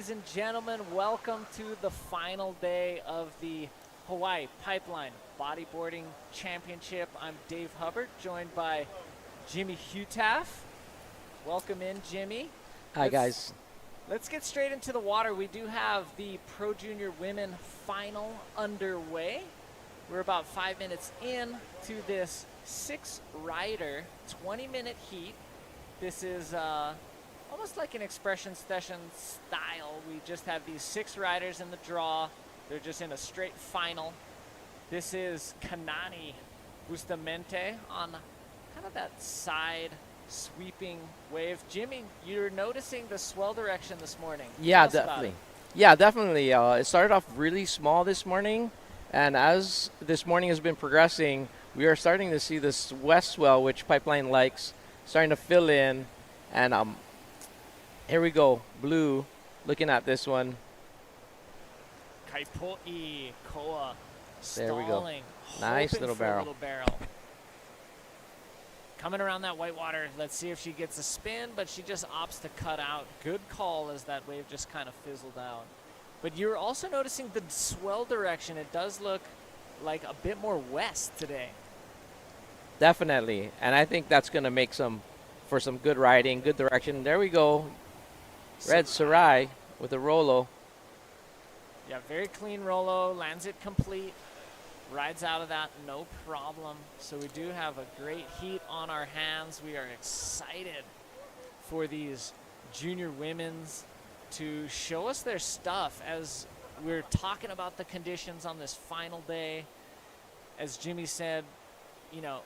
Ladies and gentlemen, welcome to the final day of the Hawaii Pipeline Bodyboarding Championship. I'm Dave Hubbard, joined by Jimmy Hutaff. Welcome in, Jimmy. Hi, guys. Let's get straight into the water. We do have the Pro Junior Women Final underway. We're about 5 minutes in to this 6-rider 20-minute heat. This is almost like an expression session style. We just have these 6 riders in the draw. They're just in a straight final. This is Kanani Bustamante on kind of that side sweeping wave. Jimmy, you're noticing the swell direction this morning. Yeah, definitely. Yeah, definitely. It started off really small this morning, and as this morning has been progressing, we are starting to see this west swell, which Pipeline likes, starting to fill in. And here we go, blue, looking at this one. Kaipoi, Koa, There we go. stalling, Nice hoping little for a barrel. little barrel. Coming around that white water. Let's see if she gets a spin, but she just opts to cut out. Good call as that wave just kind of fizzled out. But you're also noticing the swell direction. It does look like a bit more west today. Definitely, and I think that's going to make for some good riding, good direction. There we go, Red Sarai with a Rolo. Yeah, very clean Rolo, lands it complete, rides out of that, no problem. So we do have a great heat on our hands. We are excited for these junior women's to show us their stuff as we're talking about the conditions on this final day. As Jimmy said, you know,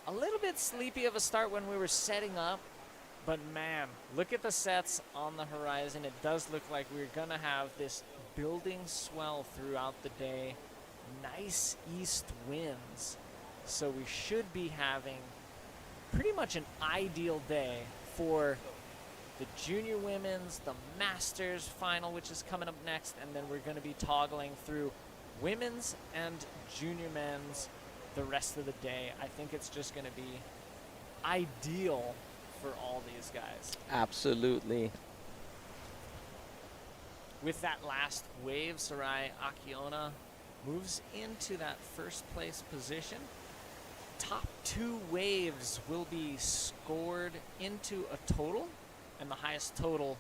a little bit sleepy of a start when we were setting up, but man, look at the sets on the horizon. It does look like we're gonna have this building swell throughout the day. Nice east winds. So we should be having pretty much an ideal day for the junior women's, the masters final, which is coming up next, and then we're gonna be toggling through women's and junior men's the rest of the day. I think it's just gonna be ideal for all these guys. Absolutely. With that last wave, Sarai Akiona moves into that first place position. Top 2 waves will be scored into a total, and the highest total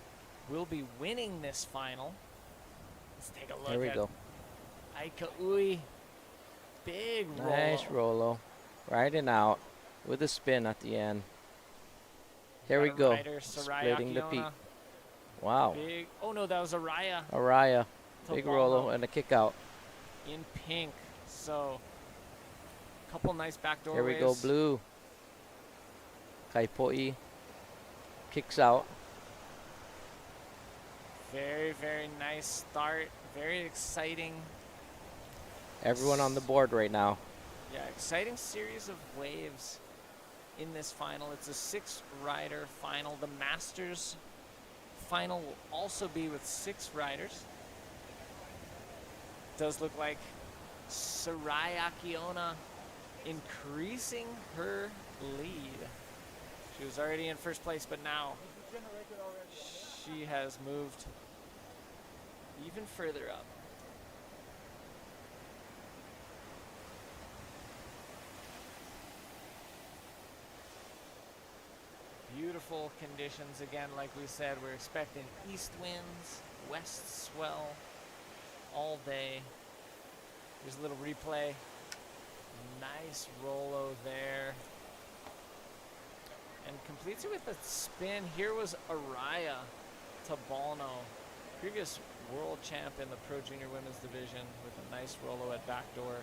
will be winning this final. Let's take a look There we at go. Aikaui. Big roll. Nice Rolo, riding out with a spin at the end. Here we go, splitting the peak. Wow. Big. Oh no, that was Araya. Araya, big Rolo and a kick out. In pink. So, a couple nice backdoor Here we go, waves. blue. Kaipoi kicks out. Very, very nice start. Very exciting. Everyone on the board right now. Yeah, exciting series of waves in this final. It's a 6-rider final. The Masters final will also be with 6 riders. Does look like Sarai Akiona increasing her lead. She was already in first place, but now she has moved even further up. Beautiful conditions again, like we said. We're expecting east winds, west swell all day. Here's a little replay. Nice Rolo there. And completes it with a spin. Here was Araya Tabalno, previous world champ in the Pro Junior Women's Division, with a nice Rolo at backdoor.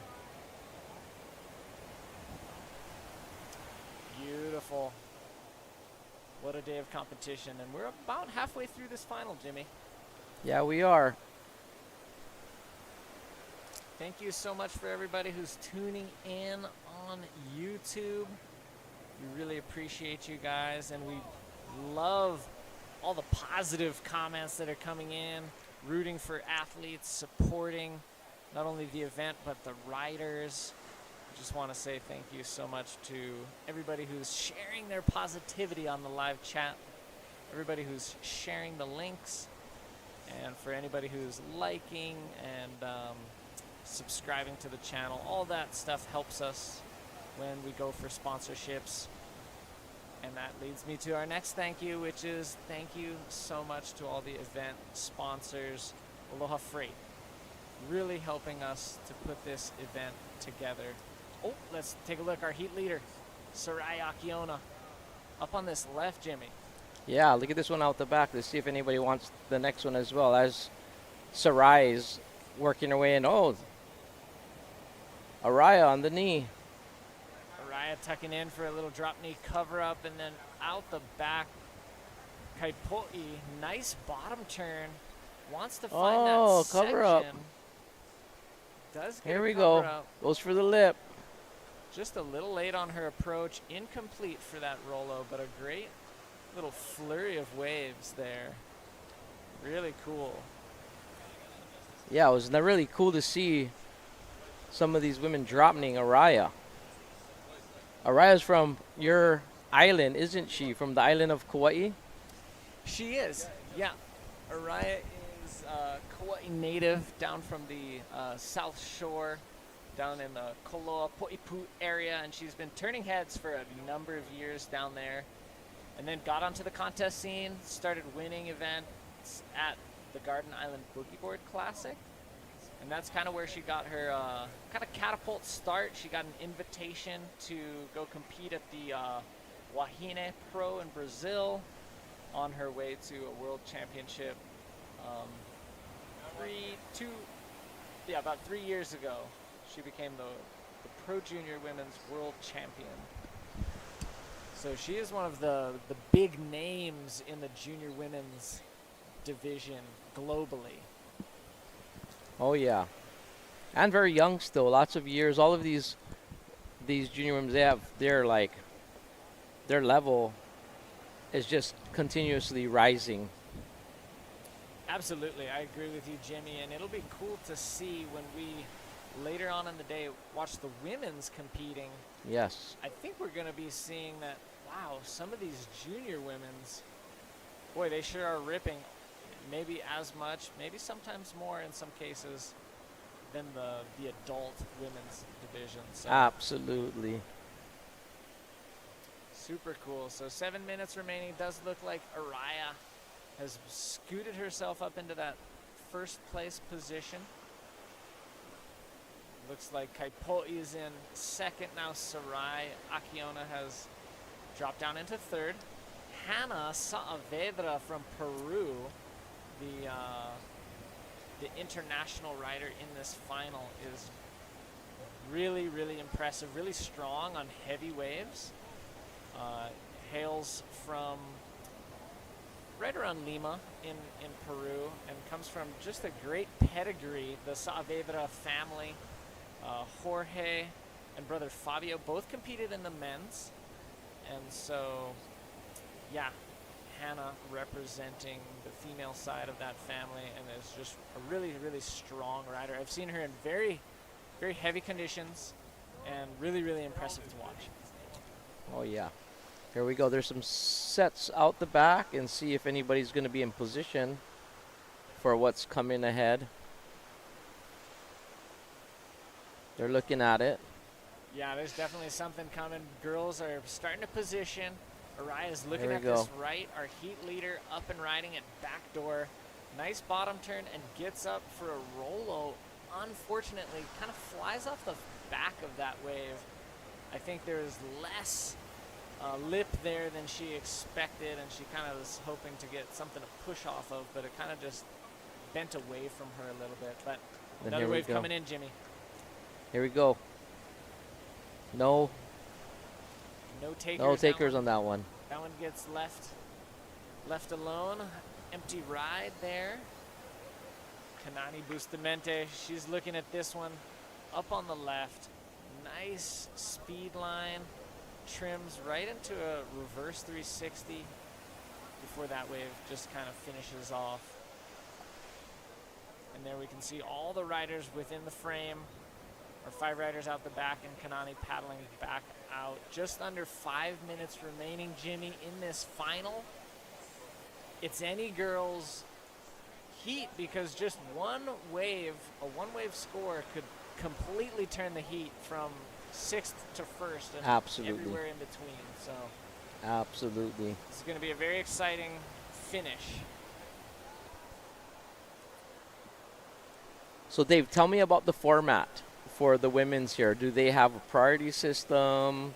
Beautiful. What a day of competition. And we're about halfway through this final, Jimmy. Yeah, we are. Thank you so much for everybody who's tuning in on YouTube. We really appreciate you guys, and we love all the positive comments that are coming in, rooting for athletes, supporting not only the event but the riders. I just want to say thank you so much to everybody who's sharing their positivity on the live chat, everybody who's sharing the links, And for anybody who's liking and subscribing to the channel, all that stuff helps us when we go for sponsorships. And that leads me to our next thank you, which is thank you so much to all the event sponsors. Aloha Freight, really helping us to put this event together. Oh, let's take a look. Our heat leader, Sarai Akiona, up on this left, Jimmy. Yeah, look at this one out the back. Let's see if anybody wants the next one as well. As Sarai is working her way in. Oh, Araya on the knee. Araya tucking in for a little drop knee cover up, and then out the back, Kaipoi, nice bottom turn. Wants to find that section. Cover up. Does get Here a we cover go. up. Goes for the lip. Just a little late on her approach. Incomplete for that Rolo, but a great little flurry of waves there. Really cool. Yeah, it was really cool to see some of these women dropping Araya. Araya's from your island, isn't she? From the island of Kauai? She is, yeah. Araya is Kauai native, down from the South Shore, down in the Koloa Poipu area, and she's been turning heads for a number of years down there, and then got onto the contest scene, started winning events at the Garden Island Boogie Board Classic, and that's kind of where she got her kind of catapult start. She got an invitation to go compete at the Wahine Pro in Brazil, on her way to a world championship about 3 years ago. She became the Pro Junior Women's World Champion. So she is one of the big names in the junior women's division globally. Oh yeah, and very young still. Lots of years. All of these junior women, their level is just continuously rising. Absolutely, I agree with you, Jimmy, and it'll be cool to see when we later on in the day watch the women's competing. Yes. I think we're going to be seeing that, wow, some of these junior women's, boy, they sure are ripping maybe as much, maybe sometimes more in some cases than the adult women's division. So Absolutely. super cool. So 7 minutes remaining. Does look like Araya has scooted herself up into that first place position. Looks like Kaipoi is in second now. Sarai Akiona has dropped down into third. Hannah Saavedra from Peru, the international rider in this final, is really, really impressive, really strong on heavy waves. Hails from right around Lima in Peru, and comes from just a great pedigree. The Saavedra family, Jorge and brother Fabio, both competed in the men's. And so, yeah, Hannah representing the female side of that family, and is just a really, really strong rider. I've seen her in very, very heavy conditions, and really, really impressive to watch. Oh yeah. Here we go. There's some sets out the back, and see if anybody's going to be in position for what's coming ahead. They're looking at it. Yeah, there's definitely something coming. Girls are starting to position. Araya's looking There at we go. this right. Our heat leader up and riding it backdoor. Nice bottom turn, and gets up for a Rolo. Unfortunately, kind of flies off the back of that wave. I think there's less lip there than she expected, and she kind of was hoping to get something to push off of, but it kind of just bent away from her a little bit. But Then another here we wave go. coming in, Jimmy. Here we go. No No takers. takers on that one. That one gets left alone. Empty ride there. Kanani Bustamante, she's looking at this one up on the left. Nice speed line. Trims right into a reverse 360 before that wave just kind of finishes off. And there we can see all the riders within the frame. Our 5 riders out the back, and Kanani paddling back out. Just under 5 minutes remaining, Jimmy, in this final. It's any girl's heat because just a one-wave score could completely turn the heat from 6th to 1st and Absolutely. everywhere in between. So Absolutely. this is going to be a very exciting finish. So Dave, tell me about the format for the women's here. Do they have a priority system?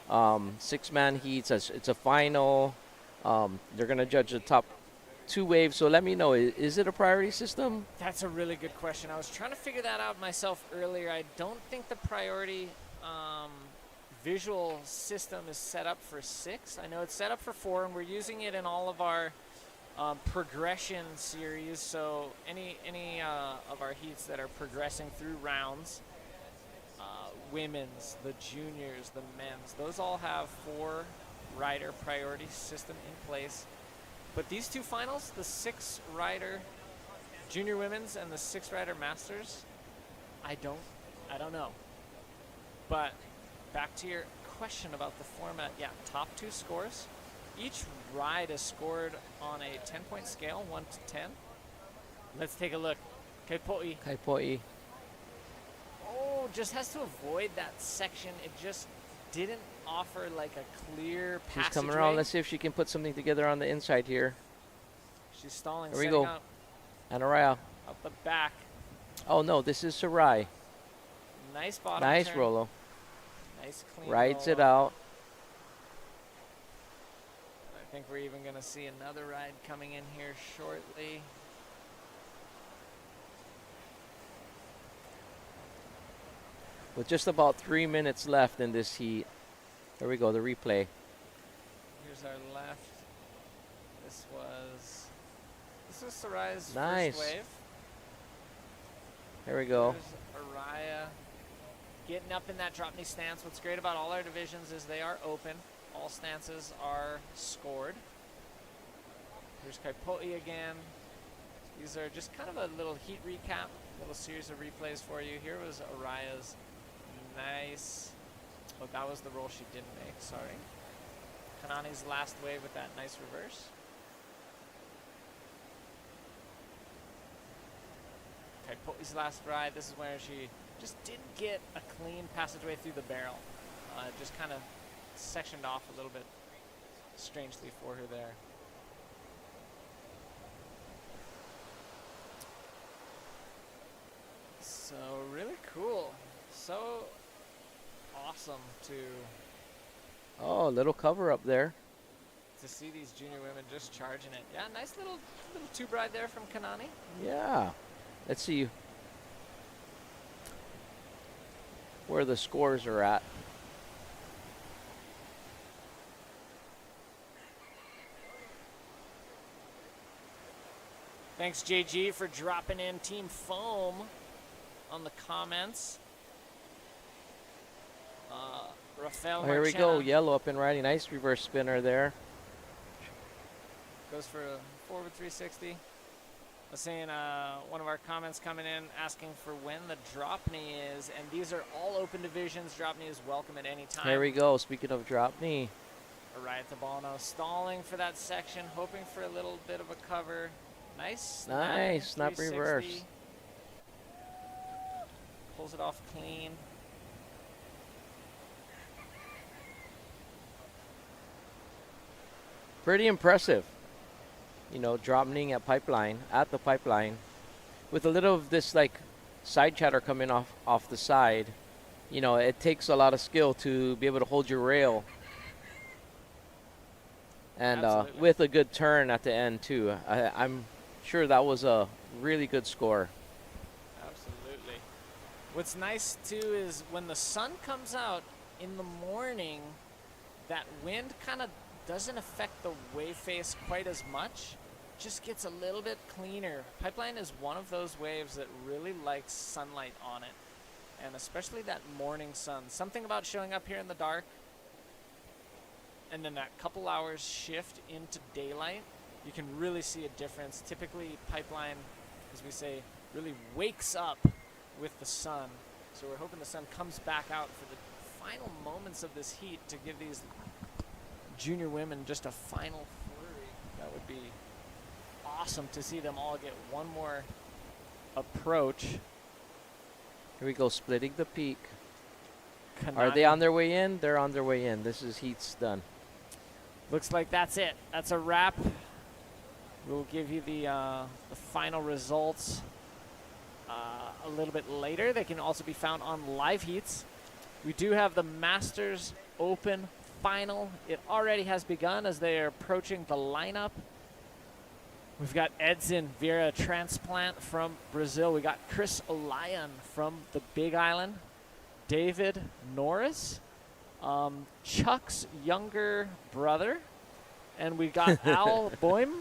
6-man heats. It's a final. They're going to judge the top 2 waves. So let me know, is it a priority system? That's a really good question. I was trying to figure that out myself earlier. I don't think the priority visual system is set up for 6. I know it's set up for 4, and we're using it in all of our progression series. So any of our heats that are progressing through rounds, women's, the juniors, the men's, those all have 4-rider priority system in place. But these 2 finals, the 6-rider junior women's and the 6-rider masters, I don't know. But back to your question about the format, yeah, top 2 scores. Each ride is scored on a 10-point scale, 1 to 10. Let's take a look. Kaipoi. Kaipoi. Oh, just has to avoid that section. It just didn't offer like a clear passageway. She's coming around. Let's see if she can put something together on the inside here. She's stalling. Here we go. Up, Anaraya. up the back. Oh, no, this is Sarai. Nice bottom Nice turn. Rolo. Nice clean Rides it roll. out. I think we're even going to see another ride coming in here shortly. With just about 3 minutes left in this heat. There we go, the replay. Here's our left. This was Sarai's Nice. first wave. There we go. There's Araya getting up in that drop knee stance. What's great about all our divisions is they are open. All stances are scored. Here's Kaipoi again. These are just kind of a little heat recap, little series of replays for you. Here was Araya's nice, oh, that was the roll she didn't make, sorry. Kanani's last wave with that nice reverse. Kaipoi's last ride, this is where she just didn't get a clean passageway through the barrel. Just kind of sectioned off a little bit strangely for her there. So really cool. So awesome Oh, a little cover up there. to see these junior women just charging it. Yeah, nice little tube ride there from Kanani. Yeah. Let's see where the scores are at. Thanks, JG, for dropping in Team Foam on the comments. Rafael Oh, here we go. Marchena Yellow up and riding. Nice reverse spinner there. goes for a forward 360. I was saying one of our comments coming in asking for when the drop knee is, and these are all open divisions. Drop knee is welcome at any time. Here we go. Speaking of drop knee. Araya Tabano stalling for that section, hoping for a little bit of a cover. Nice. Nice. Snap 360. reverse. Pulls it off clean. Pretty impressive. You know, drop kneeing at the pipeline. With a little of this like side chatter coming off the side. You know, it takes a lot of skill to be able to hold your rail. And with a good turn at the end too. I'm sure that was a really good score. Absolutely. What's nice too is when the sun comes out in the morning, that wind kind of doesn't affect the wave face quite as much. Just gets a little bit cleaner. Pipeline is one of those waves that really likes sunlight on it, and especially that morning sun. Something about showing up here in the dark and then that couple hours shift into daylight, you can really see a difference. Typically, Pipeline, as we say, really wakes up with the sun. So we're hoping the sun comes back out for the final moments of this heat to give these junior women just a final flurry. That would be awesome to see them all get one more approach. Here we go, splitting the peak. Kanani. Are they on their way in? They're on their way in. This is heats done. Looks like that's it. That's a wrap. We'll give you the final results a little bit later. They can also be found on Live Heats. We do have the Masters Open Final. It already has begun as they are approaching the lineup. We've got Edson Vieira transplant from Brazil. We got Chris Olayan from the Big Island. David Norris, Chuck's younger brother. And we got Al Boehm.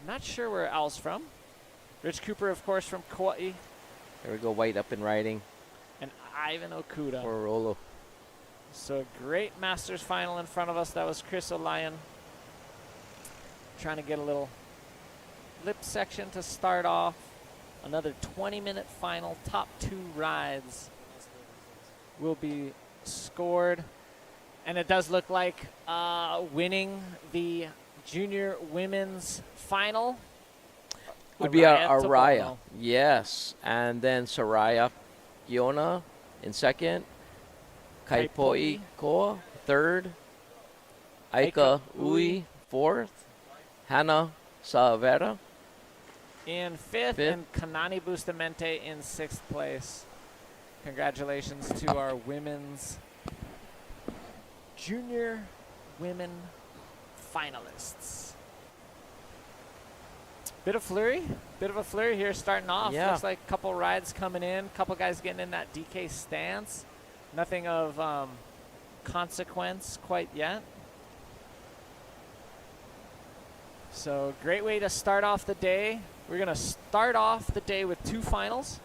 Not sure where Al's from. Rich Cooper, of course, from Kauai. There we go, white up and riding. And Ivan Okuda. For Rolo. So a great Masters final in front of us. That was Chris Olayan. Trying to get a little lip section to start off. Another 20-minute final. Top 2 rides will be scored. And it does look like winning the junior women's final Would be Araya. Yes. And then Soraya Iona in second. Kaipoi Koa third. Aika Ui fourth. Hannah Saavera in fifth. And Kanani Bustamante in 6th place. Congratulations to our women's junior women finalists. Bit of a flurry here starting off. Yeah. Looks like a couple rides coming in, couple guys getting in that DK stance. Nothing of consequence quite yet. So great way to start off the day. We're gonna start off the day with 2 finals.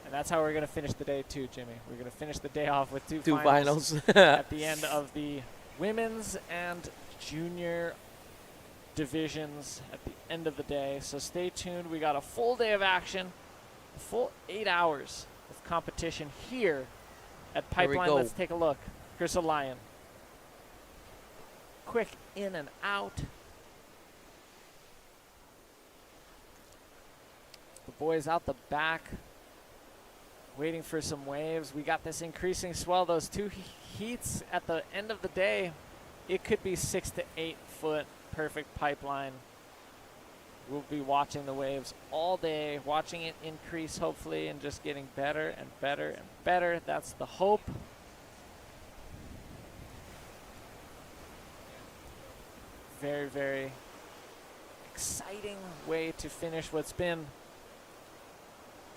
And that's how we're gonna finish the day too, Jimmy. We're gonna finish the day off with 2 finals. At the end of the women's and junior divisions at the end of the day. So stay tuned. We got a full day of action, a full 8 hours of competition here at Pipeline. Let's take a look. Chris Olayan. Quick in and out. The boys out the back waiting for some waves. We got this increasing swell. Those 2 heats at the end of the day, it could be 6 to 8 foot perfect pipeline. We'll be watching the waves all day, watching it increase hopefully and just getting better and better and better. That's the hope. Very, very exciting way to finish what's been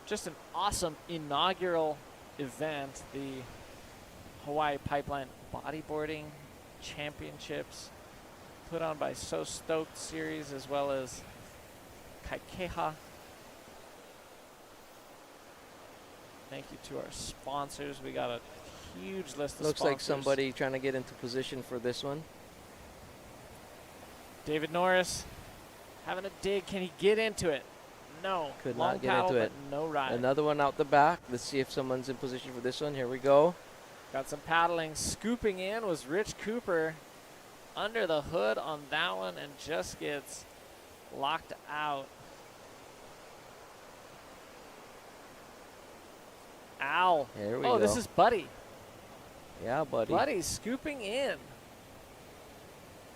just an awesome inaugural event, the Hawaii Pipeline Bodyboarding Championships, put on by So Stoked Series as well as Kaikeha. Thank you to our sponsors. We got a huge list of Looks sponsors. like somebody trying to get into position for this one. David Norris having a dig. Can he get into it? No. Could Long not get paddle, into it. but no ride. Another one out the back. Let's see if someone's in position for this one. Here we go. Got some paddling. Scooping in was Rich Cooper under the hood on that one and just gets locked out. Ow. Here we go. Oh, this is Buddy. Yeah, buddy. Buddy scooping in.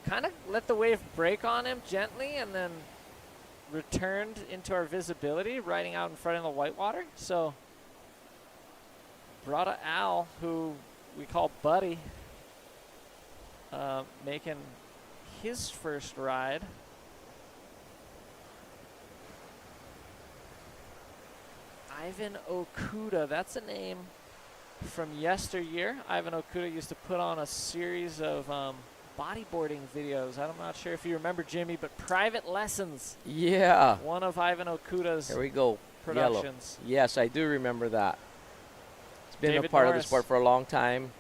Kind of let the wave break on him gently and then returned into our visibility, riding out in front of the whitewater. So, Brada Al, who we call Buddy, making his first ride. Ivan Okuda, that's a name from yesteryear. Ivan Okuda used to put on a series of bodyboarding videos. I'm not sure if you remember, Jimmy, but Private Lessons. Yeah. One of Ivan Okuda's Here we go. productions. Yellow. Yes, I do remember that. It's been David a part of Norris. the sport for a long time.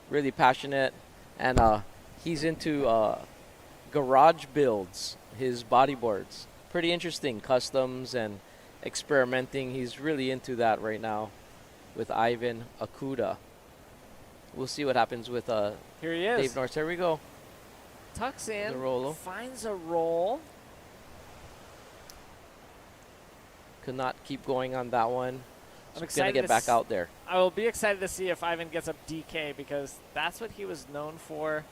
Really passionate. And he's into garage builds, his bodyboards. Pretty interesting. Customs and experimenting. He's really into that right now with Ivan Okuda. We'll see what happens with Here he is. Dave Norris. Here we go. Tucks in, The rollo. finds a roll. could not keep going on that one. I'm So excited gonna get back out there. I will be excited to see if Ivan gets up DK, because that's what he was known for.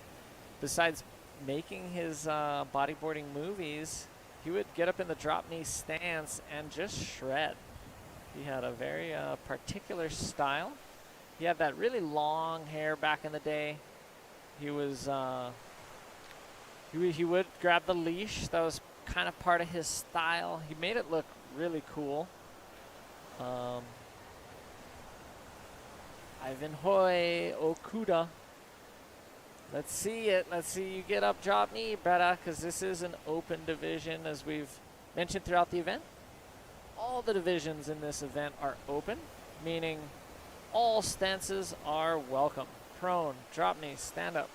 Besides making his bodyboarding movies, he would get up in the drop knee stance and just shred. He had a very particular style. He had that really long hair back in the day. He was he would grab the leash. That was kind of part of his style. He made it look really cool. Ivan Hoy Okuda. Let's see it. Let's see you get up drop knee, brother, because this is an open division, as we've mentioned throughout the event. All the divisions in this event are open, meaning all stances are welcome. Prone, drop knee, stand up.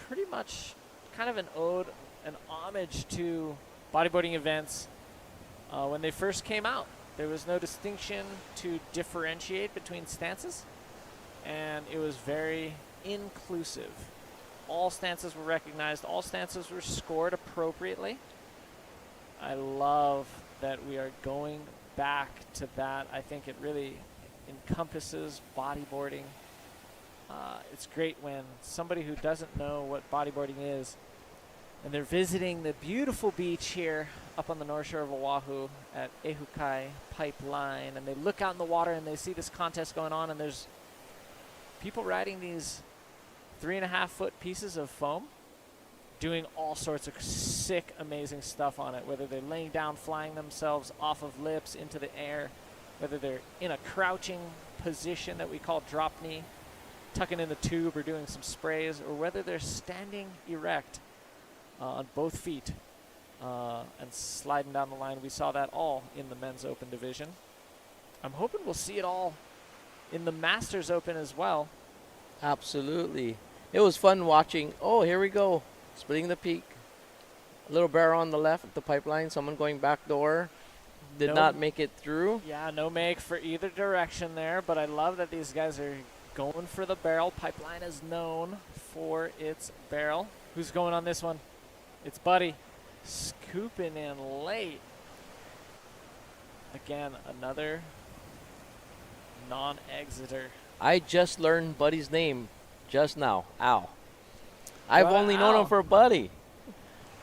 Pretty much kind of an ode, an homage to bodyboarding events when they first came out. There was no distinction to differentiate between stances, and it was very inclusive. All stances were recognized. All stances were scored appropriately. I love that we are going back to that. I think it really encompasses bodyboarding. It's great when somebody who doesn't know what bodyboarding is, and they're visiting the beautiful beach here up on the north shore of Oahu at HAWAI Pipeline, and they look out in the water and they see this contest going on, and there's people riding these 3.5-foot pieces of foam doing all sorts of sick, amazing stuff on it, whether they're laying down, flying themselves off of lips into the air, whether they're in a crouching position that we call drop knee, tucking in the tube or doing some sprays, or whether they're standing erect on both feet and sliding down the line. We saw that all in the men's open division. I'm hoping we'll see it all in the Masters Open as well. Absolutely. It was fun watching. Oh, here we go. Splitting the peak. A little barrel on the left at the pipeline. Someone going back door. Did not make it through. Yeah, no make for either direction there, but I love that these guys are going for the barrel. Pipeline is known for its barrel. Who's going on this one? It's Buddy. Scooping in late. Again, another non-exiter. I just learned Buddy's name just now. Al. I've Well, only known Al. him for Buddy.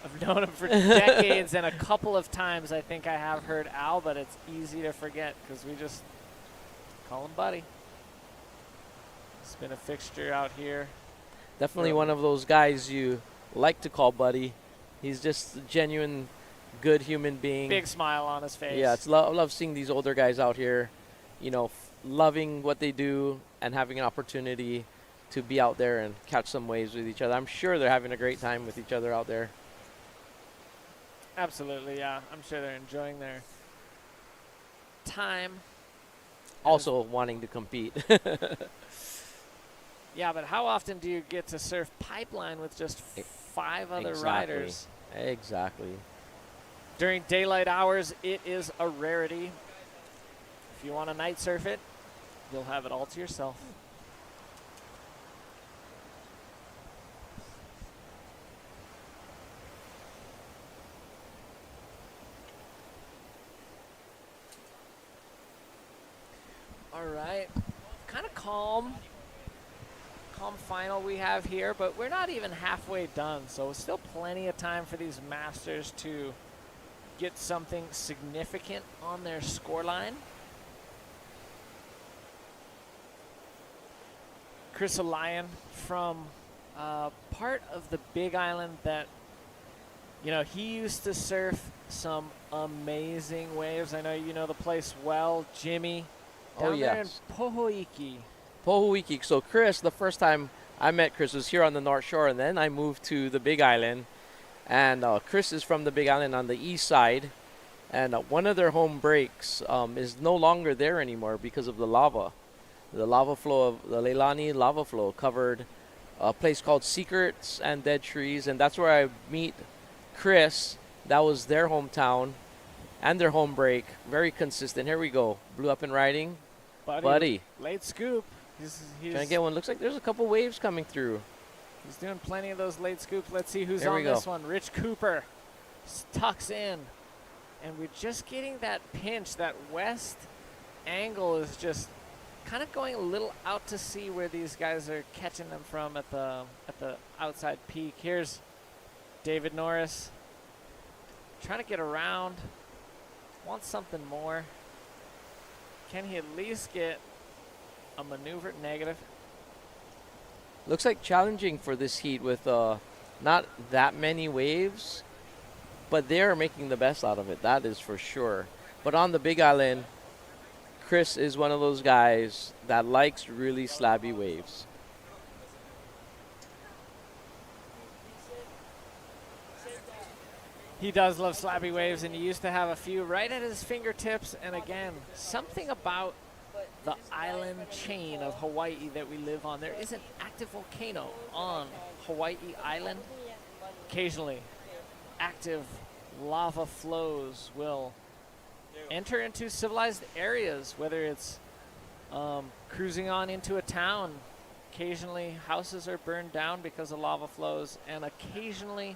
I've known him for decades, and a couple of times I think I have heard Al, but it's easy to forget because we just call him Buddy. He's been a fixture out here. Definitely one of those guys you like to call Buddy. He's just a genuine, good human being. Big smile on his face. Yeah, I love seeing these older guys out here, you know, loving what they do and having an opportunity to be out there and catch some waves with each other. I'm sure they're having a great time with each other out there. Absolutely, yeah. I'm sure they're enjoying their time. Also wanting to compete. Yeah, but how often do you get to surf Pipeline with just 5 other riders? Exactly. During daylight hours, it is a rarity. If you want to night surf it, you'll have it all to yourself. All right, kind of calm final we have here, but we're not even halfway done, so still plenty of time for these masters to get something significant on their scoreline. Chris O'Lyon from part of the Big Island that, you know, he used to surf some amazing waves. I know you know the place well, Jimmy. Down there in Pohoiki. Pohoiki. So Chris, the first time I met Chris was here on the North Shore, and then I moved to the Big Island. And Chris is from the Big Island on the east side. And one of their home breaks is no longer there anymore because of the lava. The lava flow of the Leilani lava flow covered a place called Secrets and Dead Trees. And that's where I meet Chris. That was their hometown and their home break. Very consistent. Here we go. Blew up and riding. Buddy. Late scoop. He's trying to get one. Looks like there's a couple waves coming through. He's doing plenty of those late scoops. Let's see who's There on we go. this one. Rich Cooper tucks in. and we're just getting that pinch. That west angle is just kind of going a little out to sea where these guys are catching them from at the outside peak. Here's David Norris trying to get around, wants something more. Can he at least get a maneuver negative? Looks like challenging for this heat with not that many waves, but they're making the best out of it, that is for sure. But on the Big Island, Chris is one of those guys that likes really slabby waves. He does love slabby waves, and he used to have a few right at his fingertips. And again, something about the island chain of Hawaii that we live on. There is an active volcano on Hawaii Island. Occasionally, active lava flows will enter into civilized areas, whether it's cruising on into a town. Occasionally, houses are burned down because of lava flows, and occasionally,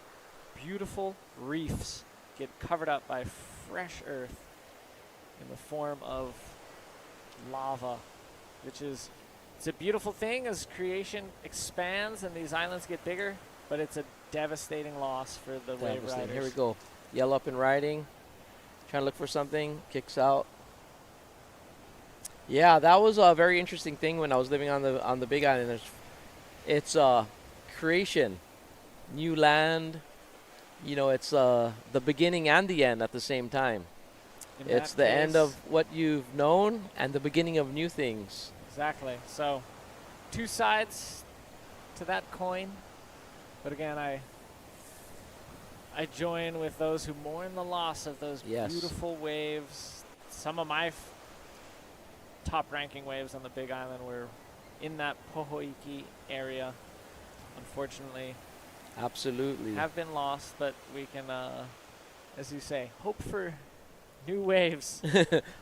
beautiful reefs get covered up by fresh earth in the form of lava, which is, it's a beautiful thing as creation expands and these islands get bigger, but it's a devastating loss for the wave riders. Here we go. Yell up and riding. Trying to look for something. Kicks out. Yeah, that was a very interesting thing when I was living on the Big Island. It's creation, new land. You know, it's the beginning and the end at the same time. It's the end of what you've known and the beginning of new things. Exactly. So, two sides to that coin. But again, I join with those who mourn the loss of those beautiful waves. Some of my top-ranking waves on the Big Island were in that Pohoiki area, unfortunately. Absolutely. Have been lost, but we can, as you say, hope for new waves.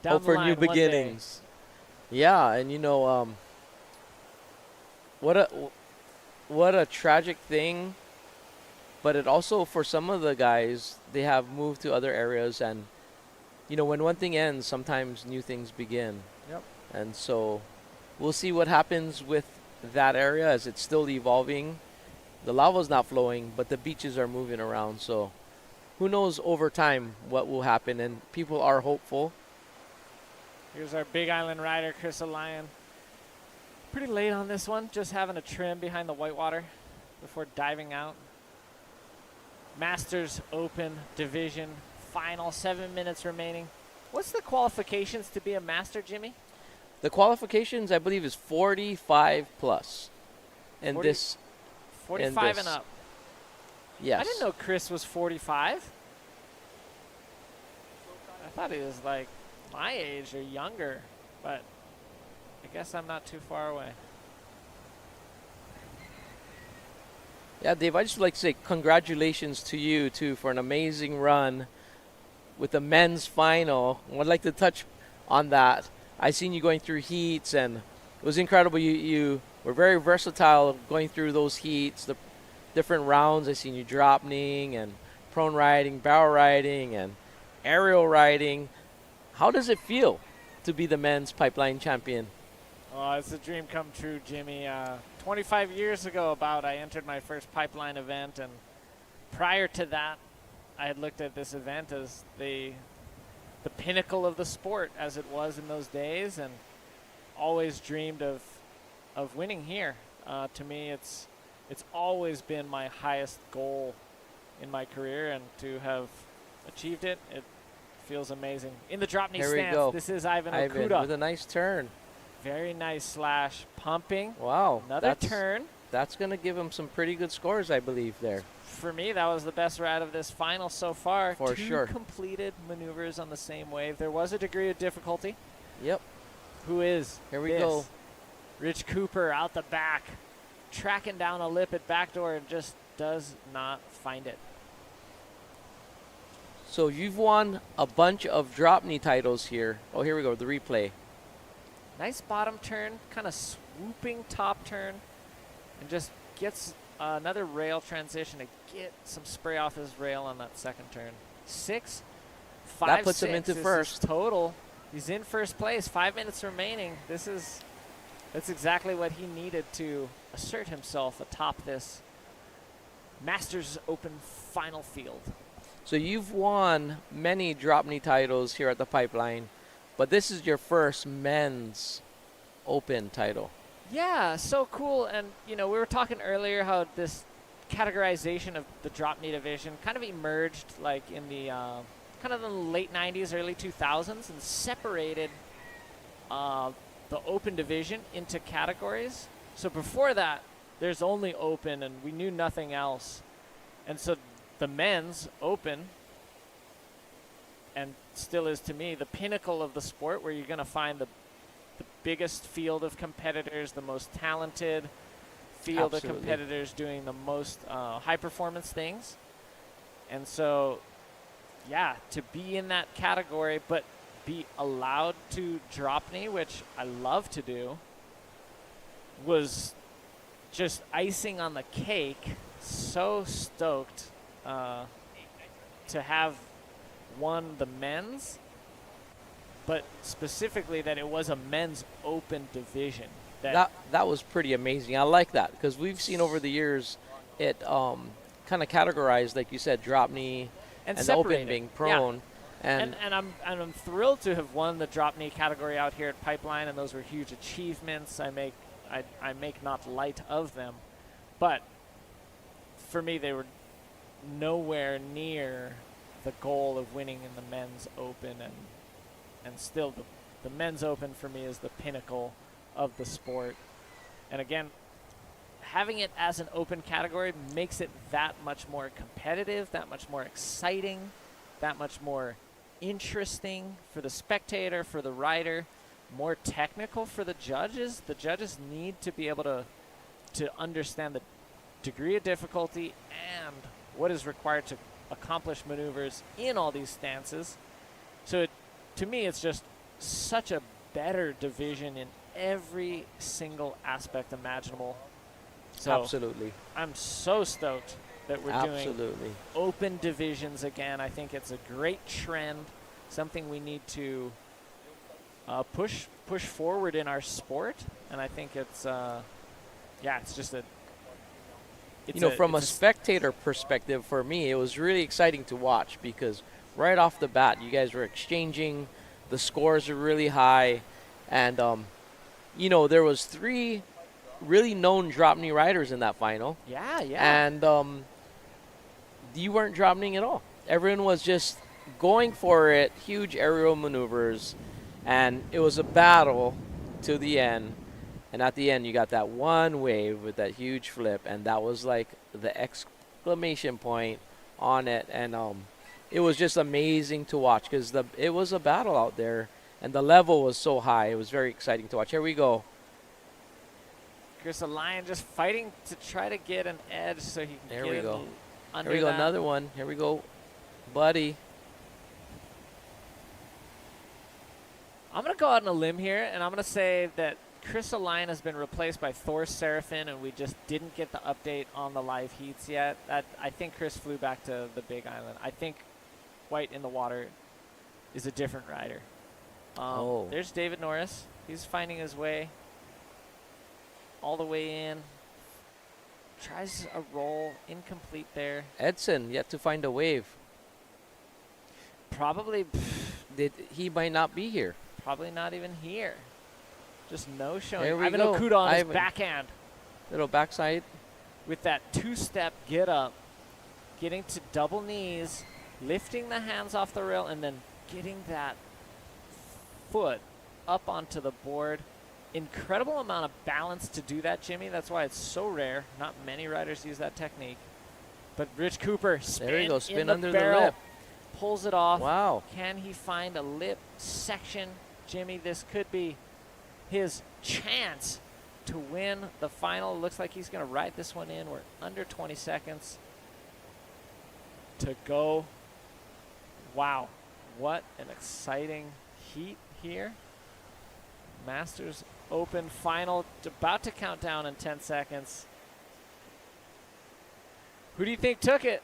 Hope for new beginnings. Yeah, and you know, what a tragic thing. But it also, for some of the guys, they have moved to other areas, and you know, when one thing ends, sometimes new things begin. Yep. And so, we'll see what happens with that area as it's still evolving. The lava's not flowing, but the beaches are moving around. So who knows over time what will happen, and people are hopeful. Here's our Big Island rider, Chris O'Lyon. Pretty late on this one, just having a trim behind the whitewater before diving out. Masters Open Division final, 7 minutes remaining. What's the qualifications to be a master, Jimmy? The qualifications, I believe, is 45 plus. And 45 and up. Yes. I didn't know Chris was 45. I thought he was like my age or younger, but I guess I'm not too far away. Yeah, Dave, I just would like to say congratulations to you, too, for an amazing run with the men's final. I'd like to touch on that. I seen you going through heats, and it was incredible. You were very versatile going through those heats, the different rounds. I seen you drop-kneeing and prone riding, barrel riding, and aerial riding. How does it feel to be the men's pipeline champion? Oh, it's a dream come true, Jimmy. 25 years ago I entered my first pipeline event, and prior to that, I had looked at this event as the pinnacle of the sport as it was in those days, and always dreamed of winning here. To me, it's always been my highest goal in my career, and to have achieved it, it feels amazing. In the drop knee Here we stance, go. this is Ivan Ivan Okuda. with a nice turn. Very nice slash. Pumping. Wow. Another turn. That's going to give him some pretty good scores, I believe, there. For me, that was the best ride of this final so far. For sure. Two completed maneuvers on the same wave. There was a degree of difficulty. Yep. Who is Here we go. Rich Cooper out the back, tracking down a lip at backdoor and just does not find it. So you've won a bunch of drop knee titles here. Oh, here we go, the replay. Nice bottom turn, kind of swooping top turn, and just gets another rail transition to get some spray off his rail on that second turn. 6 That puts him into 5.6 is first. his total. He's in first place. 5 minutes remaining. That's exactly what he needed to assert himself atop this Masters Open final field. So you've won many drop knee titles here at the Pipeline, but this is your first men's open title. Yeah, so cool. And, we were talking earlier how this categorization of the drop knee division kind of emerged like in the kind of the late 90s, early 2000s, and separated the open division into categories. So before that, there's only open, and we knew nothing else. And so the men's open, and still is to me, the pinnacle of the sport, where you're going to find the biggest field of competitors, the most talented field Absolutely. of competitors doing the most high-performance things. And so, yeah, to be in that category, but be allowed to drop knee, which I love to do, was just icing on the cake. So stoked to have won the men's, but specifically that it was a men's open division. That was pretty amazing. I like that because we've seen over the years it kind of categorized, like you said, drop knee and the open being prone. Yeah. And I'm thrilled to have won the drop knee category out here at Pipeline, and those were huge achievements. I make not light of them, but for me they were nowhere near the goal of winning in the men's open, and still the men's open for me is the pinnacle of the sport. And again, having it as an open category makes it that much more competitive, that much more exciting, that much more interesting for the spectator, for the rider, more technical for the judges. The judges need to be able to understand the degree of difficulty and what is required to accomplish maneuvers in all these stances. So to me, it's just such a better division in every single aspect imaginable. So Absolutely. I'm so stoked that we're doing Absolutely. open divisions again. I think it's a great trend, something we need to push forward in our sport. And I think it's it's just a from a spectator perspective, for me, it was really exciting to watch because right off the bat, you guys were exchanging. The scores are really high, and there was 3 really known drop knee riders in that final. Yeah. And you weren't drop kneeing at all. Everyone was just going for it, huge aerial maneuvers, and it was a battle to the end. And at the end, you got that one wave with that huge flip, and that was like the exclamation point on it. And it was just amazing to watch because it was a battle out there, and the level was so high. It was very exciting to watch. Here we go. Chris Lion just fighting to try to get an edge so he can There get we it go. under Here we go, that. another one. Here we go, buddy. I'm going to go out on a limb here, and I'm going to say that Chris Lion has been replaced by Thor Seraphin, and we just didn't get the update on the live heats yet. I think Chris flew back to the Big Island. I think White in the Water is a different rider. There's David Norris. He's finding his way all the way in. Tries a roll, incomplete there. Edson yet to find a wave. Probably He might not be here. Probably not even here. Just no showing. There we Ivan go. Okuda on his Ivan. backhand Little backside. with that 2-step get up, getting to double knees, lifting the hands off the rail, and then getting that foot up onto the board. Incredible amount of balance to do that, Jimmy. That's why it's so rare. Not many riders use that technique. But Rich Cooper, spin, There you go, spin in the under the barrel, lip. pulls it off. Wow. Can he find a lip section? Jimmy, this could be his chance to win the final. Looks like he's going to ride this one in. We're under 20 seconds to go. Wow. What an exciting heat here. Masters Open final, about to count down in 10 seconds. Who do you think took it?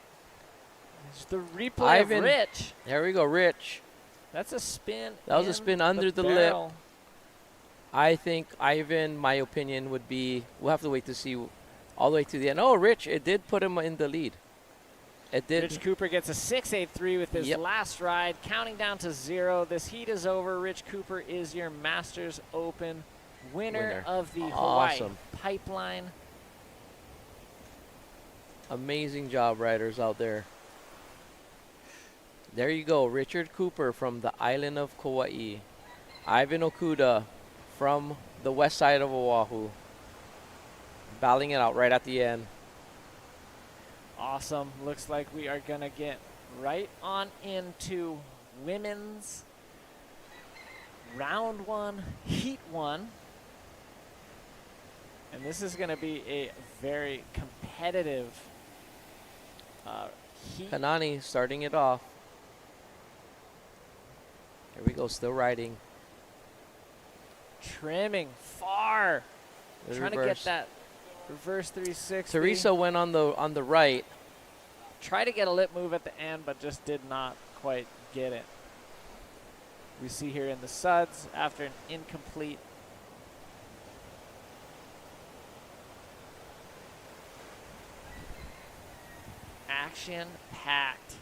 It's the replay Ivan. of Rich. There we go, Rich. That's a spin. That was a in spin under the lip. barrel. I think Ivan, my opinion would be, we'll have to wait to see all the way to the end. Oh, Rich, it did put him in the lead. It did. Rich Cooper gets a 6.83 with his last ride, counting down to 0. This heat is over. Rich Cooper is your Masters Open winner of the Hawaii Pipeline. Amazing job, riders out there. There you go, Richard Cooper from the island of Kauai. Ivan Okuda from the west side of Oahu. Battling it out right at the end. Awesome. Looks like we are going to get right on into women's round 1, heat 1. And this is going to be a very competitive heat. Kanani starting it off. Here we go, still riding. Trimming far. Trying to get that reverse 360. Teresa went on the right. Try to get a lip move at the end, but just did not quite get it. We see here in the suds after an incomplete. Action packed.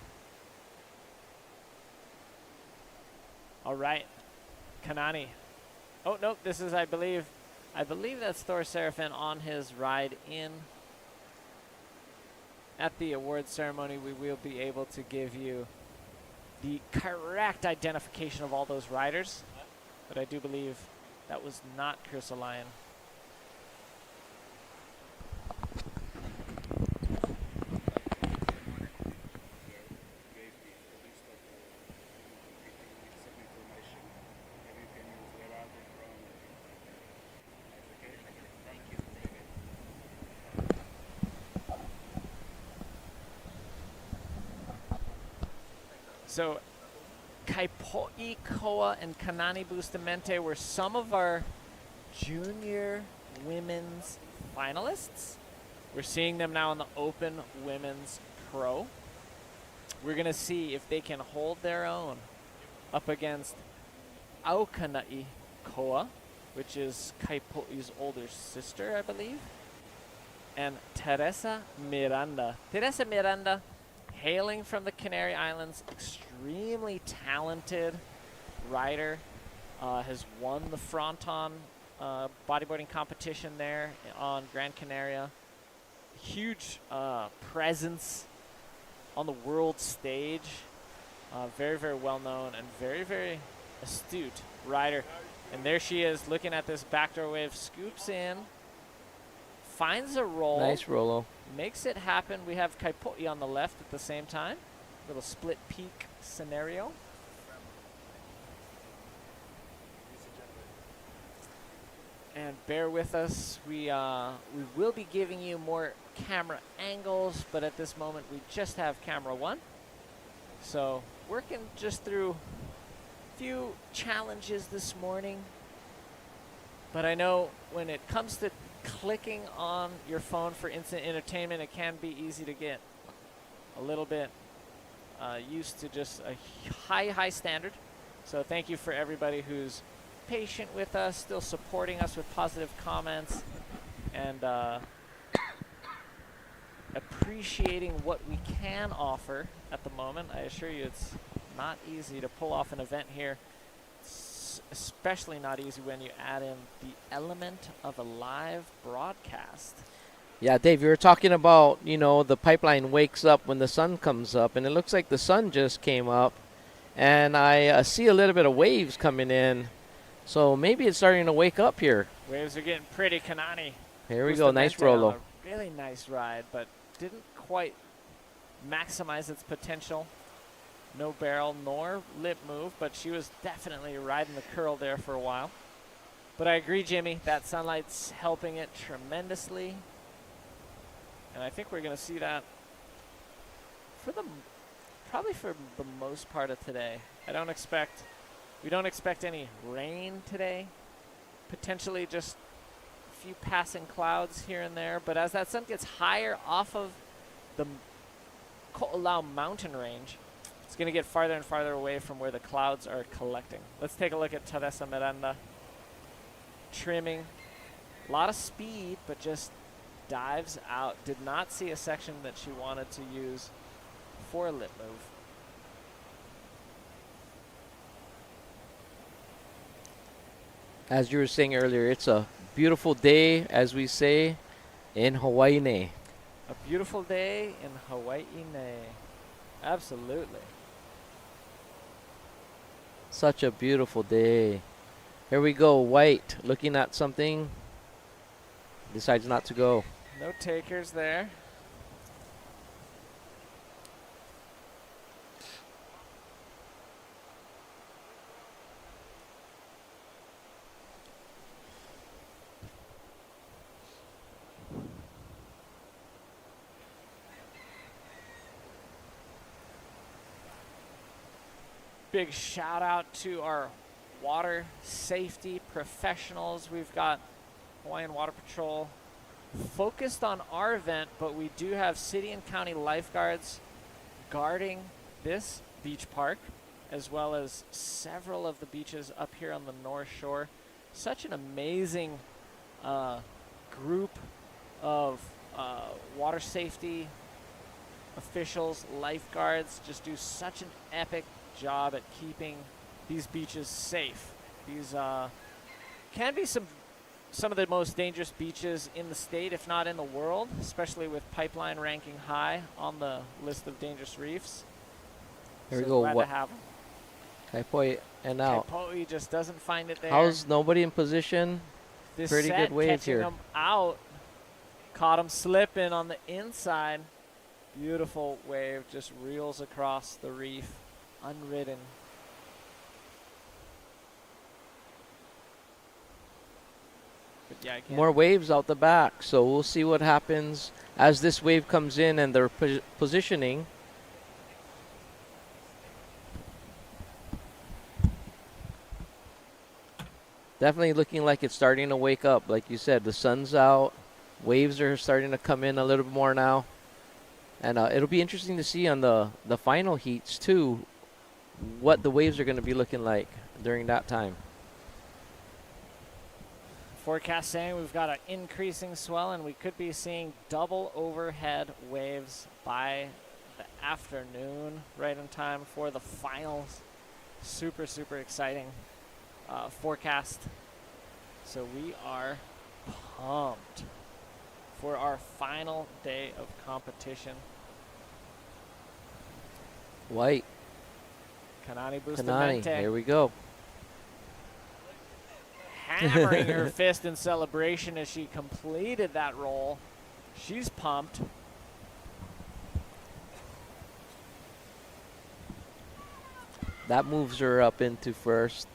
All right, Kanani. Oh, nope, this is, I believe that's Thor Seraphin on his ride in. At the award ceremony, we will be able to give you the correct identification of all those riders. But I do believe that was not Chris O'Lyon. So Kaipoi, Koa, and Kanani Bustamante were some of our junior women's finalists. We're seeing them now in the Open Women's Pro. We're going to see if they can hold their own up against Aukanai Koa, which is Kaipoi's older sister, I believe, and Teresa Miranda. Teresa Miranda, hailing from the Canary Islands, extremely talented rider, has won the Fronton bodyboarding competition there on Gran Canaria. Huge presence on the world stage. Very, very well known and very, very astute rider. And there she is looking at this backdoor wave, scoops in, finds a roll. Nice rollo. Makes it happen. We have Kaipoi on the left at the same time. Little split peak scenario. And bear with us. We will be giving you more camera angles, but at this moment we just have camera 1. So working just through a few challenges this morning. But I know when it comes to clicking on your phone for instant entertainment, it can be easy to get a little bit used to just a high standard. So thank you for everybody who's patient with us, still supporting us with positive comments, and appreciating what we can offer at the moment. I assure you it's not easy to pull off an event here. Especially not easy when you add in the element of a live broadcast. Yeah, Dave, you were talking about, the pipeline wakes up when the sun comes up, and it looks like the sun just came up, and I see a little bit of waves coming in, so maybe it's starting to wake up here. Waves are getting pretty, Kanani. Here we go, nice rollo. Really nice ride, but didn't quite maximize its potential. No barrel nor lip move, but she was definitely riding the curl there for a while. But I agree, Jimmy, that sunlight's helping it tremendously. And I think we're going to see that probably for the most part of today. We don't expect any rain today. Potentially just a few passing clouds here and there. But as that sun gets higher off of the Ko'olau mountain range. It's going to get farther and farther away from where the clouds are collecting. Let's take a look at Teresa Miranda. Trimming. A lot of speed, but just dives out. Did not see a section that she wanted to use for a lip move. As you were saying earlier, it's a beautiful day, as we say, in Hawaiian. A beautiful day in Hawaii. Absolutely. Such a beautiful day. Here we go, White, looking at something, decides not to go. No takers there. Big shout out to our water safety professionals. We've got Hawaiian Water Patrol focused on our event, but we do have city and county lifeguards guarding this beach park, as well as several of the beaches up here on the North Shore. Such an amazing group of water safety officials, lifeguards, just do such an epic job at keeping these beaches safe. These can be some of the most dangerous beaches in the state, if not in the world, especially with Pipeline ranking high on the list of dangerous reefs. Here we So go. glad What? to have 'em. Kaipoi and out. Kaipoi just doesn't find it there. How's nobody in position? This pretty set good wave catching here. him out. Caught him slipping on the inside. Beautiful wave, just reels across the reef, unridden. But yeah, again, More waves out the back, so we'll see what happens as this wave comes in and they're positioning. Definitely looking like it's starting to wake up. Like you said, the sun's out. Waves are starting to come in a little bit more now. And it'll be interesting to see on the final heats, too, what the waves are going to be looking like during that time. forecast saying we've got an increasing swell and we could be seeing double overhead waves by the afternoon, right in time for the finals. Super, super exciting forecast. So we are pumped for our final day of competition. White. Kanani Kanani, Bustamante here we go. hammering her fist in celebration as she completed that roll. She's pumped. That moves her up into first.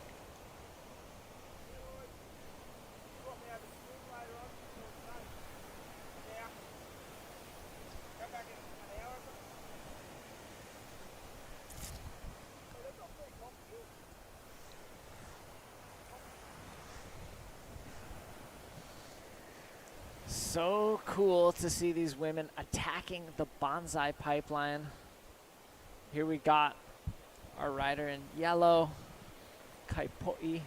So cool to see these women attacking the Banzai Pipeline. Here we got our rider in yellow, Kaipoi.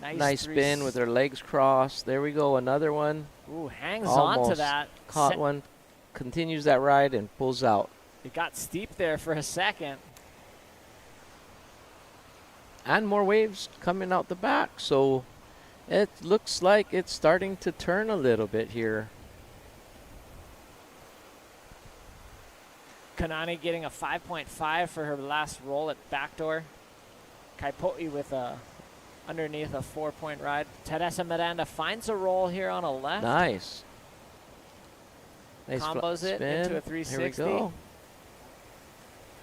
Nice spin with her legs crossed. There we go, another one. Ooh, hangs on to Almost that. Caught one, continues that ride and pulls out. It got steep there for a second. And more waves coming out the back, so it looks like it's starting to turn a little bit here. Kanani getting a 5.5 for her last roll at backdoor. Kaipoi with a underneath a 4-point ride. Teresa Miranda finds a roll here on a left. Nice. Nice Combos it spin. into a 360. Here we go.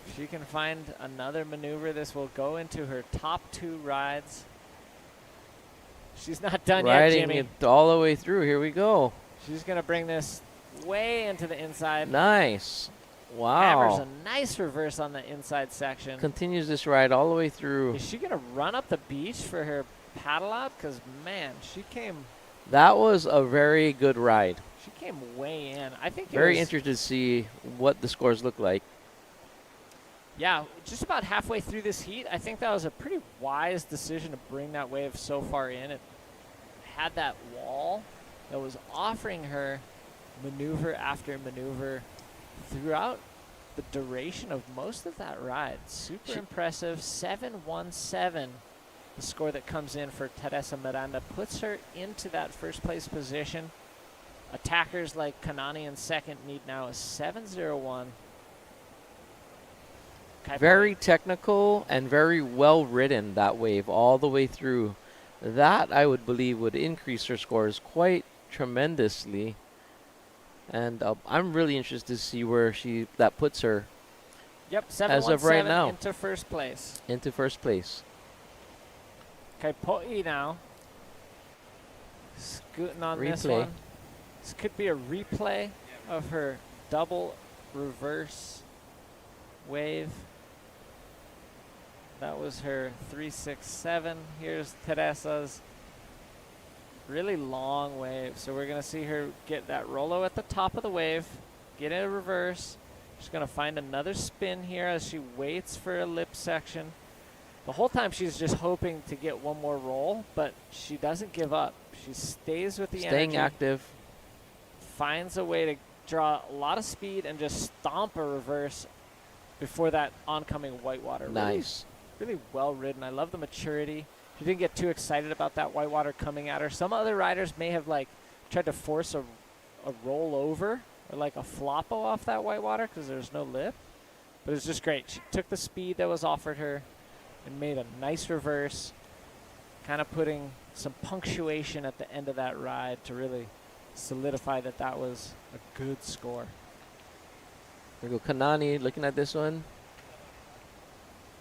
If she can find another maneuver, this will go into her top 2 rides. She's not done yet, Riding Jimmy. it all the way through. Here we go. She's going to bring this way into the inside. Nice. Hammers Wow. a nice reverse on the inside section. Continues this ride all the way through. Is she going to run up the beach for her paddle out? Because, man, she came That was a very good ride. She came way in. I think Very it was, interested to see what the scores look like. yeah, just about halfway through this heat. I think that was a pretty wise decision to bring that wave so far in. It had that wall that was offering her maneuver after maneuver throughout the duration of most of that ride. Super impressive. 717, the score that comes in for Teresa Miranda, puts her into that first place position. Attackers like Kanani in second need now a 701. Very technical and very well ridden, that wave all the way through. That, I would believe, would increase her scores quite tremendously. And I'm really interested to see where that puts her. Yep, as of right 717 now. into first place. Into first place. Okay, Po'i now. Scooting on this Replay. one. This could be a replay of her double reverse wave. That was her 367. Here's Teresa's really long wave. So we're going to see her get that rollo at the top of the wave, get in a reverse. She's going to find another spin here as she waits for a lip section. The whole time she's just hoping to get one more roll, but she doesn't give up. She stays with the energy. Staying active. Finds a way to draw a lot of speed and just stomp a reverse before that oncoming whitewater. Nice. Really well ridden. I love the maturity. She didn't get too excited about that whitewater coming at her. Some other riders may have tried to force a roll over or like a floppo off that whitewater because there's no lip. But it's just great. She took the speed that was offered her and made a nice reverse, kind of putting some punctuation at the end of that ride to really solidify that that was a good score. There we go, Kanani looking at this one.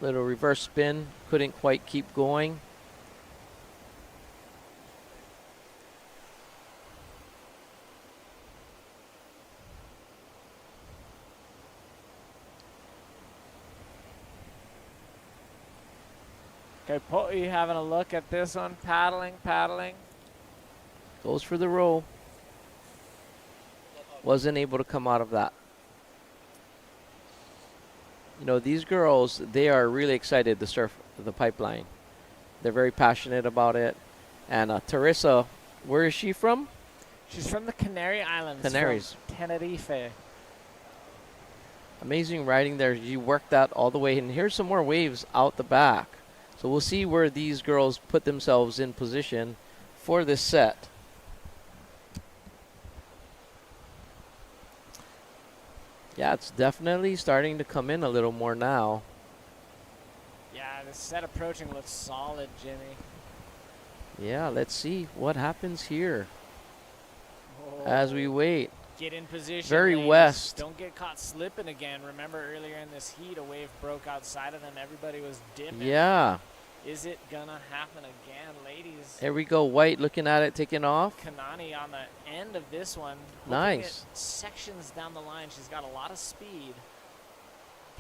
Little reverse spin, couldn't quite keep going. Okay, Po'i having a look at this one, paddling. Goes for the roll. Wasn't able to come out of that. You know, these girls, they are really excited to surf the pipeline. They're very passionate about it. And Teresa, where is she from? She's from the Canary Islands. Canaries. From Tenerife. Amazing riding there. You worked that all the way. And here's some more waves out the back. So we'll see where these girls put themselves in position for this set. Yeah, it's definitely starting to come in a little more now. Yeah, the set approaching looks solid, Jimmy. Yeah, let's see what happens here Oh, as we wait. get in position. Very ladies. west. Don't get caught slipping again. Remember earlier in this heat, a wave broke outside of them. Everybody was dipping. Yeah. Is it gonna happen again, ladies? There we go. White looking at it, taking off. Kanani on the end of this one. Nice. It sections down the line. She's got a lot of speed.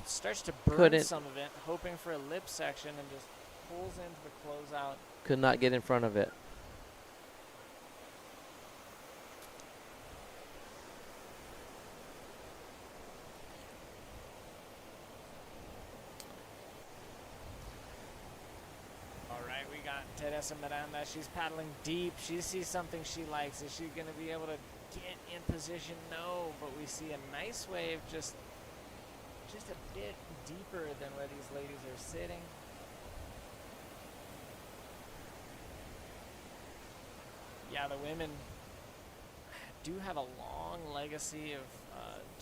Starts to burn Couldn't. some of it, hoping for a lip section, and just pulls into the closeout. Could not get in front of it. All right, we got Teresa Miranda. She's paddling deep. She sees something she likes. Is she going to be able to get in position? No, but we see a nice wave just a bit deeper than where these ladies are sitting. Yeah, the women do have a long legacy of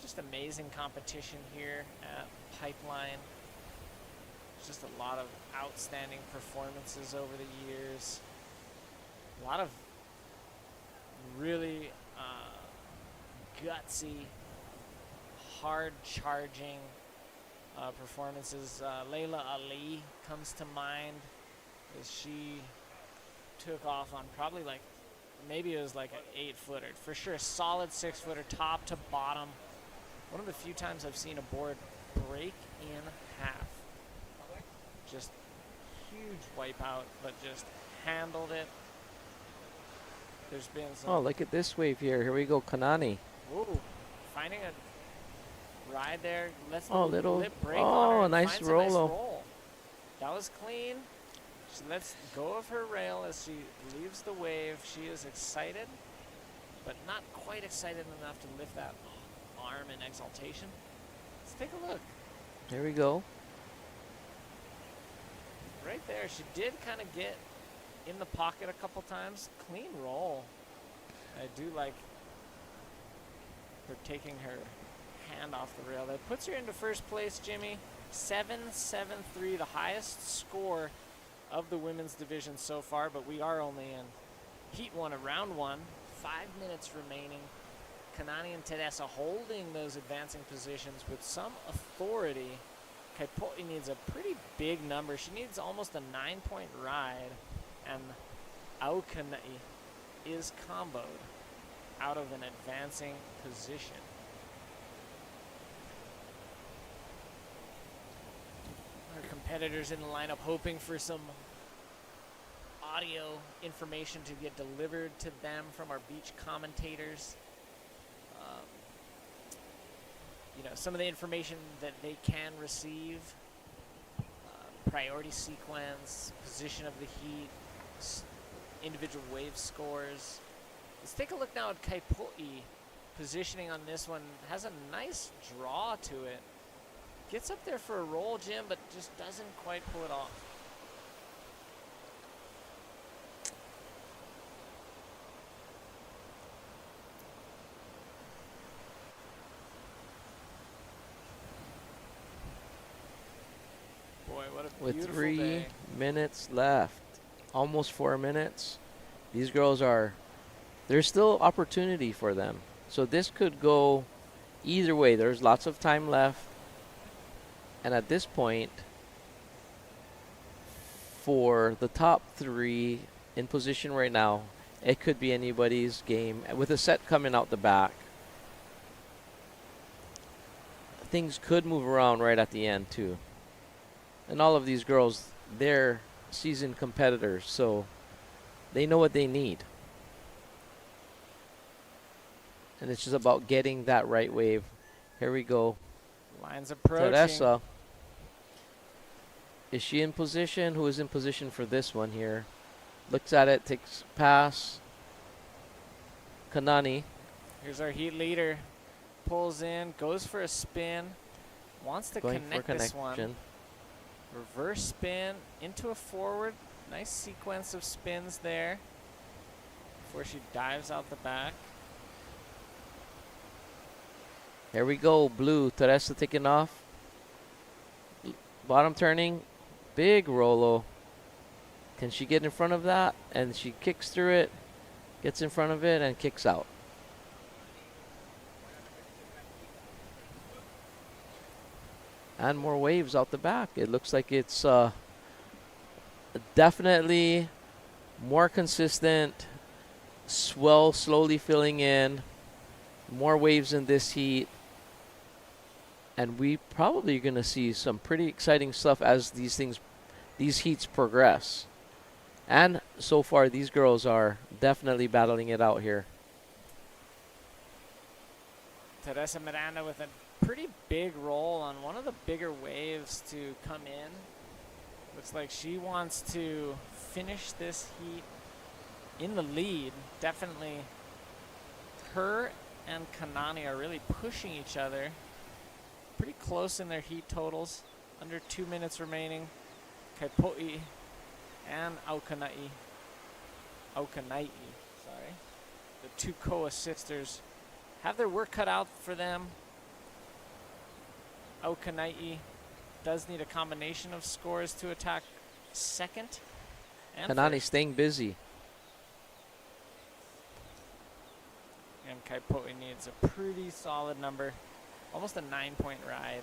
just amazing competition here at Pipeline. There's just a lot of outstanding performances over the years. A lot of really gutsy, hard-charging performances. Layla Ali comes to mind as she took off on probably maybe it was like an 8-footer. For sure, a solid 6-footer, top to bottom. One of the few times I've seen a board break in half. Just huge wipeout, but just handled it. There's been some. Oh, look at this wave here. Here we go, Kanani. Ooh, finding a ride there. Let's Oh, little. lip break Oh, on her. a nice Finds a roll. nice roll. That was clean. She lets go of her rail as she leaves the wave. She is excited, but not quite excited enough to lift that arm in exaltation. Let's take a look. Here we go. Right there, she did kind of get in the pocket a couple times. Clean roll. I do like her taking her hand off the rail. That puts her into first place, Jimmy. 7-7-3, the highest score of the women's division so far, but we are only in Heat 1 of Round 1. 5 minutes remaining. Kanani and Teresa holding those advancing positions with some authority. Kaipoi needs a pretty big number. She needs almost a 9-point ride, and Aukanai is comboed out of an advancing position. Our competitors in the lineup hoping for some audio information to get delivered to them from our beach commentators. You know, some of the information that they can receive, priority sequence, position of the heat, individual wave scores. Let's take a look now at Kaipoi. Positioning on this one has a nice draw to it. Gets up there for a roll, Jim, but just doesn't quite pull it off. Boy, what a With beautiful 3 day. minutes left, almost 4 minutes, these girls are, there's still opportunity for them. So this could go either way. There's lots of time left. And at this point, for the top 3 in position right now, it could be anybody's game. With a set coming out the back, things could move around right at the end too. And all of these girls, they're seasoned competitors, so they know what they need. And it's just about getting that right wave. Here we go. Line's approaching. Teresa. Is she in position? Who is in position for this one here? Looks at it, takes pass. Kanani. Here's our heat leader. Pulls in, goes for a spin. Wants to Going connect for this connection. one. Reverse spin into a forward. Nice sequence of spins there before she dives out the back. Here we go, blue. Teresa taking off. Bottom turning. Big Rolo. Can she get in front of that? And she kicks through it, gets in front of it, and kicks out. And more waves out the back. It looks like it's definitely more consistent. Swell slowly filling in. More waves in this heat. And we probably going to see some pretty exciting stuff as these heats progress. And so far, these girls are definitely battling it out here. Teresa Miranda with a pretty big roll on one of the bigger waves to come in. Looks like she wants to finish this heat in the lead. Definitely her and Kanani are really pushing each other. Pretty close in their heat totals. Under 2 minutes remaining. Kaipoi and Aukanai. Sorry. The two Koa sisters have their work cut out for them. Aukanai does need a combination of scores to attack second. And Kanani staying busy. And Kaipoi needs a pretty solid number. Almost a 9-point ride.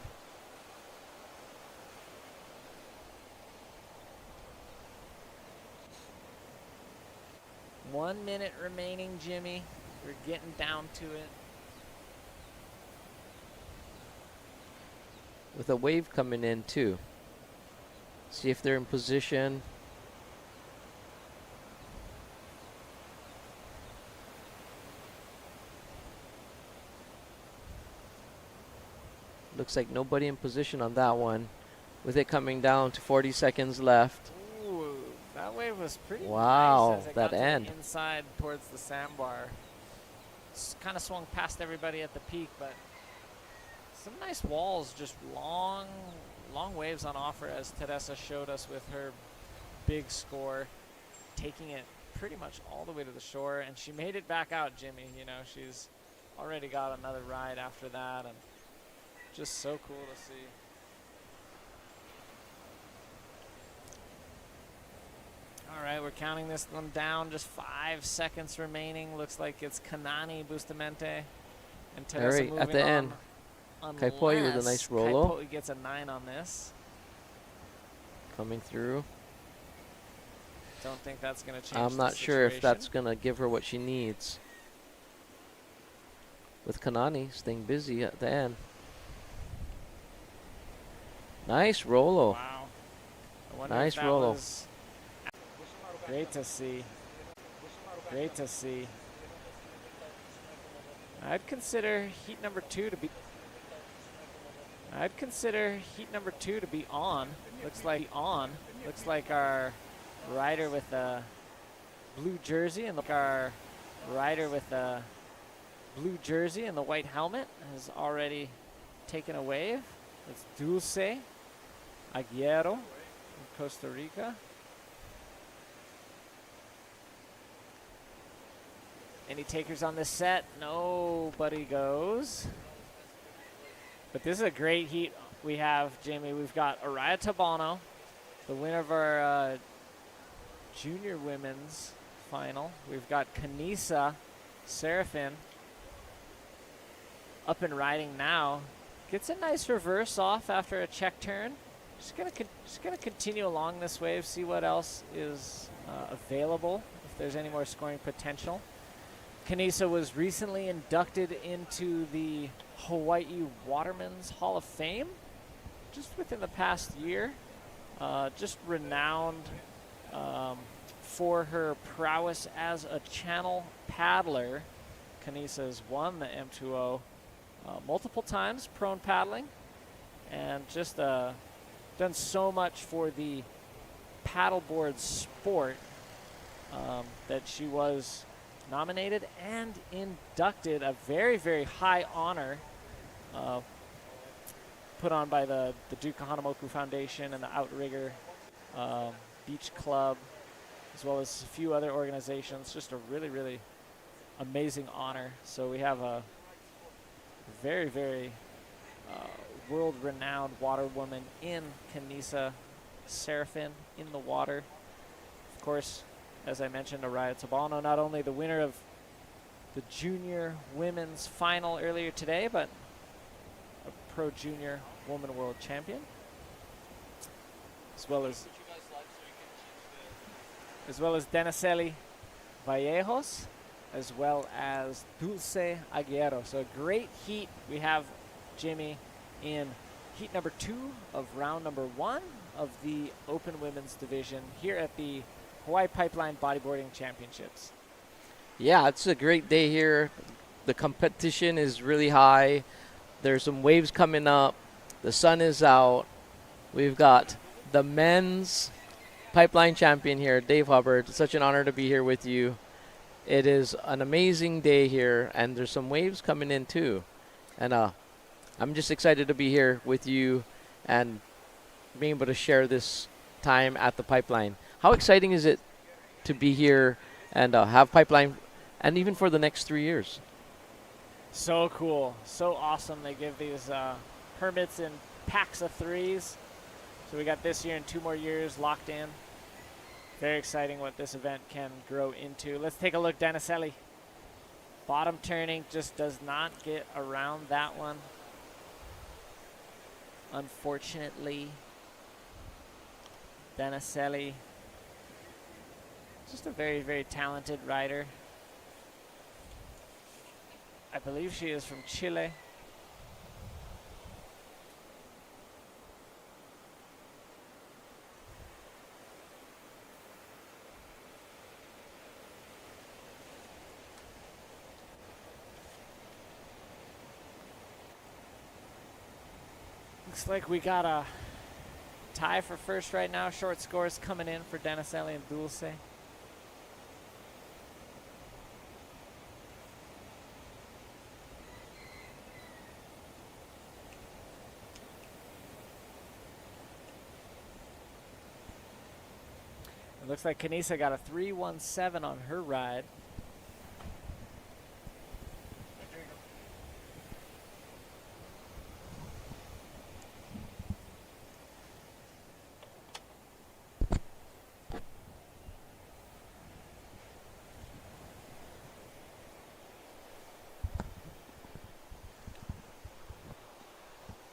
One minute remaining, Jimmy. We're getting down to it. With a wave coming in too. See if they're in position. Looks like nobody in position on that one, with it coming down to 40 seconds left. Ooh, that wave was pretty Wow, nice as it that got to end. the inside towards the sandbar. Kind of swung past everybody at the peak, but some nice walls, just long waves on offer, as Teresa showed us with her big score, taking it pretty much all the way to the shore. And she made it back out, Jimmy. You know, she's already got another ride after that, and just so cool to see. All right, we're counting this one down. Just 5 seconds remaining. Looks like it's Kanani Bustamante and Teresa moving at the end. Kaipoi with a nice rollo. Kaipoi gets a 9 on this. Coming through. Don't think that's going to change. I'm not sure if that's going to give her what she needs. With Kanani staying busy at the end. Nice rollo. Wow. Nice rollo. Great to see. Great to see. I'd consider heat number 2 to be on. Looks like our rider with the blue jersey and the white helmet has already taken a wave. It's Dulce Aguero from Costa Rica. Any takers on this set? Nobody goes. But this is a great heat we have, Jamie. We've got Araya Tabano, the winner of our junior women's final. We've got Kanisa Serafin up and riding now. Gets a nice reverse off after a check turn. Just gonna continue along this wave, see what else is available, if there's any more scoring potential. Kanisa was recently inducted into the Hawaii Watermen's Hall of Fame just within the past year. Just renowned for her prowess as a channel paddler. Kanisa has won the M2O multiple times, prone paddling, and just done so much for the paddleboard sport that she was nominated and inducted, a very, very high honor put on by the Duke Kahanamoku Foundation and the Outrigger Beach Club, as well as a few other organizations. Just a really, really amazing honor. So we have a very, very world-renowned water woman in Kanisa Serafin in the water. Of course, as I mentioned, Araya Tabano, not only the winner of the junior women's final earlier today, but a pro junior woman world champion, as well as Deniseli Vallejos, as well as Dulce Aguero. So a great heat we have, Jimmy, in heat number 2 of round number 1 of the open women's division here at the Hawaii Pipeline Bodyboarding Championships. Yeah, it's a great day here. The competition is really high. There's some waves coming up. The sun is out. We've got the men's pipeline champion here, Dave Hubbard. It's such an honor to be here with you. It is an amazing day here, and there's some waves coming in too. And I'm just excited to be here with you and being able to share this time at the pipeline. How exciting is it to be here and have pipeline, and even for the next 3 years? So cool, so awesome. They give these permits in packs of 3s. So we got this year and 2 more years locked in. Very exciting what this event can grow into. Let's take a look, Deniseli. Bottom turning, just does not get around that one, unfortunately. Deniseli, just a very, very talented rider. I believe she is from Chile. Looks like we got a tie for first right now. Short scores coming in for Denniseli and Dulce. It looks like Kanisa got a 3:17 on her ride.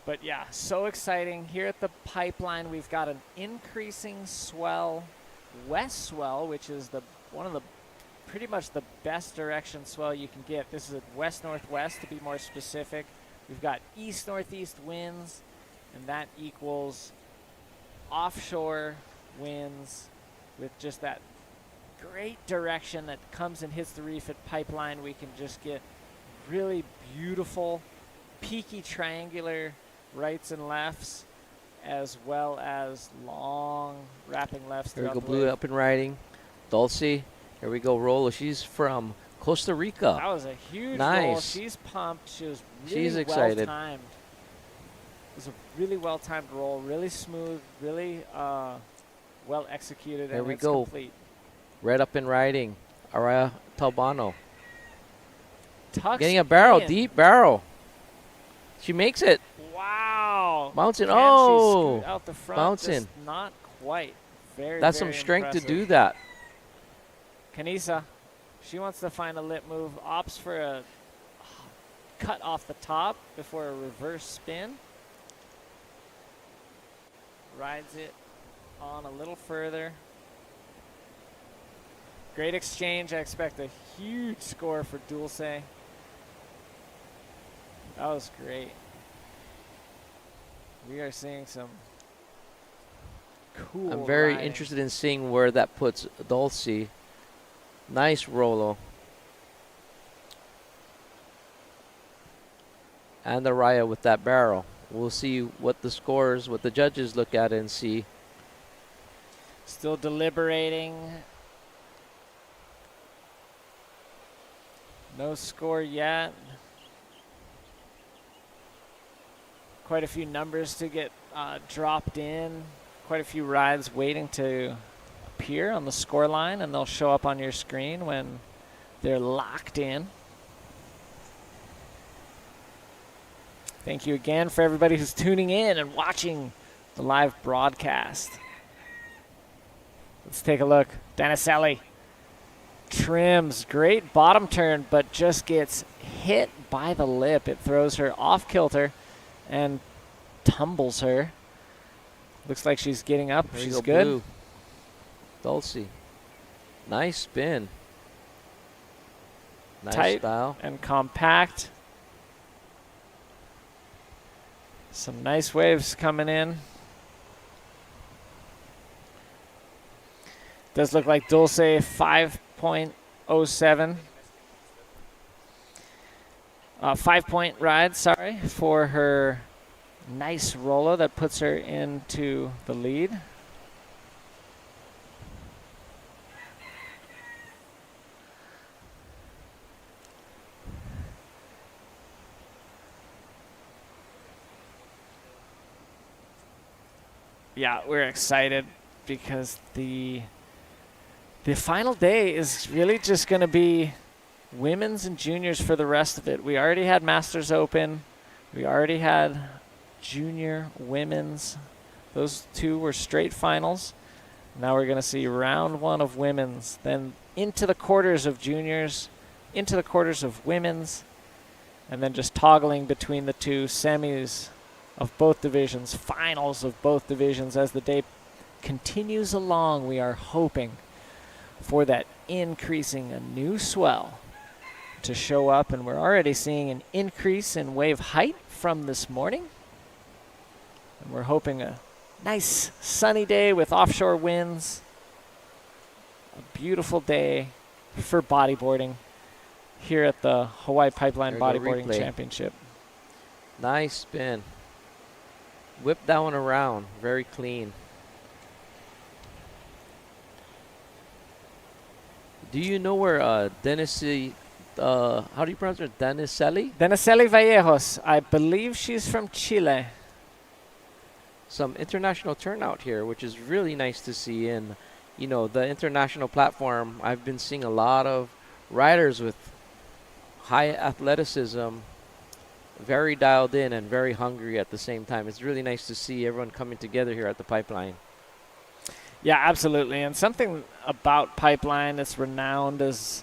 But yeah, so exciting. Here at the Pipeline, we've got an increasing swell, west swell, which is one of the pretty much the best direction swell you can get. This is a west-northwest to be more specific. We've got east-northeast winds, and that equals offshore winds with just that great direction that comes and hits the reef at Pipeline. We can just get really beautiful, peaky triangular rights and lefts, as well as long wrapping lefts. Here we go, Blue up and riding. Dulce, here we go, Rolo. She's from Costa Rica. That was a huge nice roll. She's pumped. She was really She's excited. well-timed. It was a really well-timed roll, really smooth, really well executed. There and we it's go. Complete. Red up and riding. Araya Talbano. Tucks Getting a barrel, in. deep barrel. She makes it. Wow. Bouncing. Can she Oh, scoot out the front? bouncing. Just not quite. Very, that's very some strength impressive. to do that. Kanisa, she wants to find a lip move. Opts for a cut off the top before a reverse spin. Rides it on a little further. Great exchange. I expect a huge score for Dulce. That was great. We are seeing some cool I'm very riding. interested in seeing where that puts Dulce. Nice Rolo. And Araya with that barrel. We'll see what the scores, what the judges look at and see. Still deliberating. No score yet. Quite a few numbers to get dropped in. Quite a few rides waiting to appear on the score line, and they'll show up on your screen when they're locked in. Thank you again for everybody who's tuning in and watching the live broadcast. Let's take a look. Denniseli trims, great bottom turn, but just gets hit by the lip. It throws her off kilter and tumbles her. Looks like she's getting up. There you She's go, good. Blue. Dulce. Nice spin. Nice Tight style. and compact. Some nice waves coming in. Does look like Dulce 5.07. 5-point ride, sorry, for her nice roller that puts her into the lead. Yeah, we're excited because the final day is really just going to be women's and juniors for the rest of it. We already had Masters Open. We already had junior women's. Those two were straight finals. Now we're going to see round one of women's, then into the quarters of juniors, into the quarters of women's, and then just toggling between the two semis of both divisions, finals of both divisions. As the day continues along, we are hoping for that increasing a new swell to show up, and we're already seeing an increase in wave height from this morning. And we're hoping a nice sunny day with offshore winds. A beautiful day for bodyboarding here at the Hawaii Pipeline There we go, Bodyboarding replay. Championship. Nice spin. Whip that one around. Very clean. Do you know where how do you pronounce it? Deniselli? Deniseli Vallejos. I believe she's from Chile. Some international turnout here, which is really nice to see. And, you know, the international platform, I've been seeing a lot of riders with high athleticism, very dialed in and very hungry at the same time. It's really nice to see everyone coming together here at the Pipeline. Yeah, absolutely. And something about Pipeline that's renowned as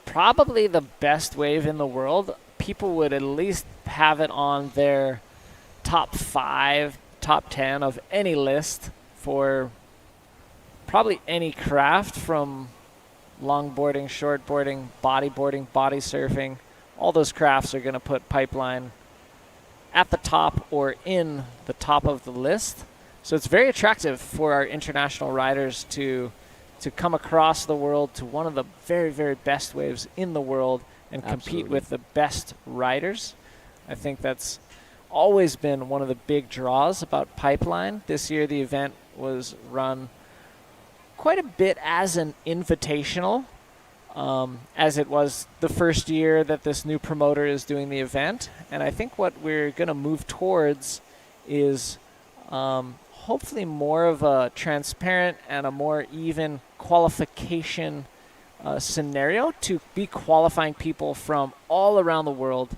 probably the best wave in the world. People would at least have it on their top 5, top 10 of any list for probably any craft, from longboarding, shortboarding, bodyboarding, body surfing. All those crafts are going to put Pipeline at the top or in the top of the list. So it's very attractive for our international riders to come across the world to one of the very, very best waves in the world and compete with the best riders. I think that's always been one of the big draws about Pipeline. This year the event was run quite a bit as an invitational, as it was the first year that this new promoter is doing the event. And I think what we're going to move towards is hopefully more of a transparent and a more even qualification scenario to be qualifying people from all around the world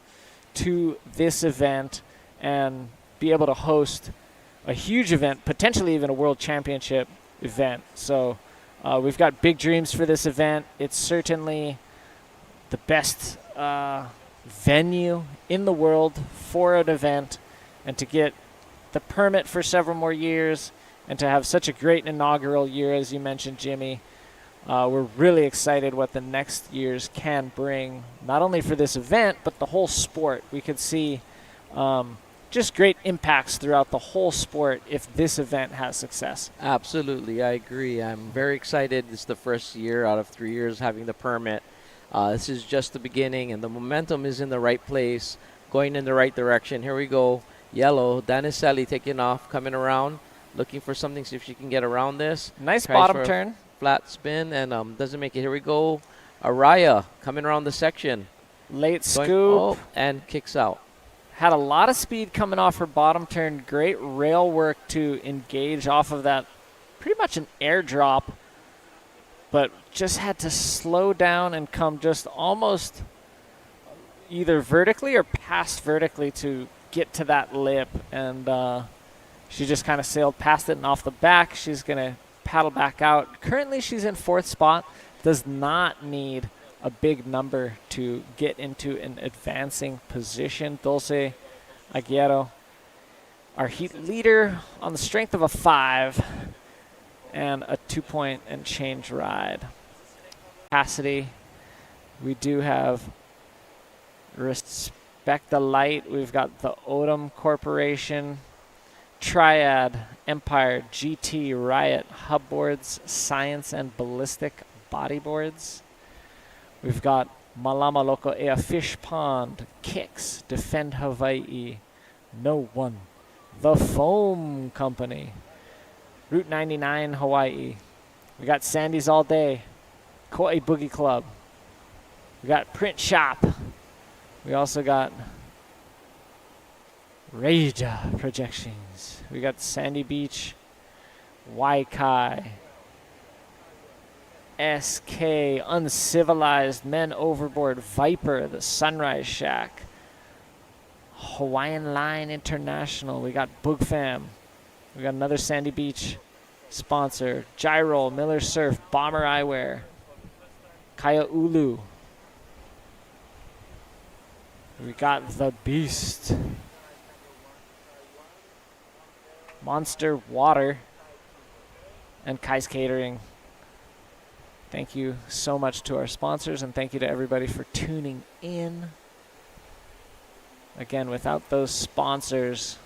to this event and be able to host a huge event, potentially even a world championship event. So we've got big dreams for this event. It's certainly the best venue in the world for an event, and to get the permit for several more years and to have such a great inaugural year, as you mentioned, Jimmy. We're really excited what the next years can bring, not only for this event, but the whole sport. We could see just great impacts throughout the whole sport if this event has success. Absolutely, I agree. I'm very excited. This is the first year out of 3 years having the permit. This is just the beginning, and the momentum is in the right place, going in the right direction. Here we go. Yellow, Daniselli taking off, coming around, looking for something, see if she can get around this. Nice bottom turn. Flat spin, and doesn't make it. Here we go. Araya coming around the section. Late scoop. And kicks out. Had a lot of speed coming off her bottom turn. Great rail work to engage off of that. Pretty much an airdrop, but just had to slow down and come just almost either vertically or past vertically to get to that lip. And she just kind of sailed past it and off the back. She's going to paddle back out. Currently, she's in 4th spot. Does not need a big number to get into an advancing position. Dulce Aguero, our heat leader, on the strength of a 5 and a 2-point and change ride. Capacity, we do have Respect the Light. We've got the Odom Corporation, Triad, Empire, GT, Riot, Hubboards, Science and Ballistic Bodyboards. We've got Malama Loko Ea Fish Pond, Kicks, Defend Hawaii, No One, The Foam Company, Route 99 Hawaii. We got Sandy's All Day, Kauai Boogie Club. We got Print Shop. We also got Reja Projections. We got Sandy Beach, Waikai, SK, Uncivilized, Men Overboard, Viper, The Sunrise Shack, Hawaiian Line International. We got Boog Fam. We got another Sandy Beach sponsor, Gyro, Miller Surf, Bomber Eyewear, Kaya Ulu. We got The Beast, Monster Water, and Kai's Catering. Thank you so much to our sponsors, and thank you to everybody for tuning in. Again, without those sponsors,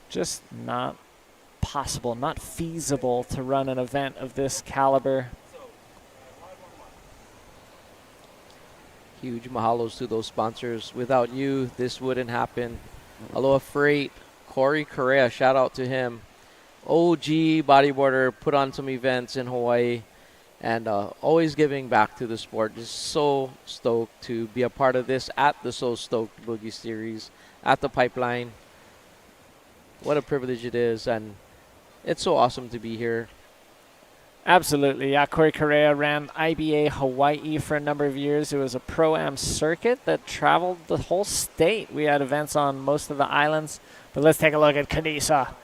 just not possible, not feasible to run an event of this caliber. Huge mahalos to those sponsors. Without you, this wouldn't happen. Aloha Freight, Corey Correa, shout out to him. OG bodyboarder, put on some events in Hawaii, and always giving back to the sport. Just so stoked to be a part of this at the So Stoked Boogie Series at the Pipeline. What a privilege it is, and it's so awesome to be here. Absolutely, yeah. Corey Correa ran IBA Hawaii for a number of years. It was a pro-am circuit that traveled the whole state. We had events on most of the islands. But let's take a look at Kanisa.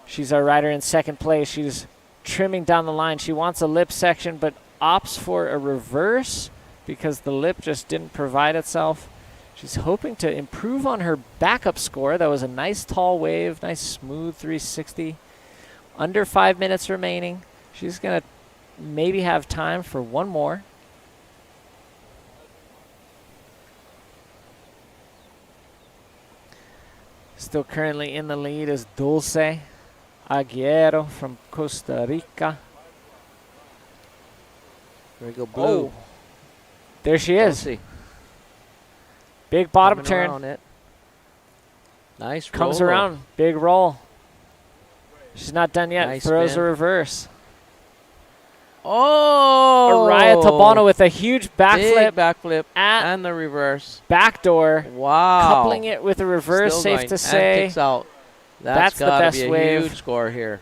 She's our rider in second place. She's trimming down the line. She wants a lip section, but opts for a reverse because the lip just didn't provide itself. She's hoping to improve on her backup score. That was a nice tall wave, nice smooth 360. Under 5 minutes remaining. She's going to maybe have time for one more. Still currently in the lead is Dulce Aguero from Costa Rica. There we go, blue. Oh, there she is. Dulce. Big bottom Coming turn. around it. Nice roll. Comes around. Big roll. She's not done yet. Nice Throws spin. a reverse. Oh! Araya Tabano with a huge Big backflip backflip at and the reverse. backdoor. Wow. Coupling it with a reverse, Still safe going, to and say. kicks out. That's the gotta best be a wave. huge score here.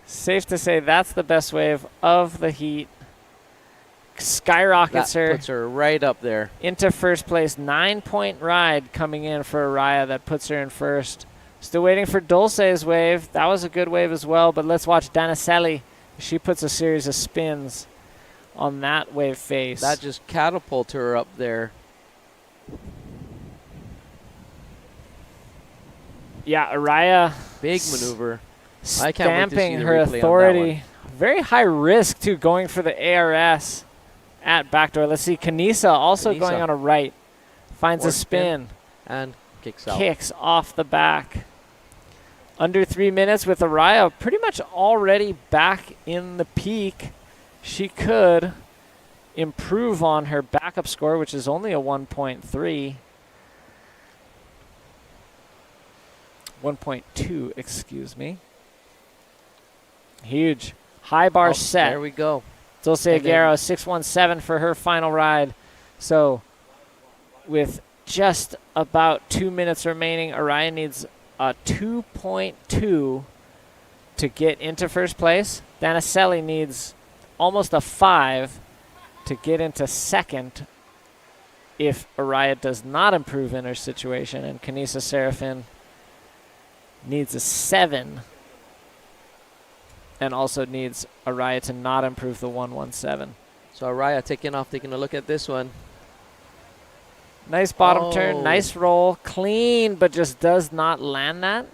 Safe to say that's the best wave of the heat. Skyrockets That her puts her right up there. into first place. 9-point ride coming in for Araya that puts her in first. Still waiting for Dulce's wave. That was a good wave as well, but let's watch Danicelli. She puts a series of spins on that wave face. That just catapulted her up there. Yeah, Araya Big maneuver. I can't wait to see stamping the her replay on that authority. Very high risk, too, going for the ARS at backdoor. Let's see, Kanisa also Kanisa. going on a right. Finds Or a spin. And kicks out. Kicks off the back. Under 3 minutes with Araya pretty much already back in the peak. She could improve on her backup score, which is only a 1.3. 1.2, excuse me. Huge. High bar set. There we go. Dulce And then- Aguero, 617 for her final ride. So with just about 2 minutes remaining, Araya needs a 2.2 to get into first place. Danicelli needs almost a 5 to get into second if Araya does not improve in her situation. And Kanisa Serafin needs a 7 and also needs Araya to not improve the 117. So Araya taking a look at this one. Nice bottom turn, Oh. nice roll, clean, but just does not land that.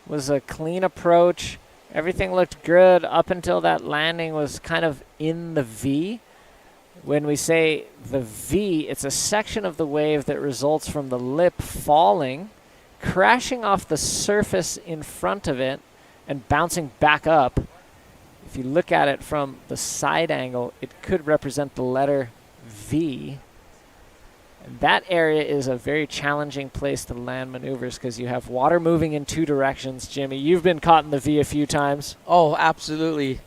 Was a clean approach. Everything looked good up until that landing was kind of in the V. When we say the V, it's a section of the wave that results from the lip falling, crashing off the surface in front of it, and bouncing back up. If you look at it from the side angle, it could represent the letter V. That area is a very challenging place to land maneuvers because you have water moving in 2 directions. Jimmy, you've been caught in the V a few times. Oh, absolutely.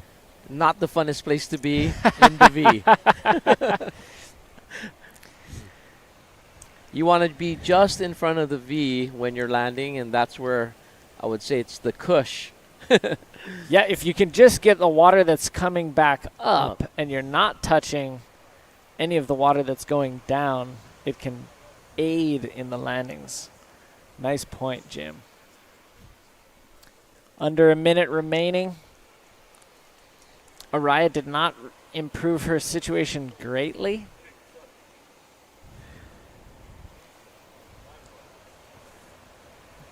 Not the funnest place to be in the V. You want to be just in front of the V when you're landing, and that's where I would say it's the cush. Yeah, if you can just get the water that's coming back up and you're not touching any of the water that's going down, it can aid in the landings. Nice point, Jim. Under a minute remaining. Araya did not improve her situation greatly.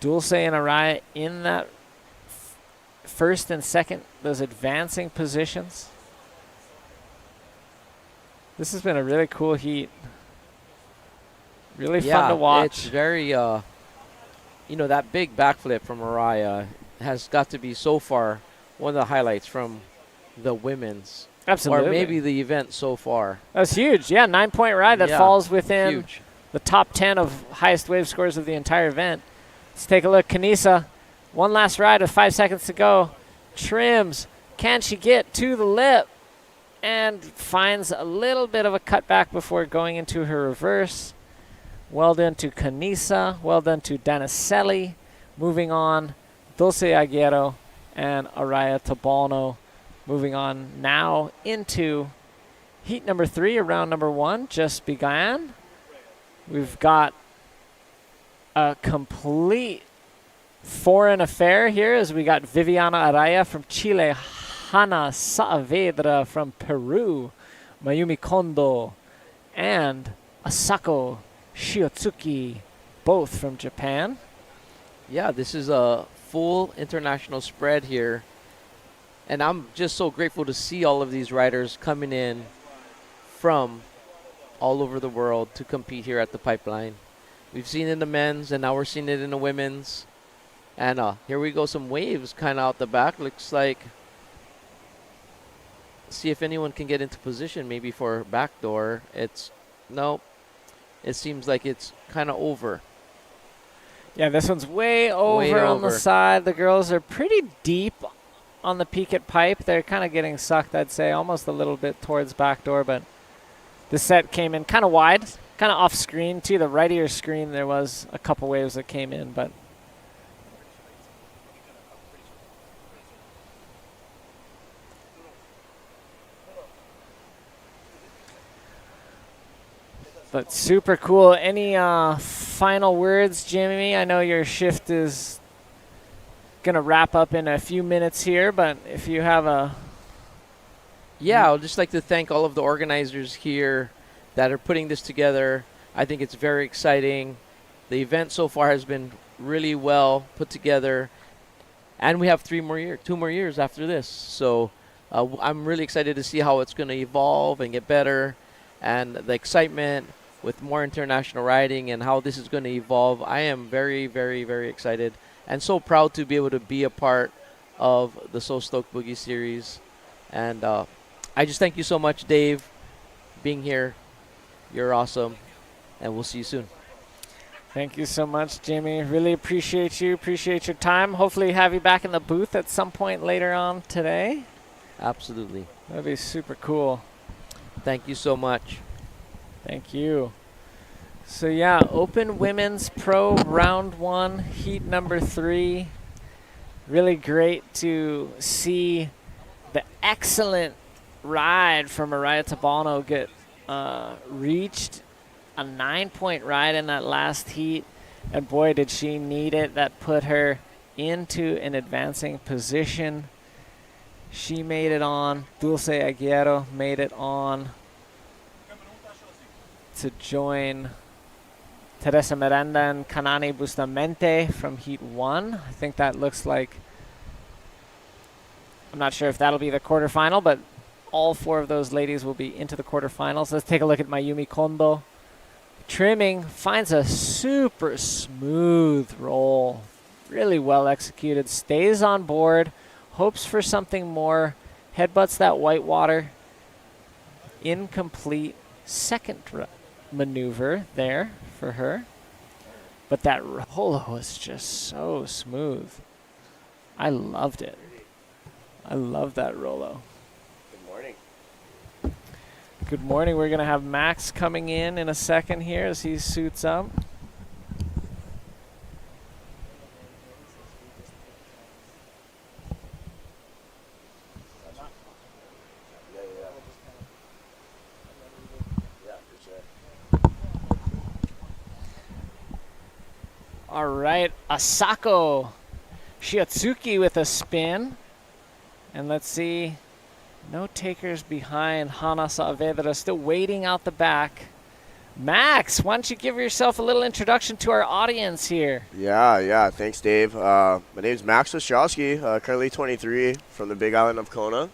Dulce and Araya in that first and second, those advancing positions. This has been a really cool heat. Really fun to watch. It's very, that big backflip from Araya has got to be so far one of the highlights from the women's. Absolutely. Or maybe the event so far. That's huge. Yeah, 9-point ride that Yeah, falls within Huge. the top 10 of highest wave scores of the entire event. Let's take a look. Kanisa, one last ride with 5 seconds to go. Trims. Can she get to the lip? And finds a little bit of a cutback before going into her reverse. Well done to Kanisa. Well done to Danicelli. Moving on, Dulce Aguero and Araya Tabalno. Moving on now into heat number 3, or round number 1, just began. We've got a complete foreign affair here, as we got Viviana Araya from Chile, Hana Saavedra from Peru, Mayumi Kondo, and Asako Shiotsuki, both from Japan. Yeah, this is a full international spread here. And I'm just so grateful to see all of these riders coming in from all over the world to compete here at the Pipeline. We've seen it in the men's, and now we're seeing it in the women's. And here we go, some waves kind of out the back. Looks like, see if anyone can get into position maybe for backdoor. Nope. It seems like it's kind of over. Yeah, this one's way over on the side. The girls are pretty deep on the Peakett pipe. They're kind of getting sucked, I'd say, almost a little bit towards backdoor, but the set came in kind of wide, kind of off screen. To the right of your screen, there was a couple waves that came in, but super cool. Any final words, Jimmy? I know your shift is going to wrap up in a few minutes here, but if you have a... Yeah, I'd just like to thank all of the organizers here that are putting this together. I think it's very exciting. The event so far has been really well put together, and we have 2 more years after this. So I'm really excited to see how it's going to evolve and get better, and the excitement with more international riding and how this is going to evolve. I am very, very, very excited and so proud to be able to be a part of the So Stoked Boogie series. And I just thank you so much, Dave, being here. You're awesome, and we'll see you soon. Thank you so much, Jimmy. Really appreciate you. Appreciate your time. Hopefully have you back in the booth at some point later on today. Absolutely. That'd be super cool. Thank you so much. Thank you. So yeah, Open Women's Pro Round 1, Heat number 3. Really great to see the excellent ride from Araya Tabalno get reached. A 9-point ride in that last heat. And boy, did she need it. That put her into an advancing position. She made it on. Dulce Aguero made it on to join Teresa Miranda and Kanani Bustamante from Heat 1. I think that looks like, I'm not sure if that'll be the quarterfinal, but all 4 of those ladies will be into the quarterfinals. Let's take a look at Mayumi Kondo. Trimming, finds a super smooth roll. Really well executed, stays on board, hopes for something more, headbutts that white water. Incomplete second maneuver there for her. But that rolo was just so smooth. I loved it. I love that rolo. Good morning. Good morning. We're going to have Max coming in a second here as he suits up. All right, Asako Shiotsuki with a spin. And let's see, no takers behind. Hana Saavedra still waiting out the back. Max, why don't you give yourself a little introduction to our audience here? Yeah, thanks, Dave. My name is Max Ostrowski, currently 23, from the Big Island of Kona.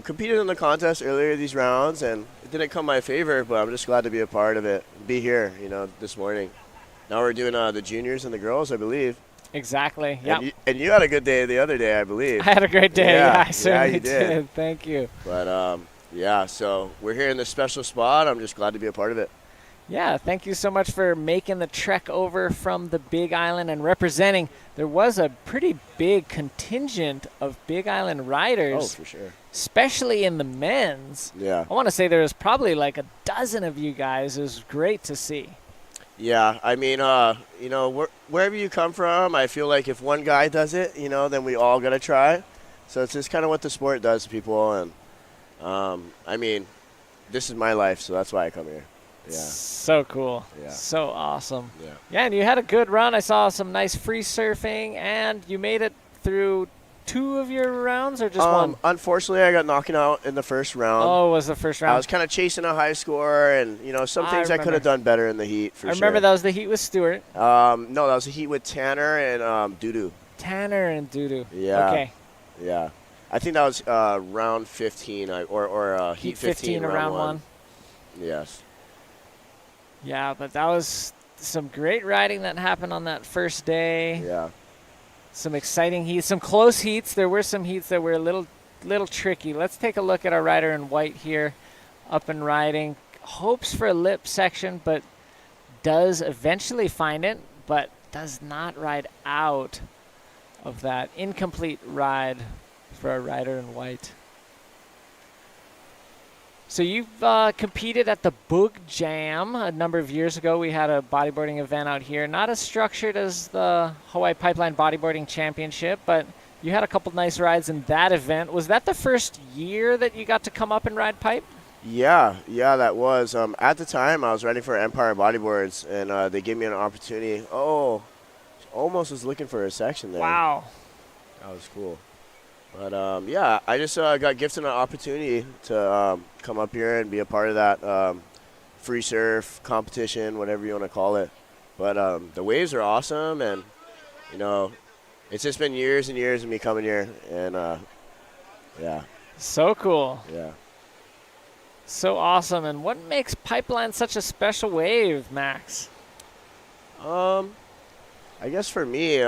Competed in the contest earlier these rounds, and it didn't come my favor, but I'm just glad to be a part of it, be here, this morning. Now we're doing the juniors and the girls, I believe. Exactly. Yeah. And you had a good day the other day, I believe. I had a great day. Yeah, I certainly you did. Thank you. But yeah, so we're here in this special spot. I'm just glad to be a part of it. Yeah, thank you so much for making the trek over from the Big Island and representing. There was a pretty big contingent of Big Island riders. Oh, for sure. Especially in the men's. Yeah. I want to say there was probably like a dozen of you guys. It was great to see. Yeah, I mean, you know, wherever you come from, I feel like if one guy does it, you know, then we all got to try. So it's just kind of what the sport does to people. And, I mean, this is my life, so that's why I come here. Yeah. So cool. Yeah. So awesome. Yeah. Yeah, and you had a good run. I saw some nice free surfing, and you made it through 2 of your rounds or just one? Unfortunately, I got knocked out in the first round. Oh, was the first round? I was kind of chasing a high score, and, you know, some things I could have done better in the heat, for sure. I remember that was the heat with Stuart. No, that was a heat with Tanner and Dudu. Tanner and Dudu. Yeah. Okay. Yeah. I think that was round 15 or heat 15 round 1. Yes. Yeah, but that was some great riding that happened on that first day. Yeah. Some exciting heats, some close heats. There were some heats that were a little tricky. Let's take a look at our rider in white here, up and riding. Hopes for a lip section, but does eventually find it, but does not ride out of that incomplete ride for a rider in white. So you've competed at the Boog Jam a number of years ago. We had a bodyboarding event out here, not as structured as the Hawaii Pipeline Bodyboarding Championship, but you had a couple nice rides in that event. Was that the first year that you got to come up and ride pipe? Yeah, that was. At the time, I was riding for Empire Bodyboards, and they gave me an opportunity. Oh, almost was looking for a section there. Wow. That was cool. But, yeah, I just got gifted an opportunity to come up here and be a part of that free surf competition, whatever you want to call it. But the waves are awesome, and, you know, it's just been years and years of me coming here, and, yeah. So cool. Yeah. So awesome. And what makes Pipeline such a special wave, Max? I guess for me,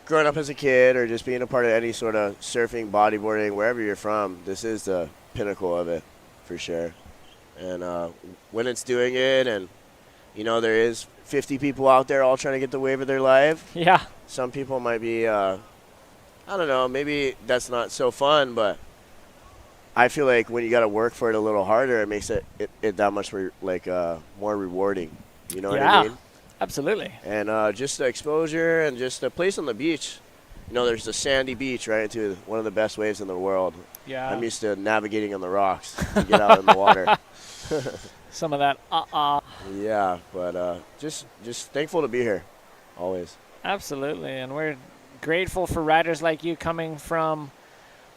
growing up as a kid or just being a part of any sort of surfing, bodyboarding, wherever you're from, this is the pinnacle of it for sure. And when it's doing it and, you know, there is 50 people out there all trying to get the wave of their life. Yeah. Some people might be, I don't know, maybe that's not so fun, but I feel like when you got to work for it a little harder, it makes it that much more rewarding. You know what I mean? Absolutely. And just the exposure and just the place on the beach. You know, there's a sandy beach right into one of the best waves in the world. Yeah. I'm used to navigating on the rocks to get out in the water. Some of that Yeah, but just thankful to be here, always. Absolutely. And we're grateful for riders like you coming from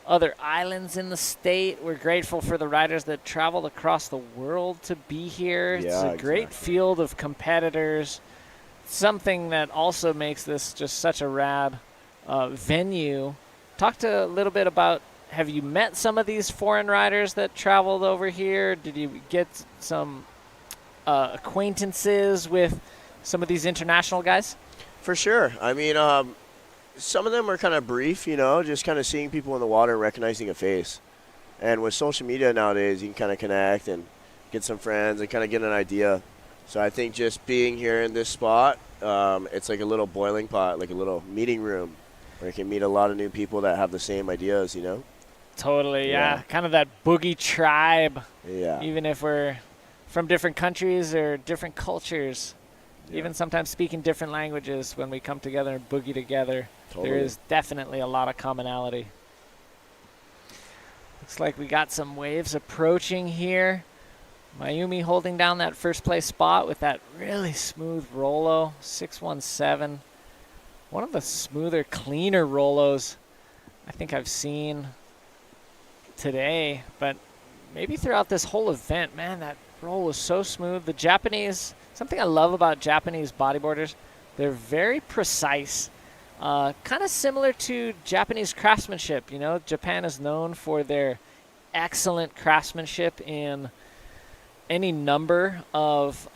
other islands in the state. We're grateful for the riders that traveled across the world to be here. Yeah, it's a great field of competitors. Something that also makes this just such a rad venue. Talk a little bit about, have you met some of these foreign riders that traveled over here? Did you get some acquaintances with some of these international guys? For sure. I mean, some of them are kind of brief, you know, just kind of seeing people in the water and recognizing a face. And with social media nowadays, you can kind of connect and get some friends and kind of get an idea. So I think just being here in this spot, it's like a little boiling pot, like a little meeting room where you can meet a lot of new people that have the same ideas, you know? Totally, yeah. Kind of that boogie tribe. Yeah. Even if we're from different countries or different cultures, even sometimes speaking different languages, when we come together and boogie together, there is definitely a lot of commonality. Looks like we got some waves approaching here. Mayumi holding down that first place spot with that really smooth Rolo, 617. One of the smoother, cleaner Rolos I think I've seen today, but maybe throughout this whole event. Man, that roll was so smooth. The Japanese, something I love about Japanese bodyboarders, they're very precise. Kind of similar to Japanese craftsmanship. You know, Japan is known for their excellent craftsmanship in any number of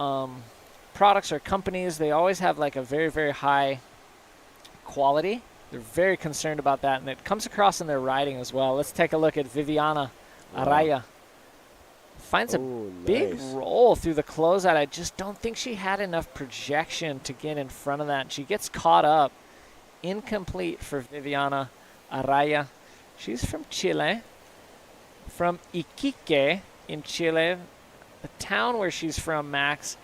products or companies. They always have like a very, very high quality. They're very concerned about that, and it comes across in their riding as well. Let's take a look at Viviana Araya. Finds a Oh, big nice. roll through the closeout. I just don't think she had enough projection to get in front of that. And she gets caught up. Incomplete for Viviana Araya. She's from Chile, from Iquique in Chile. The town where she's from, Max,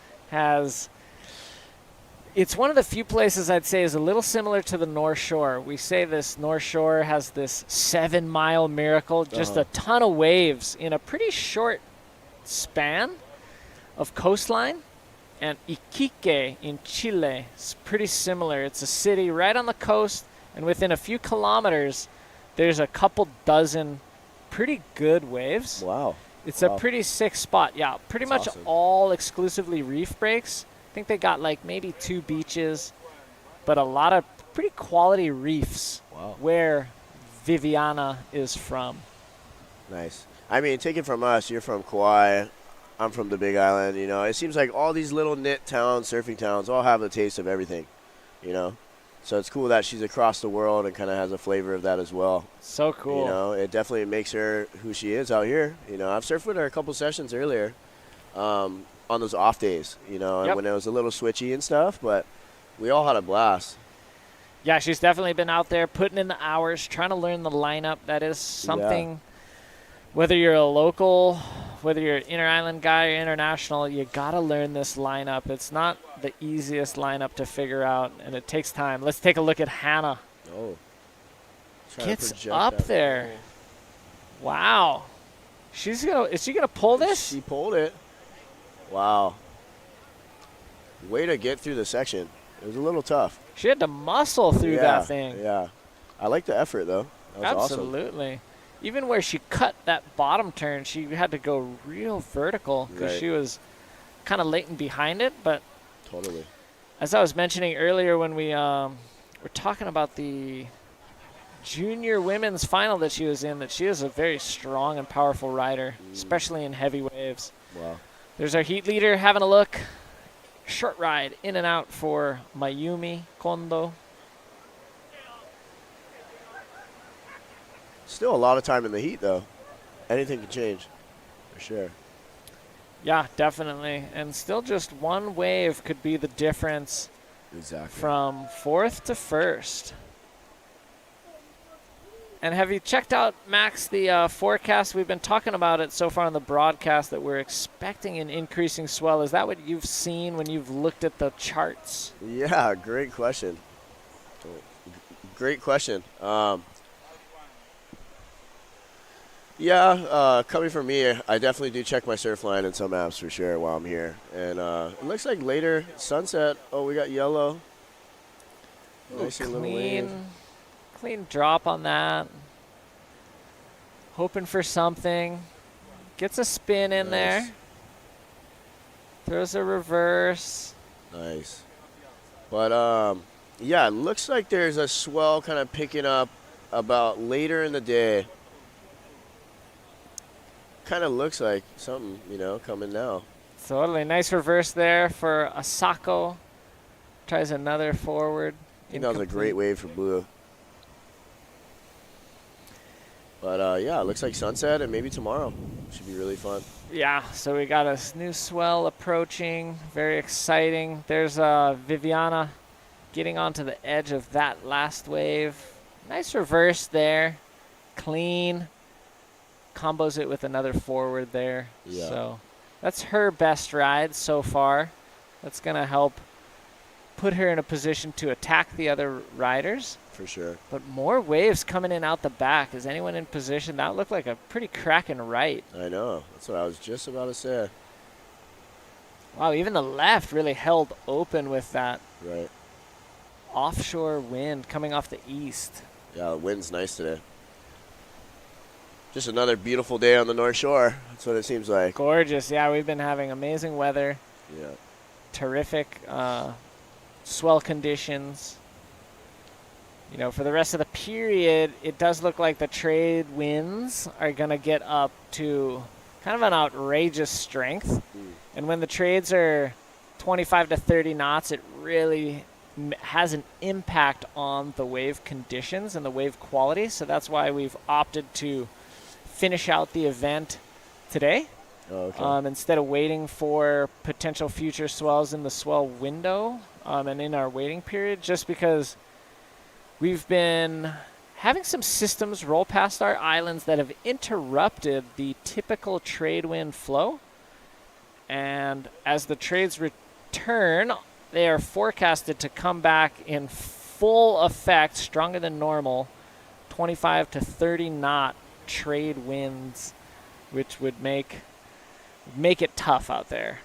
it's one of the few places I'd say is a little similar to the North Shore. We say this North Shore has this 7-mile miracle, just a ton of waves in a pretty short span of coastline. And Iquique in Chile is pretty similar. It's a city right on the coast, and within a few kilometers, there's a couple dozen pretty good waves. Wow. It's a pretty sick spot. Yeah, pretty much awesome. all exclusively reef breaks. I think they got like maybe 2 beaches, but a lot of pretty quality reefs where Viviana is from. Nice. I mean, take it from us. You're from Kauai. I'm from the Big Island. You know, it seems like all these little knit towns, surfing towns, all have a taste of everything. You know, so it's cool that she's across the world and kind of has a flavor of that as well. So cool. You know, it definitely makes her who she is out here. You know, I've surfed with her a couple sessions earlier, on those off days. You know, and when it was a little switchy and stuff, but we all had a blast. Yeah, she's definitely been out there putting in the hours, trying to learn the lineup. That is something, whether you're a local, whether you're an inter-island guy or international, you got to learn this lineup. It's not the easiest lineup to figure out, and it takes time. Let's take a look at Hannah. Oh. Gets up there. Wow. Is she gonna pull this? She pulled it. Wow. Way to get through the section. It was a little tough. She had to muscle through that thing. Yeah. I like the effort, though. That was Absolutely. Even where she cut that bottom turn, she had to go real vertical because she was kind of latent behind it. But totally. As I was mentioning earlier when we were talking about the junior women's final that she was in, that she is a very strong and powerful rider, especially in heavy waves. Wow. There's our heat leader having a look. Short ride in and out for Mayumi Kondo. Still a lot of time in the heat, though. Anything can change, for sure. Yeah, definitely. And still just one wave could be the difference from 4th to 1st. And have you checked out, Max, the forecast? We've been talking about it so far on the broadcast that we're expecting an increasing swell. Is that what you've seen when you've looked at the charts? Yeah, great question. Great question. Coming from me, I definitely do check my surf line and some apps for sure while I'm here. And it looks like later, sunset. Oh, we got yellow. Nice little wave. Clean drop on that. Hoping for something. Gets a spin in there. Throws a reverse. Nice. But, it looks like there's a swell kind of picking up about later in the day. Kind of looks like something, coming now. Totally. Nice reverse there for Asako. Tries another forward. I think that was a great wave for Blue. But, it looks like sunset and maybe tomorrow. Should be really fun. Yeah, so we got a new swell approaching. Very exciting. There's Viviana getting onto the edge of that last wave. Nice reverse there. Clean. Combos it with another forward there. Yeah. So that's her best ride so far. That's going to help put her in a position to attack the other riders. For sure. But more waves coming in out the back. Is anyone in position? That looked like a pretty cracking right. I know. That's what I was just about to say. Wow, even the left really held open with that offshore wind coming off the east. Yeah, the wind's nice today. Just another beautiful day on the North Shore. That's what it seems like. Gorgeous. Yeah, we've been having amazing weather. Yeah. Terrific swell conditions. For the rest of the period, it does look like the trade winds are going to get up to kind of an outrageous strength. And when the trades are 25 to 30 knots, it really has an impact on the wave conditions and the wave quality. So that's why we've opted to finish out the event today Oh, okay. instead of waiting for potential future swells in the swell window and in our waiting period, just because we've been having some systems roll past our islands that have interrupted the typical trade wind flow. And as the trades return, they are forecasted to come back in full effect, stronger than normal, 25 to 30 knot trade winds, which would make it tough out there.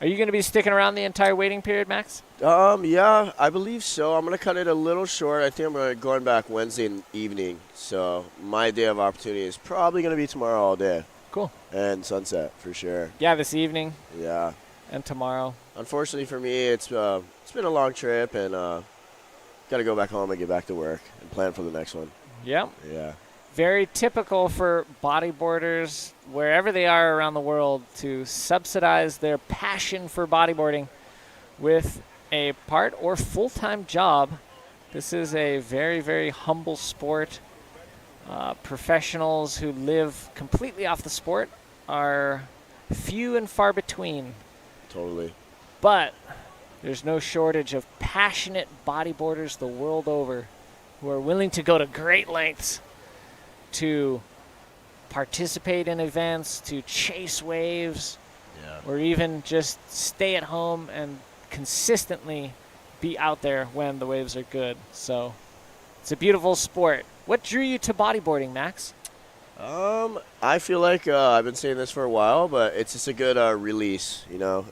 Are you going to be sticking around the entire waiting period, Max? Yeah, I believe so. I'm going to cut it a little short. I think I'm going back Wednesday evening. So my day of opportunity is probably going to be tomorrow all day. Cool. And sunset, for sure. Yeah, this evening. Yeah. And tomorrow. Unfortunately for me, it's been a long trip, and got to go back home and get back to work and plan for the next one. Yep. Yeah. Very typical for bodyboarders, wherever they are around the world, to subsidize their passion for bodyboarding with a part or full-time job. This is a very, very humble sport. Professionals who live completely off the sport are few and far between. Totally. But there's no shortage of passionate bodyboarders the world over who are willing to go to great lengths to participate in events, to chase waves, or even just stay at home and consistently be out there when the waves are good. So it's a beautiful sport. What drew you to bodyboarding, Max? I feel like I've been saying this for a while, but it's just a good release, you know.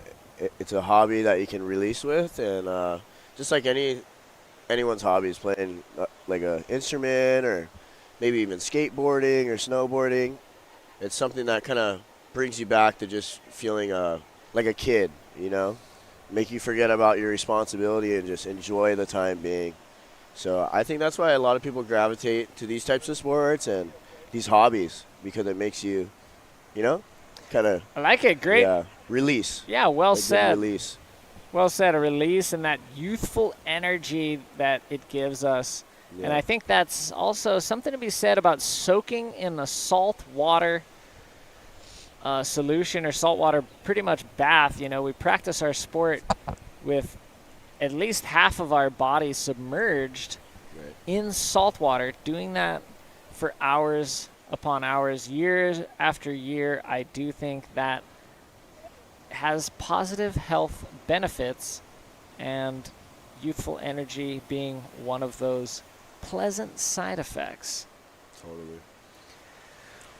It's a hobby that you can release with, and just like anyone's hobbies, playing like an instrument or maybe even skateboarding or snowboarding. It's something that kind of brings you back to just feeling like a kid, you know, make you forget about your responsibility and just enjoy the time being. So I think that's why a lot of people gravitate to these types of sports and these hobbies, because it makes you, you know, kind of. I like it. Great. Yeah. Release. Yeah, well said. Release. Well said. A release and that youthful energy that it gives us. Yeah. And I think that's also something to be said about soaking in a salt water solution or saltwater pretty much bath. You know, we practice our sport with at least half of our body submerged in salt water, doing that for hours upon hours, year after year. I do think that has positive health benefits, and youthful energy being one of those pleasant side effects. Totally.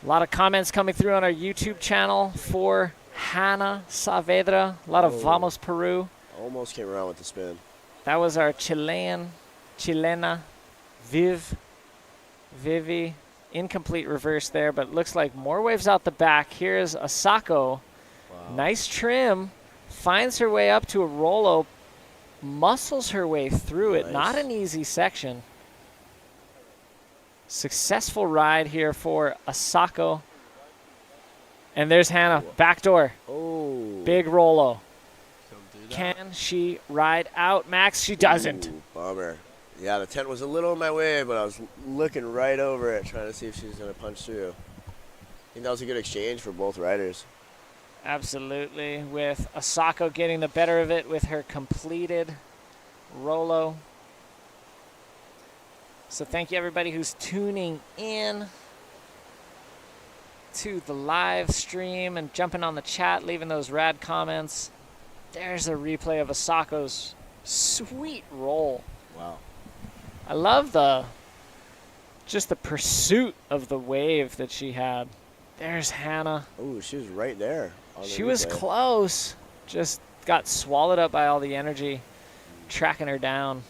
A lot of comments coming through on our YouTube channel for Hannah Saavedra. A lot of Vamos Peru. Almost came around with the spin. That was our Chilena, Vivi. Incomplete reverse there, but looks like more waves out the back. Here's Asako. Wow. Nice trim. Finds her way up to a Rollo. Muscles her way through it. Not an easy section. Successful ride here for Asako. And there's Hannah. Backdoor. Oh. Big Rollo. Can she ride out, Max? She doesn't. Ooh, bummer. Yeah, the tent was a little in my way, but I was looking right over it, trying to see if she was going to punch through. I think that was a good exchange for both riders. Absolutely, with Asako getting the better of it with her completed Rollo. So thank you, everybody who's tuning in to the live stream and jumping on the chat, leaving those rad comments. There's a replay of Asako's sweet roll. Wow. I love the pursuit of the wave that she had. There's Hannah. Oh, she was right there. She was close. Just got swallowed up by all the energy, tracking her down.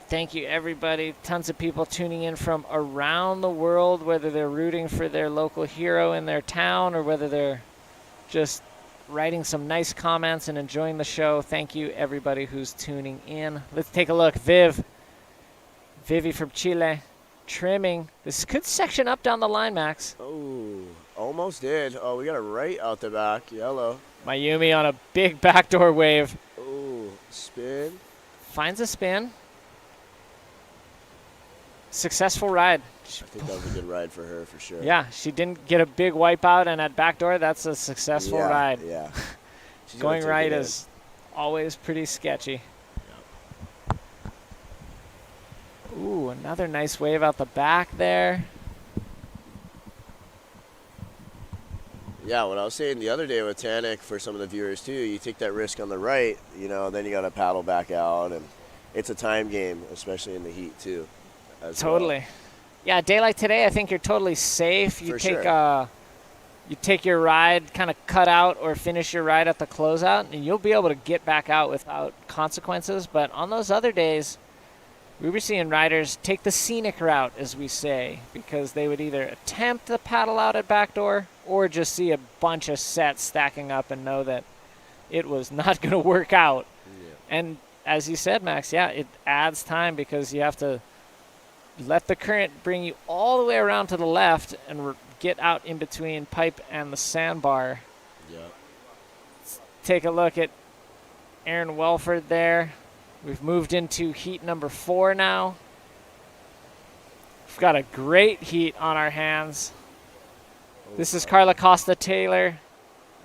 Thank you, everybody. Tons of people tuning in from around the world, whether they're rooting for their local hero in their town or whether they're just writing some nice comments and enjoying the show. Thank you, everybody who's tuning in. Let's take a look. Vivi from Chile, trimming. This could section up down the line, Max. Oh, almost did. Oh, we got it right out the back. Yellow. Mayumi on a big backdoor wave. Oh, spin. Finds a spin. successful ride. I think that was a good ride for her, for sure. Yeah, she didn't get a big wipeout, and at backdoor, that's a successful ride. Yeah. She's Going right is always pretty sketchy. Yep. Ooh, another nice wave out the back there. Yeah, what I was saying the other day with Tannic, for some of the viewers too, you take that risk on the right, then you got to paddle back out, and it's a time game, especially in the heat too. Totally. Well. Yeah, daylight today, I think you're totally safe. You you take your ride, kind of cut out or finish your ride at the closeout, and you'll be able to get back out without consequences. But on those other days, we were seeing riders take the scenic route, as we say, because they would either attempt the paddle out at backdoor or just see a bunch of sets stacking up and know that it was not going to work out. Yeah. And as you said, Max, yeah, it adds time because you have to let the current bring you all the way around to the left and get out in between pipe and the sandbar. Yeah. Let's take a look at Aaron Welford there. We've moved into heat number 4 now. We've got a great heat on our hands. This is Carla Costa Taylor.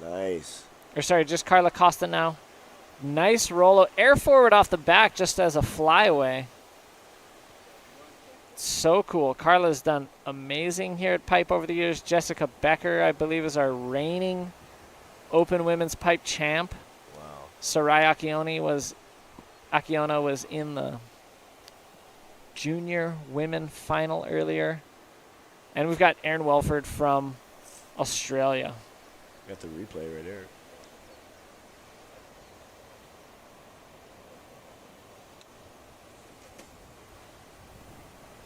Nice. Or sorry, just Carla Costa now. Nice rollo. Air forward off the back just as a flyaway. So cool. Carla's done amazing here at Pipe over the years. Jessica Becker, I believe, is our reigning Open Women's Pipe champ. Wow. Sarai Akiona was in the junior women final earlier. And we've got Aaron Welford from Australia. Got the replay right there.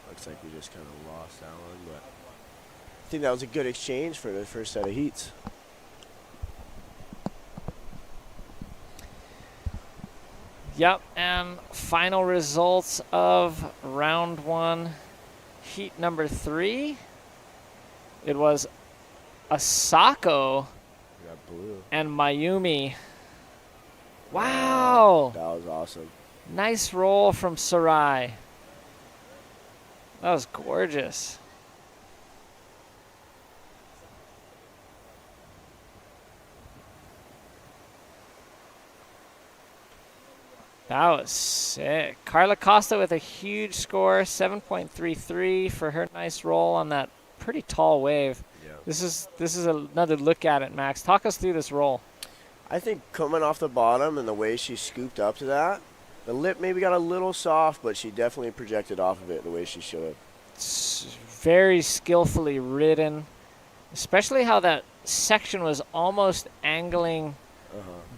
Looks like we just kind of lost that one, but I think that was a good exchange for the first set of heats. Yep, and final results of round 1, heat number 3. It was Asako and Mayumi. Wow. That was awesome. Nice roll from Sarai. That was gorgeous. That was sick. Carla Costa with a huge score, 7.33 for her nice roll on that pretty tall wave. Yeah. This is another look at it, Max. Talk us through this roll. I think coming off the bottom and the way she scooped up to that, the lip maybe got a little soft, but she definitely projected off of it the way she should. It's very skillfully ridden, especially how that section was almost angling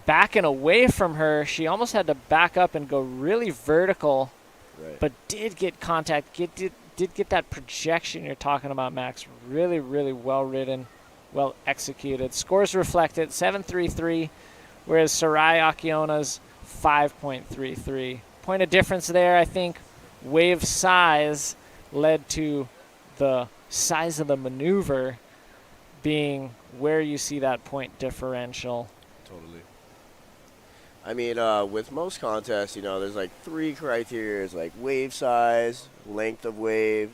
back and away from her. She almost had to back up and go really vertical, but did get contact, did get that projection you're talking about, Max. Really, really well ridden, well executed. Scores reflected, 7.33, whereas Sarai Akiona's 5.33. Point of difference there, I think wave size led to the size of the maneuver being where you see that point differential. Totally. I mean, with most contests, there's like 3 criteria, like wave size, length of wave,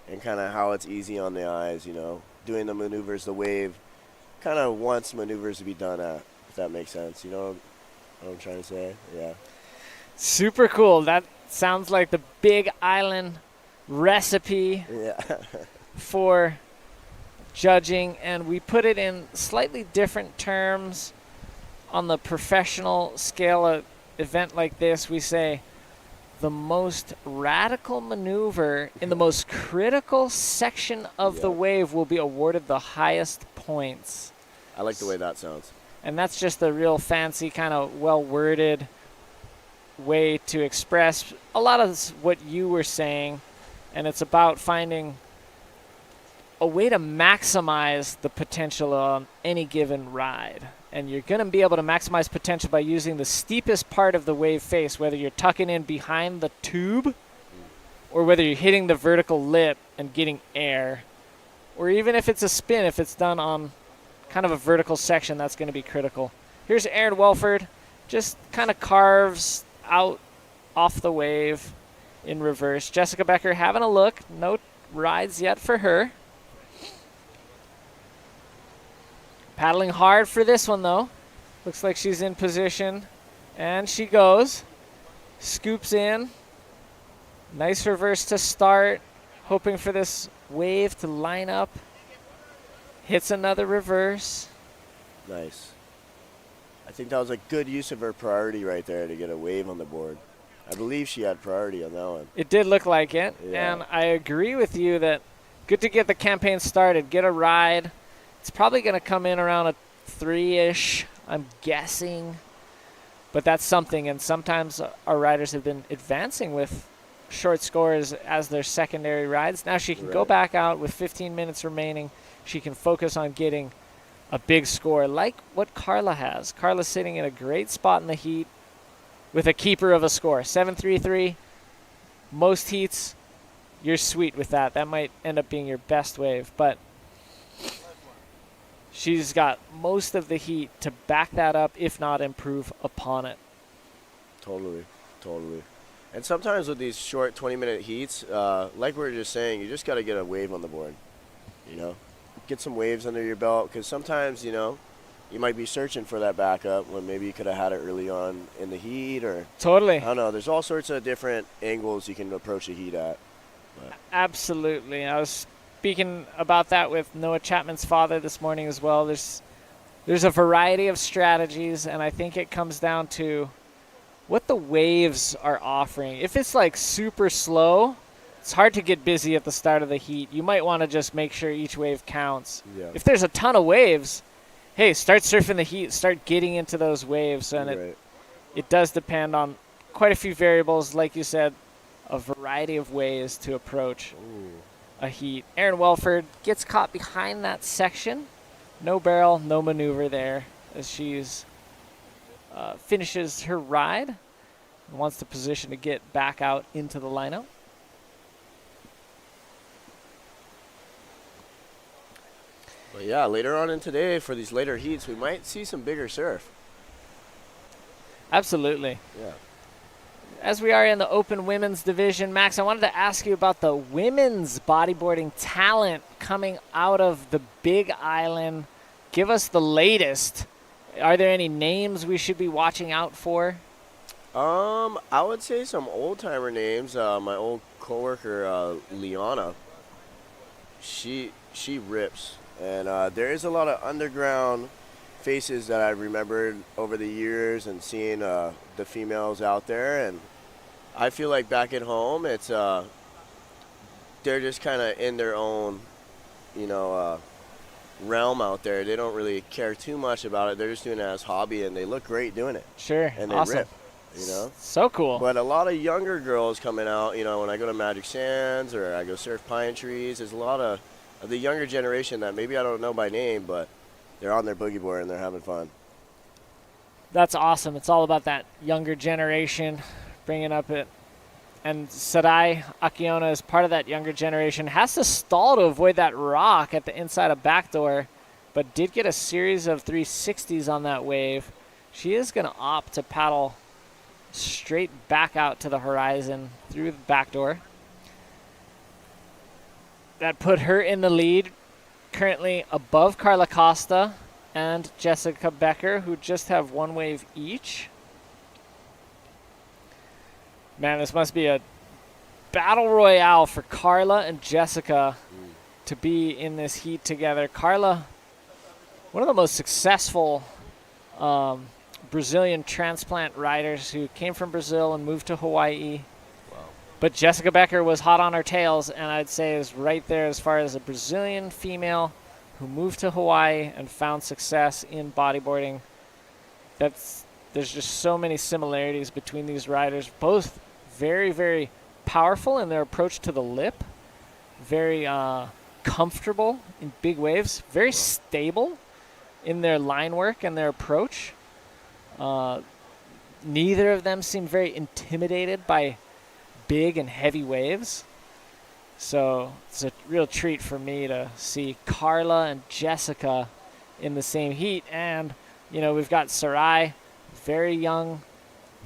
and kind of how it's easy on the eyes, doing the maneuvers the wave kind of wants maneuvers to be done at, if that makes sense. You know what I'm trying to say? Yeah. Super cool. That sounds like the Big Island recipe for judging, and we put it in slightly different terms. On the professional scale, an event like this, we say the most radical maneuver in the most critical section of the wave will be awarded the highest points. I like the way that sounds. And that's just a real fancy, kind of well-worded way to express a lot of what you were saying, and it's about finding a way to maximize the potential on any given ride. And you're going to be able to maximize potential by using the steepest part of the wave face, whether you're tucking in behind the tube or whether you're hitting the vertical lip and getting air, or even if it's a spin, if it's done on kind of a vertical section, that's going to be critical. Here's Aaron Welford, just kind of carves out off the wave. in reverse. Jessica Becker having a look. No rides yet for her. Paddling hard for this one, though. Looks like she's in position. And she goes. Scoops in. Nice reverse to start. Hoping for this wave to line up. Hits another reverse. Nice. I think that was a good use of her priority right there to get a wave on the board. I believe she had priority on that one. It did look like it. Yeah. And I agree with you that good to get the campaign started. Get a ride. It's probably going to come in around a 3-ish, I'm guessing. But that's something. And sometimes our riders have been advancing with short scores as their secondary rides. Now she can go back out with 15 minutes remaining. She can focus on getting a big score like what Carla has. Carla's sitting in a great spot in the heat with a keeper of a score. 7.33. Most heats, you're sweet with that. That might end up being your best wave. But she's got most of the heat to back that up, if not improve upon it. Totally. And sometimes with these short 20-minute heats, like we were just saying, you just got to get a wave on the board, you know? Get some waves under your belt, because sometimes, you know, you might be searching for that backup when maybe you could have had it early on in the heat, or Totally. I don't know. There's all sorts of different angles you can approach a heat at. But. Absolutely. I was speaking about that with Noah Chapman's father this morning as well. There's a variety of strategies, and I think it comes down to what the waves are offering. If it's like super slow, it's hard to get busy at the start of the heat. You might want to just make sure each wave counts. Yeah. If there's a ton of waves, hey, start surfing the heat, start getting into those waves. And it does depend on quite a few variables, like you said, a variety of ways to approach a heat. Erin Welford gets caught behind that section. No barrel, no maneuver there as she's finishes her ride and wants the position to get back out into the lineup. But yeah, later on in today, for these later heats, we might see some bigger surf. Absolutely. Yeah. As we are in the open women's division, Max, I wanted to ask you about the women's bodyboarding talent coming out of the Big Island. Give us the latest. Are there any names we should be watching out for? I would say some old-timer names. My old coworker, Liana, she rips. And there is a lot of underground faces that I remembered over the years and seeing the females out there. And I feel like back at home, it's they're just kind of in their own, you know, realm out there. They don't really care too much about it. They're just doing it as hobby, and they look great doing it. Sure. And they awesome. rip, you know. So cool. But a lot of younger girls coming out, you know, when I go to Magic Sands or I go surf Pine Trees, there's a lot of the younger generation that maybe I don't know by name, but they're on their boogie board and they're having fun. That's awesome. It's all about that younger generation bringing up it. And Sadai Akiona is part of that younger generation. Has to stall to avoid that rock at the inside of backdoor, but did get a series of 360s on that wave. She is going to opt to paddle straight back out to the horizon through the backdoor. That put her in the lead, currently above Carla Costa and Jessica Becker, who just have one wave each. Man, this must be a battle royale for Carla and Jessica to be in this heat together. Carla, one of the most successful Brazilian transplant riders who came from Brazil and moved to Hawaii. Wow. But Jessica Becker was hot on her tails, and I'd say is right there as far as a Brazilian female who moved to Hawaii and found success in bodyboarding. There's just so many similarities between these riders, both very, very powerful in their approach to the lip, very comfortable in big waves, very stable in their line work and their approach. Neither of them seem very intimidated by big and heavy waves. So it's a real treat for me to see Carla and Jessica in the same heat. And, you know, we've got Sarai, very young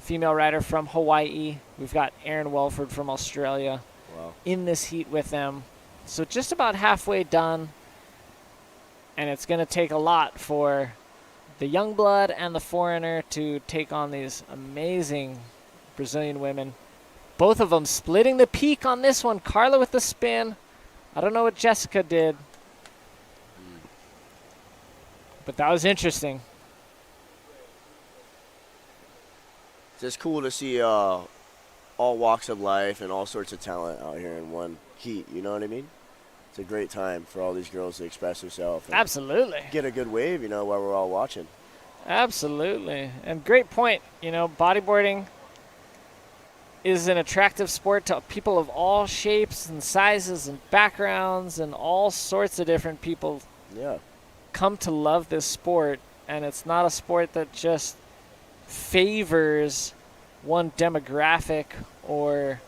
female rider from Hawaii. We've got Erin Welford from Australia Wow. in this heat with them. So just about halfway done. And it's going to take a lot for the young blood and the foreigner to take on these amazing Brazilian women. Both of them splitting the peak on this one. Carla with the spin. I don't know what Jessica did. But that was interesting. It's just cool to see all walks of life and all sorts of talent out here in one heat. You know what I mean? It's a great time for all these girls to express themselves. And Absolutely. get a good wave, while we're all watching. Absolutely. And great point. Bodyboarding is an attractive sport to people of all shapes and sizes and backgrounds, and all sorts of different people Yeah. come to love this sport. And it's not a sport that just favors one demographic or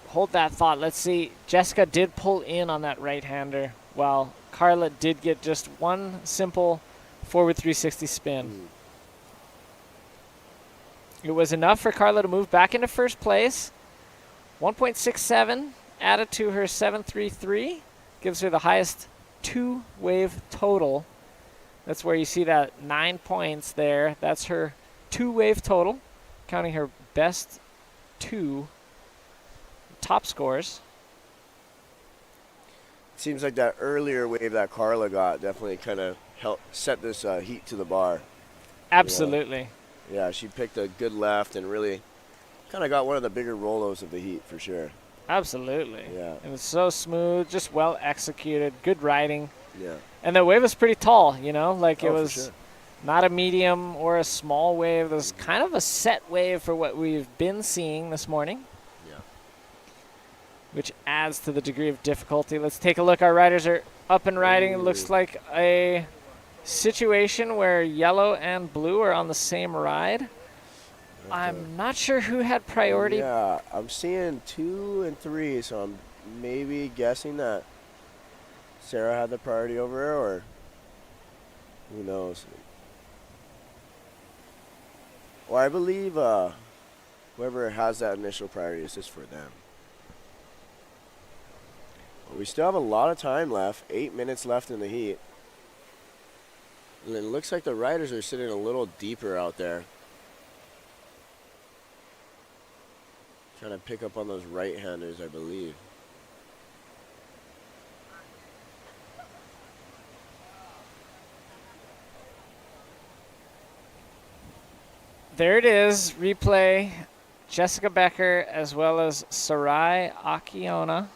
hold that thought. Let's see. Jessica did pull in on that right-hander, while Carla did get just one simple forward 360 spin. It was enough for Carla to move back into first place. 1.67 added to her 7.33 gives her the highest two-wave total. That's where you see that 9 points there. That's her two-wave total, counting her best two top scores. Seems like that earlier wave that Carla got definitely kind of helped set this heat to the bar. Absolutely. Yeah, she picked a good left and really kind of got one of the bigger rolos of the heat for sure. Absolutely. Yeah. It was so smooth, just well executed, good riding. Yeah. And the wave was pretty tall, it Oh, was for sure. not a medium or a small wave. It was kind of a set wave for what we've been seeing this morning, Yeah. which adds to the degree of difficulty. Let's take a look. Our riders are up and riding. It looks like a situation where yellow and blue are on the same ride. I'm not sure who had priority. Yeah, I'm seeing 2 and 3, so I'm maybe guessing that Sarah had the priority over her, or who knows. Well, I believe whoever has that initial priority is just for them. But we still have a lot of time left, 8 minutes left in the heat. And it looks like the riders are sitting a little deeper out there. Trying to pick up on those right-handers, I believe. There it is, replay. Jessica Becker as well as Sarai Akiona.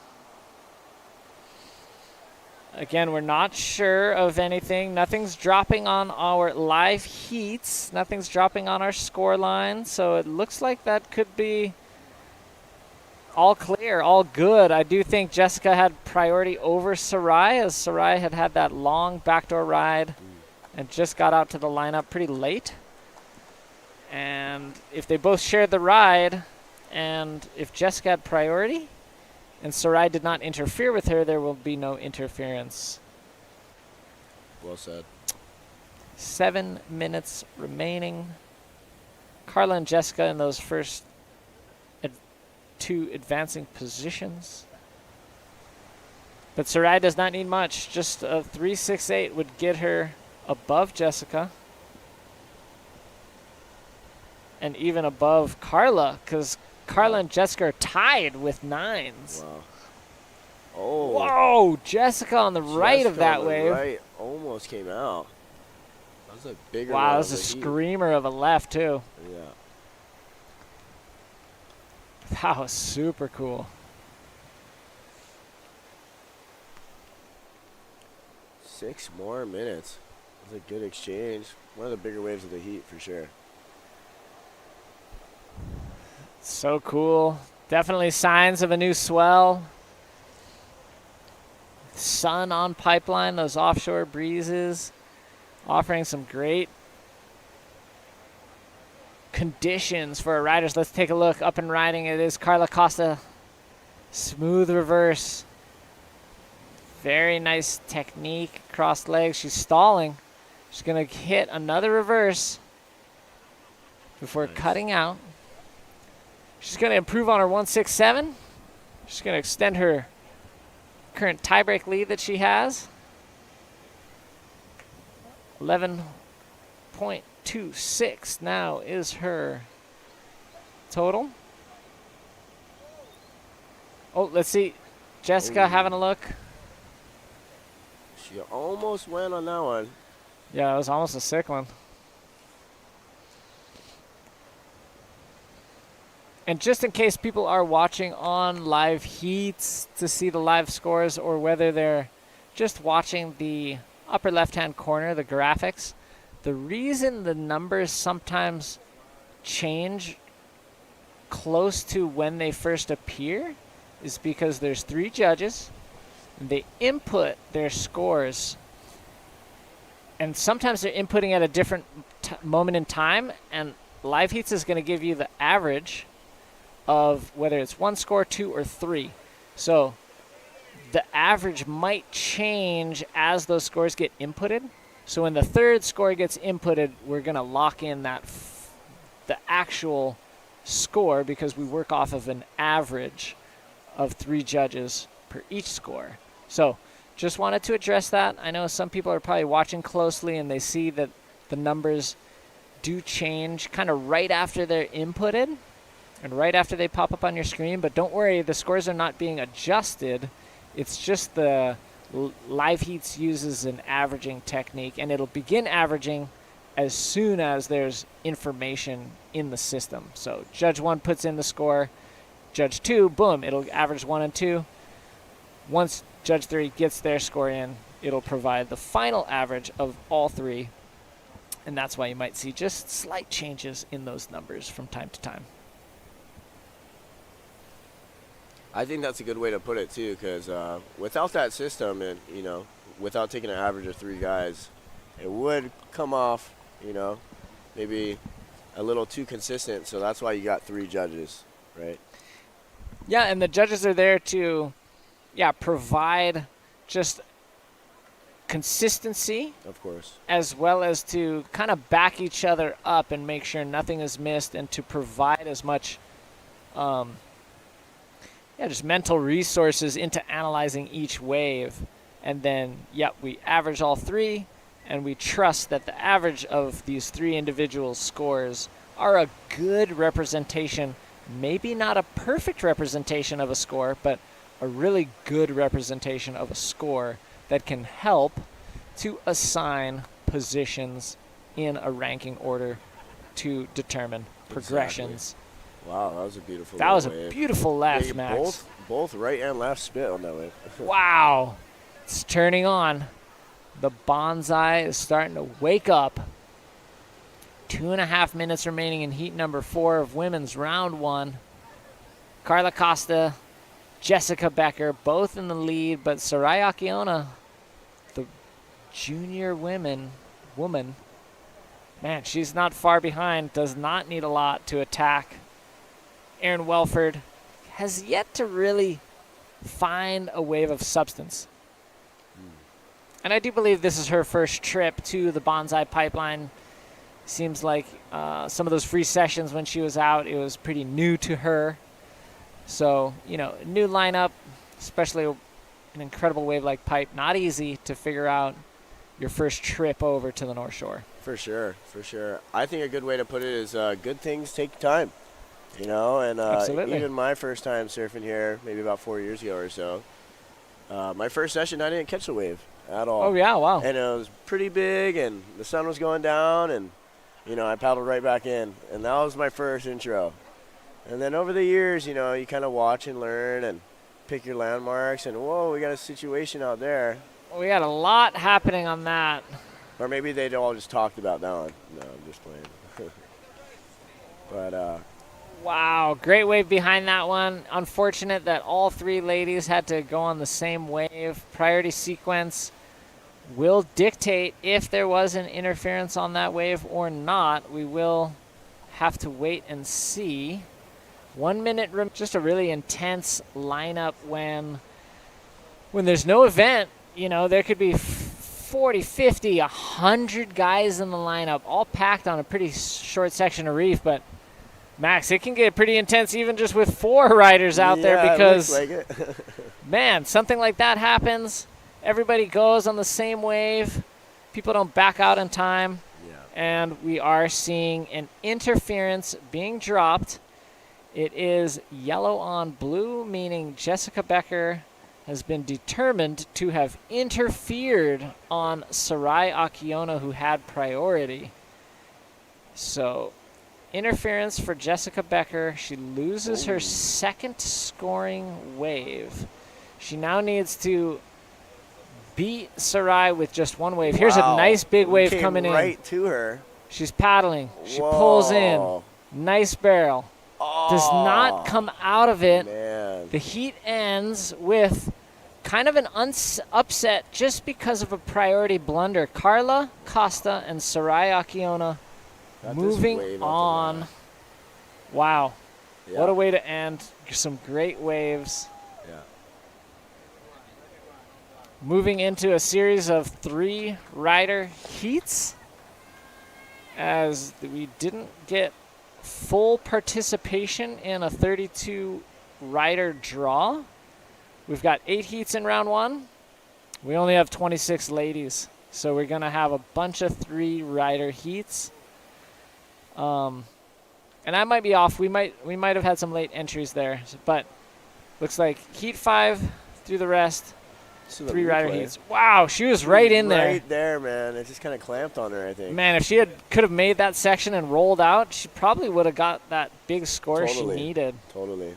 Again, we're not sure of anything. Nothing's dropping on our live heats. Nothing's dropping on our score line. So it looks like that could be all clear, all good. I do think Jessica had priority over Sarai, as Sarai had that long backdoor ride and just got out to the lineup pretty late. And if they both shared the ride, and if Jessica had priority and Sarai did not interfere with her, there will be no interference. Well said. 7 minutes remaining. Carla and Jessica in those first two advancing positions. But Sarai does not need much. Just a 3.68 would get her above Jessica. And even above Carla, because Carla and Jessica are tied with 9s. Wow. Oh. Whoa, Jessica on the right of Jessica that on the wave. Right, almost came out. That was a bigger Wow, one that was a of the heat. screamer of a left, too. Yeah. That was super cool. 6 more minutes. That's a good exchange. One of the bigger waves of the heat for sure. So cool. Definitely signs of a new swell. Sun on Pipeline, those offshore breezes, offering some great conditions for our riders. Let's take a look. Up and riding, it is Carla Costa. Smooth reverse. Very nice technique. Crossed legs. She's stalling. She's going to hit another reverse before cutting out. She's going to improve on her 167. She's going to extend her current tiebreak lead that she has. 11.26 now is her total. Oh, let's see. Jessica having a look. She almost went on that one. Yeah, it was almost a sick one. And just in case people are watching on live heats to see the live scores, or whether they're just watching the upper left-hand corner, the graphics, the reason the numbers sometimes change close to when they first appear is because there's 3 judges, and they input their scores, and sometimes they're inputting at a different moment in time, and live heats is going to give you the average of whether it's 1 score, 2, or 3. So the average might change as those scores get inputted. So when the 3rd score gets inputted, we're going to lock in that the actual score, because we work off of an average of 3 judges per each score. So just wanted to address that. I know some people are probably watching closely and they see that the numbers do change kind of right after they're inputted and right after they pop up on your screen, but don't worry, the scores are not being adjusted. It's just the live heats uses an averaging technique, and it'll begin averaging as soon as there's information in the system. So Judge 1 puts in the score, Judge 2, boom, it'll average 1 and 2. Once Judge 3 gets their score in, it'll provide the final average of all 3, and that's why you might see just slight changes in those numbers from time to time. I think that's a good way to put it too, because without that system, and without taking an average of 3 guys, it would come off, maybe a little too consistent. So that's why you got 3 judges, right? Yeah, and the judges are there to, provide just consistency, of course, as well as to kind of back each other up and make sure nothing is missed, and to provide as much just mental resources into analyzing each wave. And then, we average all 3, and we trust that the average of these 3 individual scores are a good representation, maybe not a perfect representation of a score, but a really good representation of a score that can help to assign positions in a ranking order to determine progressions. Exactly. Wow, that was a beautiful That was wave. a beautiful left, Max. Both right and left spit on that wave. Wow. It's turning on. The Banzai is starting to wake up. 2.5 minutes remaining in heat number 4 of women's round 1. Carla Costa, Jessica Becker, both in the lead, but Sarai Akiona, the junior woman, man, she's not far behind, does not need a lot to attack. Erin Welford has yet to really find a wave of substance. And I do believe this is her first trip to the Banzai Pipeline. Seems like some of those free sessions when she was out, it was pretty new to her. So, new lineup, especially an incredible wave like Pipe, not easy to figure out your first trip over to the North Shore. For sure. I think a good way to put it is good things take time. And Absolutely. Even my first time surfing here, maybe about 4 years ago or so, my first session, I didn't catch a wave at all. Oh, yeah, wow. And it was pretty big, and the sun was going down, and, I paddled right back in. And that was my first intro. And then over the years, you kind of watch and learn and pick your landmarks, and, whoa, we got a situation out there. We got a lot happening on that. Or maybe they'd all just talked about that one. No, I'm just playing. But, Wow, great wave behind that one. Unfortunate that all 3 ladies had to go on the same wave. Priority sequence will dictate if there was an interference on that wave or not. We will have to wait and see. 1 minute, just a really intense lineup when there's no event. There could be 40, 50, 100 guys in the lineup, all packed on a pretty short section of reef. But, Max, it can get pretty intense even just with 4 riders out there because, it looks like it. man, something like that happens. Everybody goes on the same wave. People don't back out in time. Yeah. And we are seeing an interference being dropped. It is yellow on blue, meaning Jessica Becker has been determined to have interfered on Sarai Akiona, who had priority. So, interference for Jessica Becker. She loses her second scoring wave. She now needs to beat Sarai with just 1 wave. Here's a nice big wave coming in. Right to her. She's paddling. She pulls in. Nice barrel. Oh, Does not come out of it. Man. The heat ends with kind of an upset just because of a priority blunder. Carla Costa and Sarai Akiona moving on. Wow. Yeah. What a way to end. Some great waves. Yeah. Moving into a series of 3 rider heats, as we didn't get full participation in a 32 rider draw. We've got 8 heats in round 1. We only have 26 ladies, so we're gonna have a bunch of 3 rider heats. And I might be off. We might have had some late entries there, but looks like heat 5 through the rest. 3 rider heats. Wow, she was right in there. Right there, man. It just kind of clamped on her, I think. Man, if she could have made that section and rolled out, she probably would have got that big score she needed. Totally.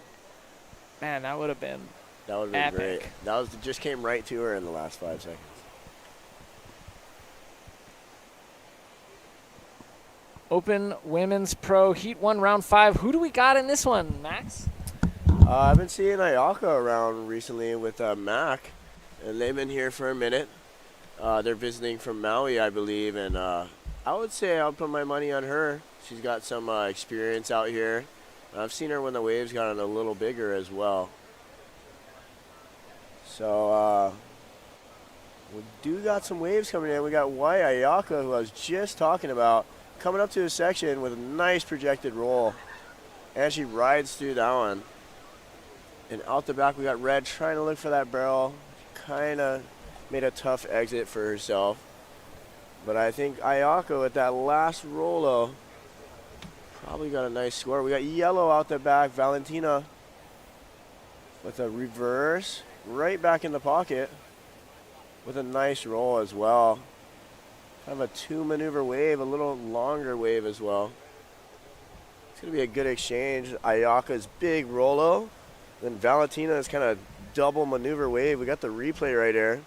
Man, that would have been Great. That just came right to her in the last 5 seconds. Open Women's Pro Heat 1, Round 5. Who do we got in this one, Max? I've been seeing Ayaka around recently with Mac, and they've been here for a minute. They're visiting from Maui, I believe, and I would say I'll put my money on her. She's got some experience out here. I've seen her when the waves got a little bigger as well. So we do got some waves coming in. We got Wai Ayaka, who I was just talking about, coming up to a section with a nice projected roll. And she rides through that one. And out the back, we got Red trying to look for that barrel. Kind of made a tough exit for herself. But I think Ayako at that last rollo probably got a nice score. We got Yellow out the back. Valentina with a reverse right back in the pocket with a nice roll as well. Kind of a 2-maneuver wave, a little longer wave as well. It's going to be a good exchange. Ayaka's big rollo. Then Valentina's kind of double maneuver wave. We got the replay right here.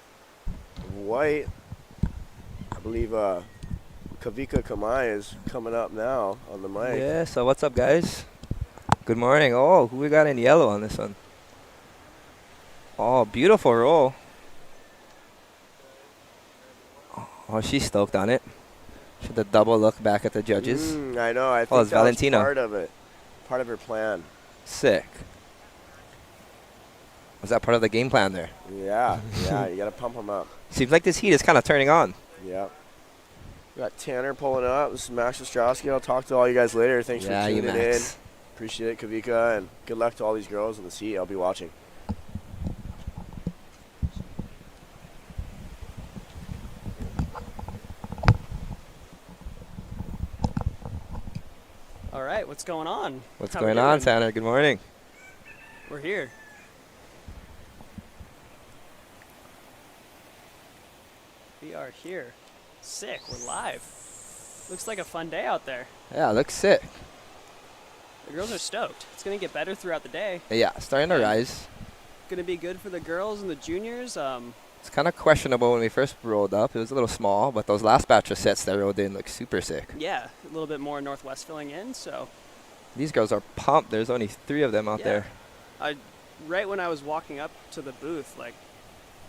White. I believe Kavika Kamai is coming up now on the mic. Yeah, so what's up, guys? Good morning. Oh, who we got in yellow on this one? Oh, beautiful roll. Oh, she's stoked on it. Should the double look back at the judges. I know. I think it's that Valentina. was part of it. Part of her plan. Sick. Was that part of the game plan there? Yeah, yeah. You got to pump them up. Seems like this heat is kind of turning on. Yep. We got Tanner pulling up. This is Max Ostrowski. I'll talk to all you guys later. Thanks for tuning in. Appreciate it, Kavika, and good luck to all these girls in the seat. I'll be watching. All right, what's going on? What's going on, Tanner? Good morning. We're here. We are here. Sick, we're live. Looks like a fun day out there. Yeah, looks sick. The girls are stoked. It's going to get better throughout the day. Yeah, starting to rise. Going to be good for the girls and the juniors. It's kind of questionable when we first rolled up. It was a little small, but those last batch of sets that rolled in look super sick. Yeah, a little bit more northwest filling in, so. These girls are pumped. There's only 3 of them out there. Right when I was walking up to the booth, like,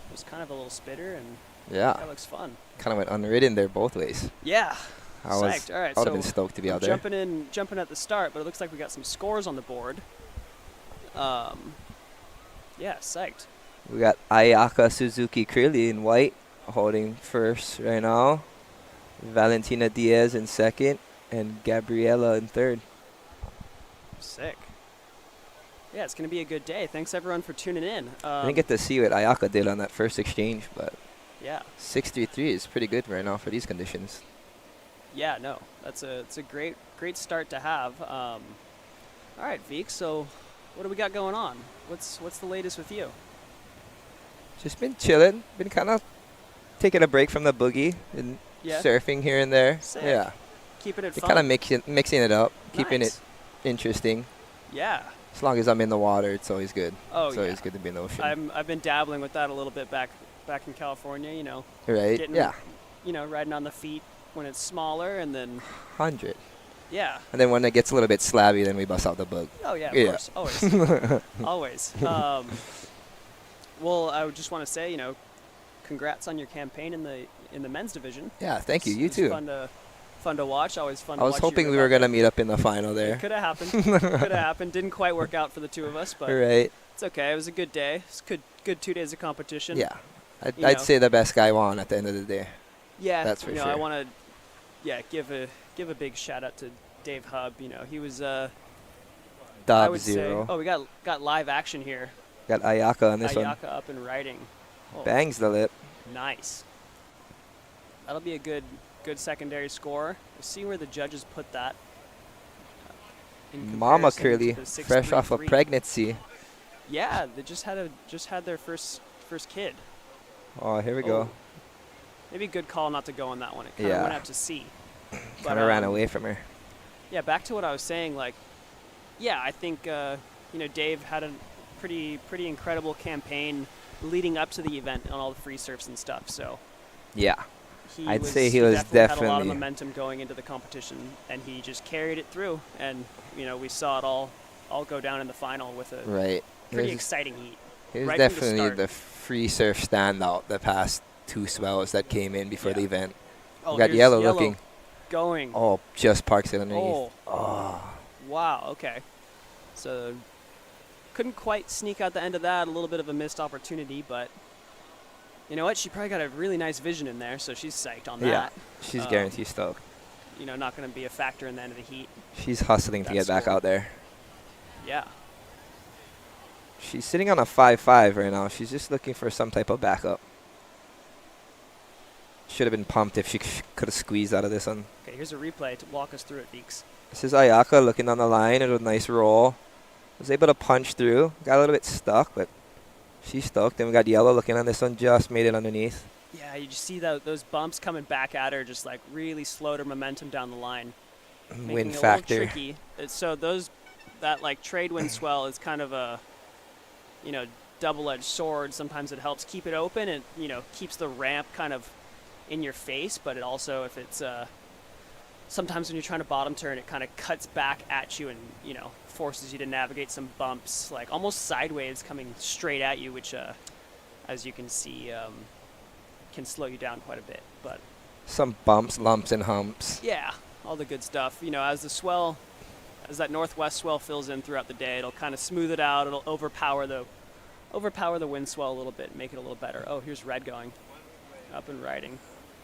it was kind of a little spitter, and yeah, that looks fun. Kind of went unridden there both ways. Yeah. Psyched. All right, I would have been stoked to be out there. Jumping at the start, but it looks like we got some scores on the board. Yeah, psyched. We got Ayaka Suzuki Curly in white, holding first right now. Valentina Diaz in second, and Gabriela in third. Sick. Yeah, it's going to be a good day. Thanks, everyone, for tuning in. I didn't get to see what Ayaka did on that first exchange, but Yeah. 6.33 is pretty good right now for these conditions. Yeah, no, it's a great start to have. All right, Veek. So, what do we got going on? What's the latest with you? Just been chilling. Been kind of taking a break from the boogie and Yeah, surfing here and there. Sick. Yeah, keeping it just fun. kind of mixing it up, keeping it Nice. interesting. Yeah. As long as I'm in the water, it's always good. Oh It's yeah. always good to be in the ocean. I've been dabbling with that a little bit back in California. You know, Right? getting, Yeah. riding on the feet when it's smaller, and then 100. yeah. And then when it gets a little bit slabby, then we bust out the bug. Oh yeah, of Yeah. course, always, always. Well, I would just want to say, congrats on your campaign in the men's division. Yeah, thank you. It You was too. Fun to watch. Always fun. I was hoping we were going to meet up in the final there. It could have happened. Could have happened. Didn't quite work out for the two of us, but Right. it's okay. It was a good day. It's good 2 days of competition. Yeah. I'd You know. say the best guy won at the end of the day. Yeah, That's for I sure. want to, give a big shout out to Dave Hubb. He was I Dub would zero. say. Oh, we got live action here. Got Ayaka on this one. Ayaka up and riding. Oh, Bangs the lip. nice. That'll be a good secondary score. We'll see where the judges put that. In Mama comparison Curly, to the fresh off of 6.33. pregnancy. Yeah, they just had their first kid. Oh, here we go. Oh. Maybe a good call not to go on that one. It kind of Yeah. went out to sea. Kind of ran away from her. Yeah, back to what I was saying. I think Dave had a pretty incredible campaign leading up to the event on all the free surfs and stuff. So Yeah. he I'd was, say he was had a lot of definitely- momentum going into the competition, and he just carried it through. And we saw it all go down in the final with a Right. pretty He was- exciting heat. He was right from the definitely start. the free surf standout the past two swells that came in before Yeah. the event. Oh, We got here's yellow looking. going. Oh, just parks it underneath. Oh. Oh. Wow, okay. So couldn't quite sneak out the end of that, a little bit of a missed opportunity, but you know what? She probably got a really nice vision in there, so she's psyched on Yeah. that. She's guaranteed stoked. Not going to be a factor in the end of the heat. She's hustling to That get back score. out there. Yeah. She's sitting on a 5.5 right now. She's just looking for some type of backup. Should have been pumped if she could have squeezed out of this one. Okay, here's a replay to walk us through it, Deeks. This is Ayaka looking on the line with a nice roll. Was able to punch through. Got a little bit stuck, but she's stoked. Then we got yellow looking on this one. Just made it underneath. Yeah, you just see those bumps coming back at her, just really slowed her momentum down the line. Making Wind it a factor. little tricky. So that trade wind swell is kind of a, double-edged sword. Sometimes it helps keep it open and, keeps the ramp kind of in your face, but it also, if it's, sometimes when you're trying to bottom turn, it kind of cuts back at you and, forces you to navigate some bumps, almost sideways coming straight at you, which, as you can see, can slow you down quite a bit. But Some bumps, lumps, and humps. yeah, all the good stuff. As that northwest swell fills in throughout the day, it'll kind of smooth it out. It'll overpower the wind swell a little bit and make it a little better. Oh, here's Red going up and riding.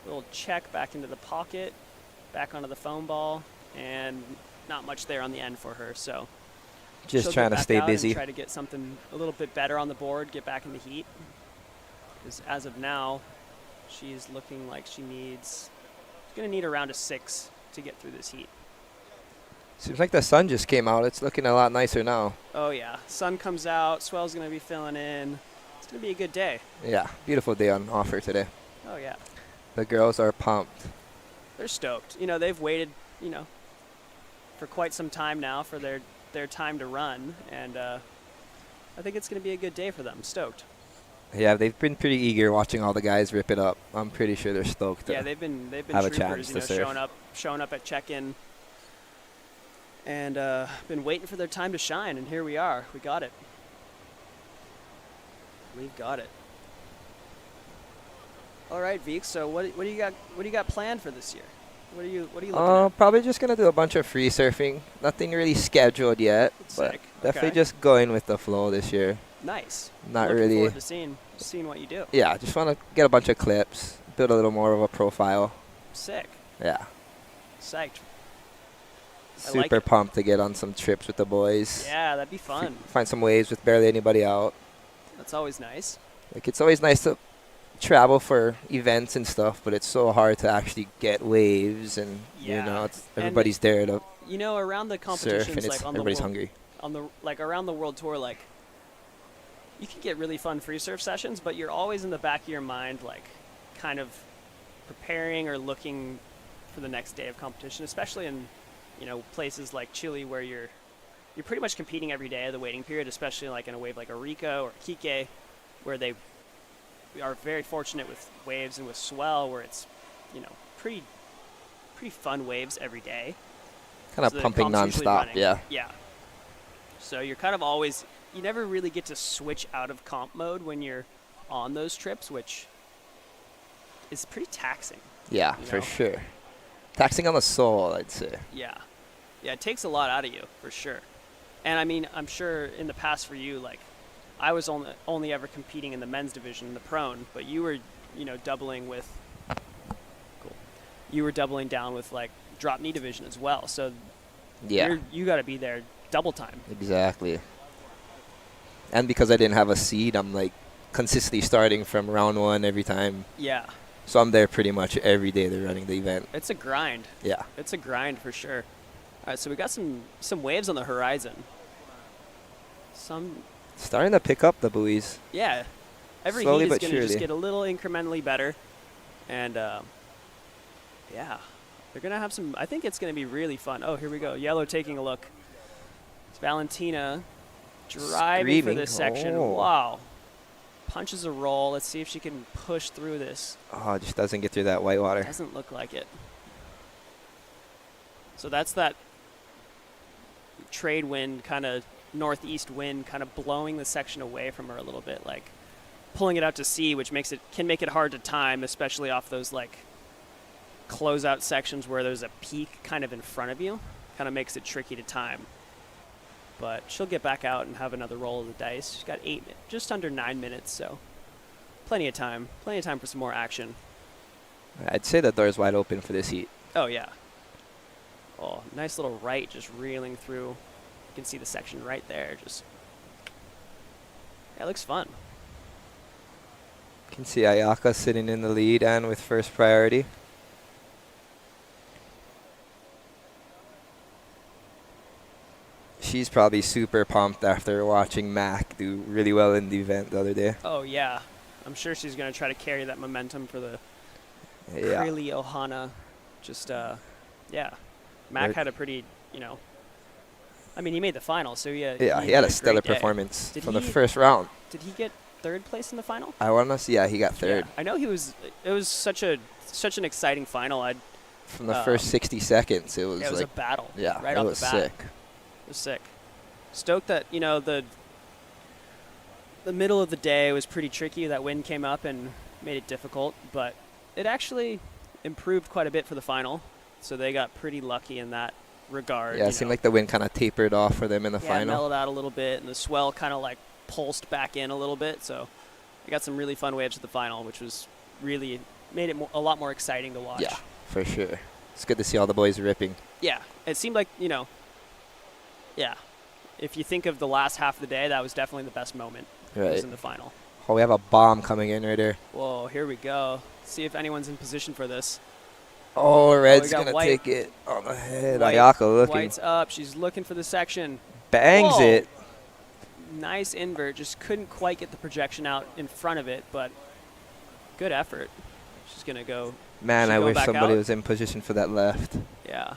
Little check back into the pocket, back onto the foam ball, and not much there on the end for her. So Just she'll trying get to back stay out and busy. try to get something a little bit better on the board, get back in the heat. Because as of now, she's looking like she's going to need around a 6 to get through this heat. Seems like the sun just came out. It's looking a lot nicer now. Oh yeah, sun comes out, swell's going to be filling in. It's going to be a good day. Yeah, beautiful day on offer today. Oh yeah, The girls are pumped. they're stoked. They've waited, for quite some time now for their time to run, and I think it's going to be a good day for them. Stoked. Yeah, they've been pretty eager watching all the guys rip it up. I'm pretty sure they're stoked. Yeah, they've been have a troopers, chance to surf. showing up at check-in, and been waiting for their time to shine. And here we are. We got it. We've got it. All right, Veek. So what do you got? What do you got planned for this year? What are you looking at? Probably just gonna do a bunch of free surfing. Nothing really scheduled yet, but Sick. definitely Okay. just going with the flow this year. Nice. Not Looking really. forward to seeing what you do. Yeah, just want to get a bunch of clips, build a little more of a profile. Sick. Yeah. Psyched. I like Super it. pumped to get on some trips with the boys. Yeah, that'd be fun. Find some waves with barely anybody out. That's always nice. Like, it's always nice to travel for events and stuff, but it's so hard to actually get waves, and Yeah. you know, it's, And everybody's there to You know, around the surf, competitions, and it's like on the everybody's world, hungry. on the like around the world tour, like you can get really fun free surf sessions, but you're always in the back of your mind, like kind of preparing or looking for the next day of competition, especially in places like Chile where you're pretty much competing every day of the waiting period, especially like in a wave like Arica or Kike, where they are very fortunate with waves and with swell, where it's pretty fun waves every day. Kind of So the pumping comp's usually nonstop, running. yeah. Yeah. So you're kind of always, you never really get to switch out of comp mode when you're on those trips, which is pretty taxing. Yeah, You for know? sure. Taxing on the soul, I'd say. Yeah. Yeah, it takes a lot out of you, for sure. And I mean, I'm sure in the past for you, like, I was only ever competing in the men's division, in the prone, but you were, doubling with, cool. You were doubling down with, like, drop knee division as well. So Yeah, you got to be there double time. exactly. And because I didn't have a seed, I'm like consistently starting from round one every time. Yeah. So I'm there pretty much every day they're running the event. It's a grind. Yeah. It's a grind for sure. All right, so we got some waves on the horizon. Starting to pick up the buoys. Yeah. Every Slowly heat is but going to just surely. get a little incrementally better. And, yeah, they're going to have some, I think it's going to be really fun. Oh, here we go. Yellow taking a look. It's Valentina driving for Screaming. this section. Oh. Wow. Punches a roll. Let's see if she can push through this. Oh, it just doesn't get through that white water. Doesn't look like it. So that's that trade wind, kind of northeast wind, kind of blowing the section away from her a little bit, like pulling it out to sea, which can make it hard to time, especially off those like closeout sections where there's a peak kind of in front of you. Kind of makes it tricky to time. But she'll get back out and have another roll of the dice. She's got just under 9 minutes, so plenty of time for some more action. I'd say the door's wide open for this heat. Oh, yeah. Oh, nice little right just reeling through. You can see the section right there. Yeah, it looks fun. You can see Ayaka sitting in the lead and with first priority. She's probably super pumped after watching Mac do really well in the event the other day. Oh, yeah. I'm sure she's going to try to carry that momentum for the Yeah. Krilly Ohana. Yeah. Mac had a pretty, I mean, he made the final, so he had a stellar great day. performance Did from the he- first round. Did he get third place in the final? I want to see. Yeah, he got third Yeah, I know it was such an exciting final. from the first 60 seconds. It was It was like a battle. yeah, right it off was the bat. sick. It was sick. Stoked that, the middle of the day was pretty tricky. That wind came up and made it difficult, but it actually improved quite a bit for the final. So they got pretty lucky in that regard. Yeah, it seemed like the wind kind of tapered off for them in the It final. mellowed out a little bit, and the swell kind of like pulsed back in a little bit. So they got some really fun waves at the final, which was really made it a lot more exciting to watch. Yeah, for sure. It's good to see all the boys ripping. Yeah, it seemed like, yeah. If you think of the last half of the day, that was definitely the best moment. Right. Was in the final. Oh, we have a bomb coming in right there. Whoa, here we go. See if anyone's in position for this. Oh, Red's got going to White. take it on the head. White- Ayaka looking. White's up. She's looking for the section. Bangs Whoa. it. Nice invert. Just couldn't quite get the projection out in front of it, but good effort. She's going to go. Man, She I going wish back somebody out? was in position for that left. Yeah.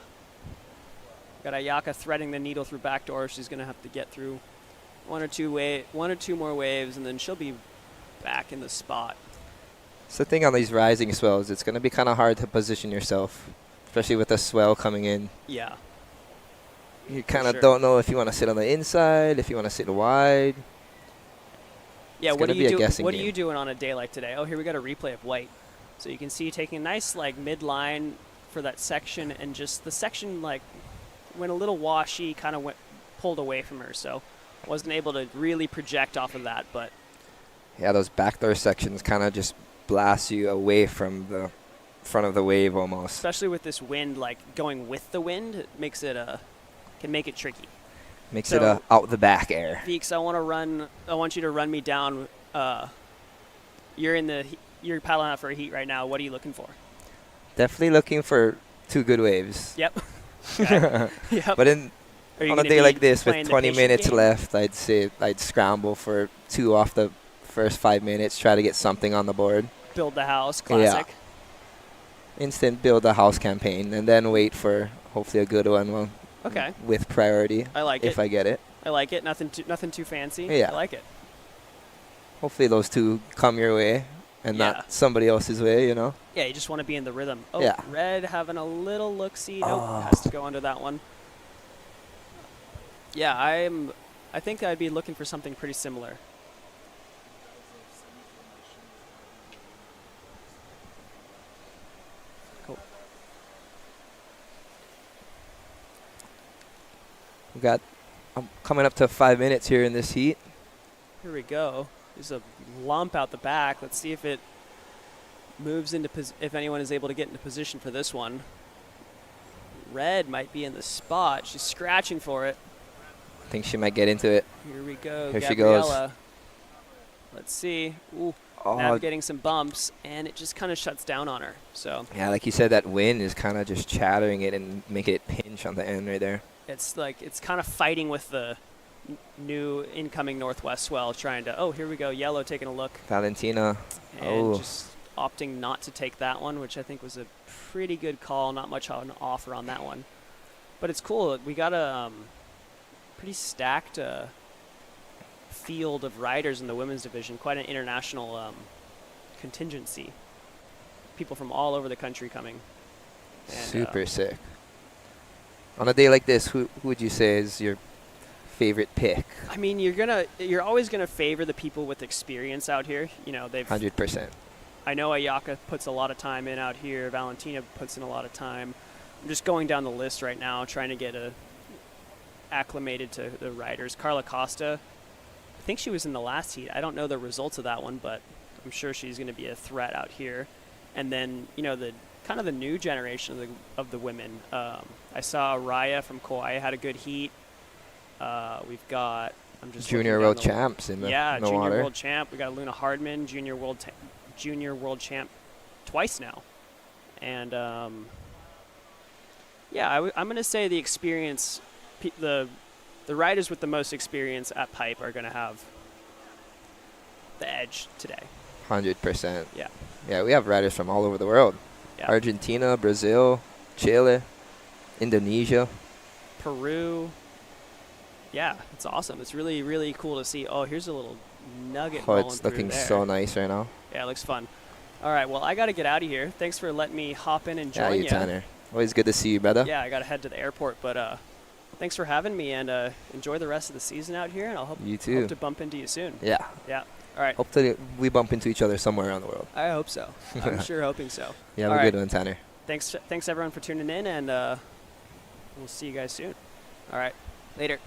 Got Ayaka threading the needle through backdoor. She's going to have to get through one or two more waves, and then she'll be back in the spot. It's the thing on these rising swells. It's going to be kind of hard to position yourself, especially with the swell coming in. Yeah. You kind of sure. don't know if you want to sit on the inside, if you want to sit wide. Yeah, It's what gonna are be a you guessing What are game. you doing on a day like today? Oh, here we got a replay of White. So you can see taking a nice like midline for that section, and just the section like went a little washy, kind of pulled away from her. So wasn't able to really project off of that, but Yeah, those backdoor sections kind of just blast you away from the front of the wave almost. especially with this wind, like going with the wind, it makes it can make it tricky. Makes it So- out the back air. Veeks, I want you to run me down. You're paddling out for a heat right now. What are you looking for? Definitely looking for 2 good waves. Yep. Okay. Yep. But Are you on a gonna day be like this playing with the 20 patient minutes game? left, I'd say I'd scramble for 2 off the first 5 minutes, try to get something on the board. Build the house, classic. Instant build a house campaign and then wait for hopefully a good one Okay, with priority I like if it. I get it. I like it. Nothing too fancy. Yeah. I like it. Hopefully those 2 come your way and Yeah. not somebody else's way, you know. Yeah, you just want to be in the rhythm. Oh, Yeah. red having a little look-see. Nope, Oh. has to go under that one. Yeah, I think I'd be looking for something pretty similar. Cool. I'm coming up to 5 minutes here in this heat. Here we go. There's a lump out the back. Let's see if it moves into if anyone is able to get into position for this one. Red might be in the spot. She's scratching for it. I think she might get into it. Here we go. Here she goes. Gabriella. Let's see. Ooh, Oh, navigating some bumps, and it just kind of shuts down on her. So yeah, like you said, that wind is kind of just chattering it and making it pinch on the end right there. it's like it's kind of fighting with the new incoming northwest swell, trying to. Oh, here we go. Yellow taking a look, Valentina, and Oh. just opting not to take that one, which I think was a pretty good call. Not much of an offer on that one, but it's cool. We got a pretty stacked field of riders in the women's division. Quite an international contingency. People from all over the country coming. And, super sick. On a day like this, who would you say is your favorite pick? I mean, you're always gonna favor the people with experience out here. You know, 100%. I know Ayaka puts a lot of time in out here. Valentina puts in a lot of time. I'm just going down the list right now, trying to get acclimated to the riders. Carla Costa, I think she was in the last heat. I don't know the results of that one, but I'm sure she's going to be a threat out here. And then, you know, the kind of the new generation of the women. I saw Raya from Kauai had a good heat. We've got Junior world champs in the, yeah, in the junior water. world champ. We got Luna Hardman, junior world champ twice now. And yeah, I'm going to say the experience, the riders with the most experience at Pipe are going to have the edge today. 100%. Yeah. Yeah, we have riders from all over the world. Yeah. Argentina, Brazil, Chile, Indonesia. Peru. Yeah, it's awesome. It's really, really cool to see. Oh, here's a little nugget Oh, rolling it's through looking there. so nice right now. Yeah, it looks fun. All right, well, I got to get out of here. Thanks for letting me hop in and Yeah, join you, you. Tanner. Always good to see you, brother. Yeah, I got to head to the airport, but thanks for having me, and enjoy the rest of the season out here, and I'll hope You too. hope to bump into you soon. Yeah. Yeah. All right. Hopefully we bump into each other somewhere around the world. I hope so. I'm sure hoping so. You have All a right. good one, Tanner. Thanks everyone for tuning in, and we'll see you guys soon. All right. Later.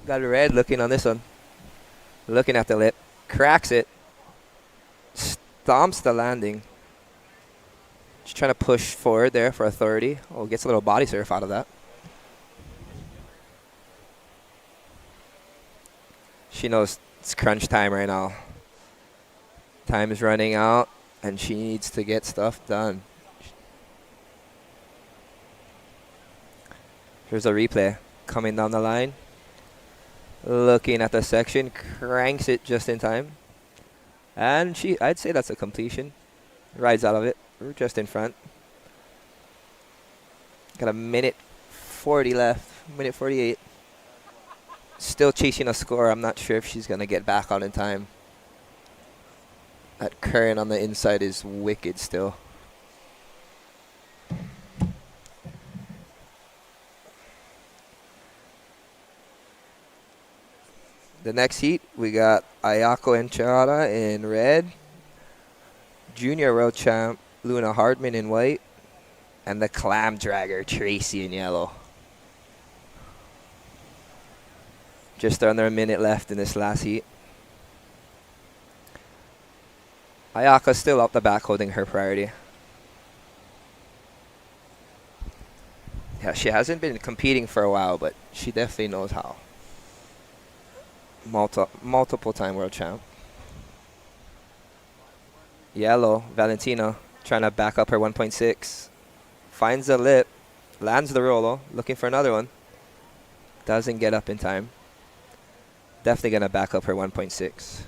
Got a red looking on this one. Looking at the lip. Cracks it. Stomps the landing. Just trying to push forward there for authority. Oh, gets a little body surf out of that. She knows it's crunch time right now. Time is running out, and she needs to get stuff done. Here's a replay coming down the line. Looking at the section, cranks it just in time. And I'd say that's a completion. Rides out of it. We're just in front. Got a minute 40 left. Minute 48. Still chasing a score. I'm not sure if she's going to get back out in time. That current on the inside is wicked still. The next heat, we got Ayako Enchada in red. Junior world champ Luna Hardman in white, and the clam dragger, Tracy, in yellow. Just under a minute left in this last heat. Ayaka's still up the back holding her priority. Yeah, she hasn't been competing for a while, but she definitely knows how. Multiple time world champ. Yellow, Valentina, trying to back up her 1.6. Finds the lip, lands the Rolo, looking for another one. Doesn't get up in time. Definitely going to back up her 1.6.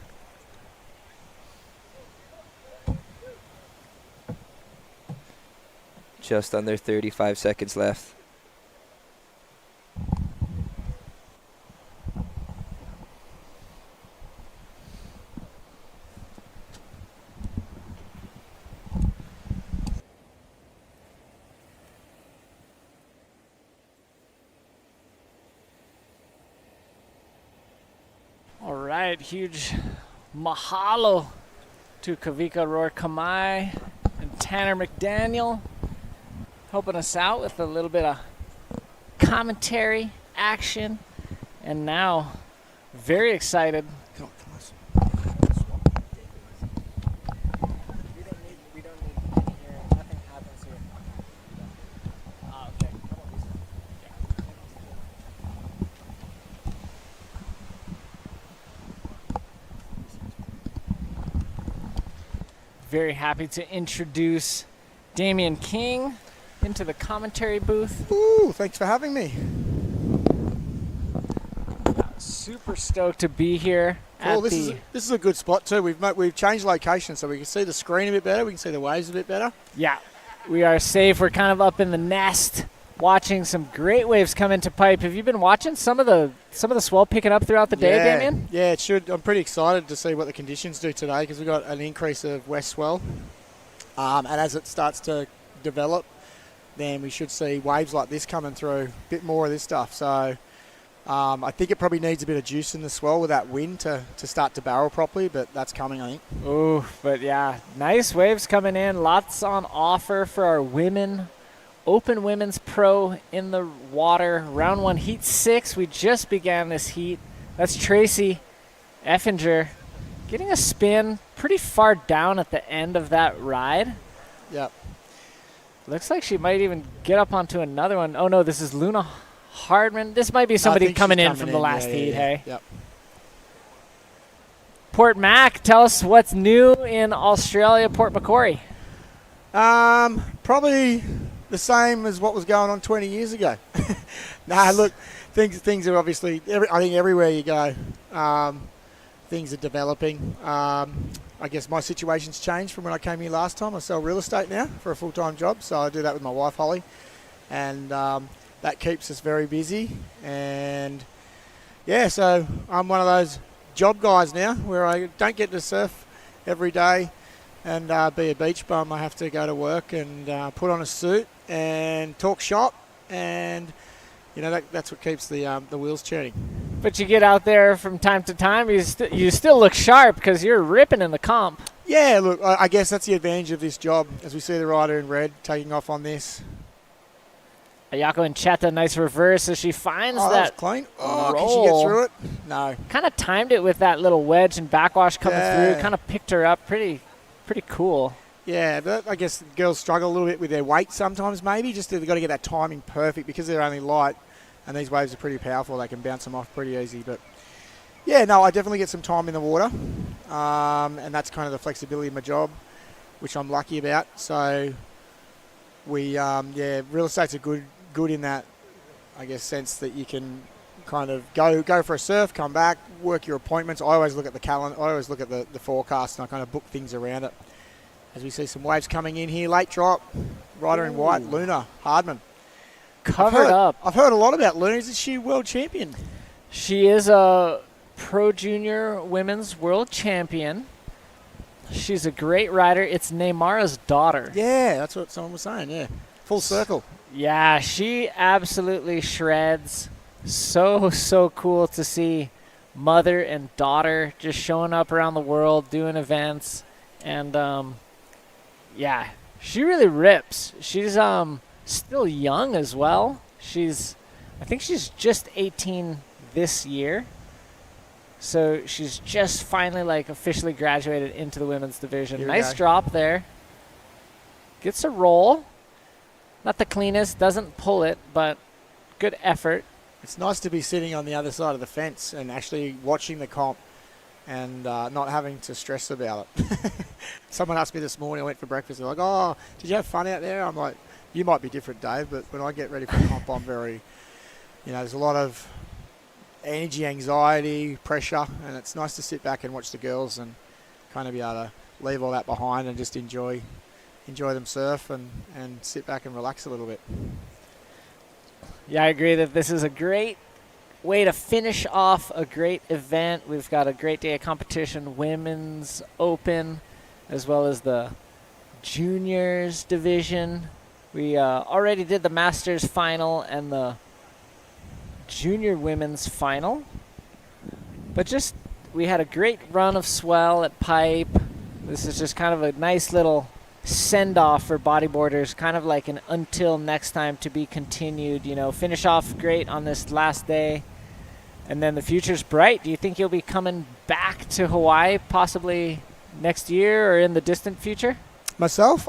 Just under 35 seconds left. All right, huge mahalo to Kavika Rourke-Kamai and Tanner McDaniel, helping us out with a little bit of commentary, action, and now very excited. Very happy to introduce Damian King into the commentary booth. Ooh, thanks for having me. Super stoked to be here. Cool. This is a good spot too. We've changed location so we can see the screen a bit better. We can see the waves a bit better. Yeah, we are safe. We're kind of up in the nest, watching some great waves come into Pipe. Have you been watching some of the swell picking up throughout the day, Damien? Yeah, it should. I'm pretty excited to see what the conditions do today because we've got an increase of west swell, and as it starts to develop, then we should see waves like this coming through, a bit more of this stuff. So I think it probably needs a bit of juice in the swell with that wind to start to barrel properly, but that's coming, I think. Ooh, but yeah, nice waves coming in. Lots on offer for our women. Open Women's Pro in the water. Round 1, Heat 6. We just began this heat. That's Tracy Effinger getting a spin pretty far down at the end of that ride. Yep. Looks like she might even get up onto another one. Oh, no, this is Luna Hardman. This might be somebody coming in from the last heat, hey? Yep. Port Mac, tell us what's new in Australia, Port Macquarie. Probably the same as what was going on 20 years ago. Nah, look, things are obviously, I think everywhere you go, things are developing. I guess my situation's changed from when I came here last time. I sell real estate now for a full-time job, so I do that with my wife, Holly. And that keeps us very busy. And, yeah, so I'm one of those job guys now where I don't get to surf every day and be a beach bum. I have to go to work and put on a suit and talk shop, and you know that's what keeps the wheels turning. But you get out there from time to time. You still look sharp because you're ripping in the comp. Yeah, look, I guess that's the advantage of this job. As we see the rider in red taking off on this. Ayako Incheta, nice reverse as she finds that. That's clean. Oh, roll. Can she get through it? No. Kind of timed it with that little wedge and backwash coming through. Kind of picked her up. Pretty cool. Yeah, but I guess girls struggle a little bit with their weight sometimes maybe. Just they've got to get that timing perfect because they're only light and these waves are pretty powerful. They can bounce them off pretty easy. But, yeah, no, I definitely get some time in the water. And that's kind of the flexibility of my job, which I'm lucky about. So, real estate's a good in that, I guess, sense that you can kind of go for a surf, come back, work your appointments. I always look at the calendar. I always look at the forecast and I kind of book things around it. As we see some waves coming in here, late drop, rider in white, Luna Hardman. Covered up. I've heard a lot about Luna. Is she world champion? She is a Pro Junior Women's World Champion. She's a great rider. It's Neymara's daughter. Yeah, that's what someone was saying, yeah. Full circle. Yeah, she absolutely shreds. So cool to see mother and daughter just showing up around the world, doing events. And, She really rips. She's still young as well. I think she's just 18 this year. So she's just finally like officially graduated into the women's division. Nice drop there. Gets a roll. Not the cleanest, doesn't pull it, but good effort. It's nice to be sitting on the other side of the fence and actually watching the comp and not having to stress about it. Someone asked me this morning, I went for breakfast, they're like, oh, did you have fun out there? I'm like, you might be different, Dave, but when I get ready for comp, I'm very, there's a lot of energy, anxiety, pressure, and it's nice to sit back and watch the girls and kind of be able to leave all that behind and just enjoy them surf and sit back and relax a little bit. Yeah, I agree that this is a great way to finish off a great event. We've got a great day of competition, women's open, as well as the juniors division. We already did the Masters final and the junior women's final. But we had a great run of swell at Pipe. This is just kind of a nice little send-off for bodyboarders, kind of like an until next time to be continued, finish off great on this last day. And then the future's bright. Do you think you'll be coming back to Hawaii possibly next year or in the distant future? Myself?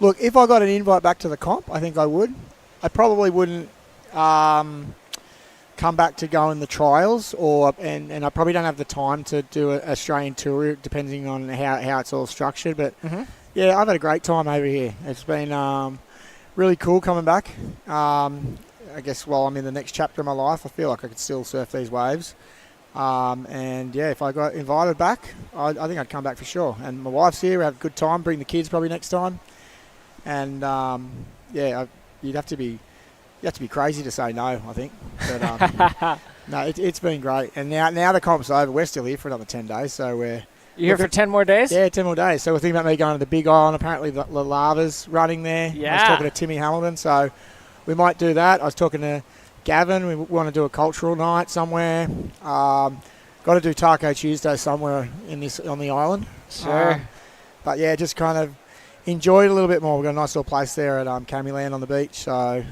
Look, if I got an invite back to the comp, I think I would. I probably wouldn't come back to go in the trials, and I probably don't have the time to do an Australian tour, depending on how it's all structured. But yeah, I've had a great time over here. It's been really cool coming back. I guess while I'm in the next chapter of my life, I feel like I could still surf these waves. And yeah, if I got invited back, I think I'd come back for sure. And my wife's here, we have a good time, bring the kids probably next time. And yeah, you have to be crazy to say no, I think. But no, it's been great. And now the comp's over. We're still here for another 10 days, so we're here for 10 more days? Yeah, 10 more days. So we're thinking about me going to the Big Island. Apparently the lava's running there. Yeah. I was talking to Timmy Hamilton, so we might do that. I was talking to Gavin. We want to do a cultural night somewhere. Got to do Taco Tuesday somewhere on the island. Sure. But yeah, just kind of enjoy it a little bit more. We've got a nice little place there at Camiland on the beach. So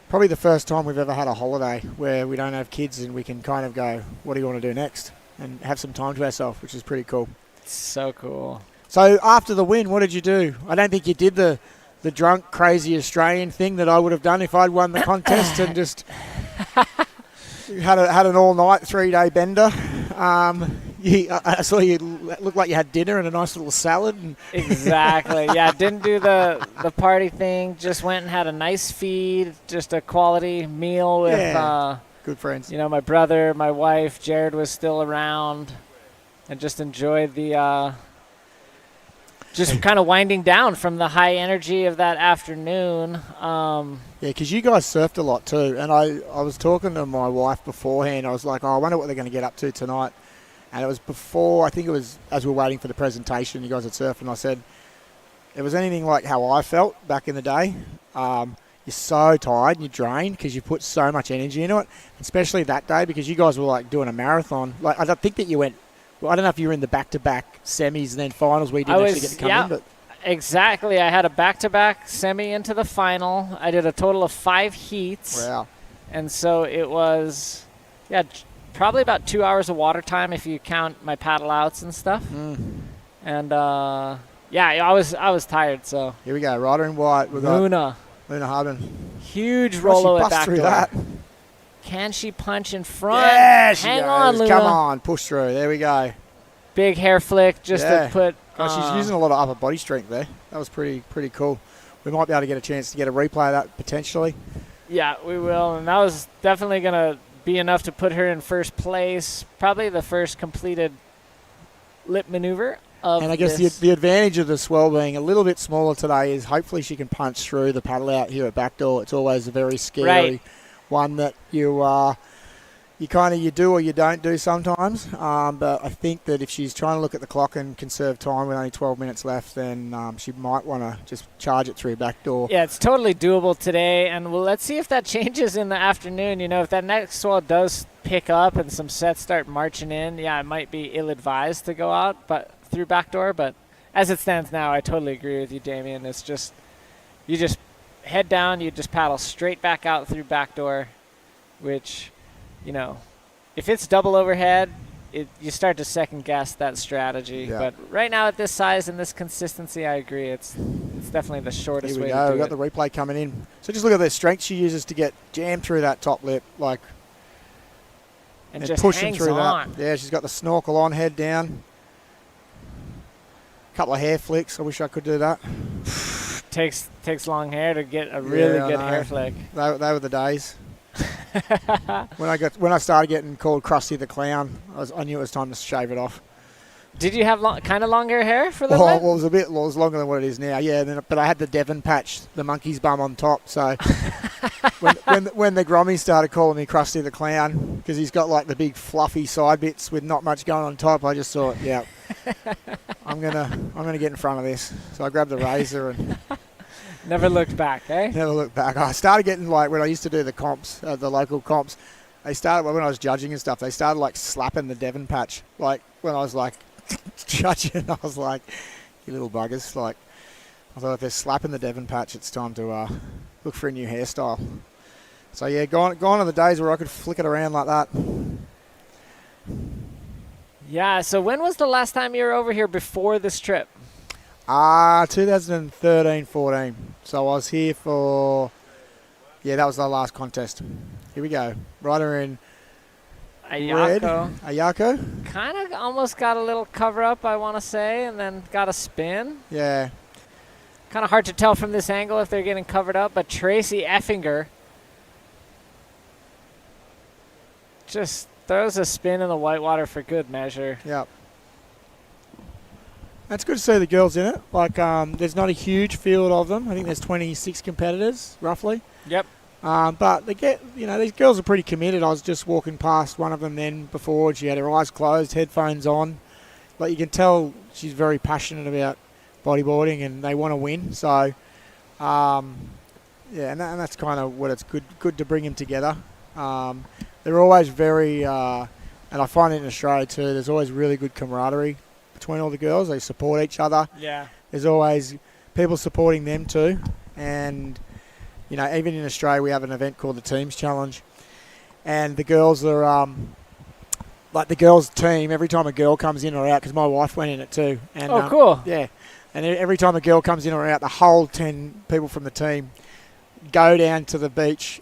probably the first time we've ever had a holiday where we don't have kids and we can kind of go, what do you want to do next? And have some time to ourselves, which is pretty cool. So cool. So after the win, what did you do? I don't think you did the drunk, crazy Australian thing that I would have done if I'd won the contest and just had an all-night 3-day bender. I saw you look like you had dinner and a nice little salad. Exactly. Yeah, didn't do the party thing. Just went and had a nice feed, just a quality meal with good friends. My brother, my wife, Jared was still around, and just enjoyed the just kind of winding down from the high energy of that afternoon. Yeah, because you guys surfed a lot too, and I was talking to my wife beforehand. I was like, I wonder what they're going to get up to tonight. And it was before, I think it was as we were waiting for the presentation, you guys had surfed, and I said, if it was anything like how I felt back in the day, you're so tired and you're drained because you put so much energy into it, especially that day because you guys were like doing a marathon. Like I don't think that you went, well, I don't know if you were in the back-to-back semis and then finals where you didn't actually get to come in. But exactly. I had a back-to-back semi into the final. I did a total of 5 heats. Wow. And so it was, probably about 2 hours of water time if you count my paddle outs and stuff. And I was tired. So here we go, Ryder in white. We've got Luna Harbin. Huge rollo at back door. That. Can she punch in front? Yeah, she Hang goes. on, Luna. Come on, push through. There we go. Big hair flick just to put. She's using a lot of upper body strength there. That was pretty cool. We might be able to get a chance to get a replay of that potentially. Yeah, we will. And that was definitely going to be enough to put her in first place. Probably the first completed lip maneuver. And I guess the advantage of the swell being a little bit smaller today is hopefully she can punch through the paddle out here at backdoor. It's always a very scary one that you do or you don't do sometimes. But I think that if she's trying to look at the clock and conserve time with only 12 minutes left, then she might want to just charge it through backdoor. Yeah, it's totally doable today. And let's see if that changes in the afternoon. If that next swell does pick up and some sets start marching in, it might be ill-advised to go out through backdoor, but as it stands now, I totally agree with you, Damien. It's just, you just head down, you just paddle straight back out through back door, which, you know, if it's double overhead, you start to second guess that strategy. Yeah. But right now at this size and this consistency, I agree. It's definitely the shortest Here we way go. to do We've got it. the replay coming in. So just look at the strength she uses to get jammed through that top lip, like, and just pushing hangs through on. that. Yeah, she's got the snorkel on, head down. Couple of hair flicks. I wish I could do that. Takes long hair to get a really I good know. hair flick. They were the days. When I started getting called Krusty the Clown, I knew it was time to shave it off. Did you have kind of longer hair for the Well, lip? it was it was longer than what it is now. Yeah, but I had the Devon patch, the monkey's bum on top. So when the Grommies started calling me Krusty the Clown because he's got like the big fluffy side bits with not much going on top, I just thought, yeah, I'm gonna get in front of this. So I grabbed the razor and Never looked back, eh? never looked back. I started getting like when I used to do the comps, the local comps. They started when I was judging and stuff. They started like slapping the Devon patch. Like when I was like judging, I was like, "You little buggers!" Like I thought if they're slapping the Devon patch, it's time to look for a new hairstyle. So yeah, gone are the days where I could flick it around like that. Yeah, so when was the last time you were over here before this trip? 2013-14. So I was here for, that was the last contest. Here we go. Rider in red. Ayako. Ayako. Kind of almost got a little cover up, I want to say, and then got a spin. Yeah. Kind of hard to tell from this angle if they're getting covered up, but Tracy Effinger just throws a spin in the whitewater for good measure. Yep. It's good to see the girls in it. Like, there's not a huge field of them. I think there's 26 competitors, roughly. Yep. But these girls are pretty committed. I was just walking past one of them then before, and she had her eyes closed, headphones on. Like, you can tell she's very passionate about bodyboarding, and they want to win. So, and that's kind of what it's good to bring them together. They're always very, and I find it in Australia too, there's always really good camaraderie between all the girls. They support each other. Yeah. There's always people supporting them too. And, even in Australia, we have an event called the Teams Challenge. And the girls are, like the girls' team, every time a girl comes in or out, because my wife went in it too. And, Cool. Yeah. And every time a girl comes in or out, the whole 10 people from the team go down to the beach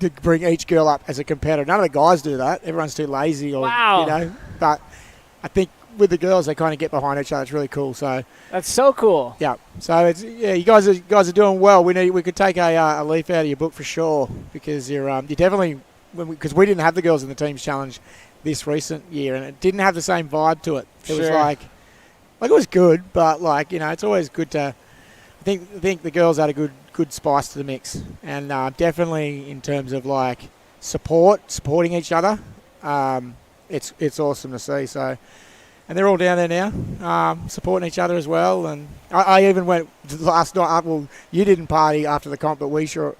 to bring each girl up as a competitor. None of the guys do that. Everyone's too lazy. Wow. But I think with the girls, they kind of get behind each other. It's really cool. So That's so cool. yeah. So you guys are doing well. We could take a leaf out of your book for sure, because you definitely, because we didn't have the girls in the Teams Challenge this recent year, and it didn't have the same vibe to it. It was Sure. like it was good, but it's always good to. I think the girls had a good spice to the mix, and definitely in terms of like supporting each other, it's awesome to see. So, and they're all down there now, supporting each other as well. And I even went last night. Well, you didn't party after the comp, but we sure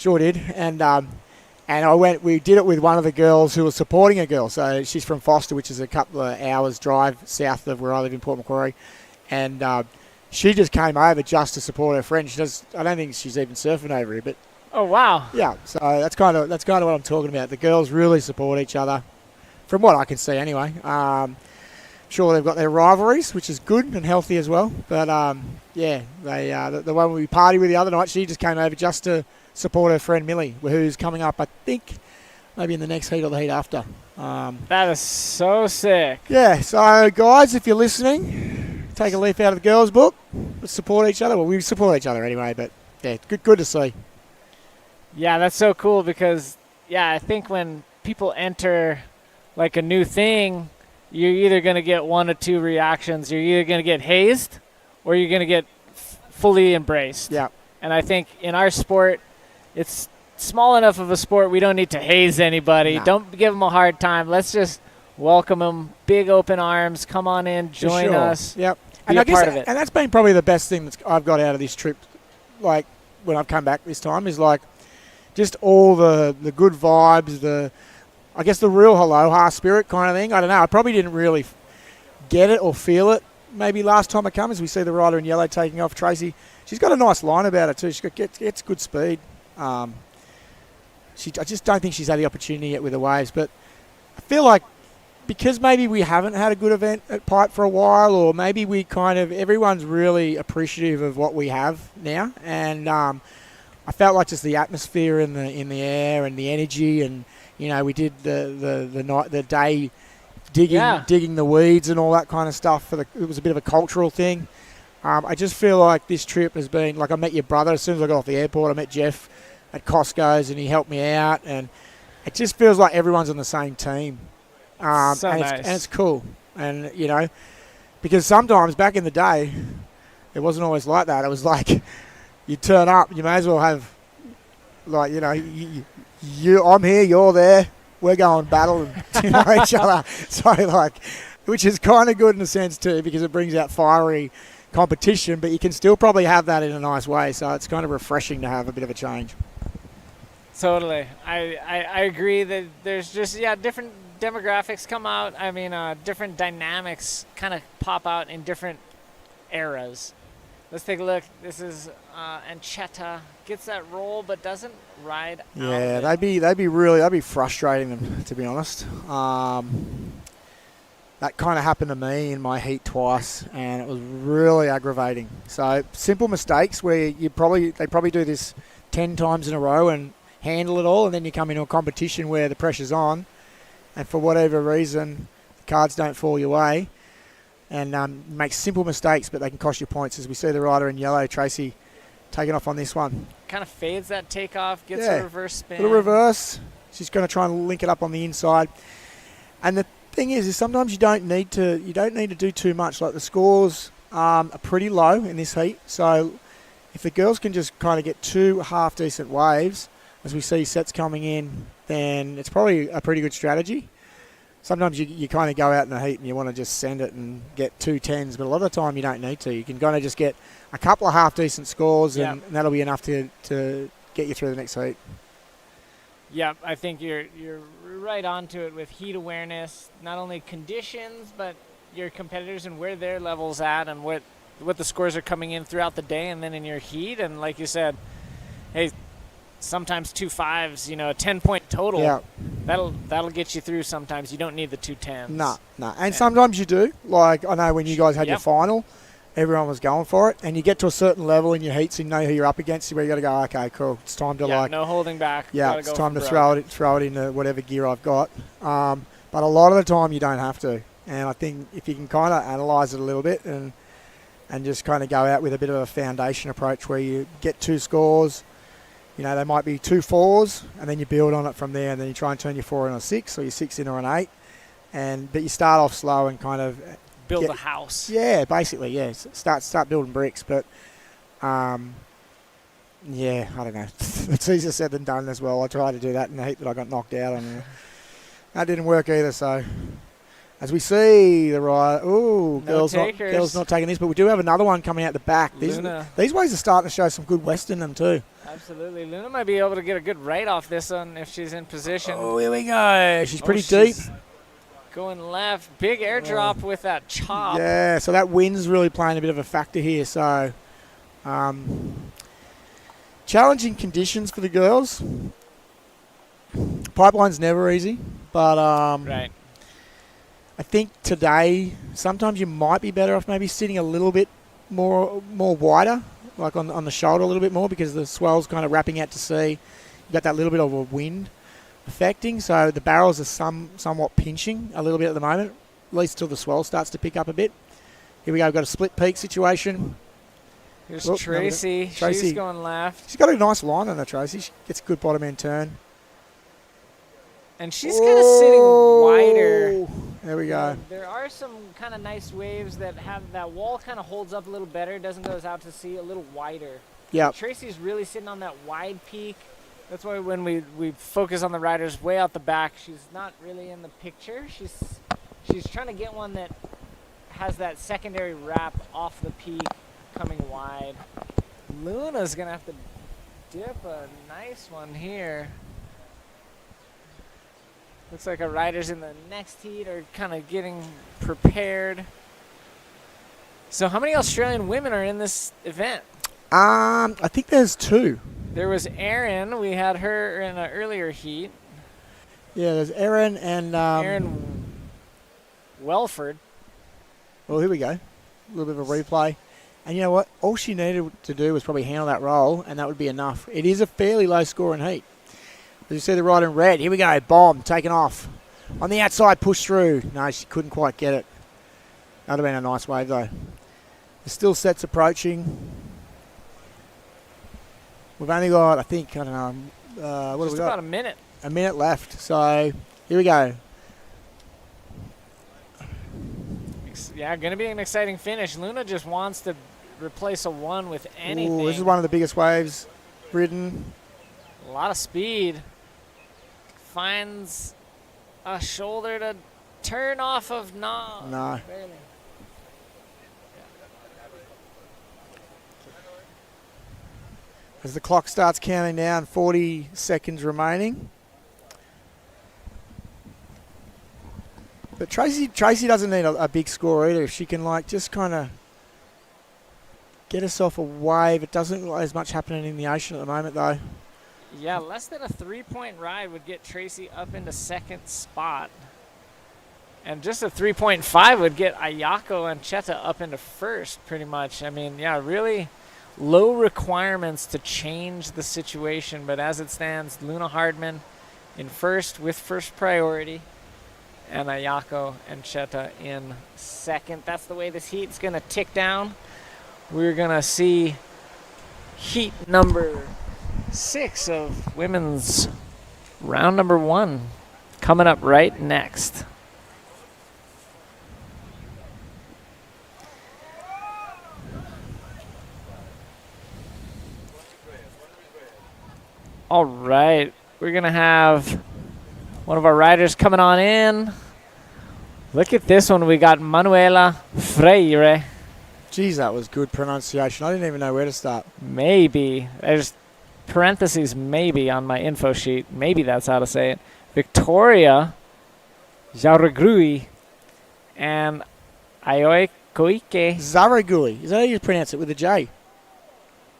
did. And I went. We did it with one of the girls who was supporting a girl. So she's from Foster, which is a couple of hours drive south of where I live in Port Macquarie, and. She just came over just to support her friend. I don't think she's even surfing over here, but Oh, wow. yeah. So that's kind of what I'm talking about. The girls really support each other, from what I can see anyway. Sure, they've got their rivalries, which is good and healthy as well. But they the one we partied with the other night, she just came over just to support her friend Millie, who's coming up, I think, maybe in the next heat or the heat after. That is so sick. Yeah. So guys, if you're listening, take a leaf out of the girls' book. Let's support each other. Well, we support each other anyway, but yeah, good to see. Yeah, that's so cool because, I think when people enter like a new thing, you're either going to get one or two reactions. You're either going to get hazed or you're going to get fully embraced. Yeah. And I think in our sport, it's small enough of a sport we don't need to haze anybody. Nah. Don't give them a hard time. Let's just welcome them, big open arms, come on in, join us. Yep. Be a part of it. And that's been probably the best thing that I've got out of this trip, like when I've come back this time, is like just all the good vibes, the real aloha spirit kind of thing. I don't know. I probably didn't really get it or feel it maybe last time I come, as we see the rider in yellow taking off, Tracy. She's got a nice line about her too. She gets good speed. I just don't think she's had the opportunity yet with the waves. But I feel like because maybe we haven't had a good event at Pipe for a while, or maybe everyone's really appreciative of what we have now. And I felt like just the atmosphere in the air and the energy, and we did the day digging the weeds and all that kind of stuff. It was a bit of a cultural thing. I just feel like this trip has been like, I met your brother as soon as I got off the airport. I met Jeff at Costco's and he helped me out, and it just feels like everyone's on the same team. Nice. And it's cool. And, because sometimes back in the day, it wasn't always like that. It was like you turn up, you may as well have, like, I'm here, you're there, we're going battle and each other. So, like, which is kind of good in a sense too, because it brings out fiery competition, but you can still probably have that in a nice way. So it's kind of refreshing to have a bit of a change. Totally. I agree that there's just, different demographics come out. I mean, different dynamics kind of pop out in different eras. Let's take a look. This is Anchetta. Gets that roll, but doesn't ride out. Yeah, that'd be frustrating them, to be honest. That kind of happened to me in my heat twice, and it was really aggravating. So simple mistakes where they probably do this 10 times in a row and handle it all, and then you come into a competition where the pressure's on, and for whatever reason, the cards don't fall your way, and make simple mistakes, but they can cost you points. As we see the rider in yellow, Tracy, taking off on this one. Kind of fades that takeoff, gets a reverse spin. Little reverse. She's going to try and link it up on the inside. And the thing is sometimes you don't need to do too much. Like, the scores are pretty low in this heat, so if the girls can just kind of get 2 half decent waves, as we see sets coming in, then it's probably a pretty good strategy. Sometimes you kind of go out in the heat and you want to just send it and get 2 10s, but a lot of the time you don't need to. You can kind of just get a couple of half-decent scores, and that'll be enough to get you through the next heat. Yeah, I think you're right onto it with heat awareness, not only conditions, but your competitors and where their level's at, and what the scores are coming in throughout the day, and then in your heat. And like you said, hey, sometimes 2 5s, a 10-point total. Yeah. That'll get you through sometimes. You don't need the 2 10s. No. And sometimes you do. Like, I know when you guys had your final, everyone was going for it, and you get to a certain level in your heats and you know who you're up against, where you got to go, okay, cool, it's time to no holding back. Yeah, it's time to throw it into whatever gear I've got. But a lot of the time you don't have to. And I think if you can kind of analyse it a little bit and just kind of go out with a bit of a foundation approach where you get 2 scores, they might be 2 4s, and then you build on it from there, and then you try and turn your 4 into a 6, or your 6 into an 8, but you start off slow and kind of build a house. Yeah, basically, yeah. Start building bricks, but I don't know. It's easier said than done as well. I tried to do that in the heat, but I got knocked out on. That didn't work either. So, as we see the ride, girls not taking this, but we do have another one coming out the back. These waves are starting to show some good west in them too. Absolutely. Luna might be able to get a good right off this one if she's in position. Oh, here we go. She's pretty deep. Going left. Big airdrop with that chop. Yeah, so that wind's really playing a bit of a factor here. So, challenging conditions for the girls. Pipeline's never easy, but right. I think today sometimes you might be better off maybe sitting a little bit more wider, like on the shoulder a little bit more, because the swell's kind of wrapping out to sea. You've got that little bit of a wind affecting, so the barrels are somewhat pinching a little bit at the moment, at least till the swell starts to pick up a bit. Here we go, we've got a split peak situation. Here's Tracy. She's going left. She's got a nice line on her, Tracy. She gets a good bottom end turn. And she's kind of sitting wider. There we go. There are some kind of nice waves that have that wall kind of holds up a little better, doesn't go out to sea, a little wider. Yeah. Tracy's really sitting on that wide peak. That's why when we focus on the riders way out the back, she's not really in the picture. She's trying to get one that has that secondary wrap off the peak coming wide. Luna's going to have to dip a nice one here. Looks like our riders in the next heat are kind of getting prepared. So how many Australian women are in this event? I think there's 2. There was Erin. We had her in an earlier heat. Yeah, there's Erin and Erin Welford. Well, here we go. A little bit of a replay. And you know what? All she needed to do was probably handle that roll, and that would be enough. It is a fairly low-scoring heat. As you see the rod in red. Here we go. Bomb. Taken off. On the outside, push through. No, she couldn't quite get it. That would have been a nice wave, though. There's still sets approaching. We've only got, I think, I don't know, what have we got? About a minute. A minute left. So, here we go. Yeah, going to be an exciting finish. Luna just wants to replace a 1 with anything. Ooh, this is one of the biggest waves ridden. A lot of speed. Finds a shoulder to turn off of. No. Barely. As the clock starts counting down, 40 seconds remaining. But Tracy doesn't need a big score either. If she can just kind of get herself a wave. It doesn't look like there's much happening in the ocean at the moment, though. Yeah, less than a 3-point ride would get Tracy up into second spot. And just a 3.5 would get Ayako and Cheta up into first, pretty much. I mean, yeah, really low requirements to change the situation. But as it stands, Luna Hardman in first with first priority. And Ayako and Cheta in second. That's the way this heat's going to tick down. We're going to see heat number 6 of women's round number 1 coming up right next. All right, we're going to have one of our riders coming on in. Look at this one. We got Manuela Freire. Geez, that was good pronunciation. I didn't even know where to start. Maybe. There's parentheses maybe on my info sheet. Maybe that's how to say it. Victoria Jauregrui and Aoi Koike. Zaragui. Is that how you pronounce it with a J?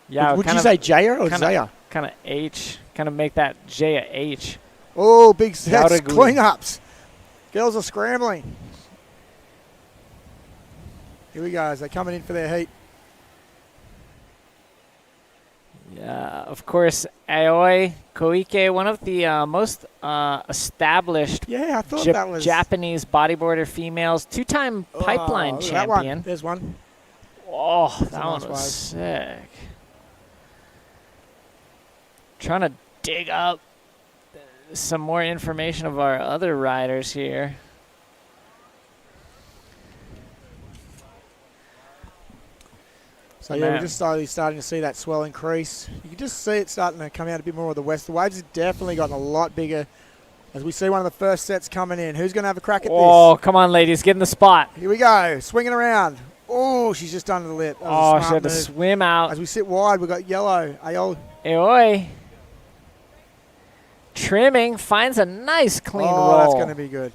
Yeah. Would you say Jaya or Zaya? Kind of H. Kind of make that J a H. Oh, big sets. Jauregrui. Clean-ups. Girls are scrambling. Here we go as they're coming in for their heat. Yeah, of course, Aoi Koike, one of the most established I thought that was Japanese bodyboarder females, 2-time Pipeline that champion. one. There's one. Oh, That's that a one nice was wave. sick. Trying to dig up some more information of our other riders here. So, yeah, we're just starting to see that swell increase. You can just see it starting to come out a bit more of the west. The waves have definitely gotten a lot bigger as we see one of the first sets coming in. Who's going to have a crack at this? Oh, come on, ladies. Get in the spot. Here we go. Swinging around. Oh, she's just under the lip. That was a Oh, smart she had to move. swim out. As we sit wide, we've got yellow. Aoi. Trimming. Finds a nice clean roll. That's going to be good.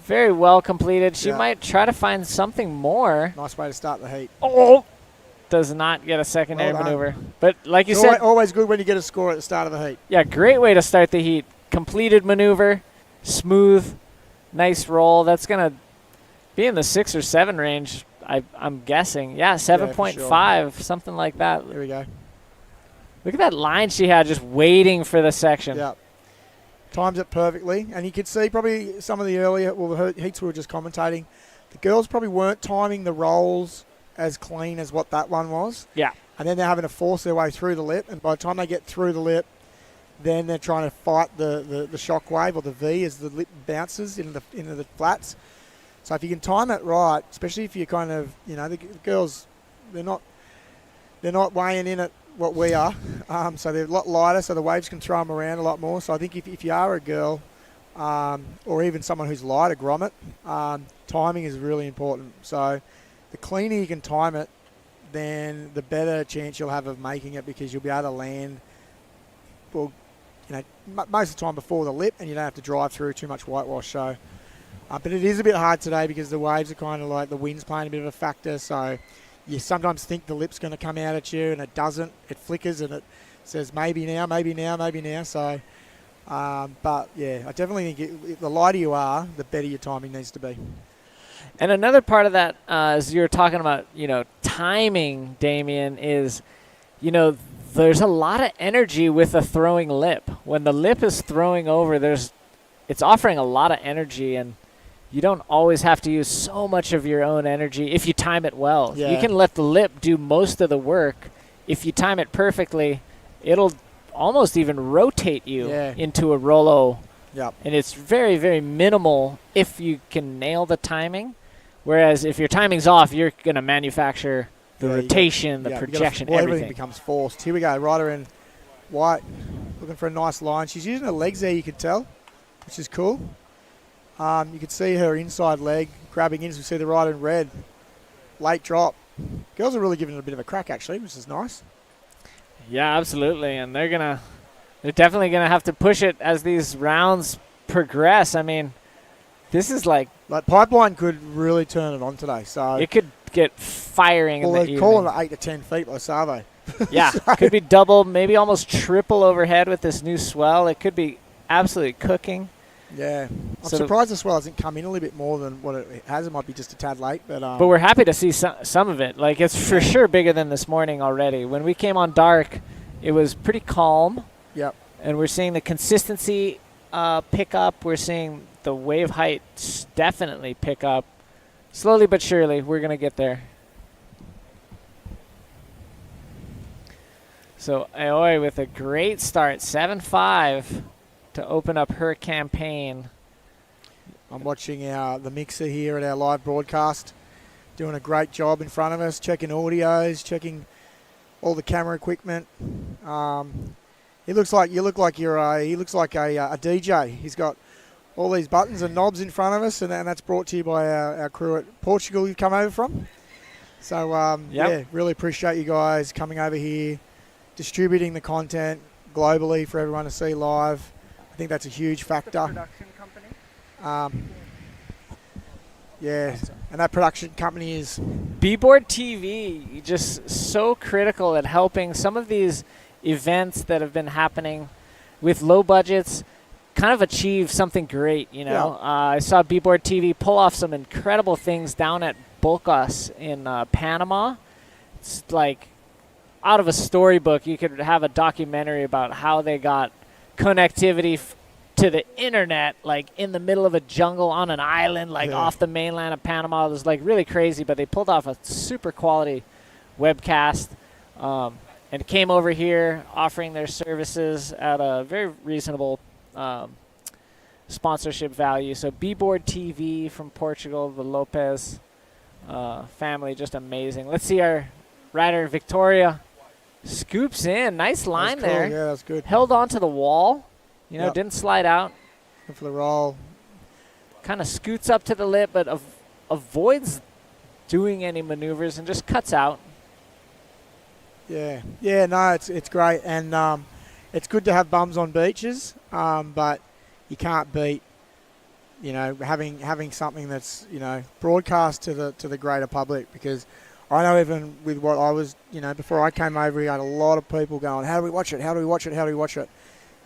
Very well completed. She Yeah. might try to find something more. Nice way to start the heat. Oh, does not get a secondary Well done. maneuver. But like you It's said, always good when you get a score at the start of the heat. yeah, great way to start the heat. Completed maneuver, smooth, nice roll. That's going to be in the 6 or 7 range, I'm guessing. Yeah, 7.5, something like that. Here we go. Look at that line she had just waiting for the section. Yeah. Times it perfectly. And you could see probably some of the earlier, the heats we were just commentating, the girls probably weren't timing the rolls as clean as what that one was. Yeah. And then they're having to force their way through the lip. And by the time they get through the lip, then they're trying to fight the shock wave or the V as the lip bounces into the flats. So if you can time it right, especially if you kind of, the girls, they're not weighing in at what we are. So they're a lot lighter, so the waves can throw them around a lot more. So I think if you are a girl or even someone who's lighter grommet, timing is really important. So the cleaner you can time it, then the better chance you'll have of making it because you'll be able to land, well, most of the time before the lip and you don't have to drive through too much whitewash. So But it is a bit hard today because the waves are kind of like the wind's playing a bit of a factor. So you sometimes think the lip's going to come out at you and it doesn't. It flickers and it says maybe now, maybe now, maybe now. So, but yeah, I definitely think the lighter you are, the better your timing needs to be. And another part of that, as you're talking about, timing, Damien, is, there's a lot of energy with a throwing lip. When the lip is throwing over, it's offering a lot of energy, and you don't always have to use so much of your own energy if you time it well. Yeah. You can let the lip do most of the work. If you time it perfectly, it'll almost even rotate you into a rollo. Yep. And it's very, very minimal if you can nail the timing. Whereas if your timing's off, you're going to manufacture the rotation, the projection, everything. Everything becomes forced. Here we go. Rider in white, looking for a nice line. She's using her legs there, you could tell, which is cool. You could see her inside leg grabbing in. So we see the rider in red. Late drop. Girls are really giving it a bit of a crack, actually, which is nice. Yeah, absolutely. And they're definitely going to have to push it as these rounds progress. I mean, this is like Pipeline could really turn it on today. So it could get firing in the evening. They're calling it 8 to 10 feet by Savo. Yeah, could be double, maybe almost triple overhead with this new swell. It could be absolutely cooking. Yeah. I'm surprised the swell hasn't come in a little bit more than what it has. It might be just a tad late. But we're happy to see some of it. Like, it's for sure bigger than this morning already. When we came on dark, it was pretty calm. Yep. And we're seeing the consistency pick up. We're seeing the wave height definitely pick up. Slowly but surely, we're going to get there. So HAWAI with a great start, 7-5 to open up her campaign. I'm watching the mixer here at our live broadcast, doing a great job in front of us, checking audios, checking all the camera equipment. He looks like a DJ. He's got all these buttons and knobs in front of us, and that's brought to you by our crew at Portugal you've come over from. So, yeah, really appreciate you guys coming over here, distributing the content globally for everyone to see live. I think that's a huge factor. Production company. Yeah, and that production company is Bodyboard TV, just so critical at helping some of these events that have been happening with low budgets kind of achieve something great, Yeah. I saw Bodyboard TV pull off some incredible things down at Bocas in Panama. It's like out of a storybook. You could have a documentary about how they got connectivity to the internet, like in the middle of a jungle on an island, like off the mainland of Panama. It was like really crazy, but they pulled off a super quality webcast and came over here offering their services at a very reasonable sponsorship value. So Bodyboard TV from Portugal, the Lopez family, just amazing. Let's see our rider Victoria scoops in. Nice line that's cool. there. Yeah, that's good. Held on to the wall, didn't slide out. Good for the roll. Kind of scoots up to the lip, but avoids doing any maneuvers and just cuts out. Yeah, no, it's great, and it's good to have bums on beaches, but you can't beat, having something that's broadcast to the greater public, because I know even with what I was, before I came over here, I had a lot of people going, how do we watch it? How do we watch it? How do we watch it?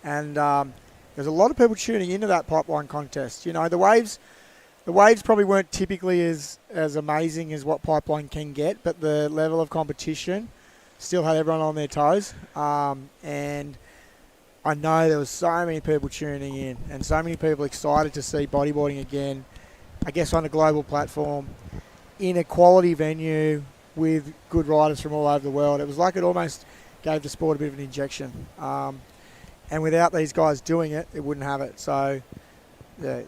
And there's a lot of people tuning into that pipeline contest. The waves probably weren't typically as amazing as what Pipeline can get, but the level of competition still had everyone on their toes. And I know there was so many people tuning in and so many people excited to see bodyboarding again, I guess on a global platform, in a quality venue with good riders from all over the world. It was like it almost gave the sport a bit of an injection. And without these guys doing it, it wouldn't have it. So, yeah,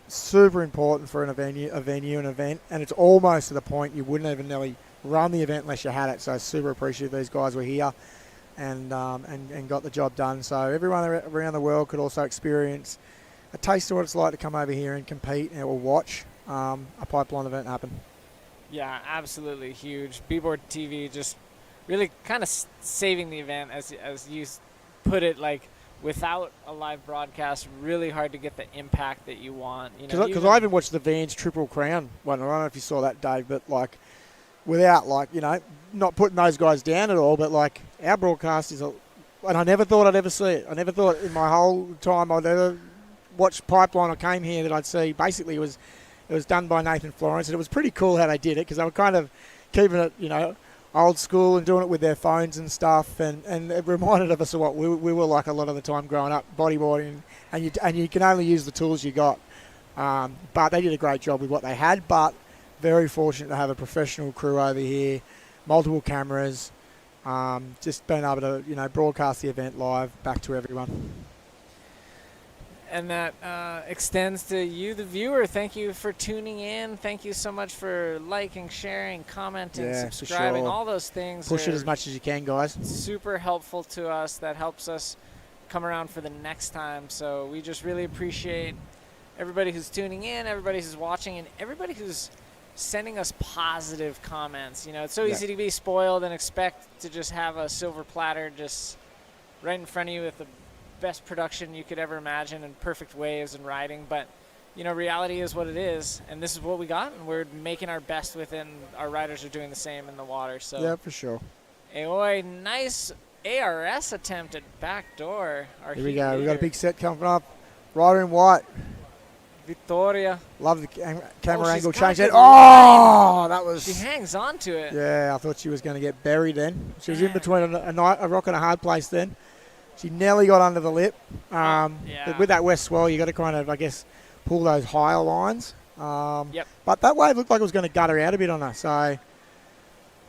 super important for an event. And it's almost to the point you wouldn't even nearly run the event unless you had it. So super appreciative these guys were here and got the job done. So everyone around the world could also experience a taste of what it's like to come over here and compete or watch a pipeline event happen. Yeah, absolutely huge. Bodyboard TV just really kind of saving the event, as you put it, like without a live broadcast, really hard to get the impact that you want. Because I even watched the Vans Triple Crown one. I don't know if you saw that, Dave, but like without not putting those guys down at all, but like our broadcast is and I never thought I'd ever see it. I never thought in my whole time I'd ever watch Pipeline or came here that I'd see. Basically, it was done by Nathan Florence, and it was pretty cool how they did it because they were kind of keeping it, old school and doing it with their phones and stuff, and it reminded us of what we were like a lot of the time growing up, bodyboarding, and you can only use the tools you got. But they did a great job with what they had, but very fortunate to have a professional crew over here, multiple cameras, just being able to, broadcast the event live back to everyone. And that extends to you, the viewer. Thank you for tuning in. Thank you so much for liking, sharing, commenting, subscribing, for sure. All those things. Push it as much as you can, guys. Super helpful to us. That helps us come around for the next time. So we just really appreciate everybody who's tuning in, everybody who's watching, and everybody who's sending us positive comments. It's so easy to be spoiled and expect to just have a silver platter just right in front of you with the best production you could ever imagine and perfect waves and riding, but reality is what it is, and this is what we got, and we're making our best with it, and our riders are doing the same in the water. So yeah, for sure. Aoi, nice ARS attempt at backdoor. Here we go. We got a big set coming up. Rider in white. Victoria. Love the camera angle change. That was. She hangs on to it. Yeah, I thought she was going to get buried then. She was in between a rock and a hard place then. She nearly got under the lip. But with that west swell, you got to kind of, I guess, pull those higher lines. But that wave looked like it was going to gut her out a bit on her. So, yeah,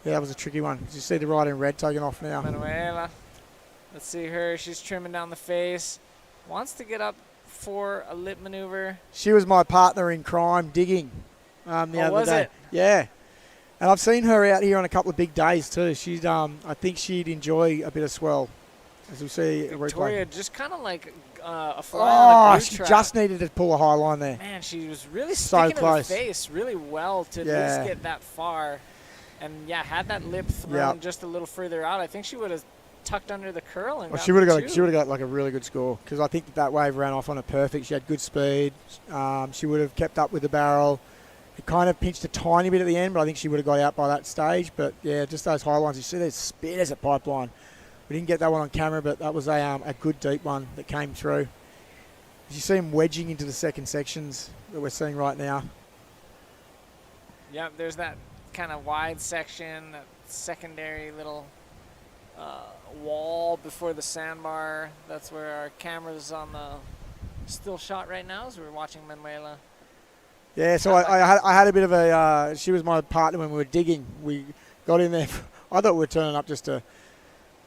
that was a tricky one. You see the rider in red taking off now. Manuela. Let's see her. She's trimming down the face. Wants to get up for a lip maneuver. She was my partner in crime digging the other day. Yeah. And I've seen her out here on a couple of big days too. She's, I think she'd enjoy a bit of swell. As we see, Victoria just kind of like a fly on a glue trap. She just needed to pull a high line there. Man, she was really sticking to the face really well to at least get that far. And, had that lip thrown just a little further out. I think she would have tucked under the curl. And she would have got like a really good score because I think that wave ran off on a perfect. She had good speed. She would have kept up with the barrel. It kind of pinched a tiny bit at the end, but I think she would have got out by that stage. But, just those high lines. You see those spears at Pipeline. We didn't get that one on camera, but that was a good deep one that came through. You see him wedging into the second sections that we're seeing right now. Yep, there's that kind of wide section, that secondary little wall before the sandbar. That's where our camera's on the still shot right now as we're watching Manuela. Yeah, so I had a bit of a, she was my partner when we were digging. We got in there, I thought we were turning up just to,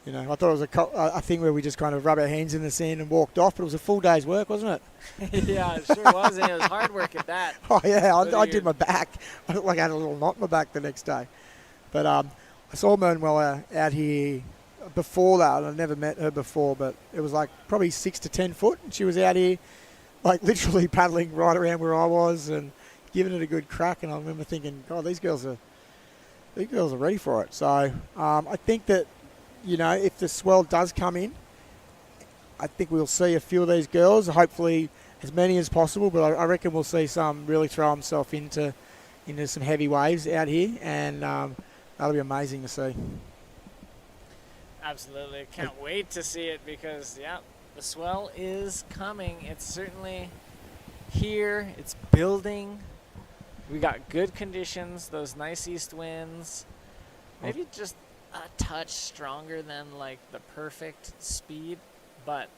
I thought it was a thing where we just kind of rub our hands in the sand and walked off, but it was a full day's work, wasn't it? Yeah, it sure was, and it was hard work at that. Oh, yeah, I did my back. I looked like I had a little knot in my back the next day. But I saw Manuela out here before that, and I never met her before, but it was like probably 6 to 10 foot, and she was out here like literally paddling right around where I was and giving it a good crack, and I remember thinking, God, these girls are ready for it. So I think that, if the swell does come in, I think we'll see a few of these girls, hopefully as many as possible, but I reckon we'll see some really throw themselves into some heavy waves out here, and that'll be amazing to see. Absolutely. Can't wait to see it because, the swell is coming. It's certainly here. It's building. We got good conditions, those nice east winds. Maybe just a touch stronger than like the perfect speed, but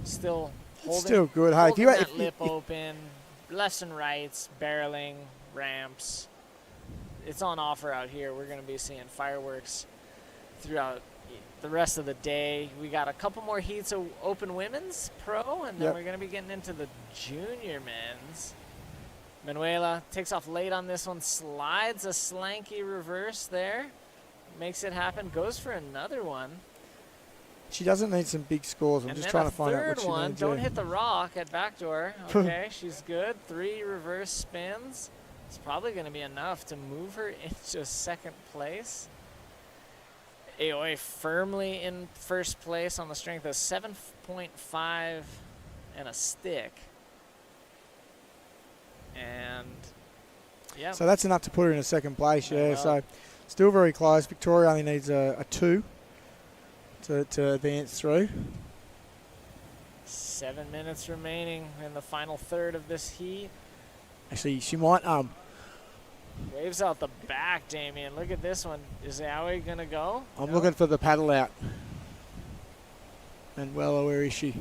still holding. It's still good. Hey, Holding that lip open, lefts and rights, barreling, ramps. It's on offer out here. We're going to be seeing fireworks throughout the rest of the day. We got a couple more heats of open women's pro, and then we're going to be getting into the junior men's. Manuela takes off late on this one, slides a slanky reverse there, makes it happen, goes for another one. She doesn't need some big scores. I'm just trying to find out what she needs. Don't hit the rock at backdoor. Okay, she's good. 3 reverse spins. It's probably going to be enough to move her into second place. AOA firmly in first place on the strength of 7.5 and a stick. And, yeah. So that's enough to put her in a second place, yeah. Well. So still very close. Victoria only needs a 2 to advance through. 7 minutes remaining in the final third of this heat. Actually, she might Waves out the back, Damien. Look at this one. Is Aoi going to go? I'm No? looking for the paddle out. And well, where is she?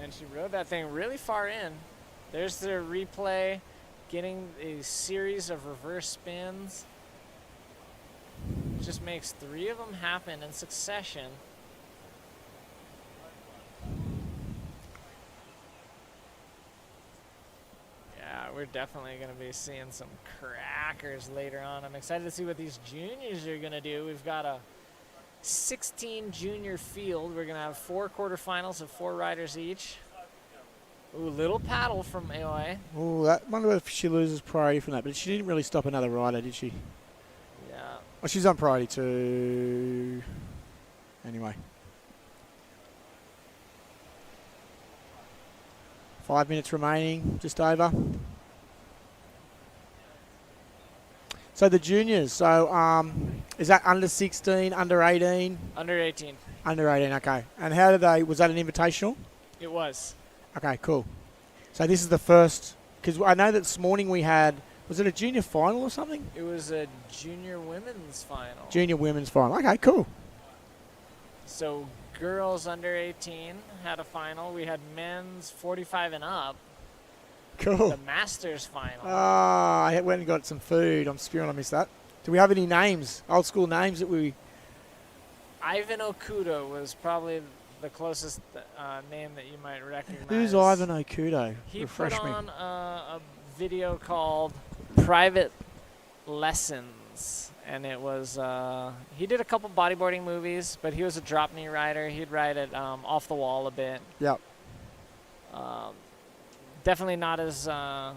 And she rode that thing really far in. There's the replay, getting a series of reverse spins. Just makes 3 of them happen in succession. Yeah, we're definitely going to be seeing some crackers later on. I'm excited to see what these juniors are going to do. We've got a 16 junior field. We're going to have 4 quarterfinals of 4 riders each. Ooh, little paddle from AOA. Oh, I wonder if she loses priority from that. But she didn't really stop another rider, did she? Yeah. Oh, she's on priority too. Anyway. 5 minutes remaining, just over. So the juniors, is that under 16, under 18? Under 18. Under 18, okay. And how did they, was that an invitational? It was. Okay, cool. So this is the first, because I know that this morning we had, was it a junior final or something? It was a junior women's final. Junior women's final. Okay, cool. So girls under 18 had a final. We had men's 45 and up. Cool. The Masters final. I went and got some food. I'm spewing, I missed that. Do we have any names, old school names that we... Ivan Okuda was probably the closest name that you might recognize. Who's Ivan Okudo? He Refresh put me. on a video called Private Lessons. And it was, he did a couple bodyboarding movies, but he was a drop knee rider. He'd ride it off the wall a bit. Yep. Definitely not as God,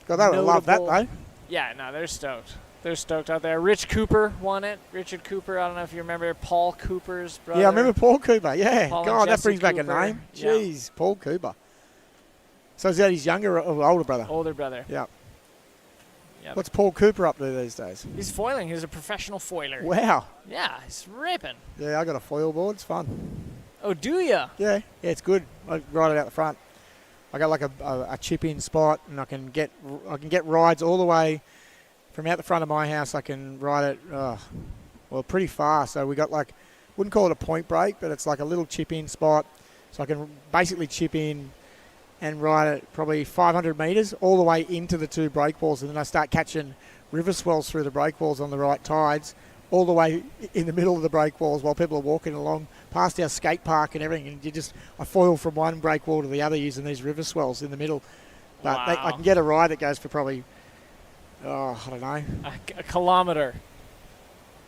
they would love that, notable. though. Yeah, no, they're stoked. They're stoked out there. Rich Cooper won it. Richard Cooper, I don't know if you remember Paul Cooper's brother. Yeah, I remember Paul Cooper. Yeah. Paul and God, that Jesse brings back a Cooper. name. Yeah. Jeez, Paul Cooper. So is that his younger or older brother? Older brother. Yep. Yep. What's Paul Cooper up to these days? He's foiling. He's a professional foiler. Wow. Yeah, he's ripping. Yeah, I got a foil board. It's fun. Oh, do ya? Yeah, it's good. I ride it out the front. I got like a chip-in spot, and I can get rides all the way from out the front of my house. I can ride it pretty far. So we got wouldn't call it a point break, but it's like a little chip-in spot. So I can basically chip in and ride it probably 500 metres all the way into the 2 break walls, and then I start catching river swells through the break walls on the right tides, all the way in the middle of the break walls while people are walking along past our skate park and everything, and I foil from one break wall to the other using these river swells in the middle. But Wow. I can get a ride that goes for probably, I don't know. A kilometer.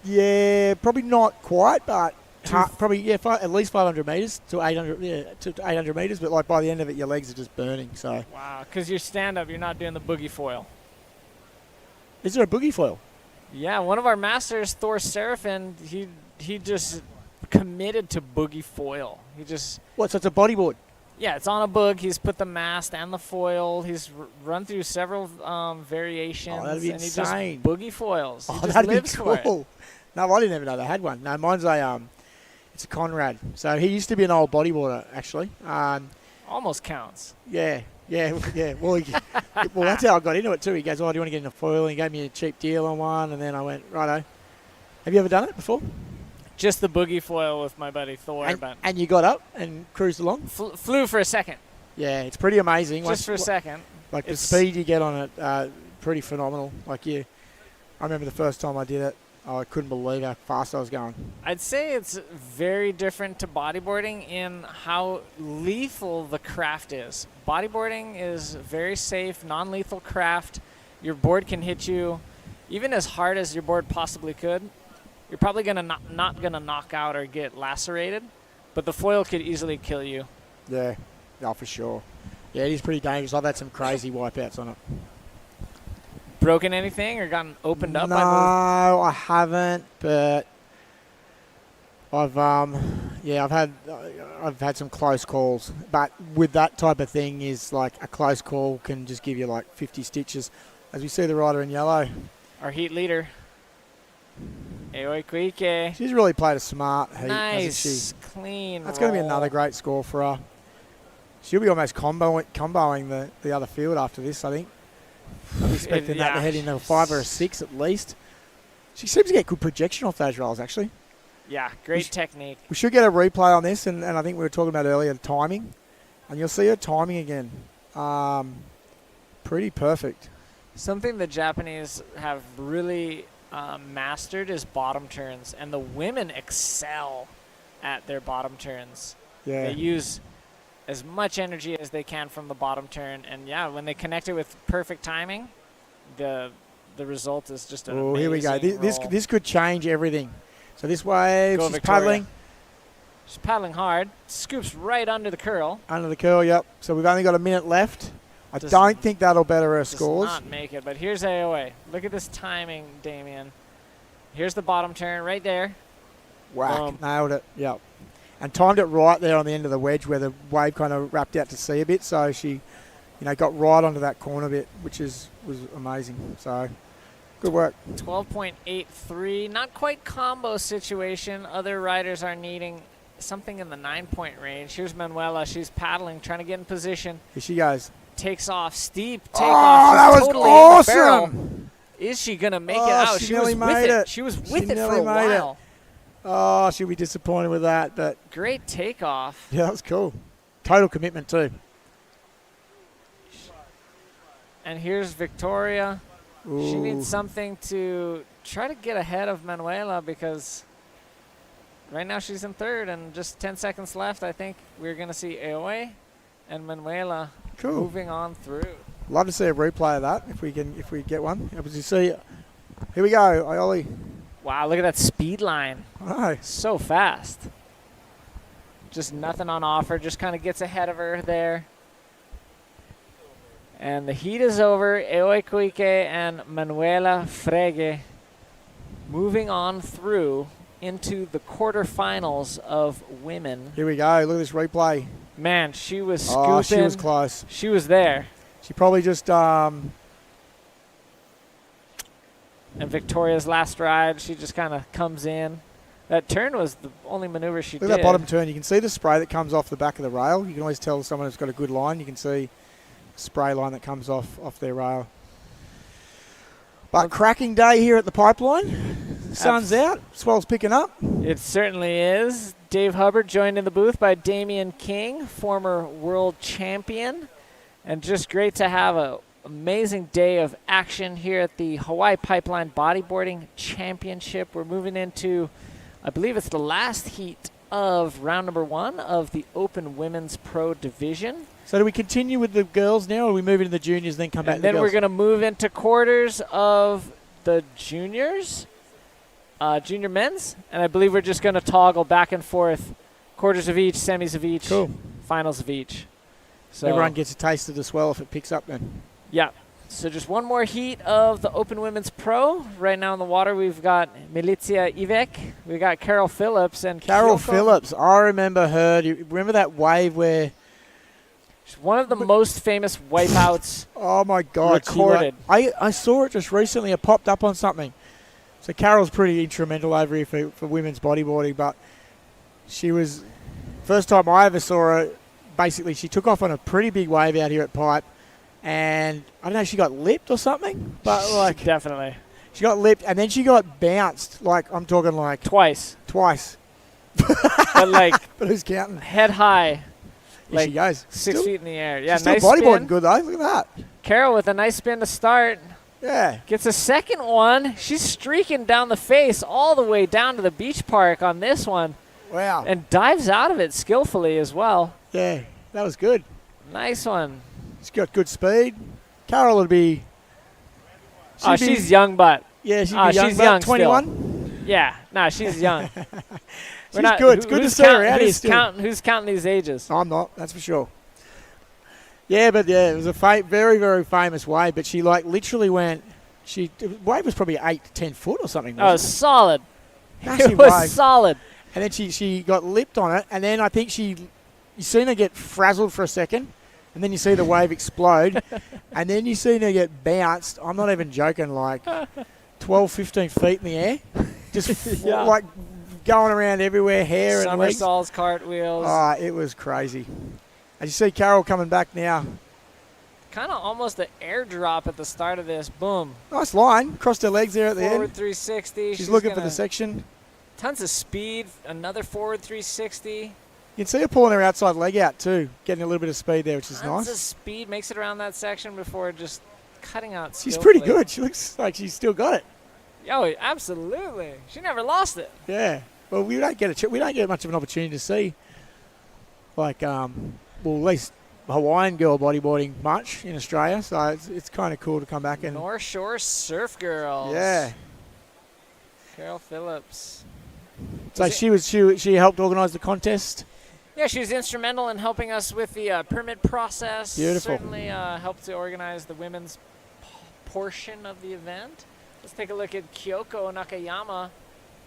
Yeah, probably not quite, but probably at least 500 metres to 800. Yeah, to 800 metres. But by the end of it, your legs are just burning. So Wow, because you're stand-up, you're not doing the boogie foil. is there a boogie foil? Yeah, one of our masters, Thor Seraphin, he just committed to boogie foil. He just... What? So it's a bodyboard. Yeah, it's on a book. He's put the mast and the foil. He's run through several variations. Oh, that'd be and insane. He just boogie foils. He Oh, just that'd be lives for it. cool. No, I didn't even know they had one. No, mine's it's a Conrad. So he used to be an old bodyboarder, actually. Almost counts. Yeah. Well, well, that's how I got into it too. He goes, "Oh, do you want to get into foil?" And he gave me a cheap deal on one, and then I went, "Righto." Have you ever done it before? Just the boogie foil with my buddy Thor. But And you got up and cruised along? flew for a second. Yeah, it's pretty amazing. Just for a second. Like the It's- speed you get on it, pretty phenomenal. I remember the first time I did it, I couldn't believe how fast I was going. I'd say it's very different to bodyboarding in how lethal the craft is. Bodyboarding is very safe, non-lethal craft. Your board can hit you even as hard as your board possibly could. You're probably not gonna knock out or get lacerated, but the foil could easily kill you. Yeah, for sure. Yeah, it is pretty dangerous. I've had some crazy wipeouts on it. broken anything or gotten opened up? No, I haven't, but I've had some close calls. But with that type of thing, is like a close call can just give you like 50 stitches, as we see the rider in yellow. Our heat leader, Aoi Kuike. She's really played a smart heat, hasn't Nice, she? clean. That's going to be roll. another great score for her. She'll be almost comboing the other field after this, I think. I'm expecting that to head into a 5 or a 6 at least. She seems to get good projection off those rolls, actually. Yeah, great technique. We should get a replay on this, and I think we were talking about earlier the timing. And you'll see her timing again. Pretty perfect. Something the Japanese have really mastered is bottom turns, and the women excel at their bottom turns. Yeah. They use as much energy as they can from the bottom turn, and yeah, when they connect it with perfect timing, the result is just an amazing here we go. This roll. this could change everything. So this wave, Go she's Victoria. paddling She's paddling hard, scoops right under the curl. under the curl. Yep. So we've only got a minute left. I Does- don't think that'll better her Does scores. not make it, but here's AOA. Look at this timing, Damien. Here's the bottom turn right there. Whack. Boom. Nailed it. Yep. And timed it right there on the end of the wedge where the wave kind of wrapped out to sea a bit. So she, got right onto that corner bit, which was amazing. So good work. 12.83, not quite combo situation. Other riders are needing something in the 9-point range. Here's Manuela. She's paddling, trying to get in position. Here she goes. Takes off, steep Oh, takeoff. that She's was totally in the barrel. awesome. Is she going to make it Oh, out? she She was nearly with made it. it. She was She with it for nearly a made it. while. Oh, she'll be disappointed with that. But, Great takeoff. yeah, that was cool. Total commitment, too. And here's Victoria. She Ooh. needs something to try to get ahead of Manuela because right now she's in third and just 10 seconds left. I think we're going to see Aoe and Manuela Cool. moving on through. Love to see a replay of that if we get one. As you see, here we go, Aioli. Wow, look at that speed line. Oh, So fast. Just nothing on offer. Just kind of gets ahead of her there. And the heat is over. Aoe Kuike and Manuela Frege moving on through into the quarterfinals of women. here we go. Look at this replay. Man, she was scooping. Oh, she was close. She was there. She probably just And Victoria's last ride, she just kind of comes in. That turn was the only maneuver she look did. at that bottom turn. You can see the spray that comes off the back of the rail. You can always tell someone who's got a good line. You can see the spray line that comes off their rail. But cracking day here at the Pipeline. The sun's out. Swell's picking up. It certainly is. Dave Hubbard joined in the booth by Damian King, former world champion. And just great to have an amazing day of action here at the Hawaii Pipeline Bodyboarding Championship. We're moving into, I believe it's the last heat of round number 1 of the Open Women's Pro Division. So do we continue with the girls now, or are we move into the juniors and then come back And to the then girls? we're going to move into quarters of the juniors, junior men's. And I believe we're just going to toggle back and forth, quarters of each, semis of each, Cool. finals of each. So Everyone gets a taste of the swell if it picks up then. yeah. So just one more heat of the Open Women's Pro. Right now in the water, we've got Milicia Ivek, we got Carol Phillips, and Carol Kyoko. Phillips, I remember her. Do you remember that wave where, She's one of the most famous wipeouts. oh my God. Recorded. I saw it just recently. It popped up on something. So Carol's pretty instrumental over here for women's bodyboarding, but she was, first time I ever saw her, basically she took off on a pretty big wave out here at Pipe, and I don't know, she got lipped or something, but like Definitely. she got lipped, and then she got bounced, like I'm talking like Twice. twice. But like But who's counting? head high, Here she goes. 6 feet in the air. Yeah, She's still nice bodyboarding spin. good though. Look at that. Carol with a nice spin to start. Yeah. Gets a second one. She's streaking down the face all the way down to the beach park on this one. Wow. And dives out of it skillfully as well. Yeah, that was good. Nice one. She's got good speed. Carol would be. She's young, but Yeah, she'd be Oh, young. she's about young 21. yeah, no, she's young. She's good. It's good to see her out here still. Who's counting these ages? I'm not. That's for sure. Yeah, but yeah, it was a very, very famous wave. But she like literally went the wave was probably 8 to 10 foot or something. Oh, solid. Massive It was wave. solid. And then she got lipped on it, and then I think you seen her get frazzled for a second, and then you see the wave explode, and then you seen her get bounced. I'm not even joking, like 12, 15 feet in the air, just Yeah. like going around everywhere, hair and legs. Somersaults, cartwheels. Oh, it was crazy. As you see Carol coming back now. Kind of almost an airdrop at the start of this. Boom. Nice line. Crossed her legs there at the Forward end. 360. She's looking for the section. Tons of speed. Another forward 360. You can see her pulling her outside leg out too, getting a little bit of speed there, which is Tons nice. of speed. Makes it around that section before just cutting out. She's pretty skillfully. good. She looks like she's still got it. Oh, absolutely. She never lost it. Yeah. Well, we don't get much of an opportunity to see, like, at least Hawaiian girl bodyboarding much in Australia. So it's kind of cool to come back and. North Shore Surf Girls. Yeah. Carol Phillips. So she helped organise the contest. Yeah, she was instrumental in helping us with the permit process. Beautiful. Certainly helped to organize the women's portion of the event. Let's take a look at Kyoko Nakayama.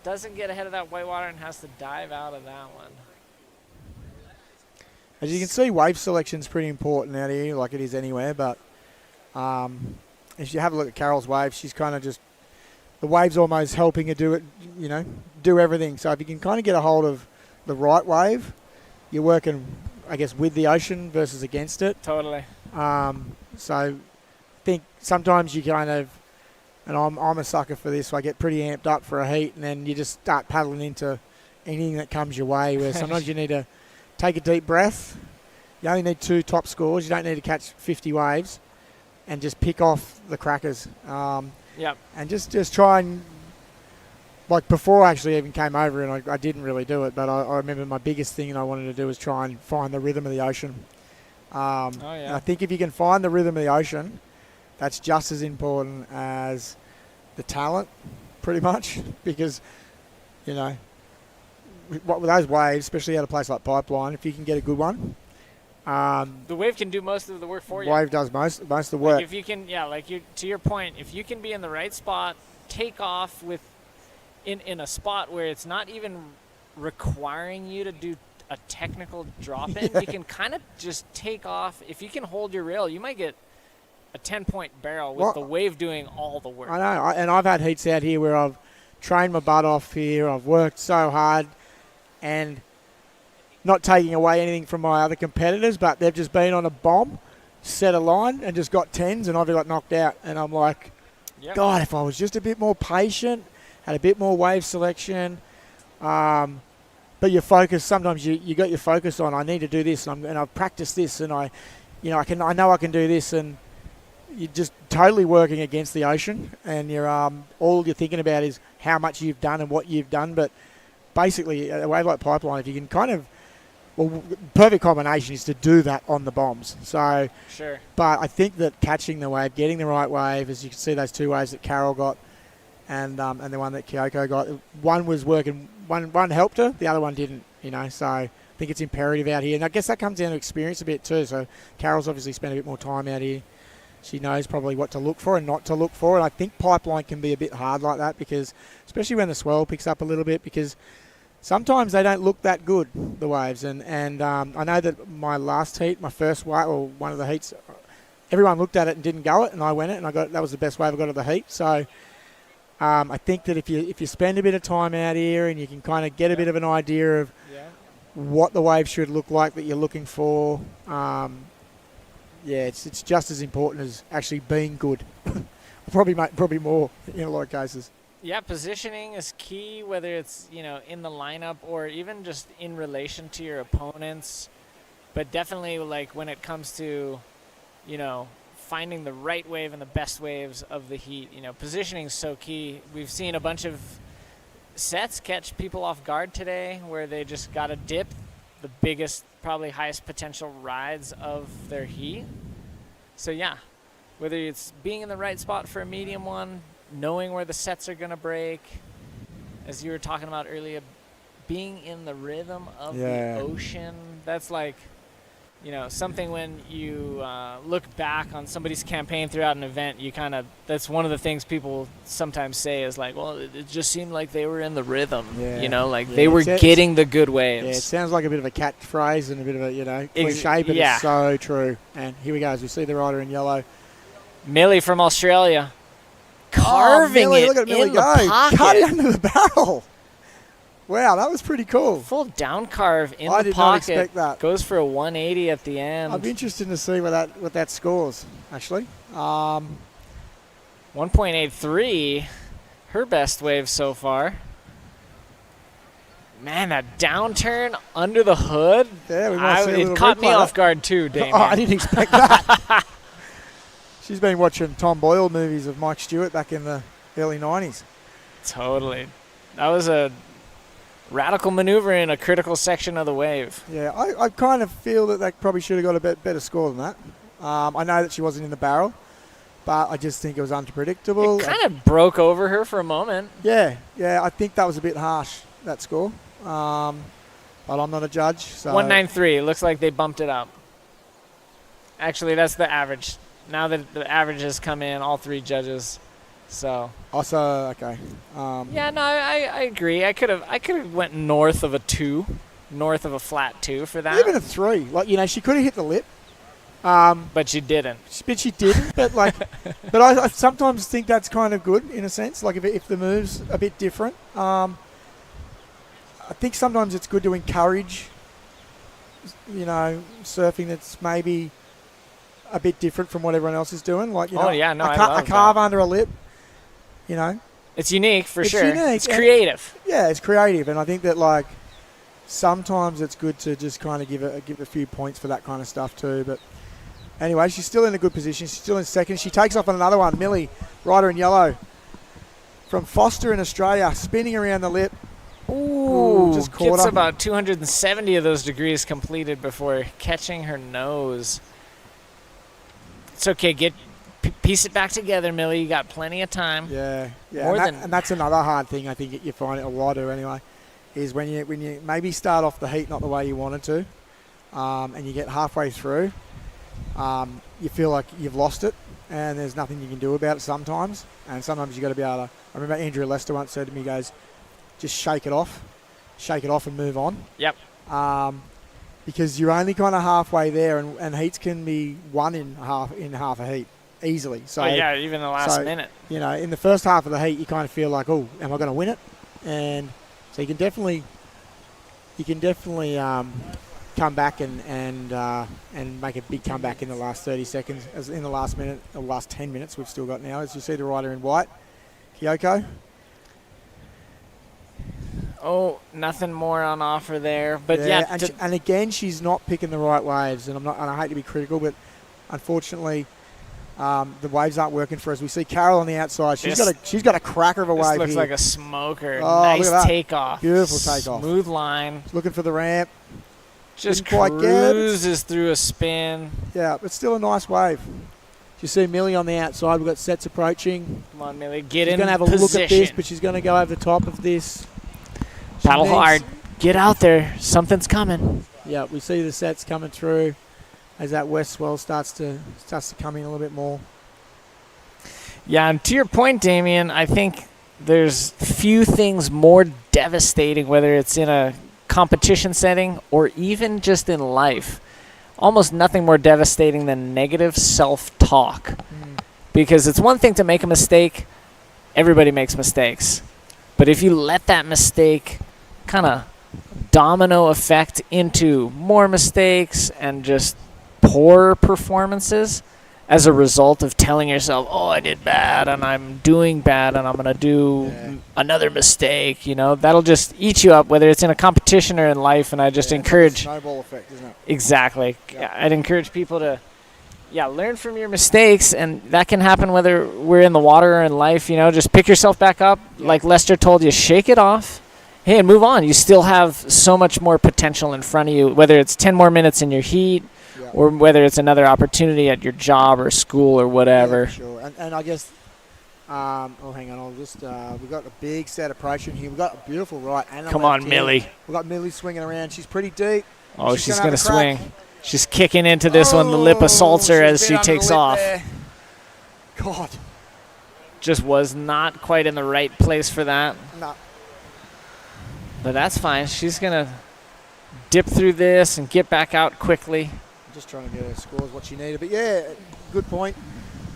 Doesn't get ahead of that whitewater and has to dive out of that one. As you can see, wave selection's pretty important out here, like it is anywhere. But if you have a look at Carol's wave, she's kind of just the wave's almost helping her do it. Do everything. So if you can kind of get a hold of the right wave, you're working, I guess, with the ocean versus against it. Totally. So I think sometimes you kind of, and I'm a sucker for this, so I get pretty amped up for a heat, and then you just start paddling into anything that comes your way, where sometimes you need to take a deep breath. You only need 2 top scores. You don't need to catch 50 waves, and just pick off the crackers. Yep. And just try and, like before I actually even came over, and I didn't really do it, but I remember my biggest thing I wanted to do was try and find the rhythm of the ocean. And I think if you can find the rhythm of the ocean, that's just as important as the talent, pretty much, because, with those waves, especially at a place like Pipeline, if you can get a good one, the wave can do most of the work for you. Wave does most of the work. Like if you can, to your point, if you can be in the right spot, take off with in a spot where it's not even requiring you to do a technical drop in, you can kind of just take off. If you can hold your rail, you might get a 10-point barrel with the wave doing all the work. I know, and I've had heats out here where I've trained my butt off here. I've worked so hard, and not taking away anything from my other competitors, but they've just been on a bomb, set a line, and just got 10s, and I've got knocked out. And I'm like, God, if I was just a bit more patient, had a bit more wave selection, but your focus, sometimes you got your focus on, I need to do this, and I've practiced this, and I know I can do this, and you're just totally working against the ocean, and you're all you're thinking about is how much you've done and what you've done. But basically, a wave like Pipeline, if you can kind of, perfect combination is to do that on the bombs. So, sure. But I think that catching the wave, getting the right wave, as you can see those 2 waves that Carol got, and the one that Kyoko got, one was working, one helped her, the other one didn't. So I think it's imperative out here, and I guess that comes down to experience a bit too. So Carol's obviously spent a bit more time out here. She knows probably what to look for and not to look for. And I think Pipeline can be a bit hard like that, because especially when the swell picks up a little bit, because sometimes they don't look that good, the waves. And I know that my last heat, my first wave, or one of the heats, everyone looked at it and didn't go it, and I went it, and that was the best wave I got of the heat. So I think that if you spend a bit of time out here and you can kind of get a bit of an idea of what the wave should look like that you're looking for, it's just as important as actually being good. probably more in a lot of cases. Yeah, positioning is key, whether it's in the lineup or even just in relation to your opponents. But definitely, like when it comes to, finding the right wave and the best waves of the heat, positioning is so key. We've seen a bunch of sets catch people off guard today, where they just got to dip the biggest, probably highest potential rides of their heat. So yeah, whether it's being in the right spot for a medium one, knowing where the sets are going to break, as you were talking about earlier, being in the rhythm of the ocean, that's like you know, something when you look back on somebody's campaign throughout an event, you kind of, that's one of the things people sometimes say is like, well, it just seemed like they were in the rhythm, Yeah. you know, like Yeah, they were it's- getting the good waves. Yeah, it sounds like a bit of a catchphrase and a bit of a, you know, cliche, but yeah. it's so true. And here we go, as we see the rider in yellow. Millie from Australia, carving Millie, it look at Millie in go. the pocket. Cut it under the barrel. Wow, that was pretty cool. Full down carve in I the did not pocket. expect that. Goes for a 180 at the end. I'd be interested to see what that scores, actually. 1.83, her best wave so far. Man, that downturn under the hood. Yeah, we might see a little it caught replay me of off that. guard too, Damien. Oh, I didn't expect that. She's been watching Tom Boyle movies of Mike Stewart back in the early 90s. Totally. That was a radical maneuver in a critical section of the wave. Yeah, I kind of feel that probably should have got a better score than that. I know that she wasn't in the barrel, but I just think it was unpredictable. It kind of broke over her for a moment. Yeah, I think that was a bit harsh, that score. But I'm not a judge. So 193. It looks like they bumped it up. Actually, that's the average. Now that the average has come in, all three judges. So. Also, okay. Yeah, no, I agree. I could have went north of a 2, north of a flat 2 for that. Even a 3. Like, you know, she could have hit the lip. But she didn't. But she didn't. But like, but I sometimes think that's kind of good in a sense. Like if the move's a bit different. I think sometimes it's good to encourage, you know, surfing that's maybe a bit different from what everyone else is doing. Like, you know, I love a carve that. under a lip. You know, It's unique for It's sure. unique, It's and- creative. yeah, it's creative, and I think that like sometimes it's good to just kind of give a few points for that kind of stuff too. But anyway, she's still in a good position. She's still in second. She takes off on another one. Millie, rider in yellow, from Foster in Australia, spinning around the lip. Ooh, just caught gets her. about 270 of those degrees completed before catching her nose. It's okay. Piece it back together, Millie. You got plenty of time. Yeah. More And that's another hard thing I think you find it a lot of anyway, is when you maybe start off the heat not the way you wanted to, and you get halfway through, you feel like you've lost it, and there's nothing you can do about it sometimes. And sometimes you got to be able to. I remember Andrew Lester once said to me, he goes, just shake it off and move on. Yep. Because you're only kind of halfway there, and heats can be won in half a heat easily. So yeah, even the last minute. you know, in the first half of the heat, you kind of feel like, oh, am I going to win it? And so you can definitely come back and make a big comeback in the last 30 seconds, as in the last minute, or last 10 minutes we've still got now. As you see the rider in white, Kyoko. Oh, nothing more on offer there. But yeah, and again, she's not picking the right waves, and I hate to be critical, but unfortunately, the waves aren't working for us. We see Carol on the outside. She's got a cracker of a this wave looks here. like a smoker. Oh, Nice look at that. takeoff. Beautiful takeoff. Smooth line. Looking for the ramp. Just Didn't quite get it. cruises through a spin. Yeah, but still a nice wave. You see Millie on the outside. We've got sets approaching. Come on, Millie. Get She's in going to have a position. look at this, but she's going to go over the top of this. She Paddle needs- hard. Get out there. Something's coming. Yeah, we see the sets coming through as that west swell starts to come in a little bit more. Yeah, and to your point, Damien, I think there's few things more devastating, whether it's in a competition setting or even just in life. Almost nothing more devastating than negative self-talk. Because it's one thing to make a mistake. Everybody makes mistakes. But if you let that mistake kind of domino effect into more mistakes and just poor performances as a result of telling yourself, oh, I did bad and I'm doing bad and I'm going to do another mistake, you know, that'll just eat you up, whether it's in a competition or in life. And I just encourage... snowball effect, isn't it? Exactly. Yeah, I'd encourage people to, learn from your mistakes, and that can happen whether we're in the water or in life. You know, just pick yourself back up, like Lester told you, shake it off. Hey, and move on. You still have so much more potential in front of you, whether it's 10 more minutes in your heat, or whether it's another opportunity at your job or school or whatever. Yeah, sure. And I guess, hang on, I'll just, we've got a big set approaching here. We've got a beautiful right. And a Come left on, here. Millie. We've got Millie swinging around. She's pretty deep. Oh, she's gonna going to have a crack. swing. She's kicking into this one. The lip assaults her as she's she been under the takes lip off. there. God. Just was not quite in the right place for that. No. But that's fine. She's going to dip through this and get back out quickly. I'm just trying to get her scores what she needed. But yeah, good point.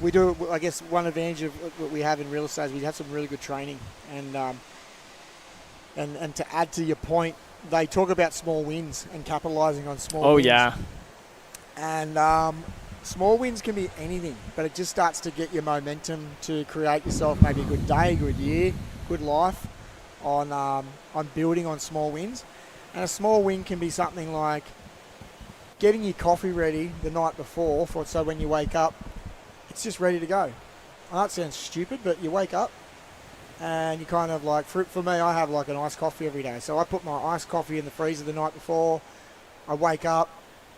We do, I guess, one advantage of what we have in real estate is we have some really good training. And to add to your point, they talk about small wins and capitalizing on small wins. Oh, yeah. And small wins can be anything, but it just starts to get your momentum to create yourself maybe a good day, a good year, good life on building on small wins. And a small win can be something like getting your coffee ready the night before, so when you wake up, it's just ready to go. I know it sounds stupid, but you wake up and you kind of like, for me, I have like an iced coffee every day. So I put my iced coffee in the freezer the night before. I wake up,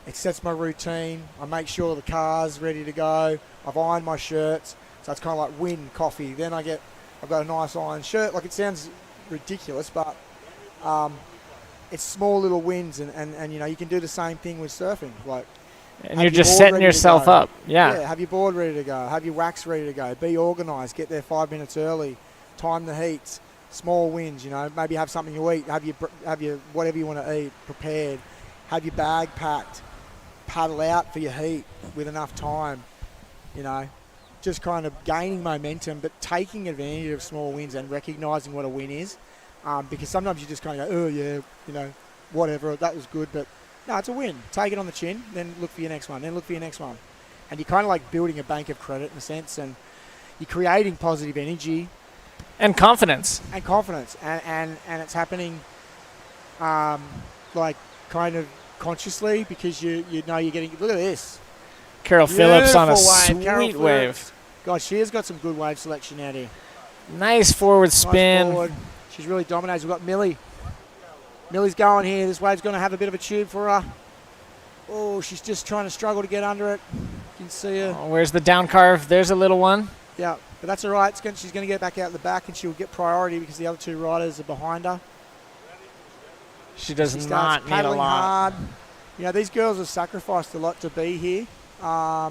it sets my routine. I make sure the car's ready to go. I've ironed my shirts. So it's kind of like win coffee. Then I've got a nice ironed shirt. Like, it sounds ridiculous, but it's small little wins, and you know, you can do the same thing with surfing. Like, And you're just setting yourself up. Yeah. Have your board ready to go. Have your wax ready to go. Be organised. Get there 5 minutes early. Time the heats. Small wins. You know, maybe have something to eat. Have your whatever you want to eat prepared. Have your bag packed. Paddle out for your heat with enough time. You know, just kind of gaining momentum, but taking advantage of small wins and recognising what a win is. Because sometimes you just kind of go, oh yeah, you know, whatever, that was good, but no, it's a win. Take it on the chin, then look for your next one, then look for your next one. And you're kind of like building a bank of credit in a sense, and you're creating positive energy. And confidence. And confidence. And it's happening like kind of consciously, because you know you're getting, look at this. Carol Phillips on a Beautiful wave. sweet wave. God, she has got some good wave selection out here. Nice forward spin. Nice forward. She's really dominated. We've got Millie. Millie's going here. This wave's going to have a bit of a tube for her. Oh, she's just trying to struggle to get under it. You can see her. Oh, where's the down carve? There's a little one. Yeah, but that's all right. She's going to get back out the back, and she'll get priority because the other two riders are behind her. She does She not starts need a paddling lot. hard. You know, these girls have sacrificed a lot to be here. I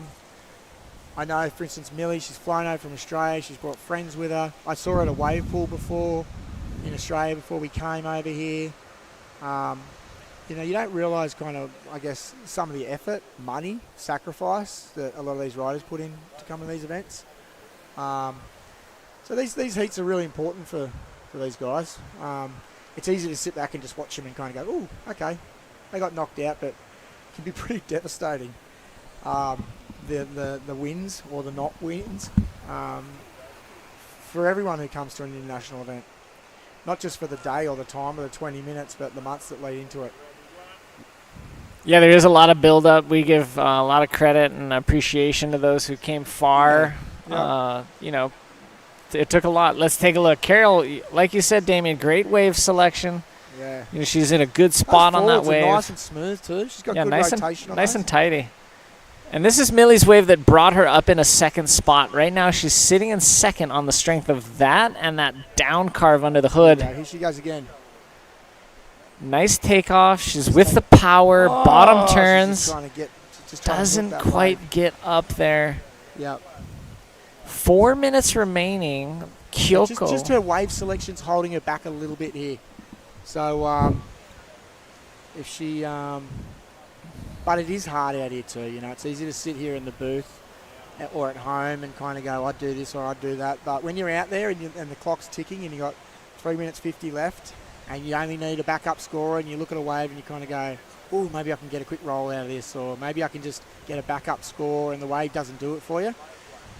know, for instance, Millie, she's flown over from Australia. She's brought friends with her. I saw her at a wave pool before in Australia before we came over here. You know, you don't realise kind of, I guess, some of the effort, money, sacrifice that a lot of these riders put in to come to these events. So these heats are really important for these guys. It's easy to sit back and just watch them and kind of go, oh, okay, they got knocked out, but it can be pretty devastating. The wins or the not wins for everyone who comes to an international event. Not just for the day or the time or the 20 minutes, but the months that lead into it. Yeah, there is a lot of build-up. We give a lot of credit and appreciation to those who came far. Yeah. You know, it took a lot. Let's take a look. Carol, like you said, Damien, great wave selection. Yeah. You know, she's in a good spot on that Those forwards are wave. nice and smooth too. She's got good rotation on nice those. and tidy. And this is Millie's wave that brought her up in a second spot. Right now, she's sitting in second on the strength of that and that down carve under the hood. Yeah, here she goes again. Nice takeoff. She's with the power. Bottom She's turns. just trying to get, just trying to Doesn't hit that quite wave. get up there. Yeah. 4 minutes remaining. Kyoko. Just her wave selection's holding her back a little bit here. So if she, but it is hard out here too. You know, it's easy to sit here in the booth or at home and kind of go, I do this or I do that. But when you're out there and the clock's ticking and you got 3 minutes 50 left, and you only need a backup scorer, and you look at a wave and you kind of go, oh, maybe I can get a quick roll out of this, or maybe I can just get a backup score, and the wave doesn't do it for you.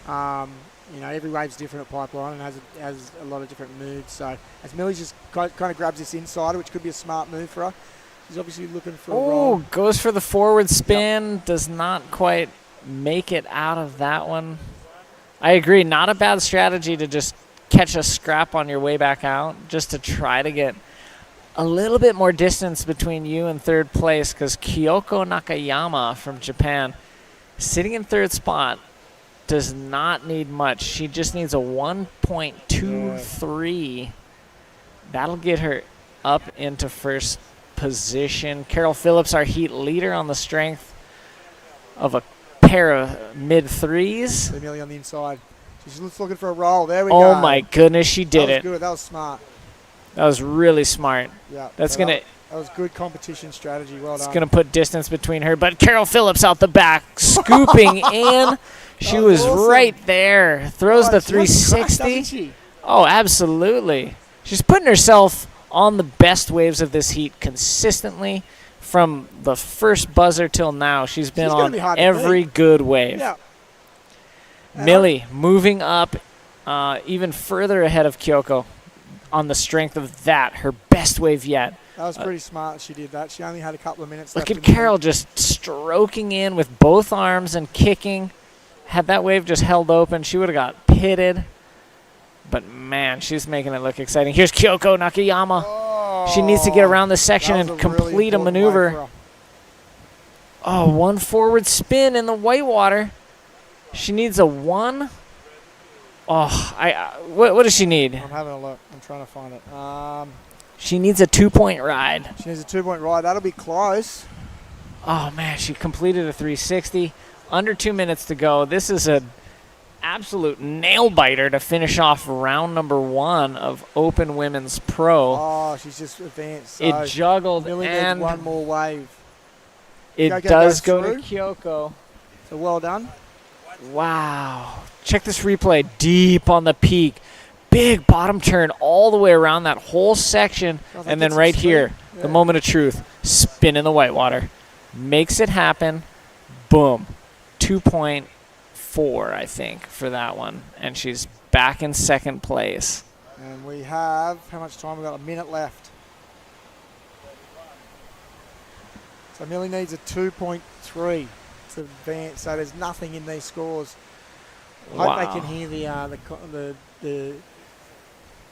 You know, every wave's different at Pipeline and has a lot of different moods. So as Millie just kind of grabs this insider, which could be a smart move for her, she's obviously looking for a roll. Goes for the forward spin. Does not quite make it out of that one. I agree. Not a bad strategy to just catch a scrap on your way back out, just to try to get a little bit more distance between you and third place, because Kyoko Nakayama from Japan, sitting in third spot, does not need much. She just needs a 1.23. That'll get her up into first position. Carol Phillips, our heat leader, on the strength of a pair of mid-threes. Amelia on the inside. She's just looking for a roll. There we go. Oh, my goodness, she did That was it. good. That was smart. That was really smart. Yeah. That's so going to... That was good competition strategy. Well It's done. going to put distance between her, but Carol Phillips out the back, scooping in. She That was was awesome. right there. Throws the She doesn't crack, 360. doesn't she? Oh, absolutely. She's putting herself on the best waves of this heat consistently from the first buzzer till now. She's been She's gonna on be hard to every beat. good wave. Yeah. Millie moving up even further ahead of Kyoko on the strength of that, her best wave yet. That was pretty smart. She did that. She only had a couple of minutes Look left. at Carol just stroking in with both arms and kicking. Had that wave just held open, she would have got pitted. But, man, she's making it look exciting. Here's Kyoko Nakayama. Oh, She needs to get around the section that was and a really complete a important wave maneuver. for her. Oh, one forward spin in the whitewater. She needs a one. Oh, what does she need? I'm having a look. I'm trying to find it. She needs a 2-point ride. She needs a 2-point ride. That'll be close. Oh, man, she completed a 360. Under 2 minutes to go. This is an absolute nail-biter to finish off round number 1 of Open Women's Pro. Oh, she's just advanced. It So juggled, Millie needs and one more wave. it Go, go, does go go to through. Kyoko. So well done. Wow. Check this replay. Deep on the peak. Big bottom turn all the way around that whole section. I think And then it's right extreme. here, the Yeah. moment of truth. Spin in the whitewater. Makes it happen. Boom. 2.4, I think, for that one. And she's back in second place. And we have, how much time? We've got a minute left. So Millie needs a 2.3 to advance. So there's nothing in these scores. Hope Wow. they can hear the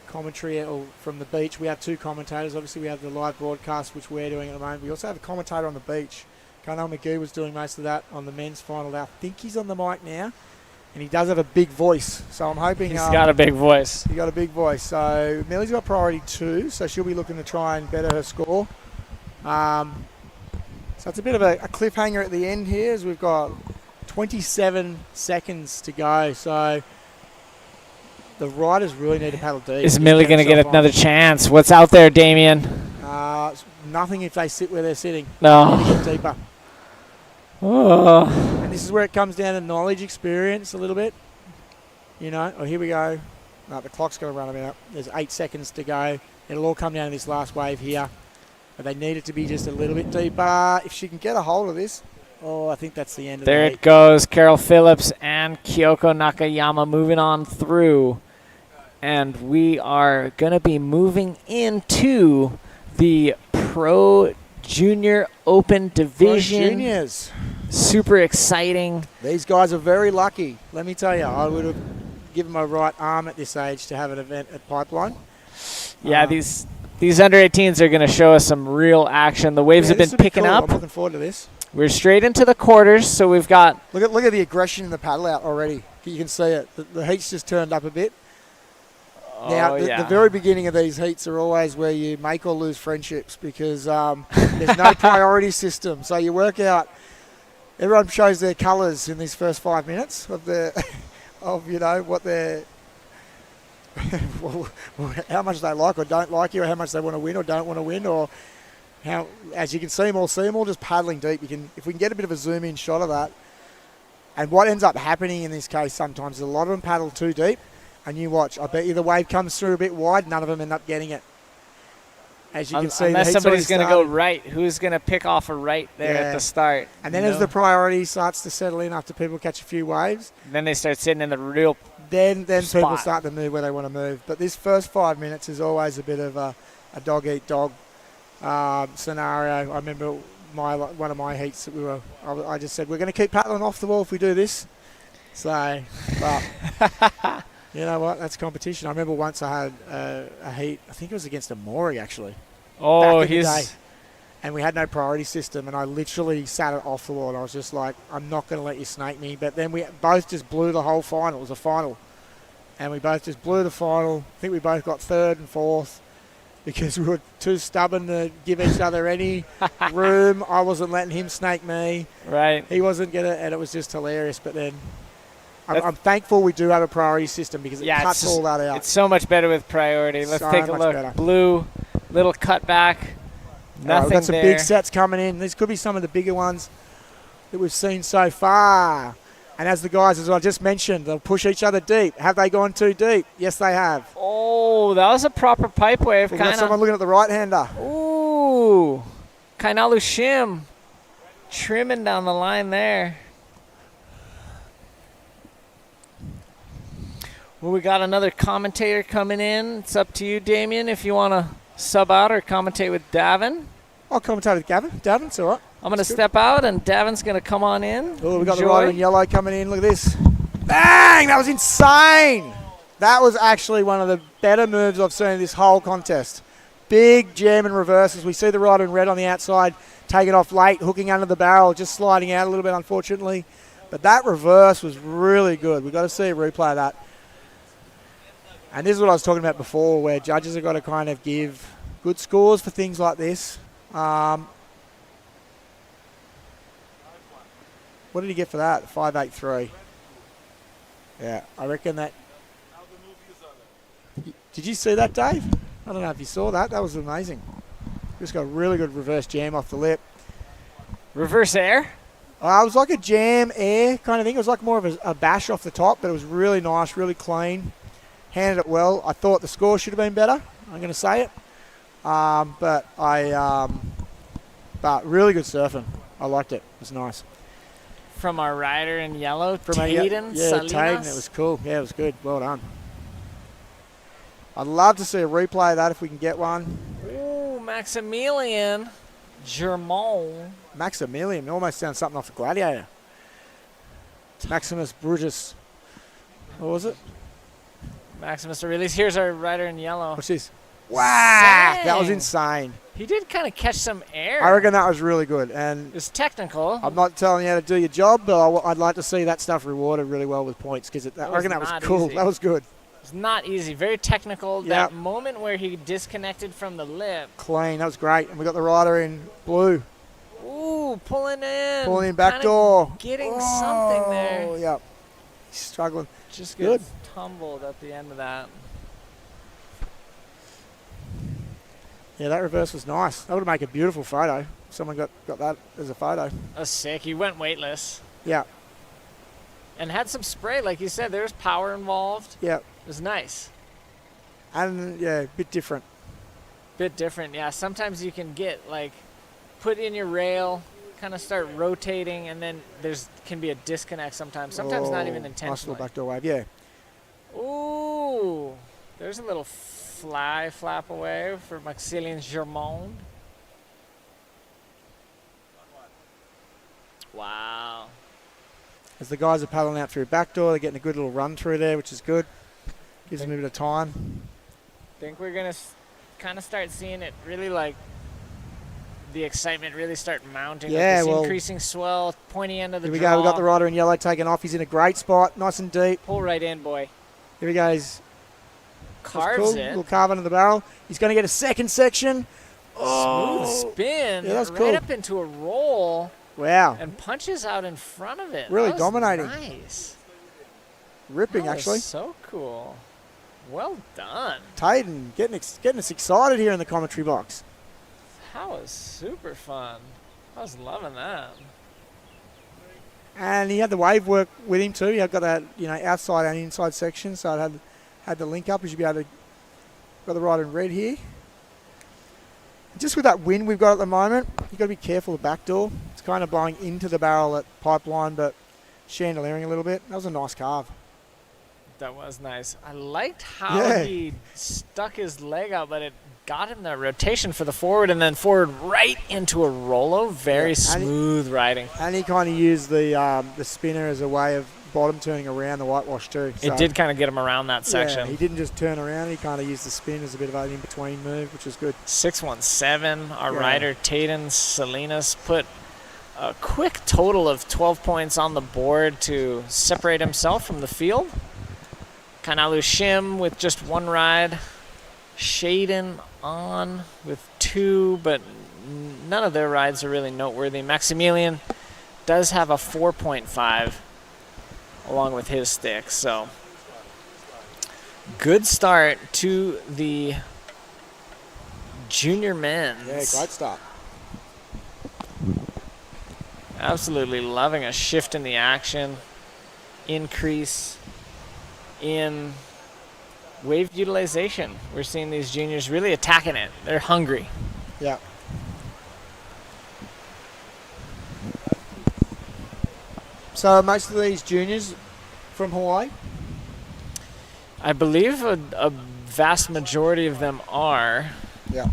commentary from the beach. We have 2 commentators. Obviously, we have the live broadcast, which we're doing at the moment. We also have a commentator on the beach. Carnell McGee was doing most of that on the men's final. I think he's on the mic now, and he does have a big voice. So I'm hoping He's got a big voice. he got a big voice. So Millie's got priority 2, so she'll be looking to try and better her score. So it's a bit of a cliffhanger at the end here, as we've got 27 seconds to go. So the riders really need to paddle deep. Is Just Millie going to get themselves on. another chance? What's out there, Damien? Nothing if they sit where they're sitting. No. They need to get deeper. Oh. And this is where it comes down to knowledge, experience a little bit. You know, oh, here we go. No, the clock's going to run a minute. There's 8 seconds to go. It'll all come down to this last wave here. But they need it to be just a little bit deeper. If she can get a hold of this, I think that's the end of There the it goes. Carol Phillips and Kyoko Nakayama moving on through. And we are going to be moving into the Pro Junior Open Division. Juniors. Super exciting. These guys are very lucky. Let me tell you, I would have given my right arm at this age to have an event at Pipeline. Yeah, these under 18s are going to show us some real action. The waves have this been will be picking cool. up. I'm looking forward to this. We're straight into the quarters, so we've got Look at the aggression in the paddle out already. You can see it. The heat's just turned up a bit. Now, the very beginning of these heats are always where you make or lose friendships because there's no priority system. So you work out, everyone shows their colours in these first 5 minutes of what they're, how much they like or don't like you, or how much they want to win or don't want to win, or how, as you can see them all just paddling deep. If we can get a bit of a zoom in shot of that. And what ends up happening in this case sometimes is a lot of them paddle too deep. And you watch, I bet you the wave comes through a bit wide, none of them end up getting it. As you can see, unless the heat's somebody's going to already go right. Who's going to pick off a right there at Yeah. the start? And then You as know? the priority starts to settle in after people catch a few waves, Then they start sitting in the real then people Spot. start to move where they want to move. But this first 5 minutes is always a bit of a dog-eat-dog scenario. I remember one of my heats that I just said, we're going to keep paddling off the wall if we do this. So, but you know what? That's competition. I remember once I had a heat, I think it was against a Maori actually. Oh, back in the day. he's And we had no priority system, and I literally sat it off the wall. And I was just like, I'm not going to let you snake me. But then we both just blew the whole final. It was a final. And we both just blew the final. I think we both got 3rd and 4th. because we were too stubborn to give each other any room. I wasn't letting him snake me. Right. He wasn't going to, and it was just hilarious. But then I'm thankful we do have a priority system because it cuts all that out. It's so much better with priority. Let's So take a much look. better. Blue, little cutback. Nothing We've got some there. big sets coming in. These could be some of the bigger ones that we've seen so far. And as the guys, as I just mentioned, they'll push each other deep. Have they gone too deep? Yes, they have. Oh, that was a proper pipe wave. We've got someone looking at the right-hander. Ooh. Kainalu Shim trimming down the line there. Well, we got another commentator coming in. It's up to you, Damien, if you want to sub out or commentate with Davin. I'll commentate with Gavin. Davin's all right. I'm going to step out, and Davin's going to come on in. Oh, we've got the Enjoy. rider in yellow coming in. Look at this. Bang! That was insane. That was actually one of the better moves I've seen in this whole contest. Big jam and reverses. We see the rider in red on the outside, taking off late, hooking under the barrel, just sliding out a little bit, unfortunately. But that reverse was really good. We've got to see a replay of that. And this is what I was talking about before, where judges have got to kind of give good scores for things like this. What did he get for that? 5.83. Yeah, I reckon that. Did you see that, Dave? I don't know if you saw that. That was amazing. Just got a really good reverse jam off the lip. Reverse air? It was like a jam air kind of thing. It was like more of a bash off the top, but it was really nice, really clean. Handled it well. I thought the score should have been better. I'm going to say it. But really good surfing. I liked it. It was nice. From our rider in yellow, From Tayden Salinas. Tayden. It was cool. Yeah, it was good. Well done. I'd love to see a replay of that if we can get one. Ooh, Maximilian Germont. Maximilian almost sounds something off the Gladiator. Maximus Brutus. What was it? Maximus Aurelius. Here's our rider in yellow. What's this? Wow, that was Dang. insane. He did kind of catch some air. I reckon that was really good. And It's technical. I'm not telling you how to do your job, but I'd like to see that stuff rewarded really well with points because I was reckon that was not cool. easy. That was good. It's not easy. Very technical. Yep. That moment where he disconnected from the lip. Clean. That was great. And we got the rider in blue. Ooh, pulling in. Pulling in back Kinda door. Getting something there. Yep. He's struggling. Just Good. gets tumbled at the end of that. Yeah, that reverse was nice. That would make a beautiful photo. Someone got that as a photo. That's sick. He went weightless. Yeah. And had some spray. Like you said, there's power involved. Yeah. It was nice. And, yeah, a bit different. Bit different, yeah. Sometimes you can get, like, put in your rail, kind of start rotating, and then can be a disconnect sometimes. Sometimes not even Nice intentionally. little backdoor wave, yeah. Ooh, there's a little fly flap away for Maximilian Germont. Wow. As the guys are paddling out through backdoor, they're getting a good little run through there, which is good. Gives them a bit of time. Think we're going to kind of start seeing it really, like, the excitement really start mounting. Yeah, with this well, increasing swell, pointy end of the Here we draw. go. We've got the rider in yellow taking off. He's in a great spot, nice and deep. Pull right in, boy. Here he goes. Carves cool. it. Little carve under the barrel. He's going to get a second section. Smooth spin. Yeah, that's right cool. up into a roll Wow. and punches out in front of it. Really That was dominating. Nice. Ripping, That was actually. so cool. Well done. Tayden getting us excited here in the commentary box. That was super fun. I was loving that. And he had the wave work with him too. He had got that, outside and inside section, so it had the link up. You should be able to got the rider in red here. Just with that wind we've got at the moment, you've got to be careful of the back door. It's kind of blowing into the barrel at Pipeline, but chandeliering a little bit. That was a nice carve. That was nice. I liked how Yeah. he stuck his leg out, but it got him that rotation for the forward and then forward right into a rollo. Very Yeah, and smooth riding. And he kind of used the spinner as a way of bottom turning around the whitewash too. It did kind of get him around that section. Yeah, he didn't just turn around. He kind of used the spin as a bit of an in-between move, which was good. 617. Our Yeah. rider, Tayden Salinas, put a quick total of 12 points on the board to separate himself from the field. Kainalu Shim with just one ride. Shaden on with 2, but none of their rides are really noteworthy. Maximilian does have a 4.5 along with his stick, so good start to the junior men's. Yeah, great start. Absolutely loving a shift in the action, increase in wave utilization. We're seeing these juniors really attacking it. They're hungry. Yeah. So most of these juniors from Hawaii? I believe a vast majority of them are. Yeah.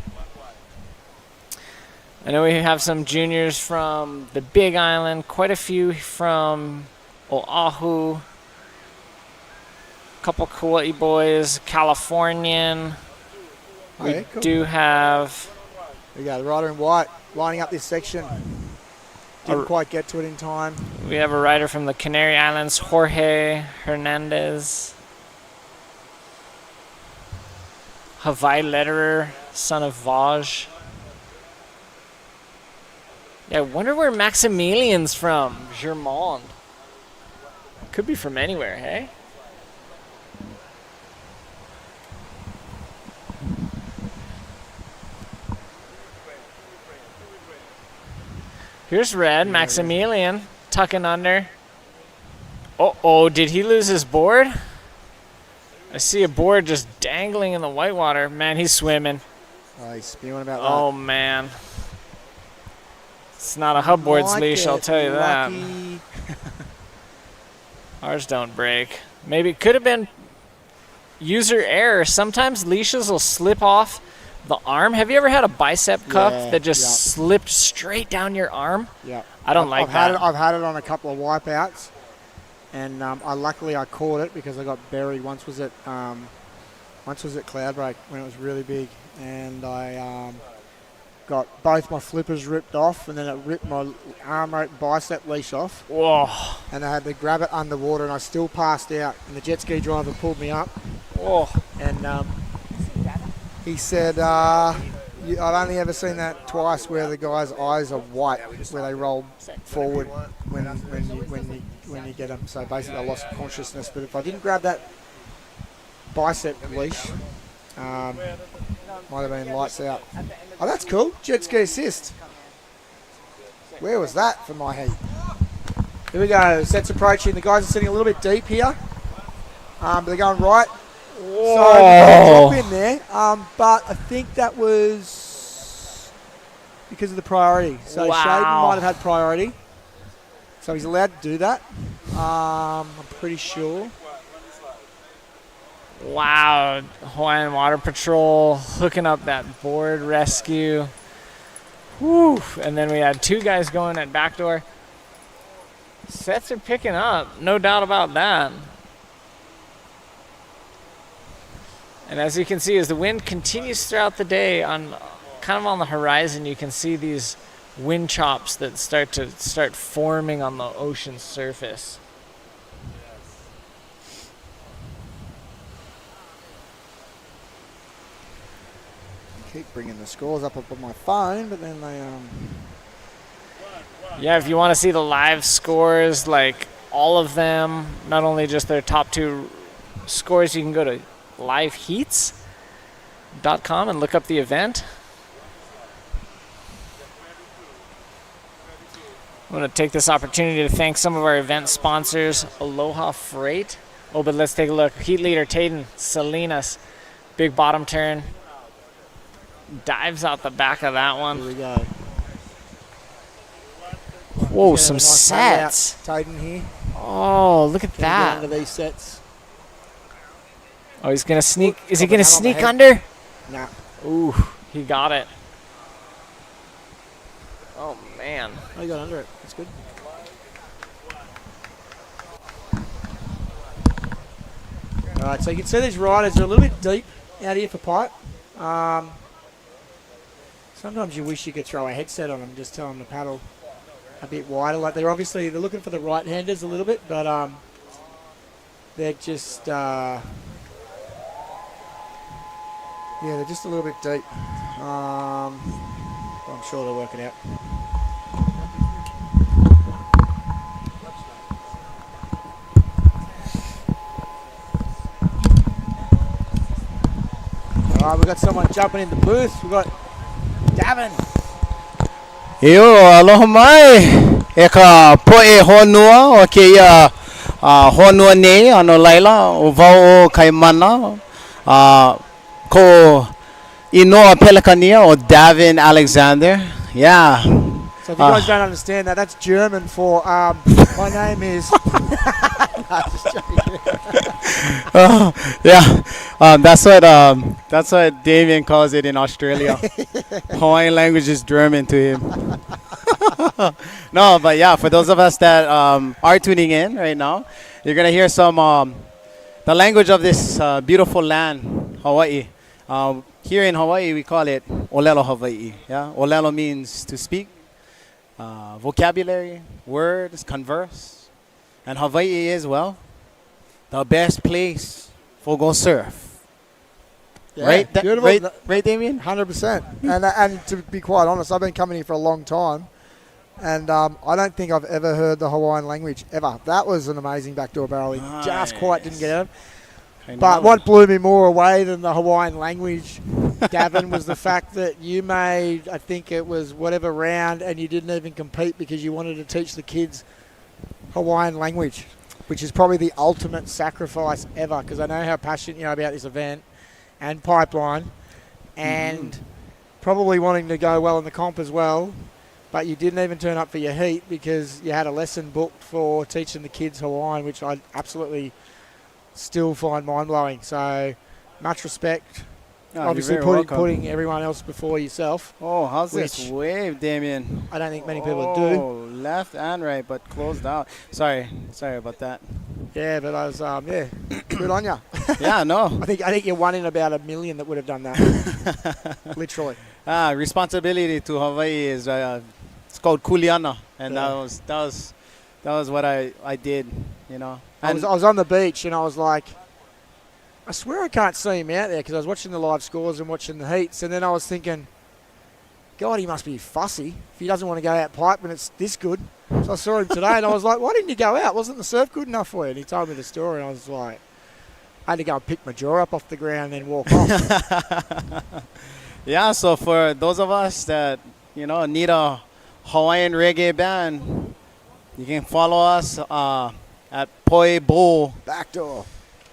I know we have some juniors from the Big Island, quite a few from Oahu, a couple Kauai boys, Californian. Oh, We yeah, cool. do have There you go, the rider in white lining up this section. Didn't quite get to it in time. we have a rider from the Canary Islands, Jorge Hernandez. Hawaii letterer, son of Vaj. Yeah, I wonder where Maximilian's from. Germond. Could be from anywhere, hey? Here's Red, Maximilian, tucking under. Uh-oh, did he lose his board? I see a board just dangling in the whitewater. Man, he's swimming. Oh, he's spewing about Oh, man. It's not a hub board's Like leash, I'll it, tell you that. lucky. Ours don't break. Maybe it could have been user error. Sometimes leashes will slip off the arm. Have you ever had a bicep cup Yeah, that just yeah. slipped straight down your arm? Yeah. I don't like that. I've had it on a couple of wipeouts, and luckily I caught it because I got buried. Once was at Cloudbreak when it was really big, and I got both my flippers ripped off, and then it ripped my arm bicep leash off, Whoa. and I had to grab it underwater, and I still passed out. And the jet ski driver pulled me up, Whoa. and he said, I've only ever seen that twice where the guy's eyes are white, where they roll forward when you get them. So basically I lost consciousness. But if I didn't grab that bicep leash, might have been lights out. Oh, that's cool. Jet ski assist. Where was that for my heat? Here we go. Sets approaching. The guys are sitting a little bit deep here. But they're going right. Whoa. So drop in there. But I think that was because of the priority. So Wow. Shaden might have had priority. So he's allowed to do that. I'm pretty sure. Wow, Hawaiian Water Patrol hooking up that board rescue. Whew. And then we had 2 guys going at backdoor. Sets are picking up, no doubt about that. And as you can see, as the wind continues throughout the day, on kind of on the horizon, you can see these wind chops that start forming on the ocean surface. Keep bringing the scores up on my phone, but then they Yeah, if you want to see the live scores, like all of them, not only just their top 2 scores, you can go to liveheats.com and look up the event. I'm going to take this opportunity to thank some of our event sponsors, Aloha Freight. Oh, but let's take a look. Heat leader Tayden Salinas, big bottom turn. Dives out the back of that here one. we go. Whoa, Get a some nice sets. Tayden here. Oh, look at Gonna get that. under these sets. Oh, he's gonna sneak. Is he Got the gonna hand on the sneak head. under? Nah. Ooh, he got it. Oh man. Oh, you got under it. That's good. All right, so you can see these riders are a little bit deep out here for pipe. Sometimes you wish you could throw a headset on them, just tell them to paddle a bit wider. Like they're looking for the right-handers a little bit, but they're just Yeah, they're just a little bit deep. I'm sure they'll work it out. All right, we've got someone jumping in the booth. We've got Davin. Yo, aloha mai. Eka poe honua o ke ia honua nei ano laila o vau o kaimana. Ko inoa pelekania o Davin Alexander. Yeah. So if you guys don't understand that, that's German for my name is. No, just joking. Yeah. That's what Damien calls it in Australia. Hawaiian language is German to him. No, but yeah, for those of us that are tuning in right now, you're gonna hear some the language of this beautiful land, Hawaii. Here in Hawaii, we call it Olelo Hawaii. Yeah, Olelo means to speak, vocabulary, words, converse, and Hawaii is the best place for go surf. Yeah, Right, beautiful. right, Damien. 100%. And to be quite honest, I've been coming here for a long time, and I don't think I've ever heard the Hawaiian language ever. That was an amazing backdoor barreling. Just quite didn't get it. But what blew me more away than the Hawaiian language, Gavin, was the fact that you made, I think it was whatever round, and you didn't even compete because you wanted to teach the kids Hawaiian language, which is probably the ultimate sacrifice ever, because I know how passionate you are about this event and Pipeline, and probably wanting to go well in the comp as well, but you didn't even turn up for your heat because you had a lesson booked for teaching the kids Hawaiian, which I absolutely still find mind-blowing. So much respect. Obviously putting everyone else before yourself. Oh, how's this which wave, Damien? I don't think many people do. Oh, left and right, but closed out. Sorry about that. Yeah, but I was good on you. Yeah, no. I think you're one in about 1 million that would have done that. Literally. Responsibility to Hawaii is it's called kuleana, and Yeah. that was what I did, you know. I was on the beach and I was like, I swear I can't see him out there because I was watching the live scores and watching the heats, and then I was thinking, God, he must be fussy if he doesn't want to go out pipe when it's this good. So I saw him today and I was like, why didn't you go out? Wasn't the surf good enough for you? And he told me the story and I was like, I had to go and pick my jaw up off the ground and then walk off. Yeah, so for those of us that, you know, need a Hawaiian reggae band, you can follow us at paipo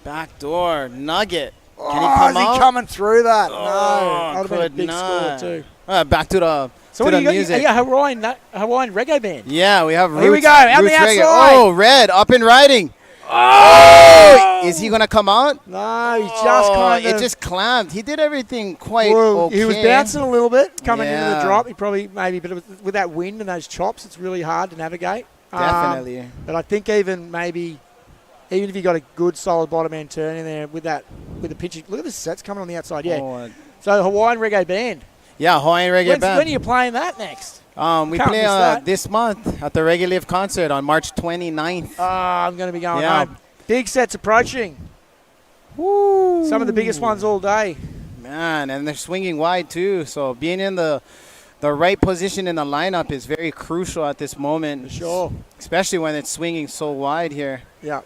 backdoor nugget. Oh, Can he come is out? he coming through that? Oh, No. That would have been a could big not. score too. Back to the So to what do the you music. got? Hawaiian reggae band. Yeah, we have Roots. Here we go, out Roots the reggae. outside. Oh, Red, up and riding. Oh! Is he going to come out? No, he's just kind of... It just clamped. He did everything quite Well, okay. he was bouncing a little bit coming into the Yeah. drop. He probably maybe, but with that wind and those chops, it's really hard to navigate. Definitely. But I think even if you got a good solid bottom end turn in there with the pitching, look at the sets coming on the outside. Yeah. Oh, So Hawaiian reggae band. yeah, Hawaiian reggae band. When are you playing that next? We Can't play miss that. this month at the Reggae Live concert on March 29th. I'm going to be going Yeah. home. Big sets approaching. Woo. Some of the biggest ones all day. Man, and they're swinging wide too. So being in the right position in the lineup is very crucial at this moment. For sure. Especially when it's swinging so wide here. Yeah.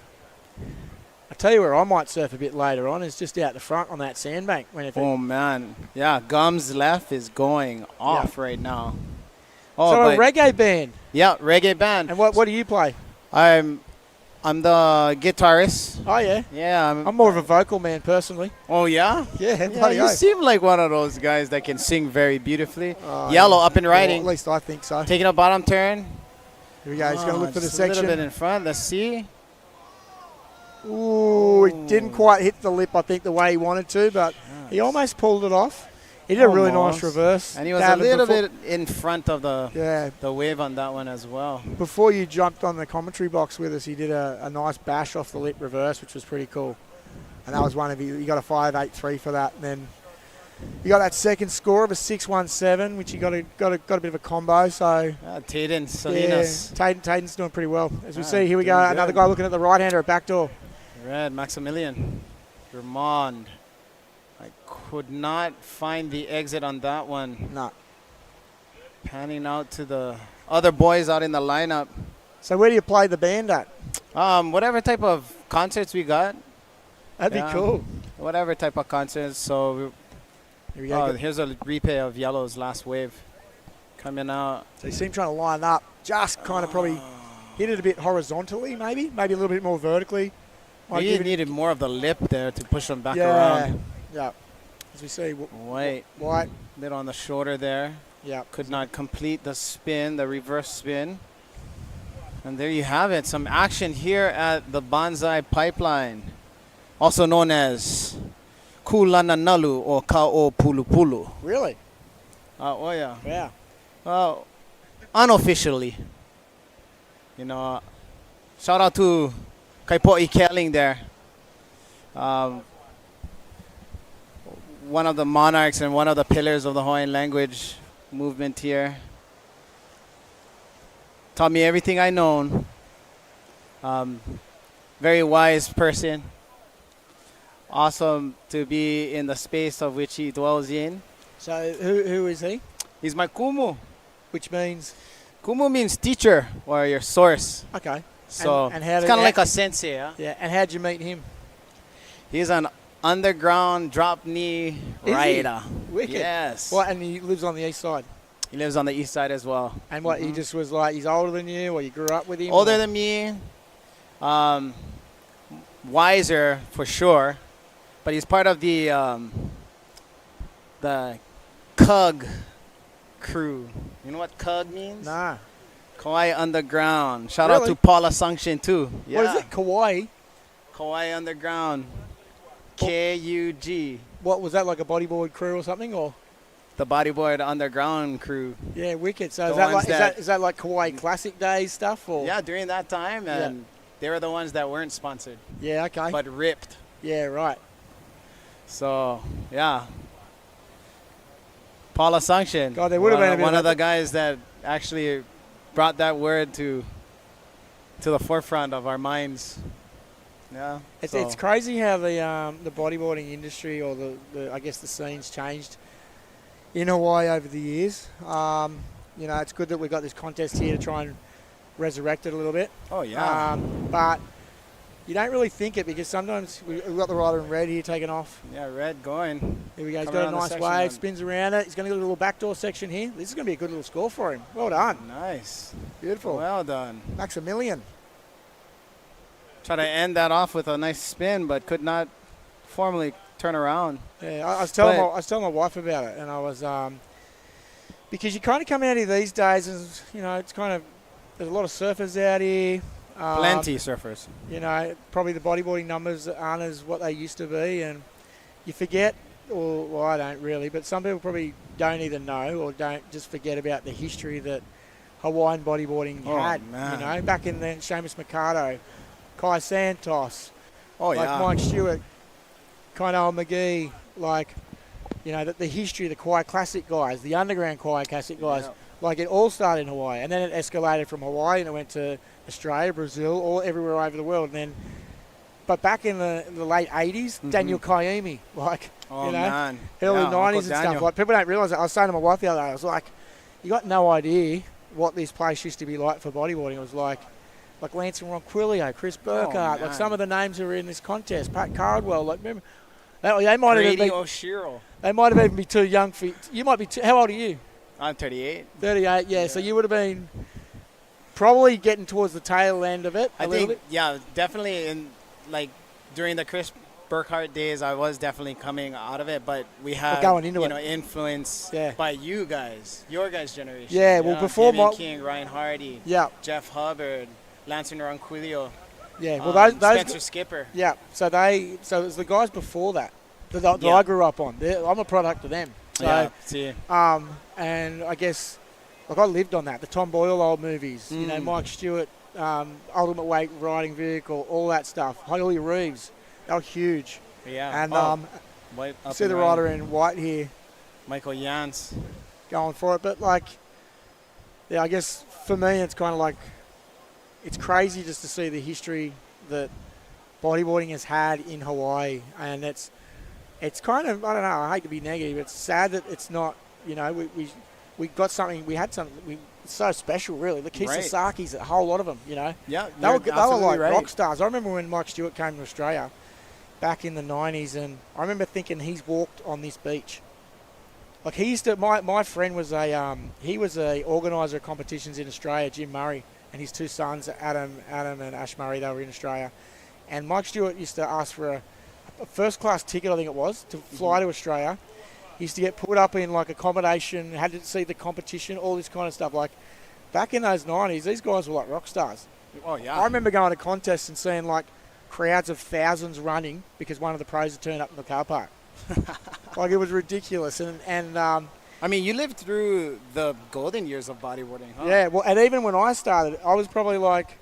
I tell you where I might surf a bit later on is just out the front on that sandbank. Oh, man. Yeah, Gums left is going off right now. Oh, So a reggae band. Yeah, reggae band. And what do you play? I'm the guitarist. Oh, yeah. Yeah. I'm more of a vocal man personally. Oh, yeah? Yeah, Yeah, bloody you oath. seem like one of those guys that can sing very beautifully. Oh, Yellow yeah. up and Well, riding. at least I think so. Taking a bottom turn. Here we go. He's going to look for the just a little section. bit in front. Let's see. Ooh, he didn't quite hit the lip, I think, the way he wanted to, but he almost pulled it off. He did a really nice Almost. reverse. And he was Davin, a little before- bit in front of Yeah, the wave on that one as well. before you jumped on the commentary box with us, he did a nice bash off the lip reverse, which was pretty cool. And that was one of you got a 5.83 for that. And then you got that second score of a 6.17, which you got a bit of a combo. So Tayden Salinas. yeah, Tayden's doing pretty well. As we Ah, see, here we go. doing Another good. guy looking at the right hander at backdoor. Red, Maximilian. Vermond. I could not find the exit on that one. No. Panning out to the other boys out in the lineup. So where do you play the band at? Whatever type of concerts we got. That'd be cool. Whatever type of concerts. So Here we go. here's a replay of Yellow's Last Wave coming out. So you see him trying to line up. Just kind of probably hit it a bit horizontally, maybe a little bit more vertically. Might He give it- needed more of the lip there to push them back yeah, around. yeah. As we see, White. White. Bit on the shoulder there. Yeah. Could not complete the spin, the reverse spin. And there you have it. Some action here at the Banzai Pipeline, also known as Kulananalu or Ka'o Pulu Pulu. Really? Oh, yeah. Yeah. Well, unofficially. Shout out to Kaipo'i Keling there. One of the monarchs and one of the pillars of the Hawaiian language movement here. Taught me everything I known. Very wise person. Awesome to be in the space of which he dwells in. So who is he? He's my kumu. Which means? Kumu means teacher or your source. Okay. So and how it's did- kind of like a sensei. Yeah? Yeah. And how'd you meet him? He's an underground drop knee he? rider. Wicked. Yes. What? And he lives on the east side. He lives on the east side as well. And what? He just was like, he's older than you, or you grew up with him? Older or? than me. Wiser for sure. But he's part of the CUG crew. You know what CUG means? Nah. Kauai Underground. Shout out Really? to Paula Sanction too. What is it? Kauai? Kauai Underground. KUG. What was that, like a bodyboard crew or something, or? The Bodyboard Underground crew. Yeah, wicked. So The is that ones like that- is that like Kauai Classic Days stuff, or? Yeah, during that time, Yeah. and they were the ones that weren't sponsored, Yeah. Okay. but ripped. Yeah. Right. So, yeah. Paula Sanction. God, there would have been a bit one of of the guys that actually brought that word to the forefront of our minds. Yeah. It's crazy how the bodyboarding industry, or the I guess the scene's changed in Hawaii over the years. It's good that we've got this contest here to try and resurrect it a little bit. Oh, yeah. But you don't really think it, because sometimes we've got the rider in red here taking off. Yeah, red going. Here we go. He's Coming got a around the nice section wave, then. spins around it. He's going to get a little backdoor section here. This is going to be a good little score for him. Well done. Nice. Beautiful. Well done. Maximilian. Try to end that off with a nice spin, but could not formally turn around. Yeah, I was telling my wife about it, and I was because you kind of come out here these days, and it's kind of, there's a lot of surfers out here. Plenty surfers. Probably the bodyboarding numbers aren't as what they used to be, and you forget, or well, I don't really, but some people probably don't either know or don't, just forget about the history that Hawaiian bodyboarding had. Man. Back in then, Seamus Mikado, Kai Santos, Oh, like yeah. Mike Stewart, Kainoa McGee, the history of the Kauai Classic guys, the underground Kauai Classic guys. Yeah. Like, it all started in Hawaii, and then it escalated from Hawaii, and it went to Australia, Brazil, all everywhere over the world. And then, but back in the late 80s, Daniel Kaimi, Oh, man. early Yeah, 90s Uncle and stuff. Daniel. Like, people don't realise it. I was saying to my wife the other day, I was like, you got no idea what this place used to be like for bodyboarding. It was like Lance and Ronquillo, Chris Burkhardt, like man. some of the names who were in this contest, Pat Cardwell, remember? They might have Grady even O'Shiro. they might have even be too young for you. Might be how old are you? I'm 38. 38. Yeah. So you would have been probably getting towards the tail end of it. I a little think, bit. yeah, definitely during the Chris Burkhardt days, I was definitely coming out of it, but we had going into it. influence Yeah. by you guys, your guys' generation. Yeah, well, before Kevin my- King, Ryan Hardy, Yeah. Jeff Hubbard, Lance Ronquillo, Yeah. Well, those Spencer Skipper. Yeah. So it was the guys before that that Yeah. I grew up on. I'm a product of them. So Yeah, see. and I guess I lived on that. The Tom Boyle old movies. Mike Stewart, Ultimate Weight Riding Vehicle, all that stuff. Julia Reeves, they were huge. Yeah. And White up see and the running. rider in white here Michael Jans. going for it. But I guess for me it's kind of like, it's crazy just to see the history that bodyboarding has had in Hawaii, and it's kind of, I don't know, I hate to be negative. It's sad that it's not, you know, we got something, we had something, it's so special, really. The Kisasakis, a whole lot of them, you know. Yeah, They were like right. rock stars. I remember when Mike Stewart came to Australia back in the 90s, and I remember thinking he's walked on this beach. Like he used to, my friend was he was a organiser of competitions in Australia, Jim Murray, and his two sons, Adam and Ash Murray, they were in Australia. And Mike Stewart used to ask for a first-class ticket, I think it was, to fly to Australia. He used to get put up in like accommodation, had to see the competition, all this kind of stuff. Like back in those 90s, these guys were like rock stars. Oh, yeah. I remember going to contests and seeing like crowds of thousands running because one of the pros had turned up in the car park. Like it was ridiculous. And I mean, you lived through the golden years of bodyboarding, huh? yeah, well, and even when I started, I was probably like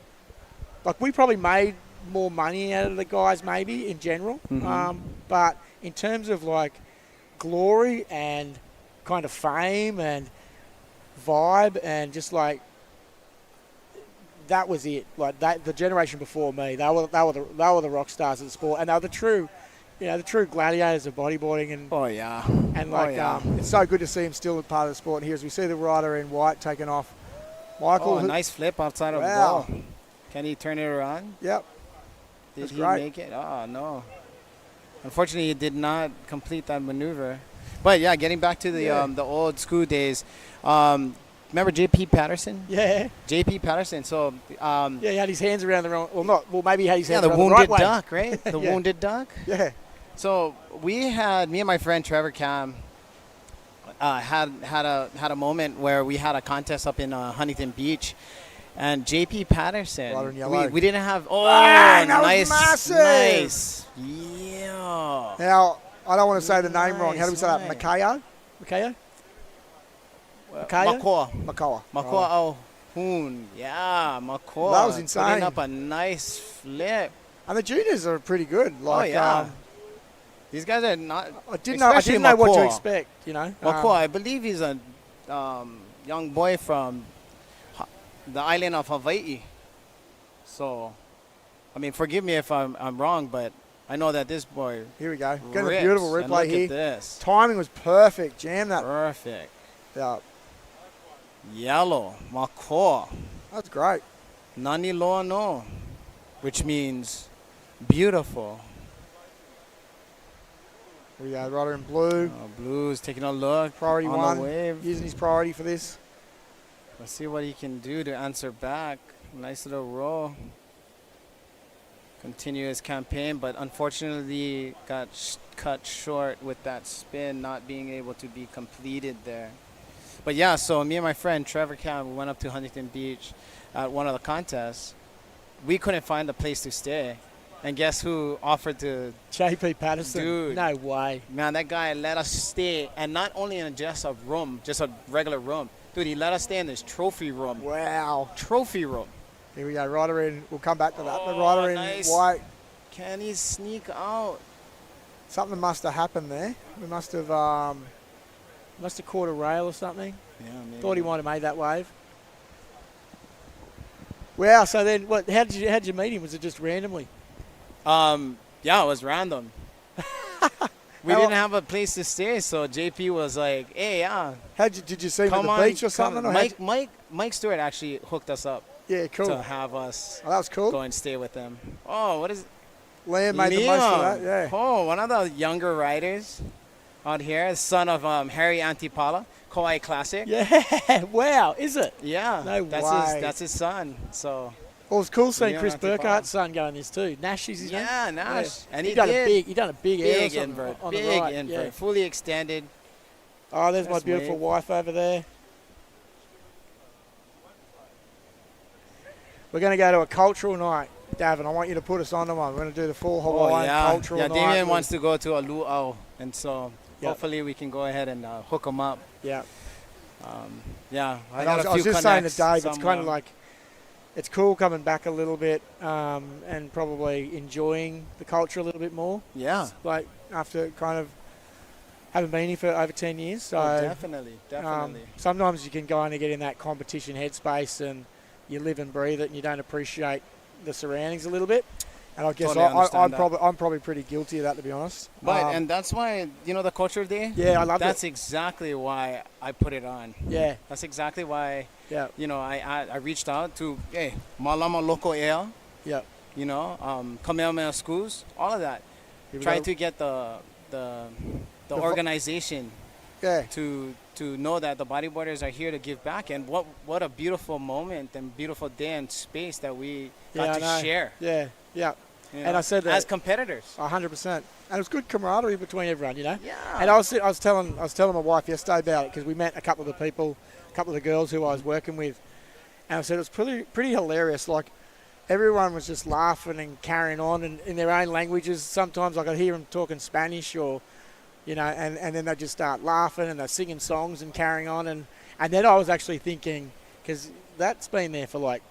we probably made more money out of the guys maybe in general. But in terms of like glory and kind of fame and vibe and just like that was it. Like that, the generation before me, they were the rock stars of the sport, and they were the true gladiators of bodyboarding. And Oh, yeah. and like it's so good to see him still a part of the sport. And here as we see the rider in white taking off, Michael. Oh, a nice flip outside of the Wow. ball. Can he turn it around? Yep. Did That's he great. make it? Oh, no. Unfortunately, he did not complete that maneuver. But, yeah, getting back to the old school days, remember J.P. Patterson? Yeah. J.P. Patterson. So, Yeah, he had his hands around the wrong. Well, not. Well, maybe he had his hands the around the wounded right way. duck, right? The Yeah. wounded duck. Yeah. So me and my friend Trevor Cam had a moment where we had a contest up in Huntington Beach, and JP Patterson. Rider in yellow. We didn't have. Oh, Bang, that was nice, massive. nice. Yeah. Now I don't want to say the name wrong. How do we say that? Nice. Makayo? Makayo? Makayo? Makoa. Makawa. Makoa O'Hoon. Yeah, Makoa. That was insane. Putting up a nice flip. And the juniors are pretty good. Like, yeah. These guys are not. I didn't know what to expect. You know. Makoa, I believe he's a young boy from the island of Hawaii. So, I mean, forgive me if I'm wrong, but I know that this boy. Here we go. Getting a rips. beautiful And replay look here. At this. Timing was perfect. Jam that. Perfect. Yeah, Yellow. Makoa. that's great. Nani loa no, which means beautiful. Here we go. Rider in blue. Blue's taking a look. Priority on one. The wave. Using his priority for this. Let's see what he can do to answer back. Nice little roll. Continue his campaign, but unfortunately got cut short with that spin, not being able to be completed there. But yeah, so me and my friend Trevor Cam, we went up to Huntington Beach at one of the contests. We couldn't find a place to stay. And guess who offered to? JP Patterson. Dude. No way. Man, that guy let us stay, and not only in just a room, just a regular room. Dude, he let us stay in this trophy room. Wow. Trophy room. Here we go. Rider in. We'll come back to that. The Oh, rider in nice. white. Can he sneak out? Something must have happened there. We must have caught a rail or something. Yeah, maybe. Thought he might have made that wave. Wow. So then, what? How did you meet him? Was it just randomly? Yeah, it was random. We How- didn't have a place to stay, so JP was like, "Hey, yeah, Did you see him at come the on." beach or something? Or Mike Stewart actually hooked us up yeah, cool. to have us Oh, that was cool. go and stay with them. Oh, what is Liam made the most of that. Yeah. Oh, one of the younger riders out here, son of Harry Antipala, Kauai Classic. Yeah. Wow. Is it? Yeah, No that's way. that's his son. So Well, it was cool seeing Liam Chris Antipala. Burkhart's son going this too. Nash is his name. yeah, Nash, Yeah. and he done did a big air or big something invert, on the big right. invert, Yeah. fully extended. Oh, there's my Nice beautiful wave. wife over there. We're going to go to a cultural night, Davin. I want you to put us on to one. We're going to do the full Hawaiian cultural yeah. night. Damien with- wants to go to a luau, and so Yep. hopefully we can go ahead and hook him up. Yeah. Yeah, And I was just saying to Dave, it's kind of like, it's cool coming back a little bit and probably enjoying the culture a little bit more. yeah, Like after kind of haven't been here for over 10 years. So definitely. sometimes you can kind of get in that competition headspace and you live and breathe it and you don't appreciate the surroundings a little bit. And I guess Totally understand that. I'm probably pretty guilty of that, to be honest. But and that's why, the Culture Day. Yeah, I love That's it. exactly why I put it on. Yeah, That's exactly why. yeah, I reached out to Malama Loco Ea. yeah. Kamehameha Schools, all of that. Here we Try go. to get the vo- organization Yeah, to know that the bodyboarders are here to give back, and what a beautiful moment and beautiful day and space that we yeah, got I to know. share. Yeah, yeah. you And know, I said that as competitors. 100%. And it was good camaraderie between everyone, Yeah. And I was telling my wife yesterday about it because we met a couple of the people, a couple of the girls who I was working with, and I said it was pretty hilarious. Like everyone was just laughing and carrying on in their own languages. Sometimes I could hear them talking Spanish or, and then they just start laughing and they're singing songs and carrying on. And then I was actually thinking, because that's been there for like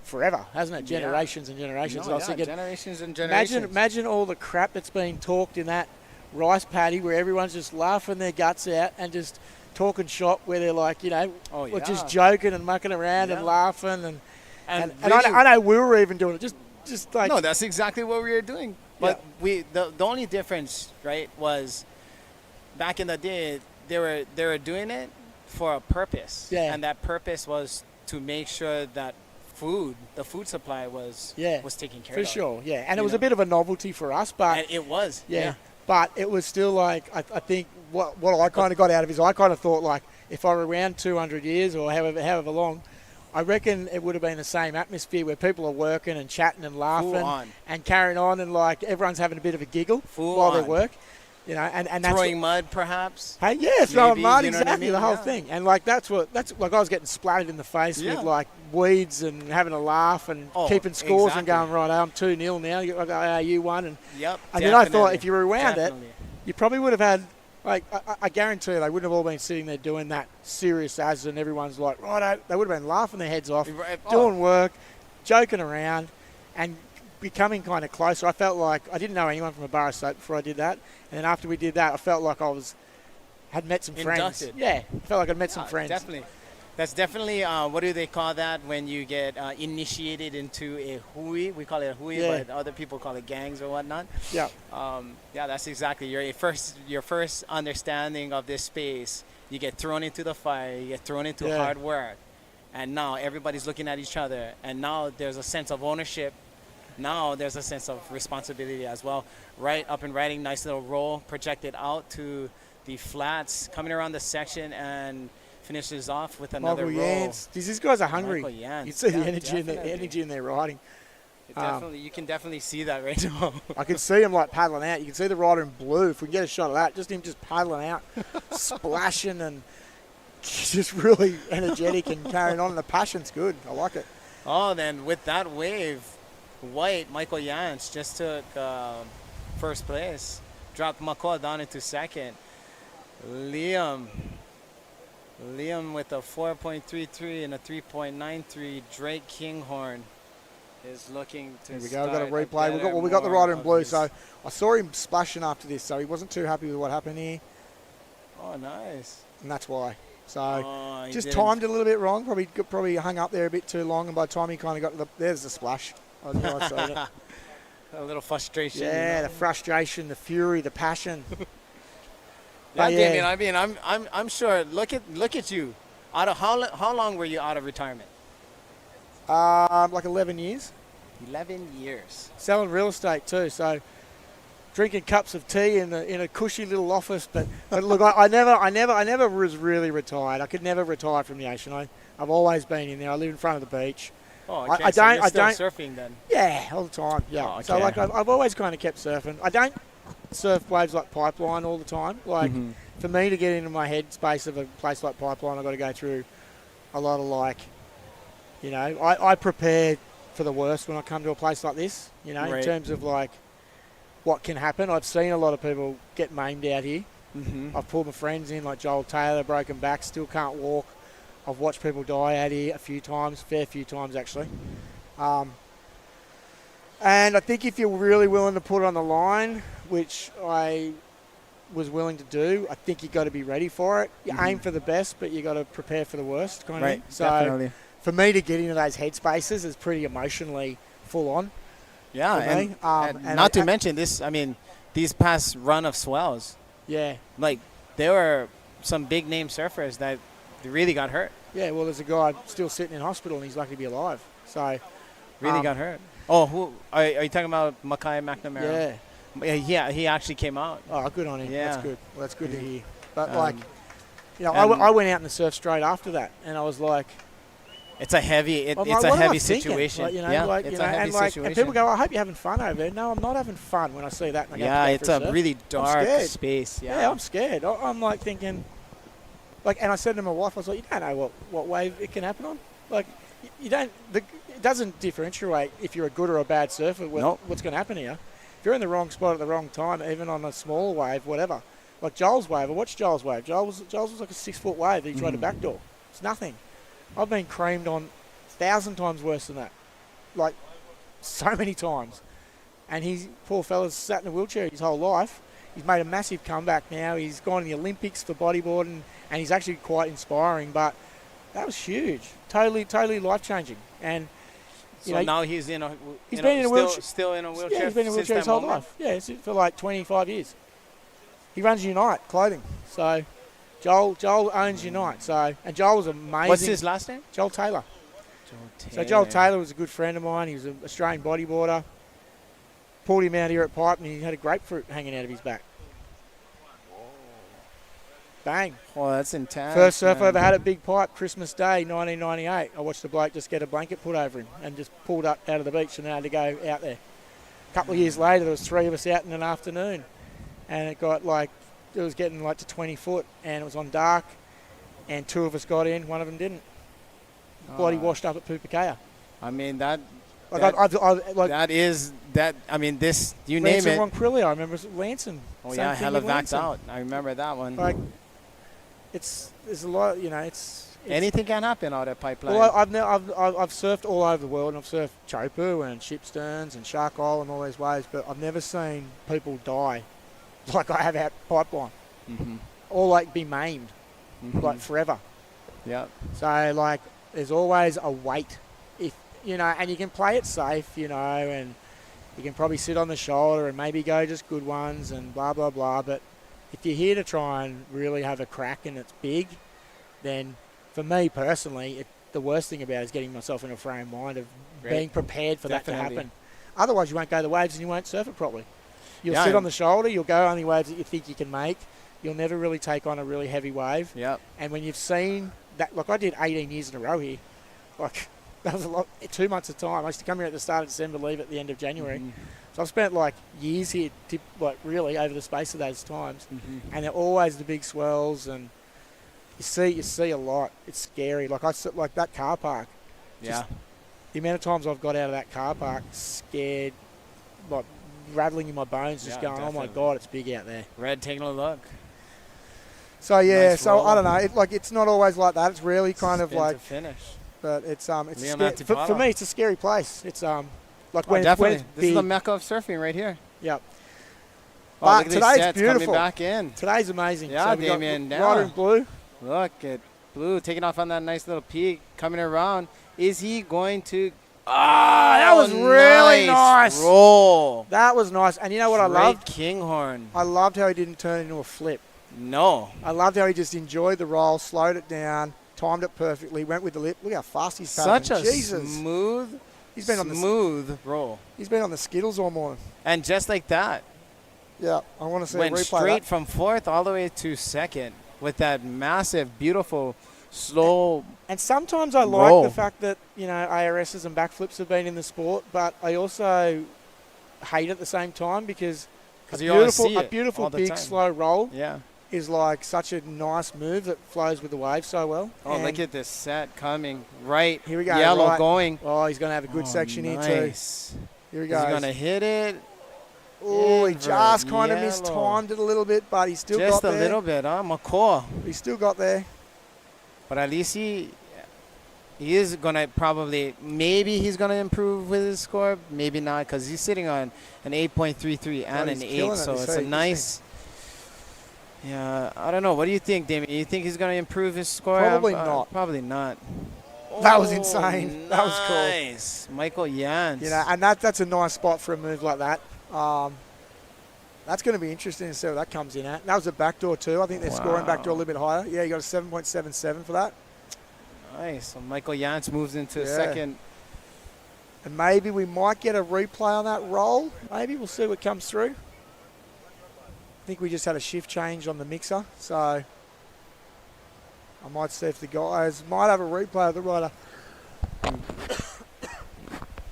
forever, hasn't it? Yeah. Generations and generations. And I was thinking, generations and generations. imagine all the crap that's being talked in that rice paddy where everyone's just laughing their guts out and just talking shop where they're like, we're just joking and mucking around and laughing and I know we were even doing it just like No, that's exactly what we were doing. But the only difference, right, was back in the day they were doing it for a purpose. Yeah. And that purpose was to make sure that the food supply was taken care for of. sure, yeah. And it You was know? a bit of a novelty for us, but And it was. yeah. But it was still like I think what I kind of got out of it is I kind of thought like if I were around 200 years or however long, I reckon it would have been the same atmosphere where people are working and chatting and laughing and carrying on and like everyone's having a bit of a giggle while they work, and that's throwing mud perhaps. Hey, yeah, throwing Maybe, mud, you know what I exactly, mean? the whole Yeah. thing. And like that's like I was getting splattered in the face with like weeds and having a laugh and keeping scores and going, right, I'm 2-0 now. I go, you won. And Yep. then I thought if you were around Definitely. it, you probably would have had, like, I guarantee you they wouldn't have all been sitting there doing that serious as and everyone's like, right, they would have been laughing their heads off, doing work, joking around and becoming kind of closer. I felt like I didn't know anyone from a bar of soap before I did that. And then after we did that, I felt like had met some friends. Inducted. Yeah, I felt like I'd met some friends. Definitely. That's definitely, what do they call that when you get initiated into a hui? We call it a hui, but other people call it gangs or whatnot. Yeah. That's exactly your first understanding of this space. You get thrown into the fire, you get thrown into hard work, and now everybody's looking at each other, and now there's a sense of ownership. Now there's a sense of responsibility as well. Right up and riding, nice little roll, projected out to the flats, coming around the section and finishes off with another Michael roll. Yance. These guys are hungry. Michael Yance. You see the Yeah, energy in their riding. You can definitely see that right now. I can see him like paddling out. You can see the rider in blue. If we can get a shot of that, just him just paddling out, splashing and just really energetic and carrying on. And the passion's good. I like it. Oh, then with that wave, Michael Yance just took first place, dropped Makoa down into second. Liam with a 4.33 and a 3.93. Drake Kinghorn is looking to. Here we go. We've got a replay. We got the rider in blue. So I saw him splashing after this. So he wasn't too happy with what happened here. Oh, nice. And that's why. So just timed it a little bit wrong. Probably hung up there a bit too long. And by the time he kind of got to there's the splash. I knew I saw it. A little frustration. Yeah, the frustration, the fury, the passion. Yeah, Damien. I mean, I'm sure. Look at you. Out of how long were you out of retirement? Like 11 years. 11 years. Selling real estate too. So drinking cups of tea in a cushy little office. But look, I never was really retired. I could never retire from the ocean. I've always been in there. I live in front of the beach. Oh, okay. So you're still surfing then? Yeah, all the time. Yeah. Oh, okay. So like I've always kind of kept surfing. I don't surf waves like Pipeline all the time. Like for me to get into my headspace of a place like Pipeline, I've got to go through a lot of I prepare for the worst when I come to a place like this. In terms of like what can happen. I've seen a lot of people get maimed out here. I've pulled my friends in like Joel Taylor, broken back, still can't walk. I've watched people die out here a fair few times actually. And I think if you're really willing to put it on the line, which I was willing to do, I think you got to be ready for it. You aim for the best, but you got to prepare for the worst. Kind of. So definitely. for me to get into those headspaces is pretty emotionally full on. Yeah, for me. and not to mention this. I mean, these past run of swells, Yeah. like there were some big name surfers that really got hurt. Yeah, well, there's a guy still sitting in hospital, and he's lucky to be alive. So, Really got hurt. Oh, who are you talking about? Mackay McNamara. Yeah, he actually came out. Oh, good on him. Yeah. That's good. Well, that's good to hear. But I and- went out in the surf straight after that, and I was like, It's a heavy. I'm it's like, a what am I heavy thinking? situation. Like, Yeah, it's it's a heavy situation. and people go, I hope you're having fun over there. No, I'm not having fun when I see that. And I go, Yeah, "Go it's for a surf." really dark scared. space. Yeah, I'm scared. I'm like thinking, and I said to my wife, I was like, you don't know what wave it can happen on. Like, you don't. It doesn't differentiate if you're a good or a bad surfer. Nope. What's going to happen here? If you're in the wrong spot at the wrong time, even on a small wave, whatever. Like Joel's wave, I watched Joel's wave. Joel's was like a 6-foot wave that he tried to backdoor. It's nothing. I've been creamed on 1,000 times worse than that. Like, so many times. And he's, poor fella's sat in a wheelchair his whole life. He's made a massive comeback now. He's gone to the Olympics for bodyboarding, and he's actually quite inspiring. But that was huge. Totally life-changing. And, So now he's in a. He's been in a wheelchair. Still in a wheelchair. Yeah, he's been in a wheelchair his whole life. Yeah, for like 25 years. He runs Unite Clothing. So Joel owns Unite. So, and Joel was amazing. What's his last name? Joel Taylor. So Joel Taylor was a good friend of mine. He was an Australian bodyboarder. Pulled him out here at Pipe, and he had a grapefruit hanging out of his back. Bang. Oh, that's intense. First surf I man. ever had at Big Pipe, Christmas Day, 1998. I watched the bloke just get a blanket put over him and just pulled up out of the beach and had to go out there. A couple of years later, there was 3 of us out in an afternoon, and it was getting like to 20 foot, and it was on dark, and 2 of us got in, 1 of them didn't. Bloody washed up at Pupakea. I mean that. Like I mean this. You Lance name it. and Ronquillo, I remember Lanson. Oh Same yeah, thing hella with vaxxed Lanson. out. I remember that one. Like, there's a lot, it's Anything can happen out at Pipeline. Well, I've surfed all over the world, and I've surfed Chopu and Ship Sterns and Shark Isle and all these waves, but I've never seen people die like I have at Pipeline, or like be maimed, like forever. Yeah. So like, there's always a wait, if and you can play it safe, and you can probably sit on the shoulder and maybe go just good ones and blah blah blah. But if you're here to try and really have a crack and it's big, then for me personally, the worst thing about it is getting myself in a frame of mind of being prepared for that to happen. Otherwise, you won't go the waves and you won't surf it properly. You'll sit on the shoulder, you'll go only waves that you think you can make. You'll never really take on a really heavy wave. Yep. And when you've seen that, like I did 18 years in a row here, like that was a lot, 2 months of time. I used to come here at the start of December, leave at the end of January. So I've spent like years here, really over the space of those times. And they're always the big swells, and you see a lot. It's scary. Like like that car park. Yeah. The amount of times I've got out of that car park scared, like rattling in my bones, just going, definitely. oh my God, it's big out there. Red, taking a look. So yeah, Nice so roll. I don't know. It's not always like that. It's really kind of Spin like, to finish. but it's Leonardo for Tipala. me, it's a scary place. It's like Oh, when definitely. it's This is the big. mecca of surfing right here. Yep. Oh, But look at these today's sets beautiful. coming back in. Today's amazing. Yeah, so we got Damien, Ryder yeah. in blue. Look at Blue taking off on that nice little peak, coming around. Is he going to? Ah, that was really nice. Roll. That was nice. And you know what I Great loved? Kinghorn. I loved how he didn't turn into a flip. No. I loved how he just enjoyed the roll, slowed it down, timed it perfectly, went with the lip. Look how fast he's Such paddling. a Jesus. smooth, He's been on the smooth roll. He's been on the Skittles all morning. And just like that, Yeah, I want to see went a replay straight of that. from 4th all the way to 2nd with that massive, beautiful, slow. And sometimes I roll. like the fact that, ARSs and backflips have been in the sport, but I also hate at the same time because you always see a it beautiful all the big time. slow roll Yeah. is like such a nice move that flows with the wave so well. Oh, And look at this set coming right. Here we go, Yellow right. going. Oh, he's going to have a good section here too. Nice. Here he Is he goes. going to hit it? Oh, he Invert just kind of yellow. mistimed it a little bit, but he still Just got a there. little bit, huh? McCaw. He still got there. But at least he is going to maybe he's going to improve with his score. Maybe not, because he's sitting on an 8.33 and he's an killing 8. it, So you it's see, a you nice. Yeah, I don't know. What do you think, Damien? You think he's going to improve his score? Probably not. Probably not. That was insane. That was cool. Nice. Michael Jans. You know, and that's a nice spot for a move like that. That's going to be interesting to see what that comes in at. That was a backdoor too. I think they're scoring backdoor a little bit higher. Yeah, you got a 7.77 for that. Nice. So Michael Jans moves into second. And maybe we might get a replay on that roll. Maybe we'll see what comes through. I think we just had a shift change on the mixer, so I might see if the guys might have a replay of the rider.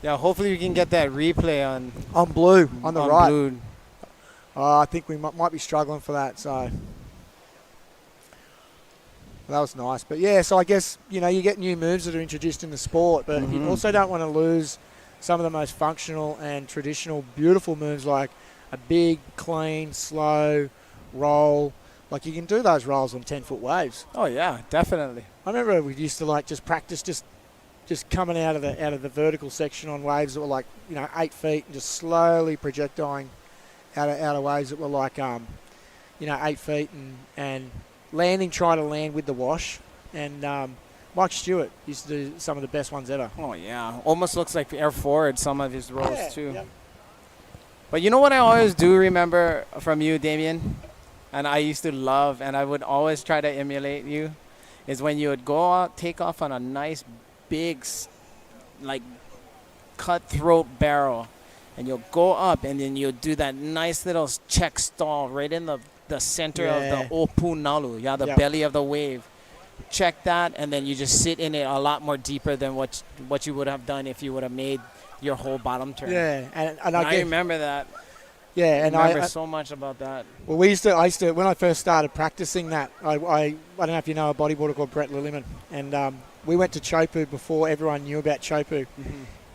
Yeah, hopefully we can get that replay on blue, on the right. Blue. I think we might be struggling for that, so that was nice. But yeah, so I guess, you know, you get new moves that are introduced in the sport, but you also don't want to lose some of the most functional and traditional beautiful moves like a big, clean, slow roll. Like you can do those rolls on 10-foot waves. Oh yeah, definitely. I remember we used to like just practice just coming out of the vertical section on waves that were like, you know, 8 feet and just slowly projectiling out of waves that were like, you know, 8 feet and trying to land with the wash. And Mike Stewart used to do some of the best ones ever. Oh yeah, almost looks like Air Forward some of his rolls too. Yep. But you know what I always do remember from you, Damien, and I used to love, and I would always try to emulate you, is when you would go out, take off on a nice big, like, cutthroat barrel, and you'll go up, and then you'll do that nice little check stall right in the center of the opu nalu, the belly of the wave. Check that, and then you just sit in it a lot more deeper than what you would have done if you would have made your whole bottom turn. Yeah, and I remember that. Yeah, and I remember so much about that. Well, I used to when I first started practicing that, I don't know if you know a bodyboarder called Brett Lilliman, and we went to Chopu before everyone knew about Chopu,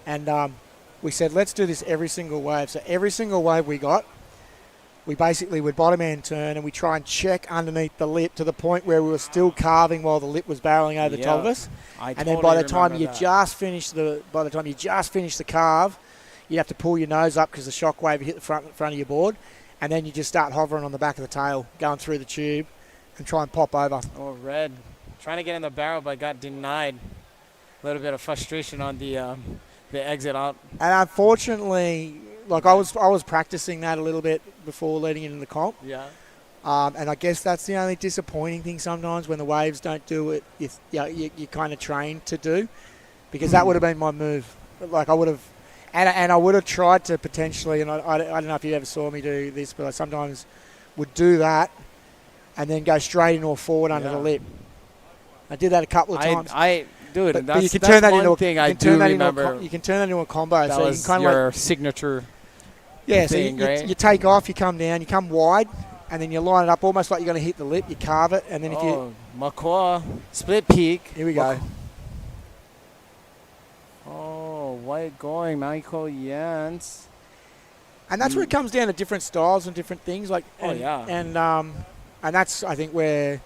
and we said, let's do this every single wave. So every single wave we got, we basically would bottom end turn and we try and check underneath the lip to the point where we were still carving while the lip was barreling over the top of us. Then by the time you just finish the carve, you have to pull your nose up because the shock wave hit the front of your board, and then you just start hovering on the back of the tail, going through the tube, and try and pop over. Oh, red! Trying to get in the barrel, but got denied. A little bit of frustration on the exit out. And unfortunately, like I was practicing that a little bit before leading into the comp. Yeah. And I guess that's the only disappointing thing sometimes when the waves don't do it. You kind of trained to do, because that would have been my move. Like I would have. And I would have tried to potentially, and I don't know if you ever saw me do this, but I sometimes would do that and then go straight into a forward under the lip. I did that a couple of times. But you can turn that into thing I do remember. You can turn that into a combo. That so was you can kind your of signature thing, right? You take off, you come down, you come wide, and then you line it up almost like you're going to hit the lip. You carve it, and then if you... Makua, split peak. Here we go. White going, Michael Jans. And that's where it comes down to different styles and different things. And that's, I think, where...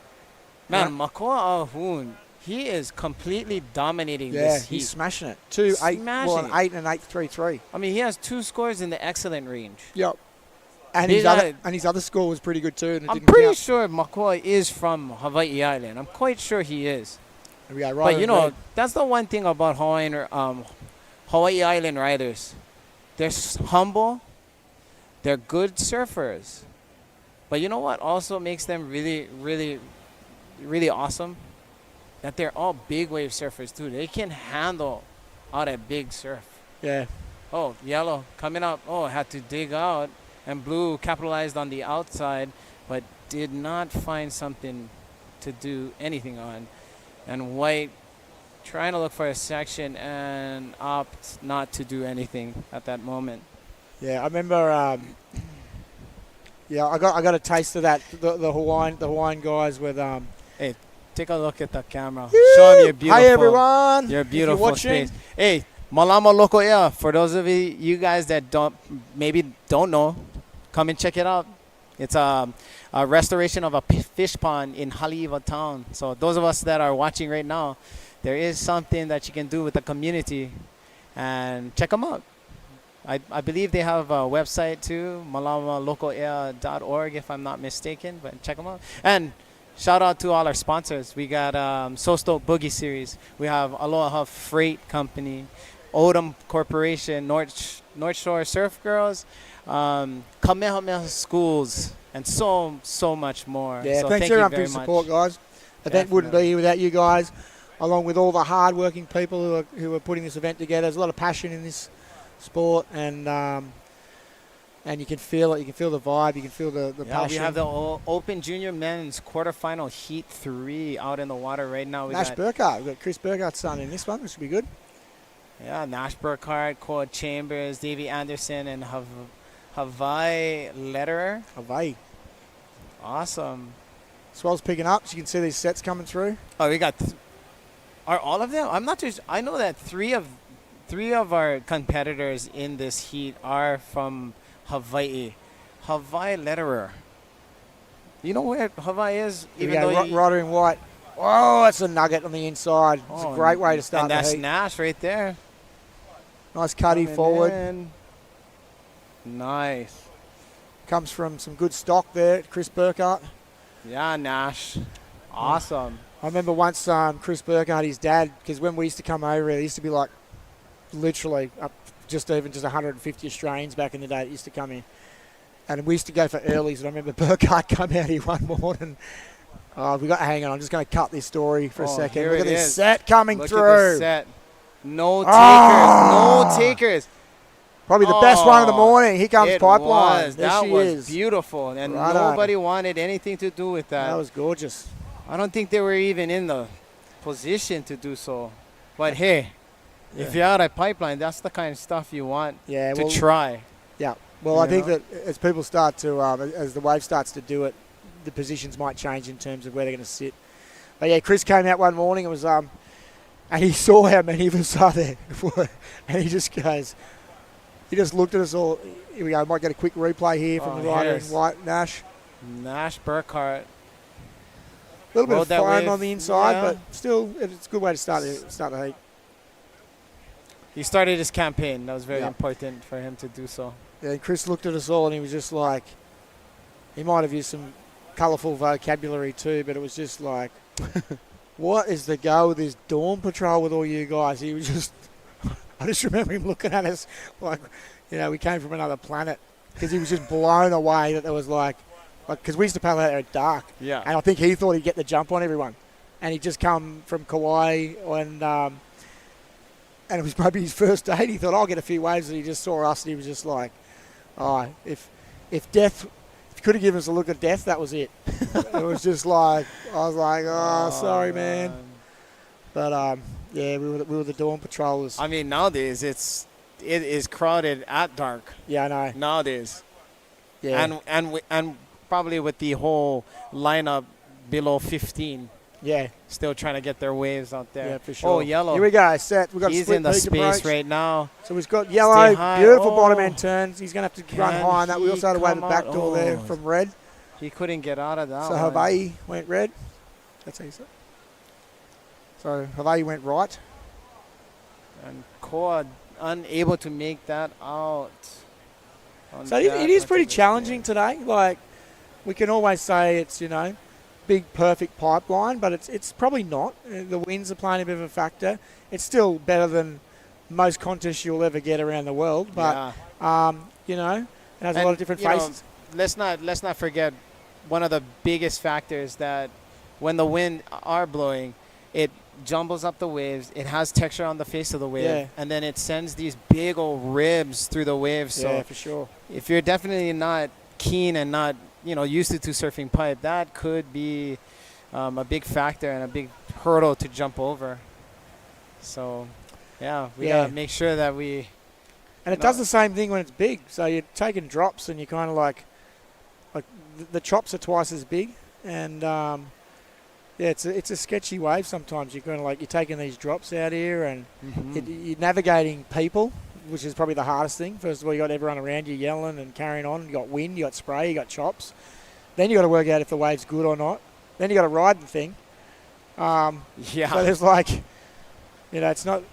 Man, Makua Ahun, he is completely dominating this heat. He's smashing it. 2.8, an 8 and an 8.33. I mean, he has 2 scores in the excellent range. Yep. And his other score was pretty good too. And I'm pretty sure Makua is from Hawaii Island. I'm quite sure he is. Yeah, right. But, you know, that's the one thing about Hawaii Island riders. They're humble. They're good surfers. But you know what also makes them really, really, really awesome? That they're all big wave surfers too. They can handle out a big surf. Yeah. Oh, yellow coming up. Oh, had to dig out. And blue capitalized on the outside, but did not find something to do anything on. And white trying to look for a section and opt not to do anything at that moment. Yeah, I remember. I got a taste of that. The Hawaiian guys with. Hey, take a look at the camera. Show them your beautiful. Hi everyone. Your beautiful space. Hey, Malama Loko Ea. For those of you guys that don't know, come and check it out. It's a restoration of a fish pond in Haleiwa town. So those of us that are watching right now, there is something that you can do with the community, and check them out. I believe they have a website too, malamalokoea.org if I'm not mistaken, but check them out. And shout out to all our sponsors. We got So Stoked Boogie Series. We have Aloha Freight Company, Odom Corporation, North Shore Surf Girls, Kamehameha Schools, and so much more. Yeah, so thanks thank you everyone for very your much. support, guys. Event wouldn't be here without you guys, along with all the hard-working people who are putting this event together. There's a lot of passion in this sport, and you can feel it. You can feel the vibe. You can feel the passion. We have the Open Junior Men's quarterfinal Heat 3 out in the water right now. Nash Burkhardt. We've got Chris Burkhardt's son in this one, which should be good. Yeah, Nash Burkhardt, Cole Chambers, Davey Anderson, and Hawaii Letterer. Hawaii. Awesome. Swell's picking up, so you can see these sets coming through. Oh, we got. Are all of them? I'm not too. I know that three of our competitors in this heat are from Hawaii. Hawaii Letterer. You know where Hawaii is? Even though Ryder in white. Oh, that's a nugget on the inside. It's a great way to start and the that's heat. Nash right there. Nice cutty forward. In. Nice. Comes from some good stock there, Chris Burkhardt. Yeah, Nash. Awesome. I remember once Chris Burkhardt, his dad, because when we used to come over, it used to be like literally up just 150 Australians back in the day that used to come in. And we used to go for earlies. And I remember Burkhardt come out here one morning. Hang on, I'm just going to cut this story for a second. Look at this set coming through. Look at the set. No takers. No takers. Probably the best one of the morning. Here comes Pipeline. Was. There that she was is. Beautiful. And right nobody wanted anything to do with that. That was gorgeous. I don't think they were even in the position to do so. But hey, if you're out at Pipeline, that's the kind of stuff you want to try. Yeah. Well, I think that as people start to, as the wave starts to do it, the positions might change in terms of where they're going to sit. But yeah, Chris came out one morning and was, and he saw how many of us are there. And he just goes, he just looked at us all. Here we go. I might get a quick replay here from the rider in white, Nash. Nash Burkhardt. A little bit of foam on the inside, but still, it's a good way to start the heat. He started his campaign. That was very important for him to do so. Yeah, and Chris looked at us all and he was just like, he might have used some colourful vocabulary too, but it was just like, what is the go with this dawn patrol with all you guys? He was just, I just remember him looking at us like, we came from another planet, because he was just blown away that there was like, because we used to paddle out there at dark. Yeah. And I think he thought he'd get the jump on everyone. And he'd just come from Kauai and it was maybe his first day. He thought, I'll get a few waves, and he just saw us and he was just like, if death, if you could have given us a look at death, that was it. It was just like, I was like, sorry, man. But we were the dawn patrollers. I mean, nowadays it is crowded at dark. Yeah, I know. Nowadays. Yeah. And probably with the whole lineup below 15. Yeah. Still trying to get their waves out there. Yeah, for sure. Oh, Yellow. Here we go. Set. We've got He's split in the peak space approach. right now. So we've got Yellow. Beautiful bottom end turns. He's going to have to run high on that. We also had to wave the back door there from red. He couldn't get out of that So one. Hawaii went red. That's how you say it. So Hawaii went right. And Koa unable to make that out. So it is pretty challenging today. Like, we can always say it's, big, perfect pipeline, but it's probably not. The winds are playing a bit of a factor. It's still better than most contests you'll ever get around the world, but, it has a lot of different faces. Let's not forget one of the biggest factors that when the wind are blowing, it jumbles up the waves. It has texture on the face of the wave, and then it sends these big old ribs through the waves. So for sure. If you're definitely not keen and not used to surfing pipe, that could be a big factor and a big hurdle to jump over. So we gotta make sure that we. And it does the same thing when it's big. So you're taking drops and you're kind of like the chops are twice as big, and it's a sketchy wave sometimes. You're kind of like you're taking these drops out here, and you're navigating people, which is probably the hardest thing. First of all, you got everyone around you yelling and carrying on. You got wind, you got spray, you got chops. Then you got to work out if the wave's good or not. Then you got to ride the thing. So there's it's not.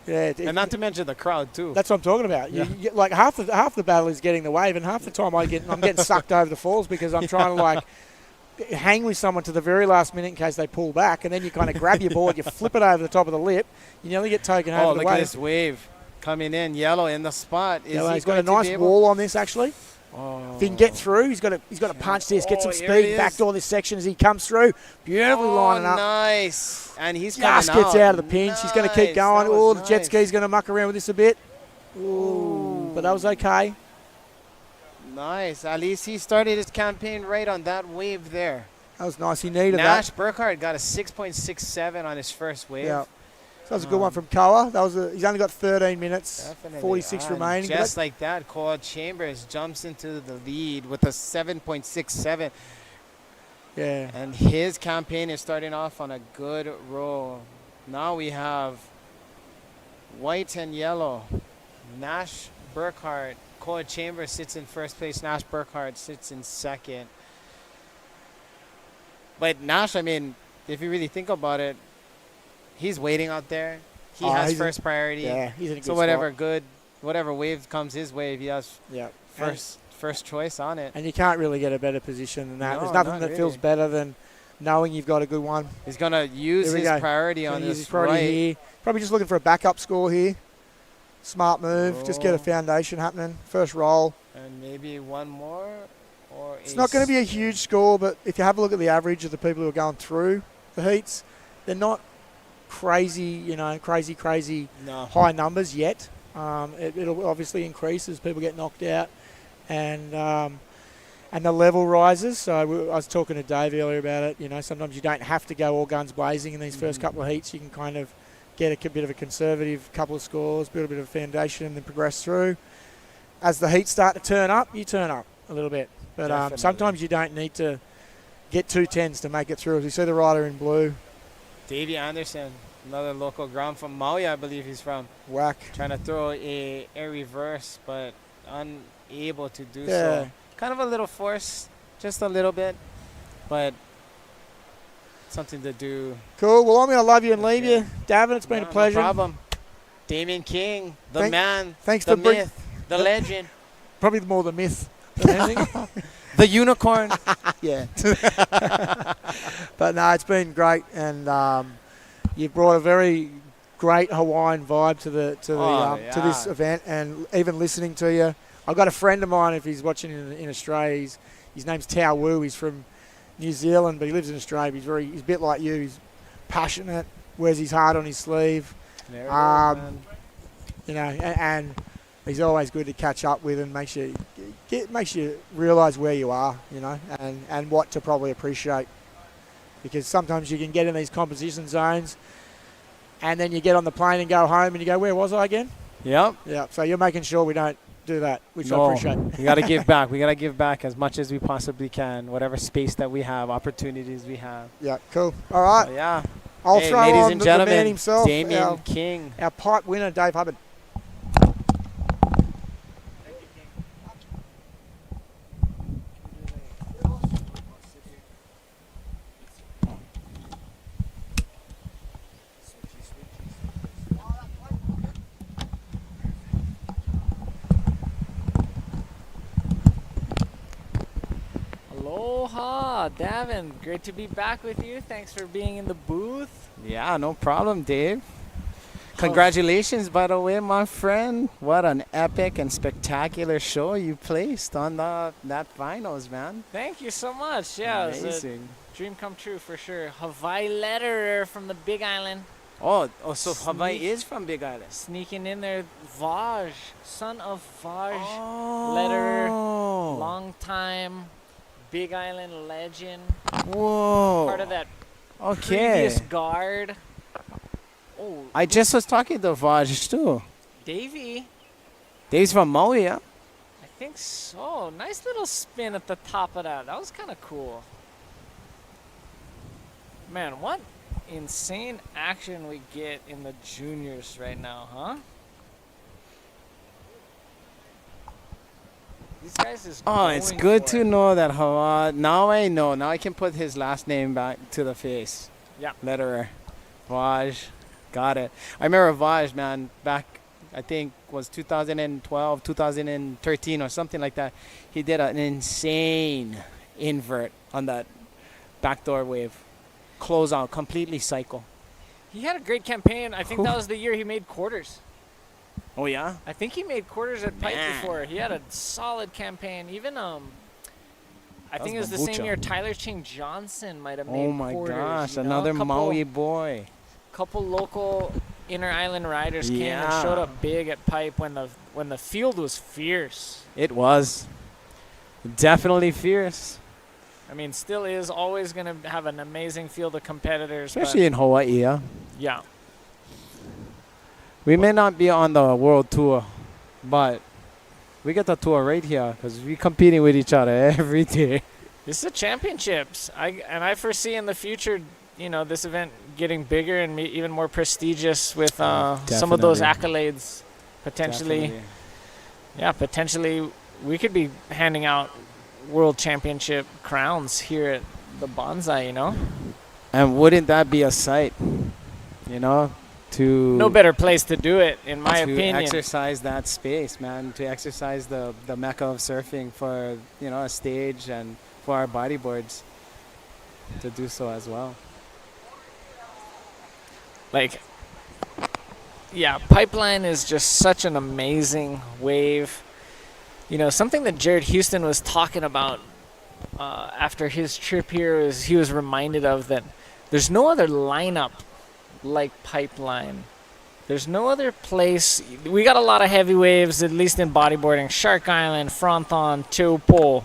Yeah, and not to mention the crowd too. That's what I'm talking about. Yeah. You like half the battle is getting the wave, and half the time I'm getting sucked over the falls because I'm trying to hang with someone to the very last minute in case they pull back, and then you kind of grab your board, you flip it over the top of the lip, you nearly get taken over the look wave. at this wave coming in, yellow in the spot. He's got a nice wall on this, actually. If he can get through, he's got to punch this, get some speed, backdoor this section as he comes through. Beautifully lining up. Nice. And he's coming Just gets out of the pinch. He's going to keep going. The jet nice. ski's going to muck around with this a bit. Ooh, but that was okay. Nice. At least he started his campaign right on that wave there. That was nice. He needed Nash that. Burkhardt got a 6.67 on his first wave. Yeah. So that was a good one from Koa. He's only got 13 minutes, Definitely. 46 remaining. Just like that, Cole Chambers jumps into the lead with a 7.67. Yeah. And his campaign is starting off on a good roll. Now we have white and yellow. Nash Burkhardt. Cole Chambers sits in first place. Nash Burkhardt sits in second. But Nash, I mean, if you really think about it, he's waiting out there. He has first priority. Yeah, he's in a good So whatever wave comes his way, he has first choice on it. And you can't really get a better position than that. No, There's nothing not that really. feels better than knowing you've got a good one. He's going to use his priority on this right. Here. Probably just looking for a backup score here. Smart move. Just get a foundation happening. First roll. And maybe one more. Or it's not going to be a huge score, but if you have a look at the average of the people who are going through the heats, they're not crazy high numbers yet. It'll obviously increase as people get knocked out and the level rises. So I was talking to Dave earlier about it. Sometimes you don't have to go all guns blazing in these first couple of heats. You can kind of get a bit of a conservative couple of scores, build a bit of a foundation, and then progress through. As the heats start to turn up, you turn up a little bit. But sometimes you don't need to get 210s to make it through. As you see the rider in blue. Davey Anderson, another local ground from Maui, I believe he's from. Whack. Trying to throw a reverse, but unable to do so. Kind of a little force, just a little bit, but something to do. Cool. Well, I'm going to love you and leave you. Davin, it's been a pleasure. No problem. Damien King, the man, thanks the myth, the legend. Probably more the myth than anything. The unicorn. Yeah. But no, it's been great, and you've brought a very great Hawaiian vibe to to this event, and even listening to you. I've got a friend of mine, if he's watching in Australia, his name's Tao Wu. He's from New Zealand, but he lives in Australia. He's a bit like you. He's passionate, wears his heart on his sleeve. And he's always good to catch up with, and makes you realise where you are, and what to probably appreciate. Because sometimes you can get in these composition zones, and then you get on the plane and go home, and you go, where was I again? Yep. Yeah. So you're making sure we don't do that, which I appreciate. We got to give back. We got to give back as much as we possibly can, whatever space that we have, opportunities we have. Yeah. Cool. All right. Yeah. I'll throw ladies on and the gentlemen, man himself, Damien King. Our pipe winner, Dave Hubbard. Aloha, Davin. Great to be back with you. Thanks for being in the booth. Yeah, no problem, Dave. Congratulations, by the way, my friend. What an epic and spectacular show you placed on that finals, man. Thank you so much. Yeah, it was a dream come true for sure. Hawaii letterer from the Big Island. Oh, so Hawaii is from Big Island. Sneaking in there, Vaj, son of Vaj, letterer, long time Big Island legend. Whoa. Part of that previous guard. Oh, I just was talking to Vaj too. Davey. Dave's from Maui, yeah? I think so. Nice little spin at the top of that. That was kind of cool. Man, what insane action we get in the juniors right now, huh? These guys is it's good to know that Hawaii. Now I know. Now I can put his last name back to the face. Yeah. Letterer. Vaj. Got it. I remember Vaj, man, back, I think, was 2012, 2013 or something like that. He did an insane invert on that backdoor wave. Close out, completely cycle. He had a great campaign. I think that was the year he made quarters. Oh, yeah? I think he made quarters at Pipe Man. before. He had a solid campaign. Even I think it was the Bambucha. same year Tyler Ching Johnson might have made Oh, my quarters. gosh. you know? Another couple, Maui boy. couple local inner island riders came and Yeah. showed up big at Pipe when the field was fierce. It was. Definitely fierce. I mean, still is always going to have an amazing field of competitors. Especially in Hawaii, yeah. Yeah. We may not be on the world tour, but we get the tour right here because we're competing with each other every day. This is the championships. I foresee in the future, this event getting bigger and even more prestigious with some of those accolades. Potentially, potentially we could be handing out world championship crowns here at the Banzai, And wouldn't that be a sight, to No better place to do it, in my to opinion. exercise that space, man, to exercise the mecca of surfing for, a stage and for our bodyboards to do so as well. Pipeline is just such an amazing wave. Something that Jared Houston was talking about after his trip here is he was reminded of that there's no other lineup like Pipeline. There's no other place. We got a lot of heavy waves, at least in bodyboarding. Shark Island, Fronton, Teupo.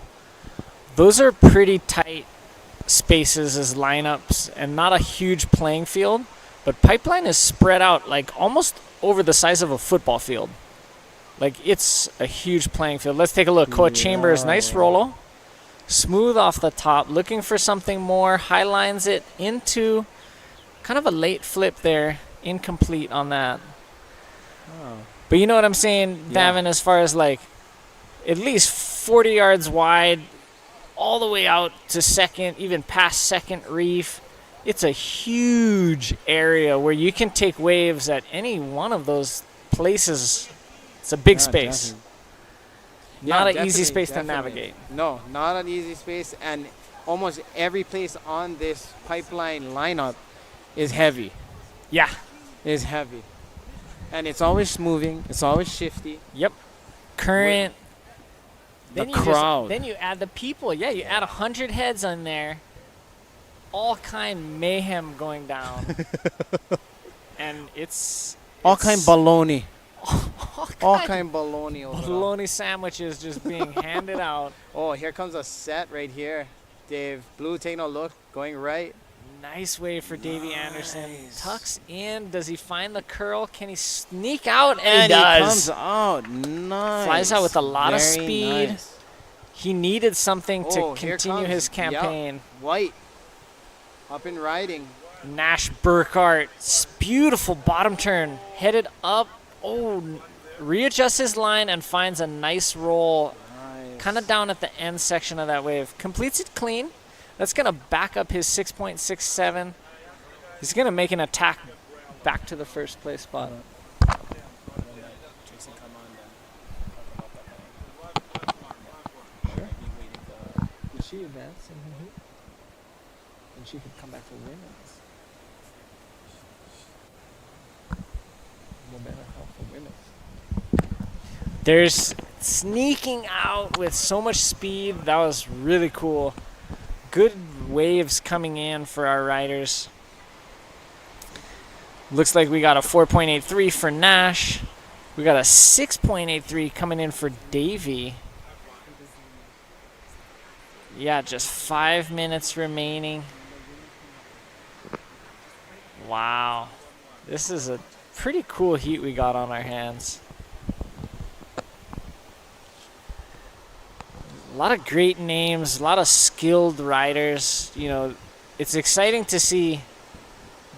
Those are pretty tight spaces as lineups and not a huge playing field. But Pipeline is spread out almost over the size of a football field. It's a huge playing field. Let's take a look. Koa Chambers, nice rollo. Smooth off the top, looking for something more. High lines it into kind of a late flip there. Incomplete on that. Oh. But you know what I'm saying, Davin, as far as at least 40 yards wide, all the way out to second, even past second reef. It's a huge area where you can take waves at any one of those places. It's a big space. Not an easy space to navigate. No, not an easy space. And almost every place on this Pipeline lineup is heavy. Yeah. Is heavy. And it's always moving. It's always shifty. Yep. Current. The crowd. Then you add the people. Yeah, you add 100 heads on there. All kind mayhem going down. And it's all kind baloney. all kind baloney over there. bologna sandwiches just being handed out. Oh, here comes a set right here. Dave, blue, take no look, going right. Nice wave for Davey Anderson. Tucks in. Does he find the curl? Can he sneak out? And he does. He comes out. Nice. Flies out with a lot of Very speed. Nice. He needed something to here continue comes- his campaign. Yep. White. Up and riding. Nash Burkhart. Beautiful bottom turn. Headed up. Oh, readjusts his line and finds a nice roll. Nice. Kind of down at the end section of that wave. Completes it clean. That's going to back up his 6.67. He's going to make an attack back to the first place spot. Sure. Did she advance in her heat? And she could come back for women's. No better help for women's. There's sneaking out with so much speed. That was really cool. Good waves coming in for our riders. Looks like we got a 4.83 for Nash. We got a 6.83 coming in for Davey. Yeah, just 5 minutes remaining. Wow. This is a pretty cool heat we got on our hands. A lot of great names, a lot of skilled riders. You know, it's exciting to see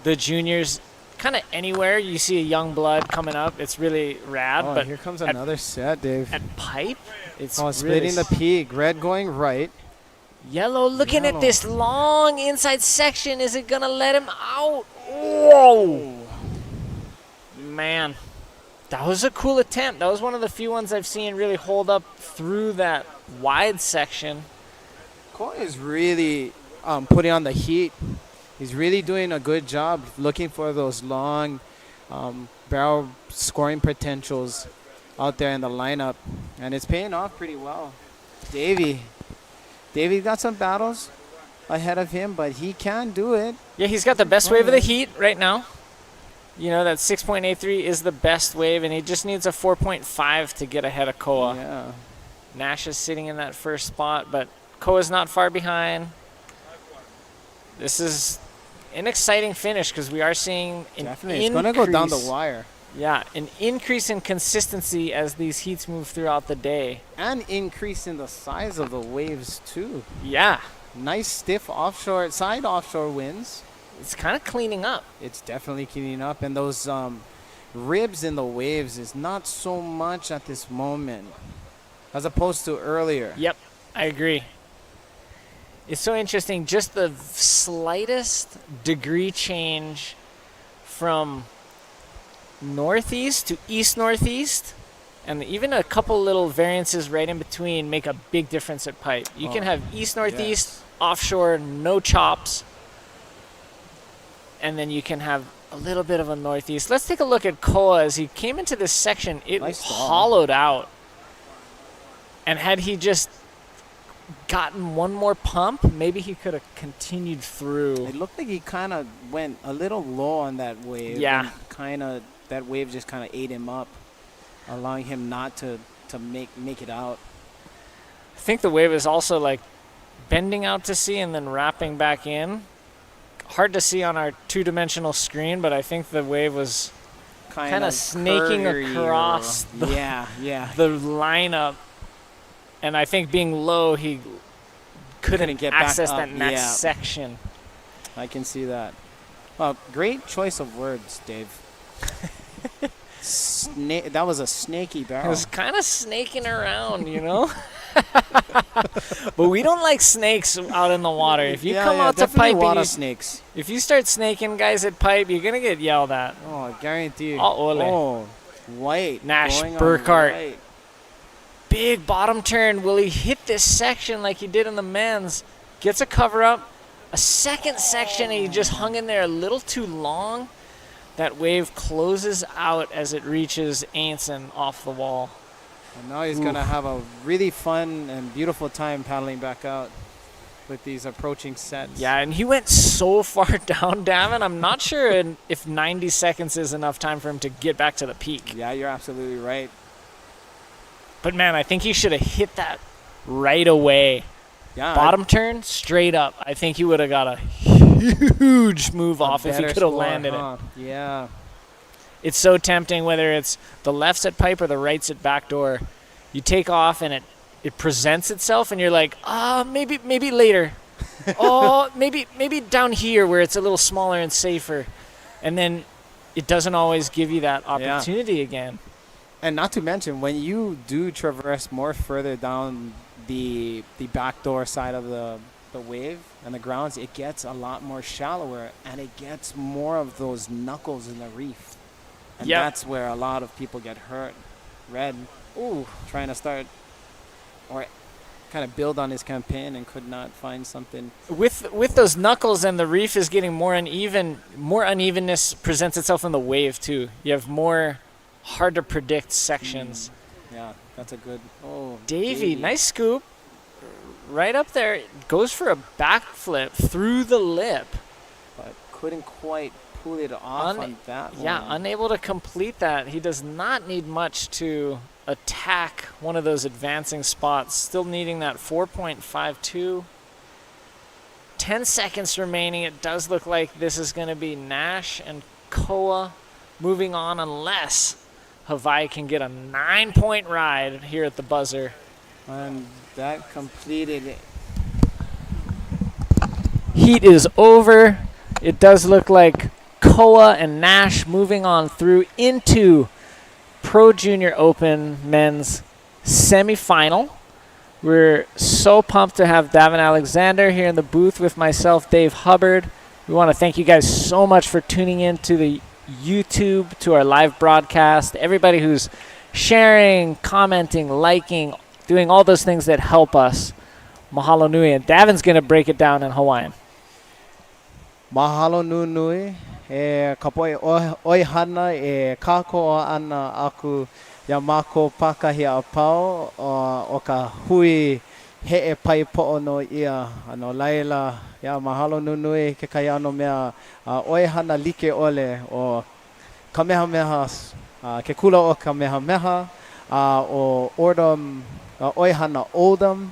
the juniors kind of anywhere you see a young blood coming up. It's really rad. Oh, but here comes another set, Dave. at Pipe, it's splitting the peak. Red going right. Yellow looking at this long inside section. Is it going to let him out? Whoa. Man, that was a cool attempt. That was one of the few ones I've seen really hold up through that wide section. Koa is really putting on the heat. He's really doing a good job looking for those long barrel scoring potentials out there in the lineup, and it's paying off pretty well. Davey got some battles ahead of him, but he can do it. Yeah, he's got the best wave of the heat right now. You know, that 6.83 is the best wave, and he just needs a 4.5 to get ahead of Koa. Yeah. Nash is sitting in that first spot, but Koa's not far behind. This is an exciting finish because we are seeing an Definitely. increase. It's going to go down the wire. Yeah, an increase in consistency as these heats move throughout the day. And increase in the size of the waves, too. Yeah, Nice stiff side offshore winds. it's kind of cleaning up. It's definitely cleaning up. And those ribs in the waves is not so much at this moment as opposed to earlier. Yep, I agree. It's so interesting, just the slightest degree change from northeast to east-northeast, and even a couple little variances right in between make a big difference at pipe. You can have east-northeast, offshore, no chops, and then you can have a little bit of a northeast. Let's take a look at Koa. As he came into this section, it Nice stall. hollowed out. And had he just gotten one more pump, maybe he could have continued through. It looked like he kind of went a little low on that wave. Yeah. And that wave just kind of ate him up, allowing him not to make it out. I think the wave is also like bending out to sea and then wrapping back in. Hard to see on our two-dimensional screen, but I think the wave was kind of snaking curvier. across the, Yeah. the lineup. And I think being low, he couldn't get back access up, that next yeah. section. I can see that. Well, great choice of words, Dave. That was a snaky It barrel. was kind of snaking around, you know? But we don't like snakes out in the water. If you come out to definitely pipe, water and snakes. if you start snaking guys at pipe, you're going to get yelled at. Oh, I guarantee you. Ole. Oh, white. Nash going on Burkhart. white. Big bottom turn. Will he hit this section like he did in the men's? Gets a cover up. A second section, and he just hung in there a little too long. That wave closes out as it reaches Ainson off the wall. And now he's going to have a really fun and beautiful time paddling back out with these approaching sets. Yeah, and he went so far down, Davin. I'm not sure if 90 seconds is enough time for him to get back to the peak. Yeah, you're absolutely right. But, man, I think he should have hit that right away. Yeah. Bottom turn, straight up. I think he would have got a huge move off if he could have landed it. Yeah. It's so tempting, whether it's the left's at pipe or the right's at backdoor. You take off and it presents itself, and you're like, maybe later. maybe down here where it's a little smaller and safer. And then it doesn't always give you that opportunity again. And not to mention, when you do traverse more further down the backdoor side of the wave and the grounds, it gets a lot more shallower, and it gets more of those knuckles in the reef. And that's where a lot of people get hurt. Red, trying to start or kind of build on his campaign and could not find something. With those knuckles and the reef is getting more uneven, more unevenness presents itself in the wave too. You have more hard to predict sections. Yeah, that's a good. Davey, nice scoop. Right up there. Goes for a backflip through the lip. But couldn't quite pull it off on that one. Yeah, unable to complete that. He does not need much to attack one of those advancing spots. Still needing that 4.52. 10 seconds remaining. It does look like this is going to be Nash and Koa moving on, unless Hawaii can get a 9-point ride here at the buzzer. And that completed it. Heat is over. It does look like Koa and Nash moving on through into Pro Junior Open men's semifinal. We're so pumped to have Davin Alexander here in the booth with myself, Dave Hubbard. We want to thank you guys so much for tuning in to the YouTube, to our live broadcast. Everybody who's sharing, commenting, liking, doing all those things that help us. Mahalo nui. And Davin's going to break it down in Hawaiian. Mahalo nui e kapoi oihana e kako ana aku ya mako pakahi a pau o ka hui he e paipo no ia ano laila ya mahalo nui ke kai ano mea oihana like ole o kamehameha ke kula o kamehameha o ordam oihana oldam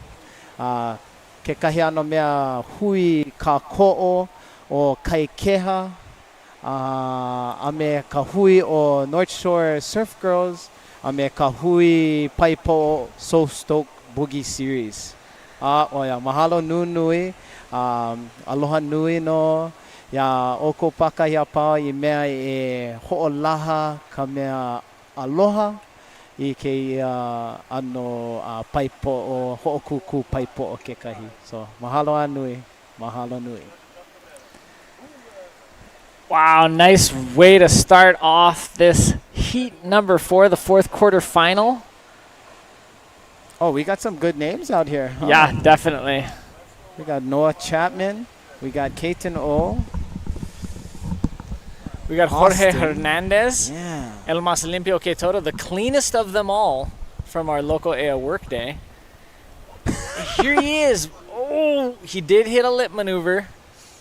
ke kahi ano mea hui ka ko'o o Kaikeha, a me ka hui o North Shore Surf Girls, a me ka hui paipo So Stoke Boogie Series. O ya mahalo nui, aloha nui no, ya oko paka ya pao I mea e ho'olaha ka mea aloha I ke ano paipo o ho'okuku paipo o kekahi. So mahalo nui, mahalo nui. Wow, nice way to start off this heat number 4, the fourth quarter final. Oh, we got some good names out here. Huh? Yeah, definitely. We got Noah Chapman. We got Kaiten O. We got Jorge Austin. Hernandez. Yeah. El Mas Limpio que Todo, the cleanest of them all from our local AO workday. Here he is. Oh, he did hit a lip maneuver.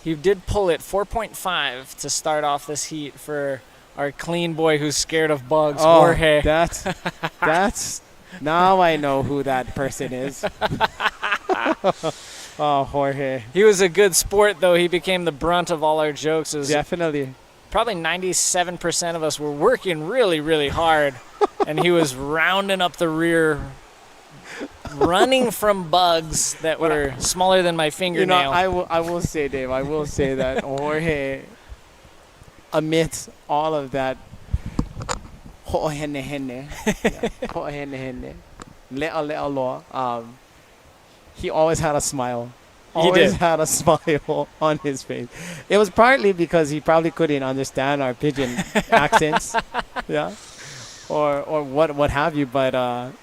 He did pull it 4.5 to start off this heat for our clean boy who's scared of bugs, Jorge. That's now I know who that person is. Oh, Jorge. He was a good sport, though. He became the brunt of all our jokes. It was Definitely. probably 97% of us were working really, really hard, and he was rounding up the rear, running from bugs that were smaller than my fingernail. I will say, Dave, I will say that Jorge, amidst all of that, he always had a smile. Always had a smile on his face. It was partly because he probably couldn't understand our pidgin accents. Yeah. Or what have you, but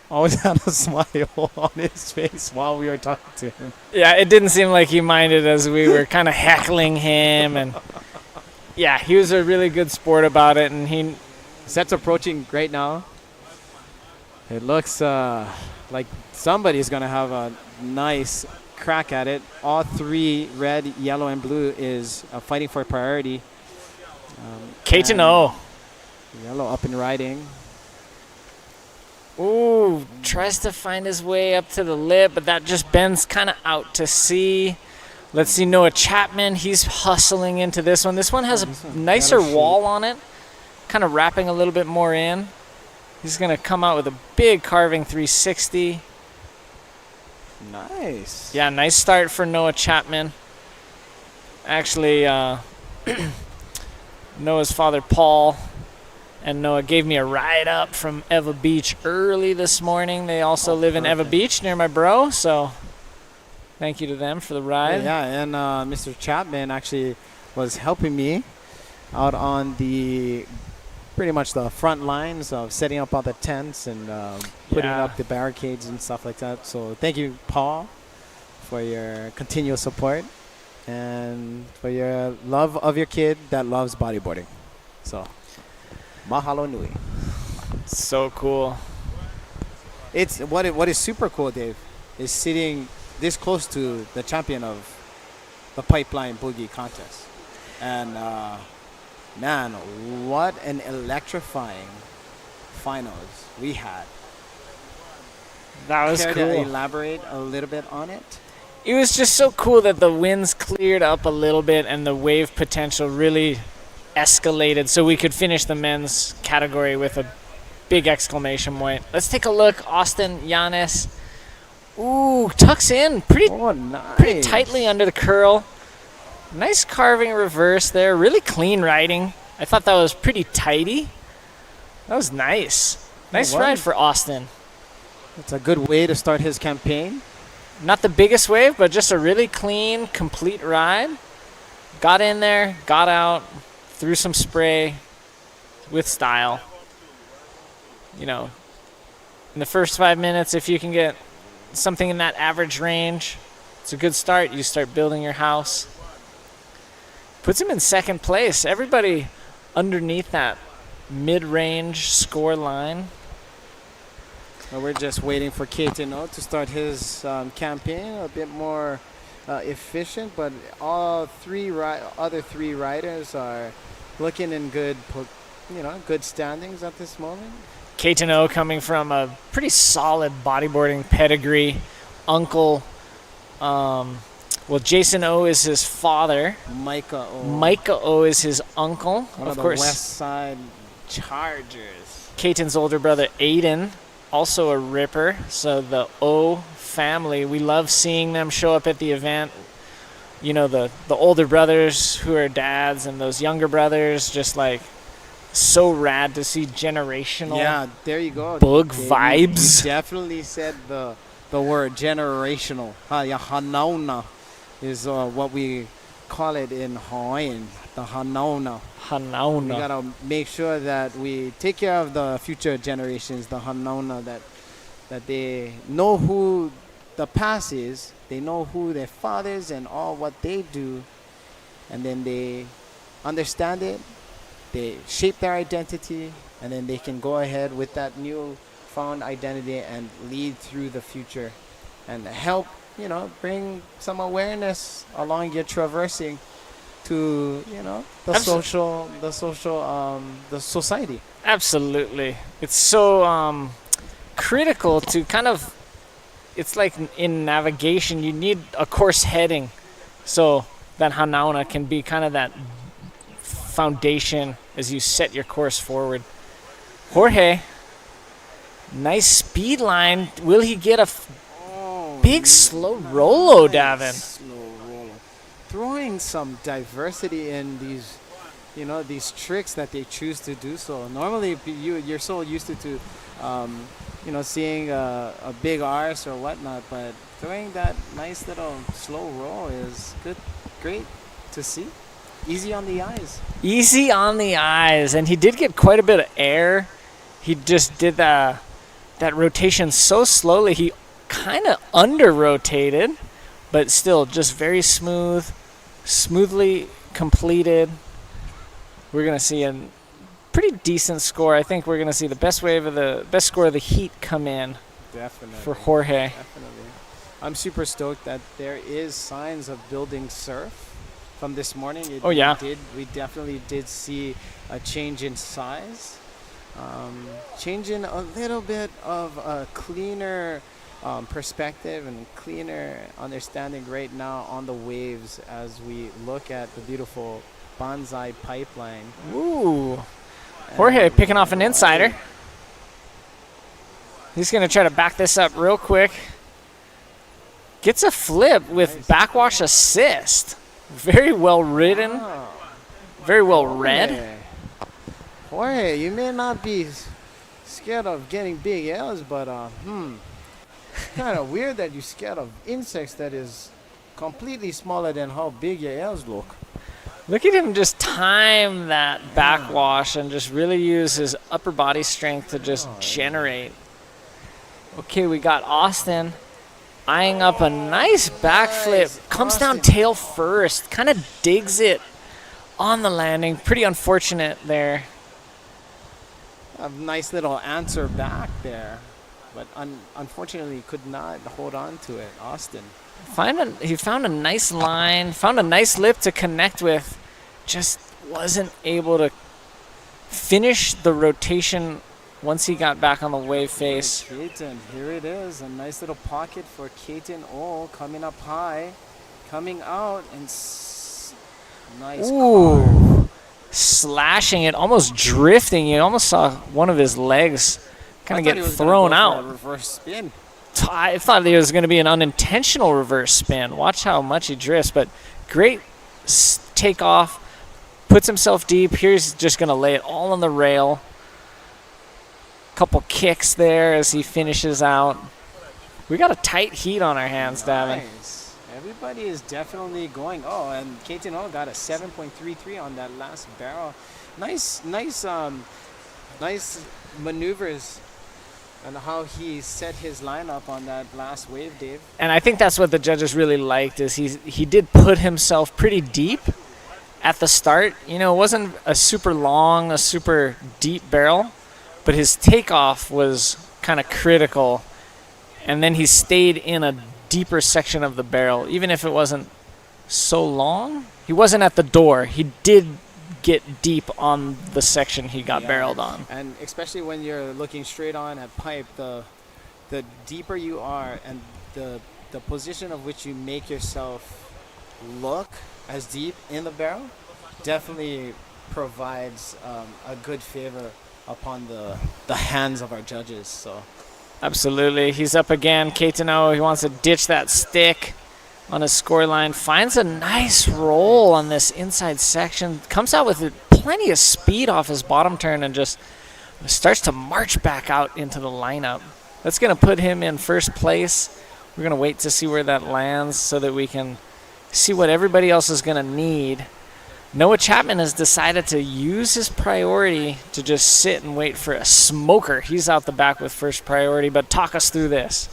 always had a smile on his face while we were talking to him. Yeah, it didn't seem like he minded as we were kind of heckling him, and yeah, he was a really good sport about it, and he Set's approaching right now. It looks like somebody's gonna have a nice crack at it. All three, red, yellow, and blue, is fighting for priority. Kaiten O. Yellow up and riding. Ooh, tries to find his way up to the lip, but that just bends kind of out to sea. Let's see Noah Chapman. He's hustling into this one. This one has a nicer wall on it, kind of wrapping a little bit more in. He's going to come out with a big carving 360. Nice. Yeah, nice start for Noah Chapman. Actually, Noah's father, Paul, and Noah gave me a ride up from Eva Beach early this morning. They also live in Eva Beach near my bro, so thank you to them for the ride. Yeah, and Mr. Chapman actually was helping me out on the pretty much the front lines of setting up all the tents and putting up the barricades and stuff like that. So thank you, Paul, for your continual support and for your love of your kid that loves bodyboarding. So mahalo nui. So cool. It's what is super cool, Dave, is sitting this close to the champion of the Pipeline Boogie contest. And man, what an electrifying finals we had. That was Care cool. to elaborate a little bit on it? It was just so cool that the winds cleared up a little bit and the wave potential really escalated so we could finish the men's category with a big exclamation point. Let's take a look. Austin Yanis. Ooh, tucks in pretty tightly under the curl. Nice carving reverse there. Really clean riding. I thought that was pretty tidy. That was nice. Nice ride for Austin. It's a good way to start his campaign. Not the biggest wave, but just a really clean, complete ride. Got in there, got out, threw some spray with style. You know, in the first 5 minutes, if you can get something in that average range, It's a good start. You start building your house. Puts him in second place. Everybody underneath that mid-range score line. Well, we're just waiting for Keitino to start his campaign a bit more efficient, but all other three riders are looking in good standings at this moment. Keitino coming from a pretty solid bodyboarding pedigree. Uncle, Jason O is his father. Micah O is his uncle. One of of course, the West Side Chargers. Keaton's older brother, Aiden, also a ripper. So the O family, we love seeing them show up at the event. You know, the older brothers who are dads and those younger brothers, just like so rad to see generational. Yeah, there you go. Bug vibes. You definitely said the word generational. Hanauna is what we call it in Hawaiian. The Hanauna. Hanauna. We gotta make sure that we take care of the future generations, the Hanauna, that they know who the past is, they know who their fathers and all what they do, and then they understand it, they shape their identity, and then they can go ahead with that new found identity and lead through the future and help, bring some awareness along your traversing to, the society. Absolutely. It's so critical to kind of, it's like in navigation, you need a course heading. So that Hanauna can be kind of that foundation as you set your course forward. Jorge, nice speed line. Will he get a big slow rolo, Davin? Slow rolo. Throwing some diversity in these, these tricks that they choose to do so. Normally, you're so used to seeing a big arse or whatnot, but throwing that nice little slow roll is great to see. Easy on the eyes. Easy on the eyes, and he did get quite a bit of air. He just did that rotation so slowly. He kind of under-rotated, but still just very smoothly completed. We're going to see a pretty decent score. I think we're going to see the best score of the heat come in. Definitely. For Jorge. Definitely. I'm super stoked that there is signs of building surf from this morning. We definitely did see a change in size. Changing a little bit of a cleaner perspective and cleaner understanding right now on the waves as we look at the beautiful Banzai Pipeline. Ooh. Jorge picking off an insider. He's going to try to back this up real quick. Gets a flip with backwash assist. Very well ridden. Wow. Very well read. Jorge, you may not be scared of getting big L's, but kind of weird that you're scared of insects that is completely smaller than how big your L's look. Look at him just time that backwash and just really use his upper body strength to just generate. Okay, we got Austin eyeing up a nice backflip. Nice. Comes down tail first. Kind of digs it on the landing. Pretty unfortunate there. A nice little answer back there, but unfortunately could not hold on to it. Austin. He found a nice line, found a nice lip to connect with. Just wasn't able to finish the rotation once he got back on the wave face. Keaton, here it is. A nice little pocket for Keaton. Oh, coming up high, coming out, and nice. Ooh. Carve. Slashing it, almost drifting. You almost saw one of his legs kind of get thrown out. Reverse spin. I thought there was going to be an unintentional reverse spin. Watch how much he drifts, but great takeoff. Puts himself deep. Here's just going to lay it all on the rail. Couple kicks there as he finishes out. We got a tight heat on our hands, Davin. Nice. Everybody is definitely going. Oh, and Keaton got a 7.33 on that last barrel. Nice maneuvers And how he set his lineup on that last wave, Dave. And I think that's what the judges really liked is he did put himself pretty deep at the start. You know, it wasn't a super long, a super deep barrel, but his takeoff was kind of critical. And then he stayed in a deeper section of the barrel, even if it wasn't so long. He wasn't at the door. He did get deep on the section he got barreled on. And especially when you're looking straight on at pipe, the deeper you are and the position of which you make yourself look as deep in the barrel definitely provides a good favor upon the hands of our judges. So absolutely. He's up again. Keitano, he wants to ditch that stick on his score line. Finds a nice roll on this inside section. Comes out with plenty of speed off his bottom turn and just starts to march back out into the lineup. That's going to put him in first place. We're going to wait to see where that lands so that we can see what everybody else is going to need. Noah Chapman has decided to use his priority to just sit and wait for a smoker. He's out the back with first priority, but talk us through this.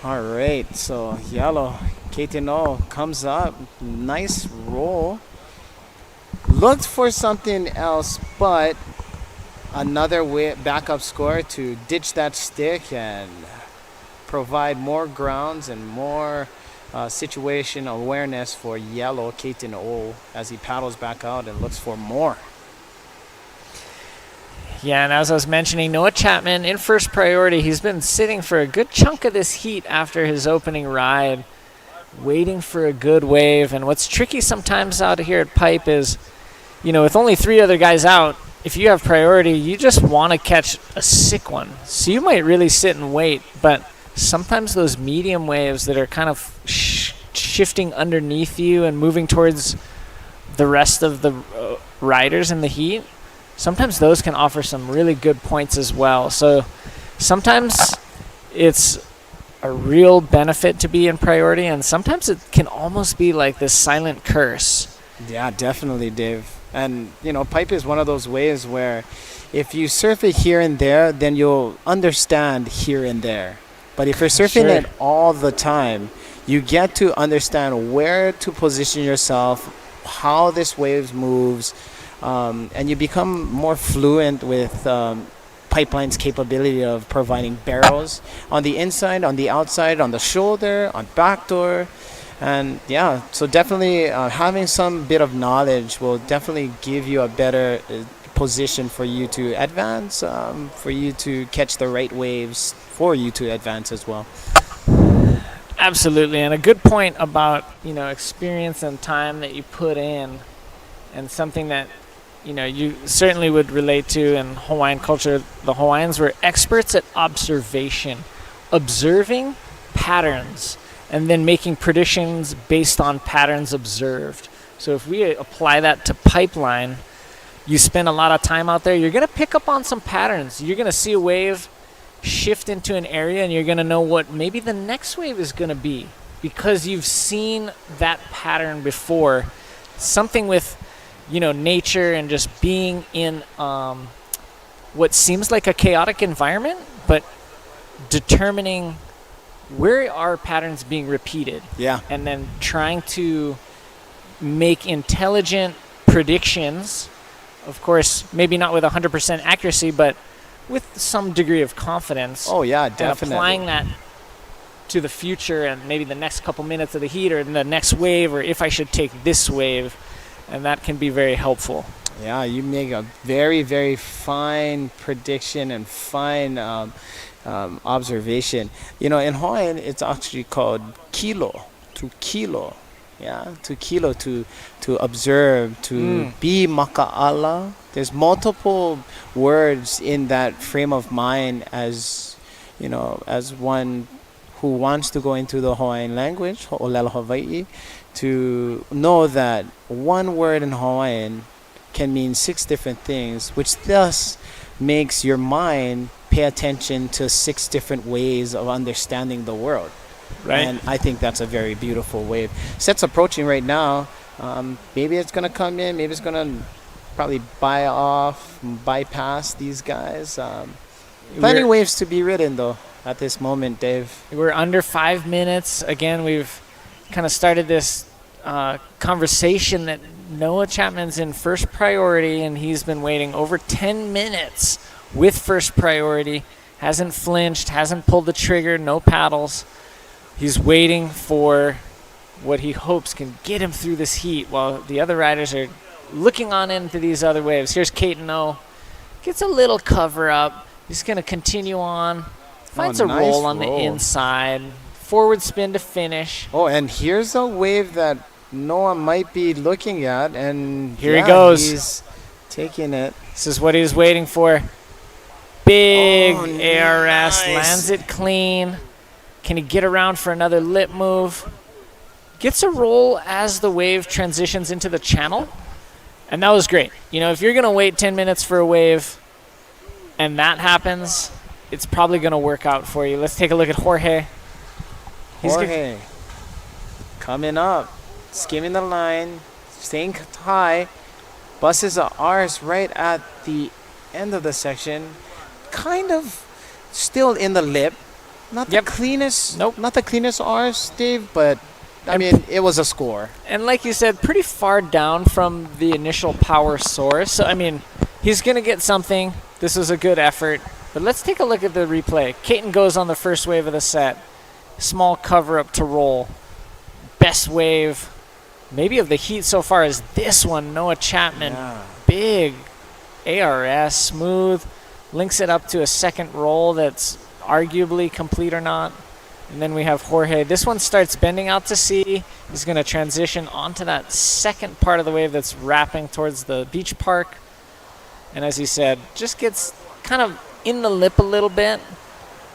all right, so yellow Keitano comes up, nice roll. Looked for something else, but another backup score to ditch that stick and provide more grounds and more situation awareness for yellow Keitano as he paddles back out and looks for more. Yeah, and as I was mentioning, Noah Chapman in first priority. He's been sitting for a good chunk of this heat after his opening ride, waiting for a good wave. And what's tricky sometimes out here at Pipe is, you know, with only 3 other guys out, if you have priority, you just want to catch a sick one. So you might really sit and wait, but sometimes those medium waves that are kind of shifting underneath you and moving towards the rest of the riders in the heat, sometimes those can offer some really good points as well. So sometimes it's a real benefit to be in priority, and sometimes it can almost be like this silent curse. Yeah, definitely, Dave. And, you know, pipe is one of those ways where if you surf it here and there, then you'll understand here and there. But if you're surfing it all the time, you get to understand where to position yourself, how this wave moves, and you become more fluent with Pipeline's capability of providing barrels on the inside, on the outside, on the shoulder, on backdoor. And yeah, so definitely having some bit of knowledge will definitely give you a better position for you to advance, for you to catch the right waves, for you to advance as well. Absolutely, and a good point about, you know, experience and time that you put in, and something that, you know, you certainly would relate to in Hawaiian culture. The Hawaiians were experts at observation, observing patterns, and then making predictions based on patterns observed. So if we apply that to Pipeline, you spend a lot of time out there, you're going to pick up on some patterns. You're going to see a wave shift into an area, and you're going to know what maybe the next wave is going to be because you've seen that pattern before. Something with, you know, nature and just being in what seems like a chaotic environment, but determining where are patterns being repeated. Yeah. And then trying to make intelligent predictions, of course, maybe not with 100% accuracy, but with some degree of confidence. Oh, yeah, definitely. And applying that to the future and maybe the next couple minutes of the heat or the next wave, or if I should take this wave, and that can be very helpful. Yeah, you make a very, very fine prediction and fine observation. You know, in Hawaiian, it's actually called kilo, to kilo. Yeah, to kilo, to observe, to be maka'ala. There's multiple words in that frame of mind as, you know, as one who wants to go into the Hawaiian language, Ho'olelo Hawaii, to know that one word in Hawaiian can mean 6 different things, which thus makes your mind pay attention to 6 different ways of understanding the world. Right. And I think that's a very beautiful wave. Set's approaching right now. Maybe it's going to come in. Maybe it's going to probably bypass these guys. Plenty waves to be ridden, though, at this moment, Dave. We're under 5 minutes. Again, we've kind of started this conversation that Noah Chapman's in first priority, and he's been waiting over 10 minutes with first priority. Hasn't flinched, hasn't pulled the trigger, no paddles. He's waiting for what he hopes can get him through this heat while the other riders are looking on into these other waves. Here's Caton O. Gets a little cover up. He's going to continue on. Finds a nice roll on the roll. inside. Forward spin to finish. Oh, and here's a wave that Noah might be looking at, and Here he goes. He's taking it. This is what he was waiting for. Big Oh, ARS, nice. lands it clean. Can he get around for another lip move? Gets a roll as the wave transitions into the channel. And that was great. You know, if you're going to wait 10 minutes for a wave and that happens, it's probably going to work out for you. Let's take a look at Jorge. Jorge coming up, skimming the line, staying high, buses a R's right at the end of the section, kind of still in the lip. Not the cleanest, not the cleanest R's, Dave, but I mean, it was a score. And like you said, pretty far down from the initial power source. So, I mean, he's going to get something. This was a good effort. But let's take a look at the replay. Caton goes on the first wave of the set. Small cover up to roll. Best wave, maybe of the heat so far, is this one, Noah Chapman. Yeah. Big ARS, smooth. Links it up to a second roll that's arguably complete or not. And then we have Jorge. This one starts bending out to sea. He's going to transition onto that second part of the wave that's wrapping towards the beach park. And as he said, just gets kind of in the lip a little bit.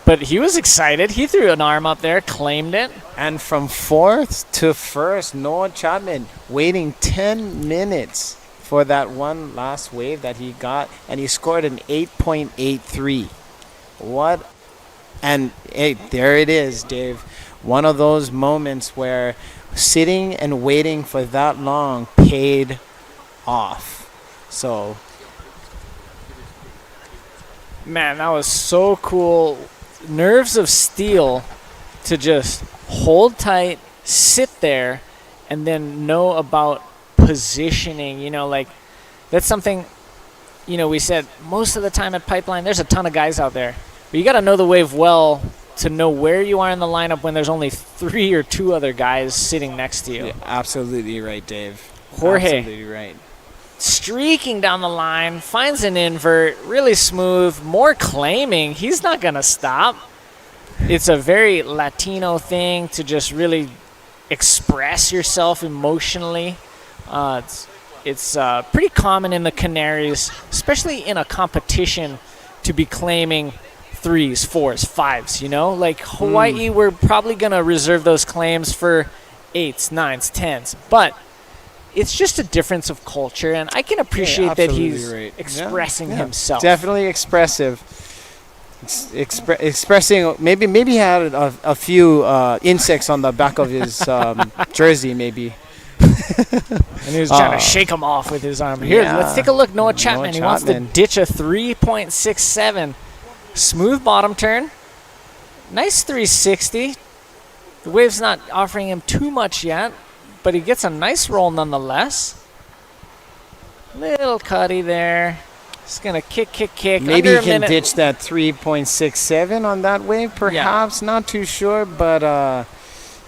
But he was excited. He threw an arm up there, claimed it. And from fourth to first, Noah Chapman waiting 10 minutes for that one last wave that he got. And he scored an 8.83. What? And hey, there it is, Dave. One of those moments where sitting and waiting for that long paid off. So, man, that was so cool. Nerves of steel to just hold tight, sit there, and then know about positioning. You know, like that's something, you know, we said most of the time at Pipeline, there's a ton of guys out there. But you got to know the wave well to know where you are in the lineup when there's only 3 or 2 other guys sitting next to you. yeah, absolutely right, Dave. Jorge. Absolutely right. Streaking down the line, finds an invert, really smooth, more claiming. He's not going to stop. It's a very Latino thing to just really express yourself emotionally. It's pretty common in the Canaries, especially in a competition, to be claiming 3s, 4s, 5s, you know? Like Hawaii, we're probably going to reserve those claims for 8s, 9s, 10s. But it's just a difference of culture, and I can appreciate that he's expressing himself. Definitely expressive. Expressing, maybe he had a few insects on the back of his jersey, maybe. And he was trying to shake them off with his arm. Here, let's take a look. Noah Chapman. He wants to ditch a 3.67. Smooth bottom turn. Nice 360. The wave's not offering him too much yet, but he gets a nice roll nonetheless. Little cutty there. Just going to kick. Maybe Under he can a minute. ditch that 3.67 on that wave, perhaps. Not too sure, but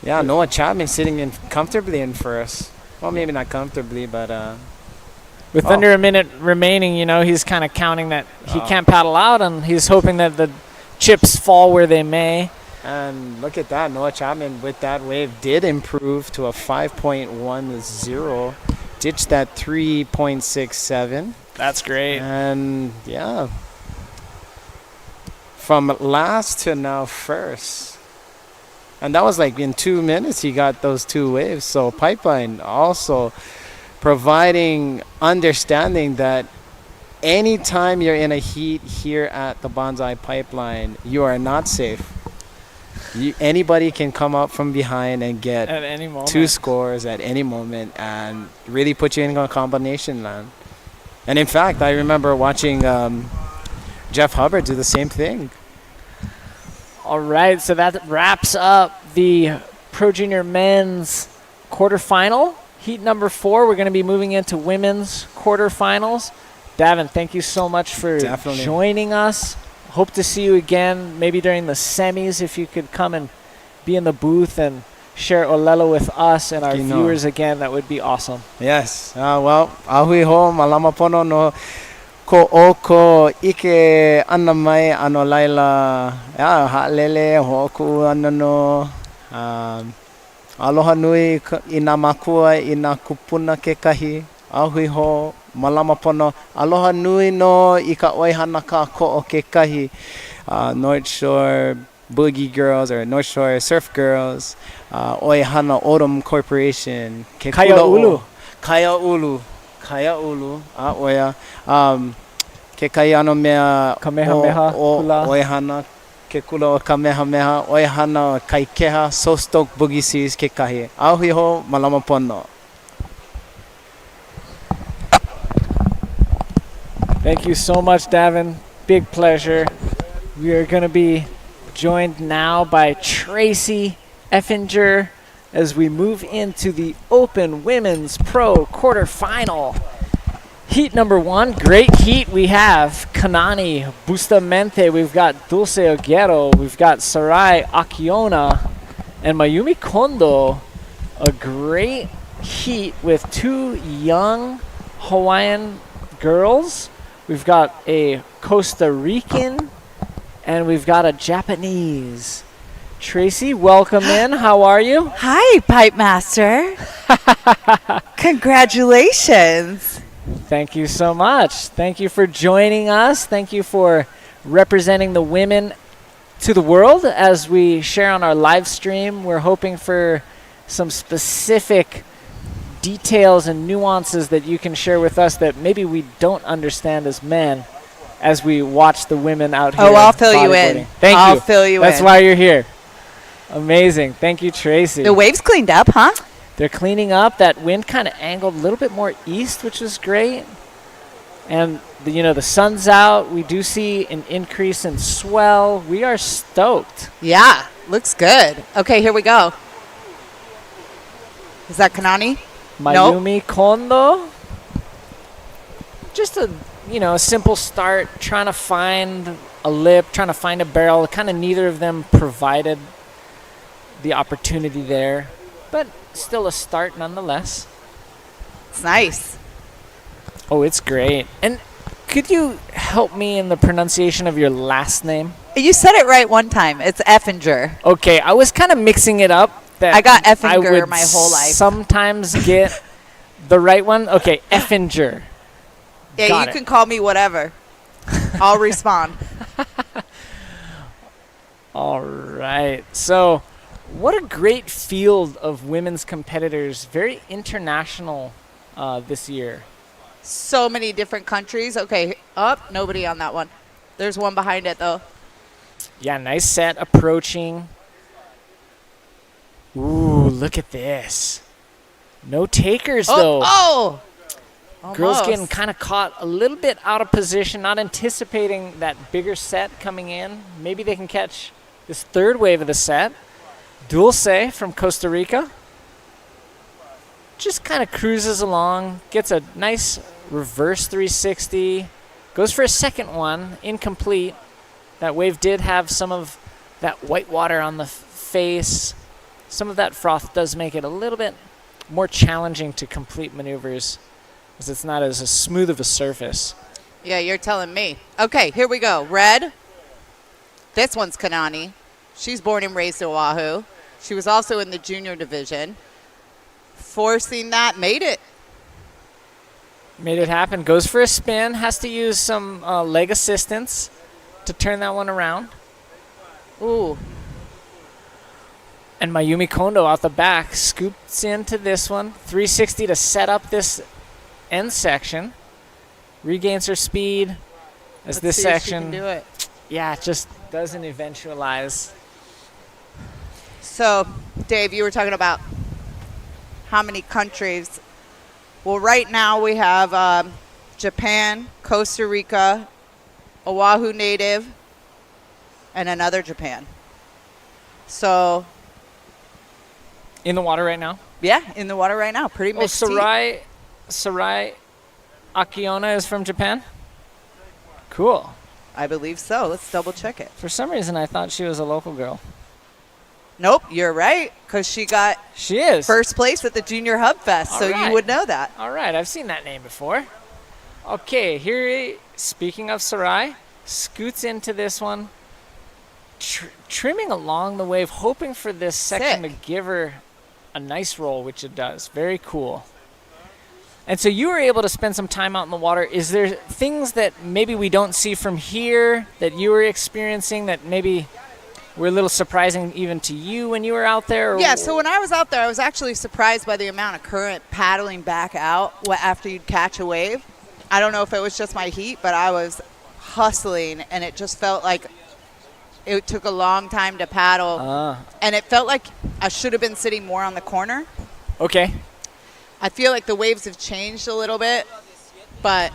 Noah Chapman sitting in comfortably in first. Well, maybe not comfortably, but With under a minute remaining, you know, he's kind of counting that he can't paddle out, and he's hoping that the chips fall where they may. And look at that. Noah Chapman with that wave did improve to a 5.10. Ditched that 3.67. That's great. And, yeah. From last to now first. And that was like in 2 minutes he got those 2 waves. So Pipeline also providing understanding that anytime you're in a heat here at the Banzai Pipeline, you are not safe. Anybody can come up from behind and get At any moment. 2 scores at any moment and really put you in a combination land. And in fact, I remember watching Jeff Hubbard do the same thing. All right, so that wraps up the Pro Junior Men's quarterfinal. Heat number 4, we're going to be moving into women's quarterfinals. Davin, thank you so much for joining us. Hope to see you again, maybe during the semis, if you could come and be in the booth and share Olelo with us and our viewers again. That would be awesome. Yes. Well, ahui ho malama pono no ko oko ike ana mai ano laila ha'lele hoku ana no aloha nui ina makua ina kupuna kekahi ahui ho malama pono aloha nui no i ka oihana ka ko'o kekahi North Shore Boogie Girls or North Shore Surf Girls Oihana Autumn Corporation Kaya Ulu oia ke kai ano mea Kamehameha kula oihana ke kula o Kamehameha oihana kai keha So Stoked Boogie Seas ke kahi ahui ho malama pono. Thank you so much, Davin. Big pleasure. We are going to be joined now by Tracy Effinger as we move into the Open Women's Pro quarterfinal. Heat number 1, great heat. We have Kanani Bustamante, we've got Dulce Aguero, we've got Sarai Akiona, and Mayumi Kondo. A great heat with 2 young Hawaiian girls. We've got a Costa Rican, and we've got a Japanese. Tracy, welcome in. How are you? Hi, Pipe Master. Congratulations. Thank you so much. Thank you for joining us. Thank you for representing the women to the world as we share on our live stream. We're hoping for some specific details and nuances that you can share with us that maybe we don't understand as men as we watch the women out here. Oh, I'll fill you in. Thank you. I'll fill you in. That's why you're here. Amazing. Thank you, Tracy. The waves cleaned up, huh? They're cleaning up. That wind kind of angled a little bit more east, which is great. And, the sun's out. We do see an increase in swell. We are stoked. Yeah, looks good. Okay, here we go. Is that Kanani? Mayumi Kondo. Just a simple start, trying to find a lip, trying to find a barrel. Kind of neither of them provided the opportunity there, but still a start nonetheless. It's nice. Oh, it's great. And could you help me in the pronunciation of your last name? You said it right one time. It's Effinger. Okay, I was kind of mixing it up. I got Effinger my whole life. Sometimes get the right one. Okay, Effinger. Yeah, Got you it. can call me whatever. I'll respond. All right. So, what a great field of women's competitors. Very international this year. So many different countries. Okay, nobody on that one. There's one behind it, though. Yeah, nice set approaching. Ooh, look at this. No takers, though. Oh! Girls Almost. getting kind of caught a little bit out of position, not anticipating that bigger set coming in. Maybe they can catch this third wave of the set. Dulce from Costa Rica just kind of cruises along, gets a nice reverse 360, goes for a second one, incomplete. That wave did have some of that white water on the face. Some of that froth does make it a little bit more challenging to complete maneuvers, because it's not as smooth of a surface. Yeah, you're telling me. Okay, here we go. Red. This one's Kanani. She's born and raised in Oahu. She was also in the junior division. Forcing that, made it. Made it happen. Goes for a spin. Has to use some leg assistance to turn that one around. Ooh. And Mayumi Kondo out the back scoops into this one. 360 to set up this end section. Regains her speed as Let's this see if she section, can do it. yeah, it just doesn't eventualize. So, Dave, you were talking about how many countries. Well, right now we have Japan, Costa Rica, Oahu native, and another Japan. So, In the water right now? yeah, in the water right now. Pretty Oh, mixed team. Sarai Akiona is from Japan? Cool. I believe so. Let's double check it. For some reason, I thought she was a local girl. Nope, you're right, because she got She is. first place at the Junior Hub Fest, All so right. you would know that. All right, I've seen that name before. Okay, here, speaking of Sarai, scoots into this one, trimming along the wave, hoping for this section Sick. to give her a nice roll, which it does. Very cool. And so you were able to spend some time out in the water. Is there things that maybe we don't see from here that you were experiencing that maybe were a little surprising even to you when you were out there? Or Yeah, so when I was out there, I was actually surprised by the amount of current paddling back out after you'd catch a wave. I don't know if it was just my heat, but I was hustling, and it just felt like it took a long time to paddle. And it felt like I should have been sitting more on the corner. Okay. I feel like the waves have changed a little bit, but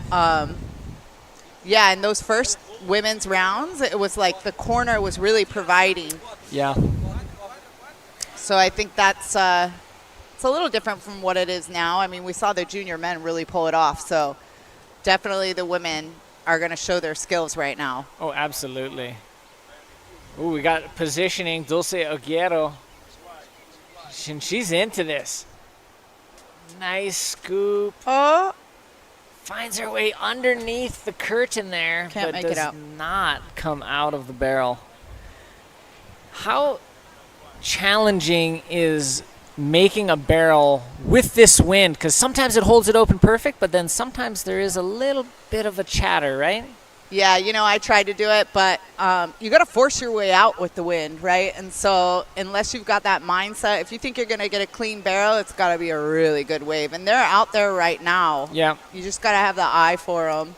yeah, in those first women's rounds, it was like the corner was really providing. Yeah. So I think that's it's a little different from what it is now. I mean, we saw the junior men really pull it off, so definitely the women are going to show their skills right now. Oh, absolutely. Ooh, we got positioning, Dulce Aguero. And she's into this. Nice scoop. Oh, Finds her way underneath the curtain there, Can't but make it does out. not come out of the barrel. How challenging is making a barrel with this wind? Because sometimes it holds it open perfect, but then sometimes there is a little bit of a chatter, right? yeah, you know, I tried to do it, but you got to force your way out with the wind, right? And so unless you've got that mindset, if you think you're going to get a clean barrel, it's got to be a really good wave. And they're out there right now. Yeah. You just got to have the eye for them.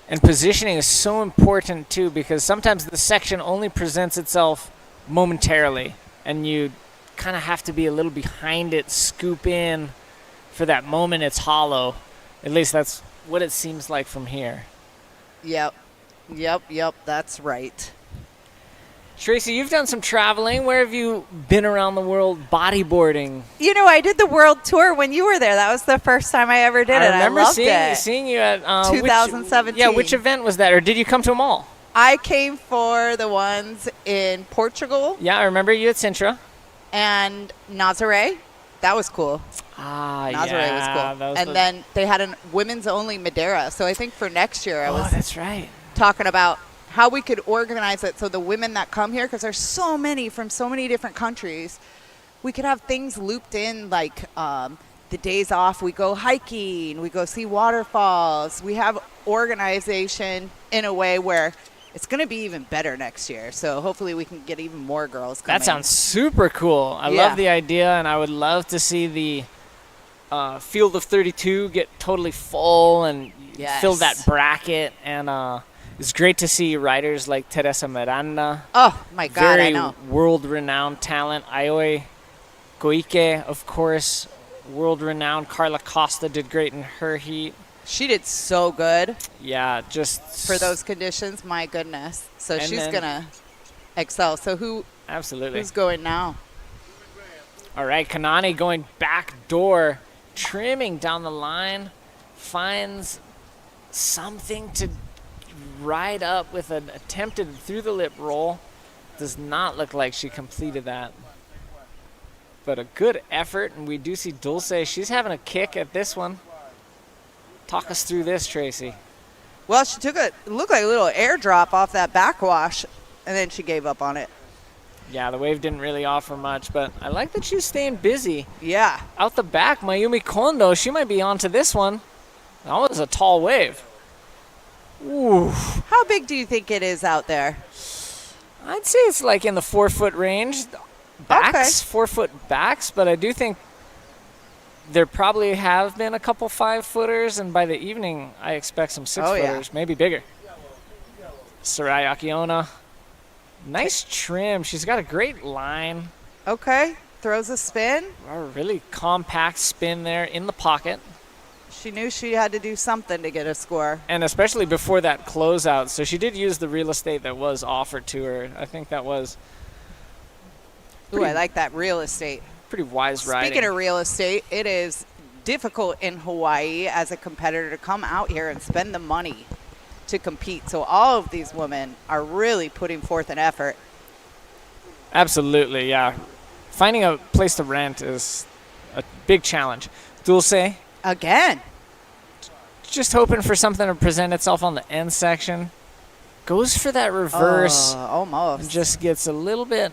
And positioning is so important, too, because sometimes the section only presents itself momentarily, and you kind of have to be a little behind it, scoop in for that moment it's hollow. At least that's what it seems like from here. Yep, that's right. Tracy, you've done some traveling. Where have you been around the world bodyboarding? You know, I did the world tour when you were there. That was the first time I ever did it. I remember I loved it. seeing you at 2017. Which event was that? Or did you come to them all? I came for the ones in Portugal Yeah, I remember you at Sintra. and Nazare. That was cool. Nazare was cool. And then they had a women's only Madeira. So I think for next year I was that's right. talking about how we could organize it so the women that come here, because there's so many from so many different countries, we could have things looped in like the days off. We go hiking, we go see waterfalls. We have organization in a way where it's going to be even better next year. So hopefully we can get even more girls coming. That sounds super cool. I love the idea, and I would love to see the field of 32 get totally full and fill that bracket. And it's great to see riders like Teresa Miranda. Oh, my God, very I know. world-renowned talent. Aoi Koike, of course, world-renowned. Carla Costa did great in her heat. She did so good. Yeah, just for those conditions, my goodness. So And she's then- going to excel. So absolutely. who's going now? All right, Kanani going back door, trimming down the line, finds something to ride up with an attempted through the lip roll. Does not look like she completed that. But a good effort, and we do see Dulce. She's having a kick at this one. Talk us through this, Tracy. Well, she took it looked like a little airdrop off that backwash, and then she gave up on it. Yeah, the wave didn't really offer much, but I like that she's staying busy. Yeah. Out the back, Mayumi Kondo, she might be onto this one. That was a tall wave. Ooh. How big do you think it is out there? I'd say it's like in the 4 foot range. Backs, 4 foot backs, but I do think there probably have been a couple 5 footers, and by the evening, I expect some 6 footers, maybe bigger. Sarai Akiona. Nice trim. She's got a great line. Okay. Throws a spin. A really compact spin there in the pocket. She knew she had to do something to get a score. And especially before that closeout. So she did use the real estate that was offered to her. I think that was Ooh, I like that real estate. pretty wise riding. Speaking of real estate, it is difficult in Hawaii as a competitor to come out here and spend the money to compete. So all of these women are really putting forth an effort. Absolutely, yeah. Finding a place to rent is a big challenge. Dulce, Again. just hoping for something to present itself on the end section. Goes for that reverse. Almost. And just gets a little bit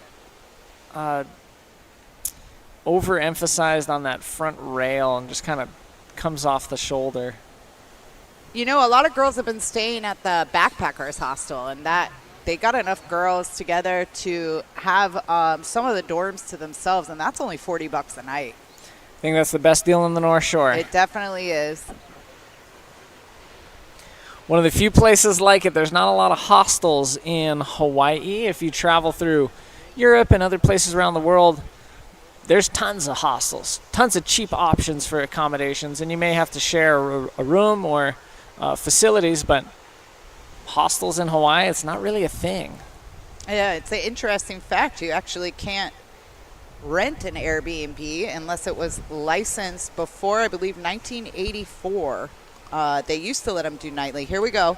overemphasized on that front rail and just kind of comes off the shoulder. You know, a lot of girls have been staying at the backpackers hostel, and that they got enough girls together to have some of the dorms to themselves, and that's only $40 a night. I think that's the best deal in the North Shore. It definitely is. One of the few places like it. There's not a lot of hostels in Hawaii. If you travel through Europe and other places around the world, there's tons of hostels, tons of cheap options for accommodations, and you may have to share a room or facilities, but hostels in Hawaii, it's not really a thing. Yeah, it's an interesting fact. You actually can't rent an Airbnb unless it was licensed before, I believe, 1984. They used to let them do nightly. Here we go.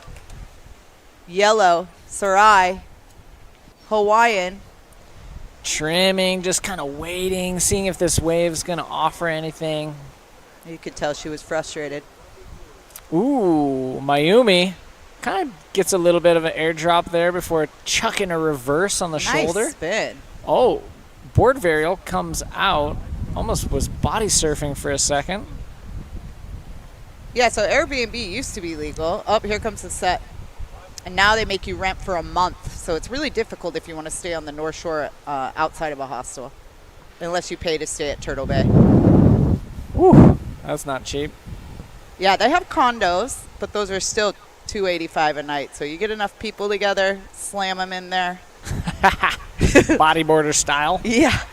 Yellow, Sarai, Hawaiian. Trimming, just kind of waiting, seeing if this wave's going to offer anything. You could tell she was frustrated. Ooh, Mayumi kind of gets a little bit of an airdrop there before chucking a reverse on the shoulder. Nice spin. Oh, board varial comes out. Almost was body surfing for a second. Yeah, so Airbnb used to be legal. Oh, here comes the set. And now they make you rent for a month. So it's really difficult if you want to stay on the North Shore outside of a hostel. Unless you pay to stay at Turtle Bay. Whew, that's not cheap. Yeah, they have condos, but those are still $285 a night. So you get enough people together, slam them in there. Bodyboarder style. Yeah.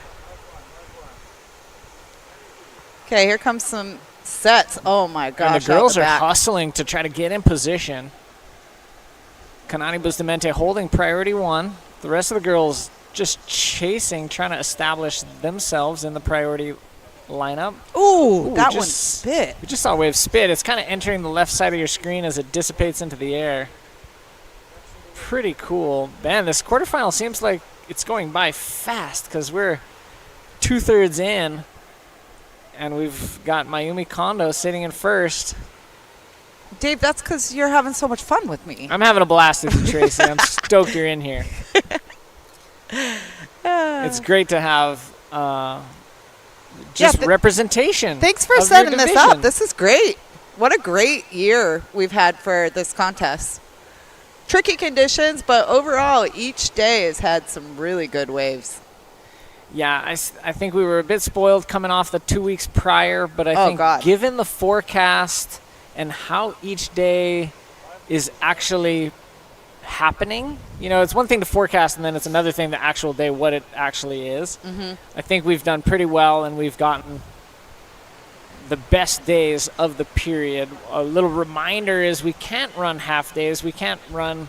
Okay, here comes some sets. Oh, my gosh. And the girls out are the back. hustling to try to get in position. Kanani Bustamante holding priority one. The rest of the girls just chasing, trying to establish themselves in the priority lineup. Ooh, that one just spit. We just saw a wave spit. It's kind of entering the left side of your screen as it dissipates into the air. Pretty cool. Man, this quarterfinal seems like it's going by fast because we're 2/3 in, and we've got Mayumi Kondo sitting in first. Dave, that's because you're having so much fun with me. I'm having a blast with you, Tracy. I'm stoked you're in here. It's great to have just representation. Thanks for of setting your this division. up. This is great. What a great year we've had for this contest. Tricky conditions, but overall, each day has had some really good waves. Yeah, I think we were a bit spoiled coming off the 2 weeks prior, but I think given the forecast and how each day is actually happening, you know, it's one thing to forecast and then it's another thing the actual day, what it actually is. Mm-hmm. I think we've done pretty well and we've gotten the best days of the period. A little reminder is we can't run half days. We can't run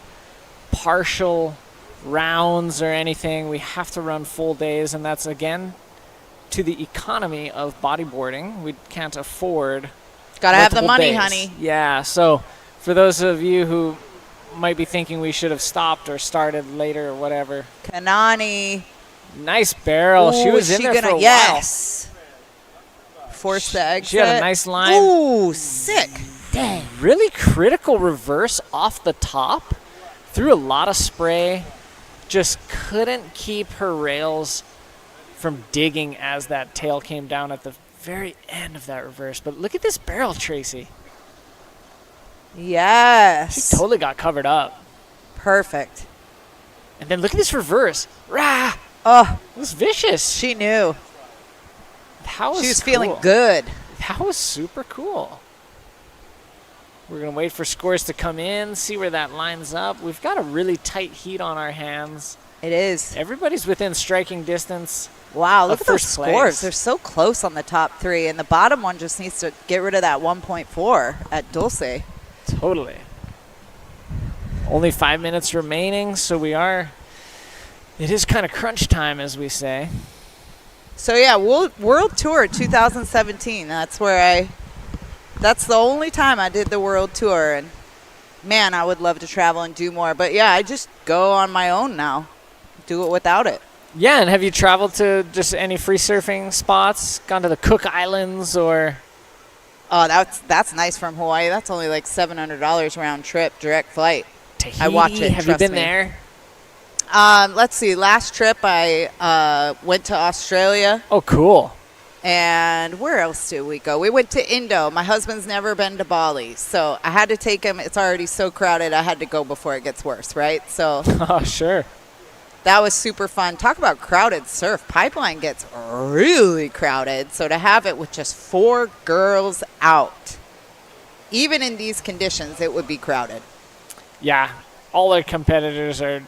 partial rounds or anything. We have to run full days, and that's, again, to the economy of bodyboarding. We can't afford Gotta have the money, days. honey. Yeah, so for those of you who might be thinking we should have stopped or started later or whatever. Kanani. Nice barrel. Ooh, she was in there for a yes. Force the exit. She had a nice line. Ooh, sick. Dang. Really critical reverse off the top. Threw a lot of spray. Just couldn't keep her rails from digging as that tail came down at the very end of that reverse. But look at this barrel, Tracy. Yes. She totally got covered up. Perfect. And then look at this reverse. Rah! Oh, it was vicious. She knew. That was She was cool. feeling good. That was super cool. We're going to wait for scores to come in, see where that lines up. We've got a really tight heat on our hands. It is. Everybody's within striking distance. Wow, look of at those first scores. place. They're so close on the top 3, and the bottom one just needs to get rid of that 1.4 at Dulce. Totally. Only 5 minutes remaining, so it is kind of crunch time, as we say. So yeah, World Tour 2017. That's the only time I did the World Tour, and man, I would love to travel and do more. But yeah, I just go on my own now. Do it without it. Yeah, and have you traveled to just any free surfing spots? Gone to the Cook Islands or? Oh, that's nice from Hawaii. That's only like $700 round trip, direct flight. Tahiti? I watch it. Have you trust been me. there? Let's see. Last trip I went to Australia. Oh, cool. And where else did we go? We went to Indo. My husband's never been to Bali, so I had to take him. It's already so crowded. I had to go before it gets worse, right? So Oh, sure. that was super fun. Talk about crowded surf. Pipeline gets really crowded, so to have it with just 4 girls out, even in these conditions, it would be crowded. Yeah, all our competitors are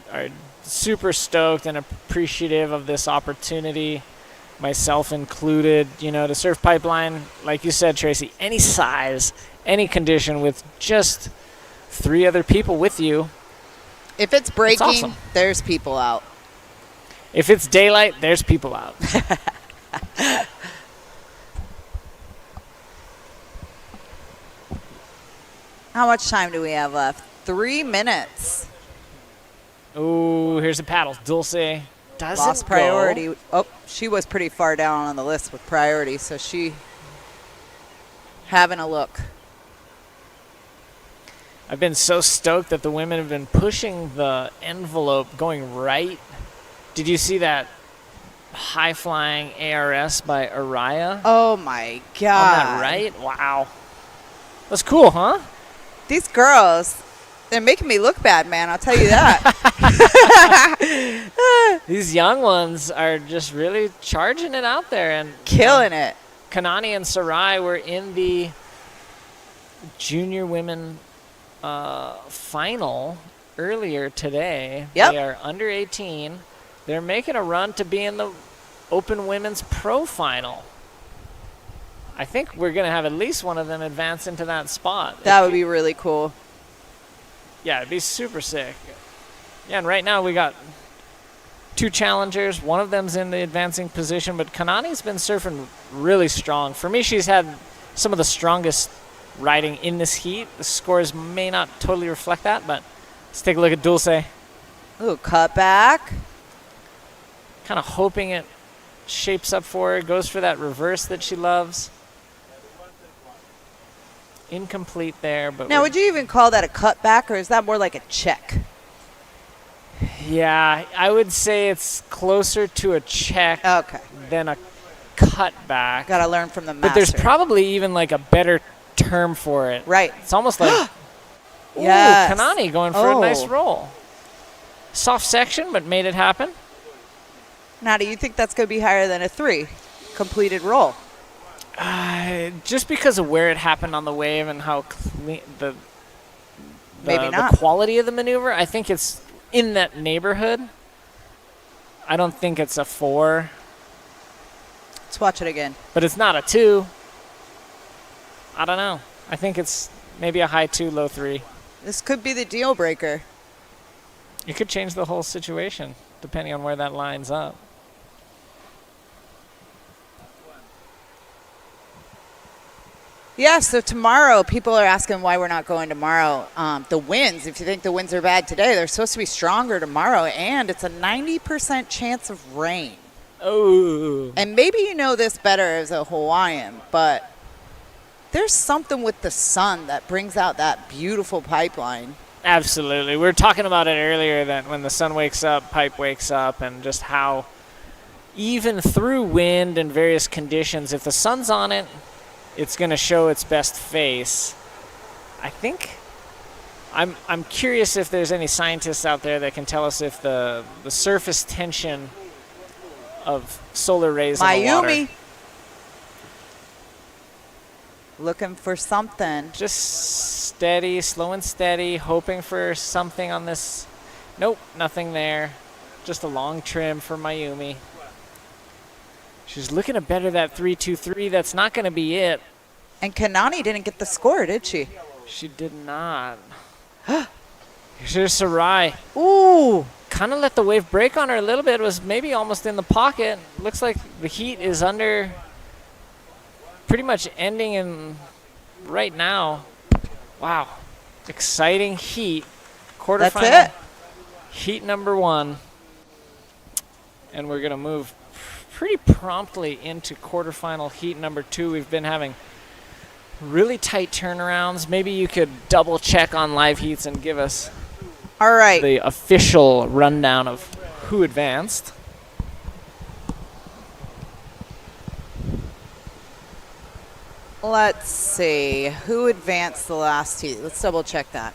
super stoked and appreciative of this opportunity, myself included. You know, to surf Pipeline, like you said, Tracy, any size, any condition with just 3 other people with you. If it's breaking, awesome. there's people out. If it's daylight, there's people out. How much time do we have left? 3 minutes. Ooh, here's the paddles. Dulce doesn't Lost priority. Oh, she was pretty far down on the list with priority, so she having a look. I've been so stoked that the women have been pushing the envelope going right. Did you see that high-flying ARS by Araya? Oh, my God. On that right? Wow. That's cool, huh? These girls, they're making me look bad, man. I'll tell you that. These young ones are just really charging it out there. And killing it. Kanani and Sarai were in the junior women final earlier today. Yep. They are under 18. They're making a run to be in the Open Women's Pro Final. I think we're going to have at least one of them advance into that spot. That would be really cool. Yeah, it'd be super sick. Yeah, and right now we got 2 challengers. One of them's in the advancing position, but Kanani's been surfing really strong. For me, she's had some of the strongest riding in this heat. The scores may not totally reflect that, but let's take a look at Dulce. Ooh, cut back. Kind of hoping it shapes up for her. Goes for that reverse that she loves. Incomplete there, but Now, would you even call that a cutback, or is that more like a check? yeah, I would say it's closer to a check Okay. than a cutback. Got to learn from the master. But there's probably even like a better term for it. Right. It's almost like Yes. ooh, Kanani going for a nice Oh. roll. Soft section, but made it happen. Now, do you think that's going to be higher than a 3 completed roll? Just because of where it happened on the wave and how clean Maybe the not. quality of the maneuver, I think it's in that neighborhood. I don't think it's a 4, Let's watch it again. but it's not a 2. I don't know. I think it's maybe a high 2, low 3. This could be the deal breaker. It could change the whole situation depending on where that lines up. Yeah, so tomorrow, people are asking why we're not going tomorrow. The winds, if you think the winds are bad today, they're supposed to be stronger tomorrow, and it's a 90% chance of rain. Oh. And maybe you know this better as a Hawaiian, but there's something with the sun that brings out that beautiful pipeline. Absolutely. We were talking about it earlier that when the sun wakes up, pipe wakes up, and just how even through wind and various conditions, if the sun's on it, it's going to show its best face. I think I'm curious if there's any scientists out there that can tell us if the surface tension of solar rays in the water. Mayumi. Looking for something. Just steady, slow and steady, hoping for something on this. Nope, nothing there. Just a long trim for Mayumi. She's looking to better that 3.23. That's not going to be it. And Kanani didn't get the score, did she? She did not. Here's Sarai. Ooh. Kind of let the wave break on her a little bit. Was maybe almost in the pocket. Looks like the heat is under, pretty much ending in right now. Wow. Exciting heat. Quarterfinal. That's it. Heat number 1. And we're going to move pretty promptly into quarterfinal heat number 2. We've been having really tight turnarounds. Maybe you could double check on live heats and give us All right. the official rundown of who advanced. Let's see. Who advanced the last heat? Let's double check that.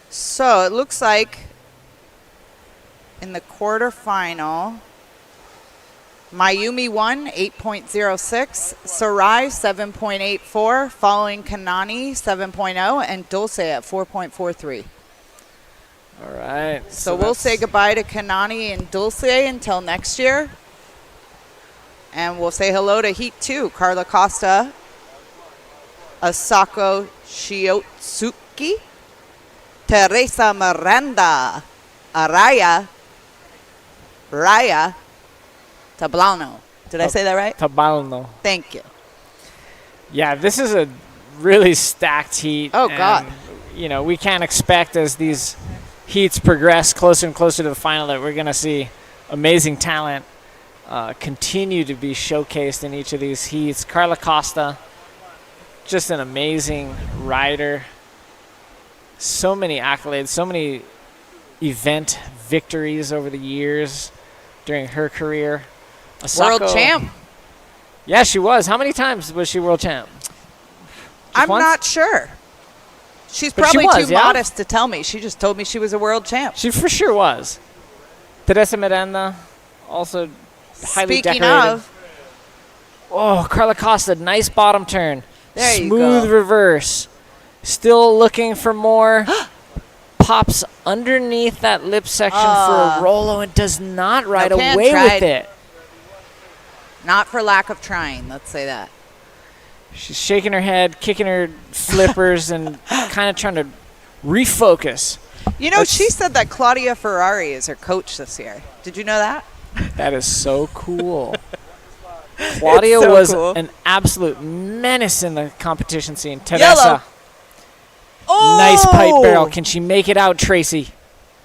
So it looks like in the quarterfinal, Mayumi won 8.06, Sarai 7.84, following Kanani 7.0, and Dulce at 4.43. All right. So we'll say goodbye to Kanani and Dulce until next year. And we'll say hello to Heat 2, Carla Costa, Asako Shiotsuki, Teresa Miranda, Raya Tablano. Did I say that right? Tabalno. Thank you. Yeah, this is a really stacked heat. Oh, and, God. You know, we can't expect as these heats progress closer and closer to the final that we're going to see amazing talent continue to be showcased in each of these heats. Carla Costa, just an amazing rider. So many accolades, so many event victories over the years during her career. World Asako, champ. Yeah, she was. How many times was she world champ? I'm once? not sure. She's But she probably was, too yeah? modest to tell me. She just told me she was a world champ. She for sure was. Teresa Miranda, also highly Speaking decorated. of, Oh, Carla Costa, nice bottom turn. There you Smooth go. reverse. Still looking for more. Pops underneath that lip section for a Rolo and does not ride Pan away tried. with it. not for lack of trying, let's say that. She's shaking her head, kicking her flippers, and kind of trying to refocus. You know, she said that Claudia Ferrari is her coach this year. Did you know that? That is so cool. Claudia so was cool. an absolute menace in the competition scene. Yellow. Teresa, Oh! nice pipe barrel. Can she make it out, Tracy?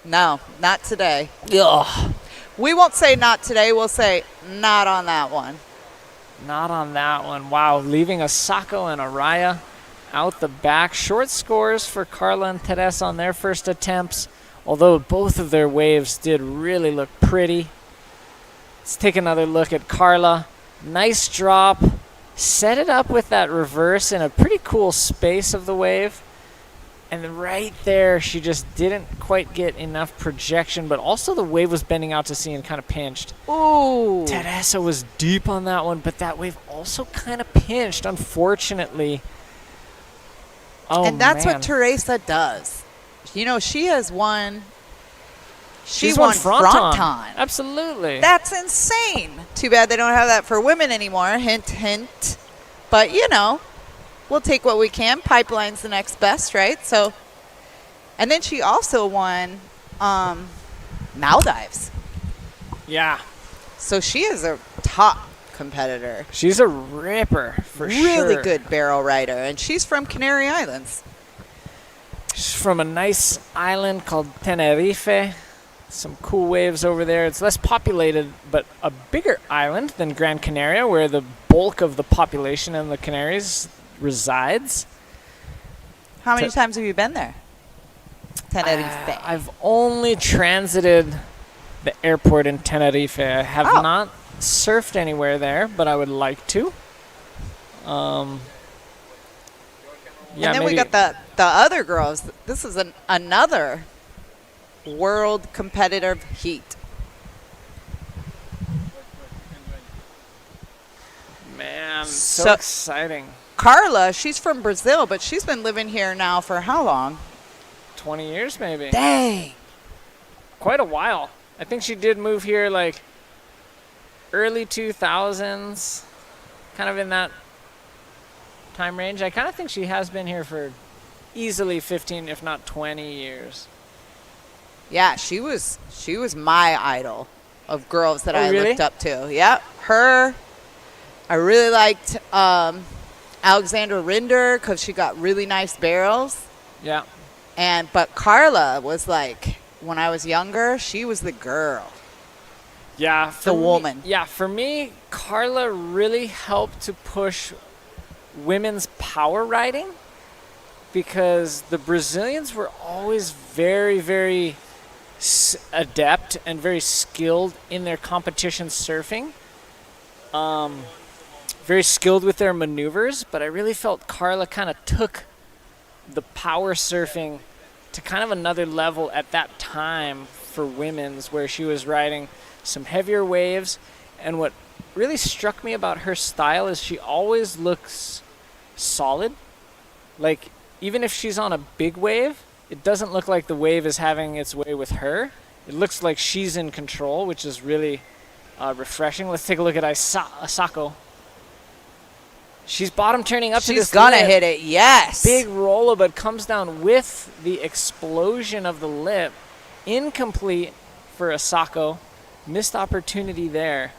No, not today. Ugh. We won't say not today. We'll say not on that one. Not on that one. Wow, leaving Asako and Araya out the back. Short scores for Carla and Teresa on their first attempts, although both of their waves did really look pretty. Let's take another look at Carla. Nice drop. Set it up with that reverse in a pretty cool space of the wave. And then right there, she just didn't quite get enough projection, but also the wave was bending out to sea and kind of pinched. Ooh. Teresa was deep on that one, but that wave also kind of pinched, unfortunately. Oh, And that's man. what Teresa does. You know, she has won. She's won won Fronton. Absolutely. That's insane. Too bad they don't have that for women anymore. Hint, hint. But, you know, we'll take what we can. Pipeline's the next best, right? So, and then she also won Maldives. Yeah. So she is a top competitor. She's a ripper, for sure. Really good barrel rider. And she's from Canary Islands. She's from a nice island called Tenerife. Some cool waves over there. It's less populated, but a bigger island than Gran Canaria, where the bulk of the population in the Canaries resides. How many times have you been there? Tenerife. I've only transited the airport in Tenerife. I have not surfed anywhere there, but I would like to. Yeah, and then we maybe- got the other girls. This is another world competitive heat. Man, so So- exciting. Carla, she's from Brazil, but she's been living here now for how long? 20 years maybe. Dang. Quite a while. I think she did move here like early 2000s, kind of in that time range. I kind of think she has been here for easily 15, if not 20 years. Yeah, she was my idol of girls that I really? looked up to. Yep, her. I really liked Alexandra Rinder because she got really nice barrels. Yeah. But Carla was like, when I was younger, she was the girl. Yeah. The woman. Yeah, for me, Carla really helped to push women's power riding because the Brazilians were always very, very adept and very skilled in their competition surfing. Very skilled with their maneuvers, but I really felt Carla kind of took the power surfing to kind of another level at that time for women's, where she was riding some heavier waves. And what really struck me about her style is she always looks solid. Like, even if she's on a big wave, it doesn't look like the wave is having its way with her. It looks like she's in control, which is really refreshing. Let's take a look at Asako. She's bottom turning up to this She's gonna lip. hit it, yes. Big roller, but comes down with the explosion of the lip. Incomplete for Asako. Missed opportunity there.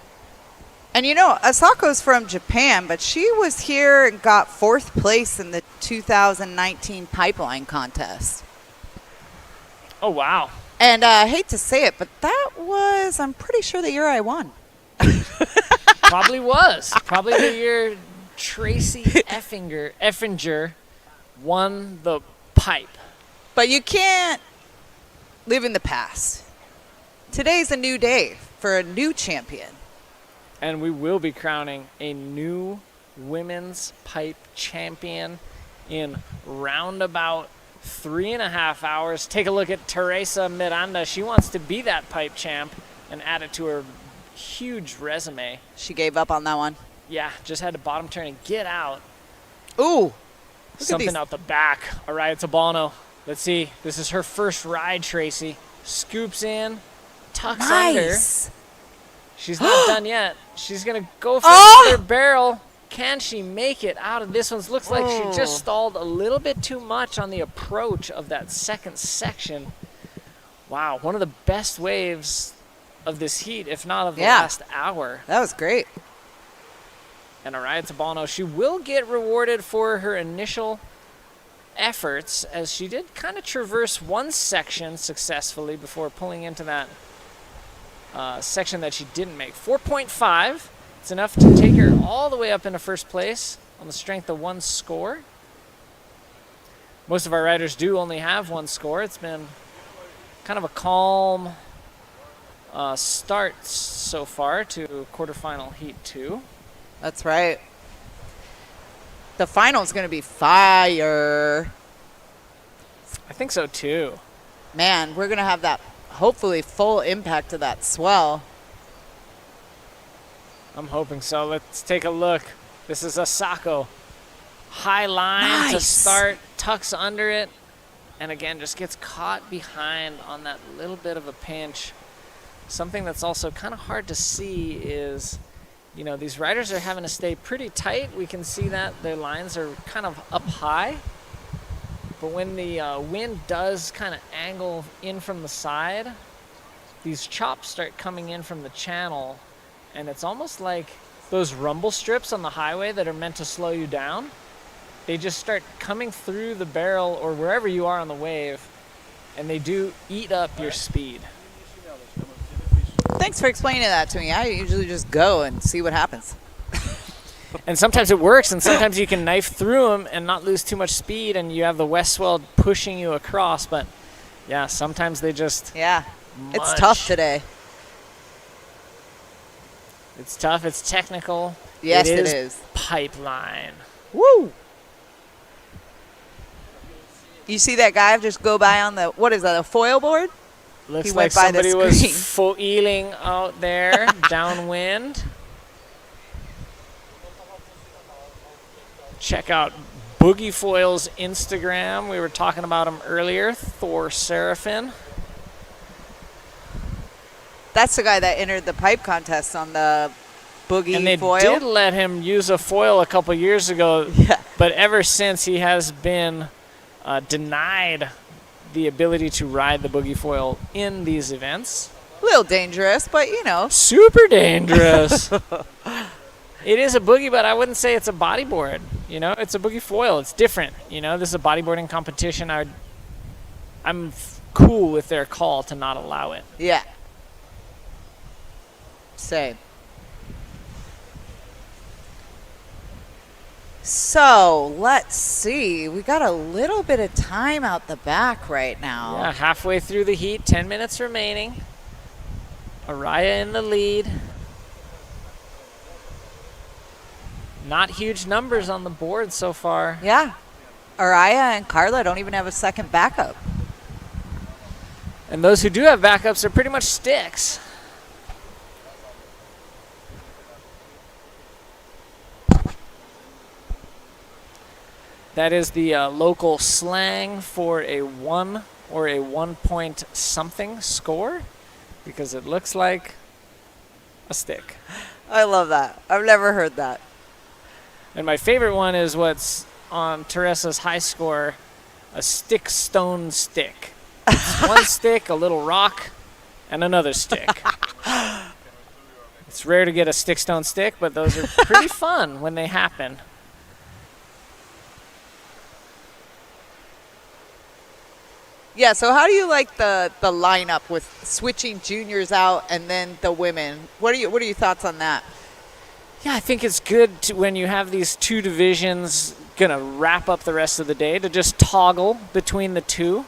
And you know, Asako's from Japan, but she was here and got 4th place in the 2019 Pipeline contest. Oh, wow. And I hate to say it, but that was, I'm pretty sure, the year I won. Probably was. Probably the year Tracy Effinger won the pipe. But you can't live in the past. Today's a new day for a new champion. And we will be crowning a new women's pipe champion in roundabout 3.5 hours. Take a look at Teresa Miranda. She wants to be that pipe champ and add it to her huge resume. She gave up on that one. Yeah, just had to bottom turn and get out. Ooh. Something out the back. All right, it's a Bono. Let's see. This is her first ride, Tracy. Scoops in, tucks under. She's not done yet. She's going to go for another barrel. Can she make it out of this one? Looks like she just stalled a little bit too much on the approach of that second section. Wow, one of the best waves of this heat, if not of the last hour. That was great. And Araya Tabano, she will get rewarded for her initial efforts, as she did kind of traverse one section successfully before pulling into that section that she didn't make. 4.5. It's enough to take her all the way up into first place on the strength of one score. Most of our riders do only have one score. It's been kind of a calm start so far to quarterfinal heat 2. That's right. The final's going to be fire. I think so too. Man, we're going to have that, hopefully, full impact of that swell. I'm hoping so. Let's take a look. This is Asako. High line to start, tucks under it, and again just gets caught behind on that little bit of a pinch. Something that's also kind of hard to see is, you know, these riders are having to stay pretty tight. We can see that their lines are kind of up high. But when the wind does kind of angle in from the side, these chops start coming in from the channel. And it's almost like those rumble strips on the highway that are meant to slow you down. They just start coming through the barrel or wherever you are on the wave, and they do eat up your speed. Thanks for explaining that to me. I usually just go and see what happens. And sometimes it works, and sometimes you can knife through them and not lose too much speed, and you have the west swell pushing you across. But, yeah, sometimes they just It's tough today. It's tough. It's technical. Yes, it is. Pipeline. Woo! You see that guy just go by on the, what is that, a foil board? Looks He like went by the somebody was screen. foiling out there, downwind. Check out Boogie Foil's Instagram. We were talking about him earlier, Thor Seraphin. That's the guy that entered the pipe contest on the Boogie And they foil. did let him use a foil a couple years ago, Yeah. but ever since he has been denied the ability to ride the Boogie Foil in these events. A little dangerous, but you know. Super dangerous. It is a boogie, but I wouldn't say it's a bodyboard. You know, it's a boogie foil. It's different. You know, this is a bodyboarding competition. I'm cool with their call to not allow it. Yeah. Same. So let's see. We got a little bit of time out the back right now. Yeah, halfway through the heat, 10 minutes remaining. Araya in the lead. Not huge numbers on the board so far. Yeah. Araya and Carla don't even have a second backup. And those who do have backups are pretty much sticks. That is the local slang for a 1 or a 1 point something score, because it looks like a stick. I love that. I've never heard that. And my favorite one is what's on Teresa's high score, a stick, stone, stick. It's one stick, a little rock, and another stick. It's rare to get a stick, stone, stick, but those are pretty fun when they happen. Yeah, so how do you like the lineup with switching juniors out and then the women? What are your thoughts on that? Yeah, I think it's good when you have these two divisions gonna wrap up the rest of the day to just toggle between the two.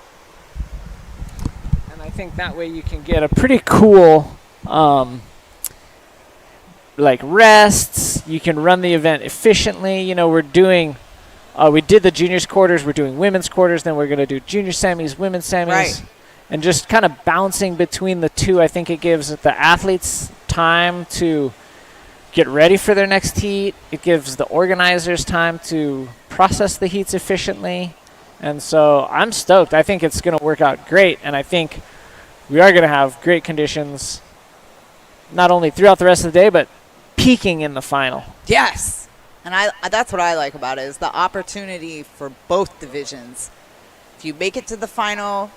And I think that way you can get a pretty cool like rests. You can run the event efficiently. You know, we did the juniors quarters, we're doing women's quarters, then we're gonna do junior semis, women's semis. Right. And just kind of bouncing between the two, I think it gives the athletes time to get ready for their next heat. It gives the organizers time to process the heats efficiently. And so I'm stoked. I think it's going to work out great. And I think we are going to have great conditions, not only throughout the rest of the day, but peaking in the final. Yes. And that's what I like about it, is the opportunity for both divisions. If you make it to the final,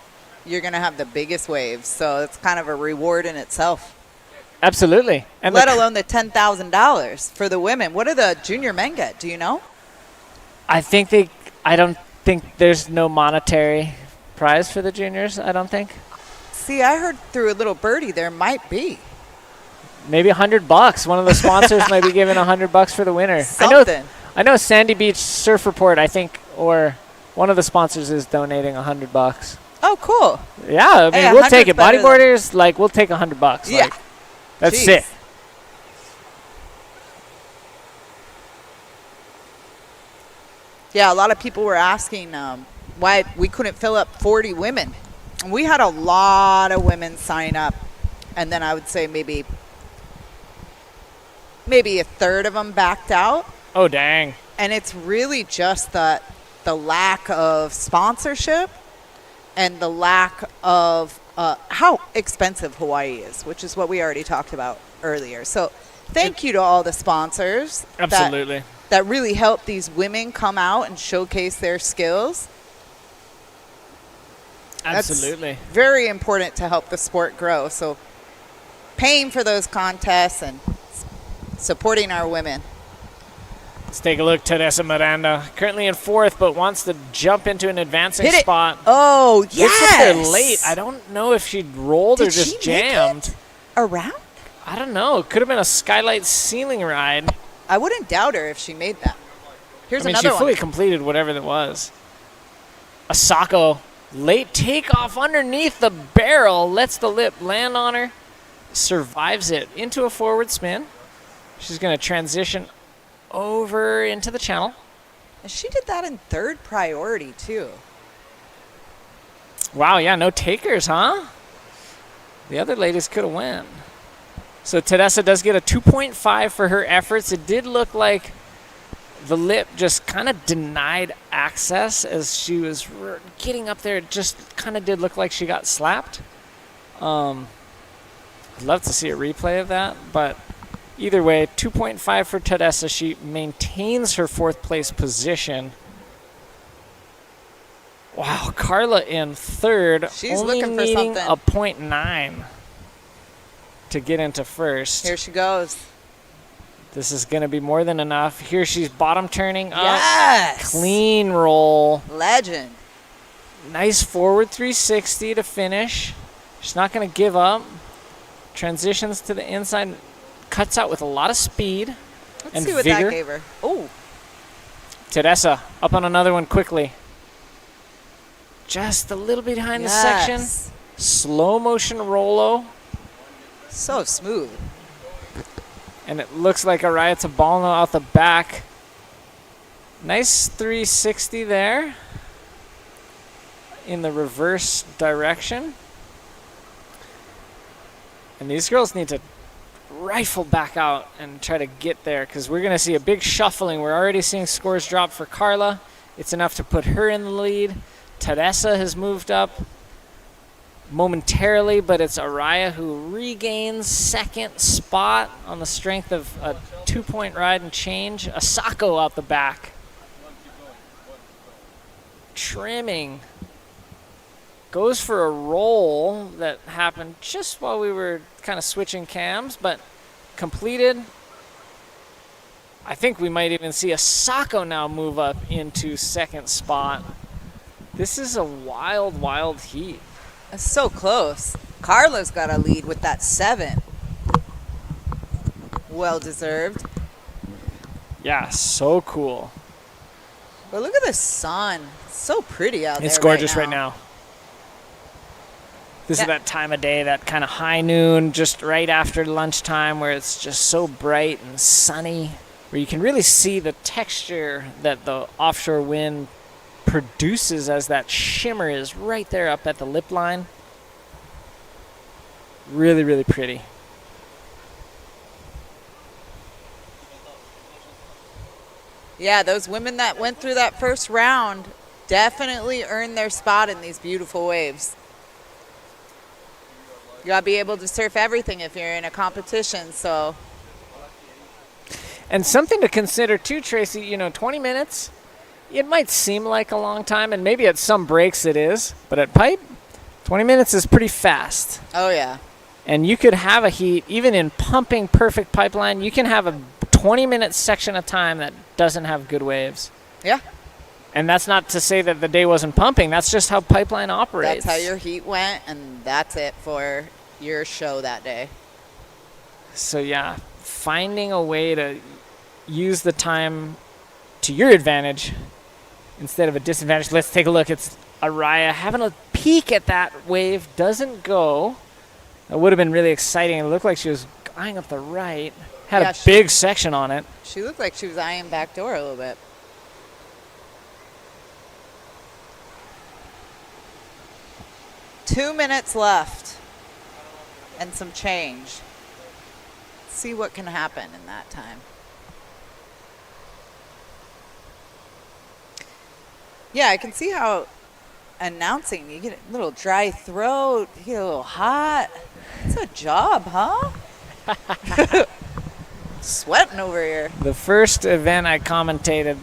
you're going to have the biggest waves. So it's kind of a reward in itself. Absolutely. And let alone the $10,000 for the women. What do the junior men get? Do you know? I don't think there's no monetary prize for the juniors, I don't think. See, I heard through a little birdie there might be. Maybe $100. One of the sponsors might be giving $100 for the winner. Something. I know Sandy Beach Surf Report, I think, or one of the sponsors is donating $100. Oh, cool. Yeah, I mean, Hey, we'll take 100's it. better Bodyboarders, like, we'll take $100. Yeah. Like, that's Jeez. it. Yeah, a lot of people were asking why we couldn't fill up 40 women. And we had a lot of women sign up. And then I would say maybe a third of them backed out. Oh, dang. And it's really just the lack of sponsorship and the lack of how expensive Hawaii is, which is what we already talked about earlier. So thank you to all the sponsors. Absolutely. That really help these women come out and showcase their skills. Absolutely. That's very important to help the sport grow. So paying for those contests and supporting our women. Let's take a look. Teresa Miranda, currently in fourth, but wants to jump into an advancing Hit it. spot. Oh, yes. Looks like they're late. I don't know if she rolled or Did just she make jammed. it around? I don't know. It could have been a skylight ceiling ride. I wouldn't doubt her if she made that. Here's I mean, another she fully one. completed whatever that was. Asako, late takeoff underneath the barrel, lets the lip land on her, survives it into a forward spin. She's going to transition over into the channel. And she did that in third priority, too. Wow, yeah, no takers, huh? The other ladies could have won. So Teresa does get a 2.5 for her efforts. It did look like the lip just kind of denied access as she was getting up there. It just kind of did look like she got slapped. I'd love to see a replay of that, but either way, 2.5 for Teresa. She maintains her 4th place position. Wow, Carla in 3rd. She's only looking for needing something. a 0.9 to get into 1st. Here she goes. This is going to be more than enough. Here she's bottom turning up. Yes. Clean roll. Legend. Nice forward 360 to finish. She's not going to give up. Transitions to the inside. Cuts out with a lot of speed Let's and see what vigor. that gave her. Oh, Teresa up on another one quickly. Just a little bit behind the section. Slow motion Rolo. So smooth. And it looks like Araya Tabalno out the back. Nice 360 there in the reverse direction. And these girls need to rifle back out and try to get there because we're going to see a big shuffling. We're already seeing scores drop for Carla. It's enough to put her in the lead. Teresa has moved up momentarily, but it's Araya who regains 2nd spot on the strength of a 2-point ride and change. Asako out the back. Trimming. Goes for a roll that happened just while we were kind of switching cams, but completed. I think we might even see Asako now move up into 2nd spot. This is a wild, wild heat. It's so close. Carla's got a lead with that 7. Well deserved. Yeah, so cool. But look at the sun. It's so pretty out there. It's gorgeous right now. This is that time of day, that kind of high noon, just right after lunchtime, where it's just so bright and sunny, where you can really see the texture that the offshore wind produces as that shimmer is right there up at the lip line. Really, really pretty. Yeah, those women that went through that first round definitely earned their spot in these beautiful waves. You gotta be able to surf everything if you're in a competition, so. And something to consider too, Tracy, 20 minutes, it might seem like a long time, and maybe at some breaks it is, but at Pipe, 20 minutes is pretty fast. Oh, yeah. And you could have a heat, even in pumping perfect pipeline, you can have a 20-minute section of time that doesn't have good waves. Yeah. And that's not to say that the day wasn't pumping. That's just how pipeline operates. That's how your heat went, and that's it for your show that day. So, yeah, finding a way to use the time to your advantage instead of a disadvantage. Let's take a look. It's Araya having a peek at that wave. Doesn't go. That would have been really exciting. It looked like she was eyeing up the right. Had a big section on it. She looked like she was eyeing backdoor a little bit. Two minutes left and some change. Let's see what can happen in that time. Yeah, I can see how announcing, you get a little dry throat, you get a little hot. It's a job, huh? Sweating over here. The first event I commentated,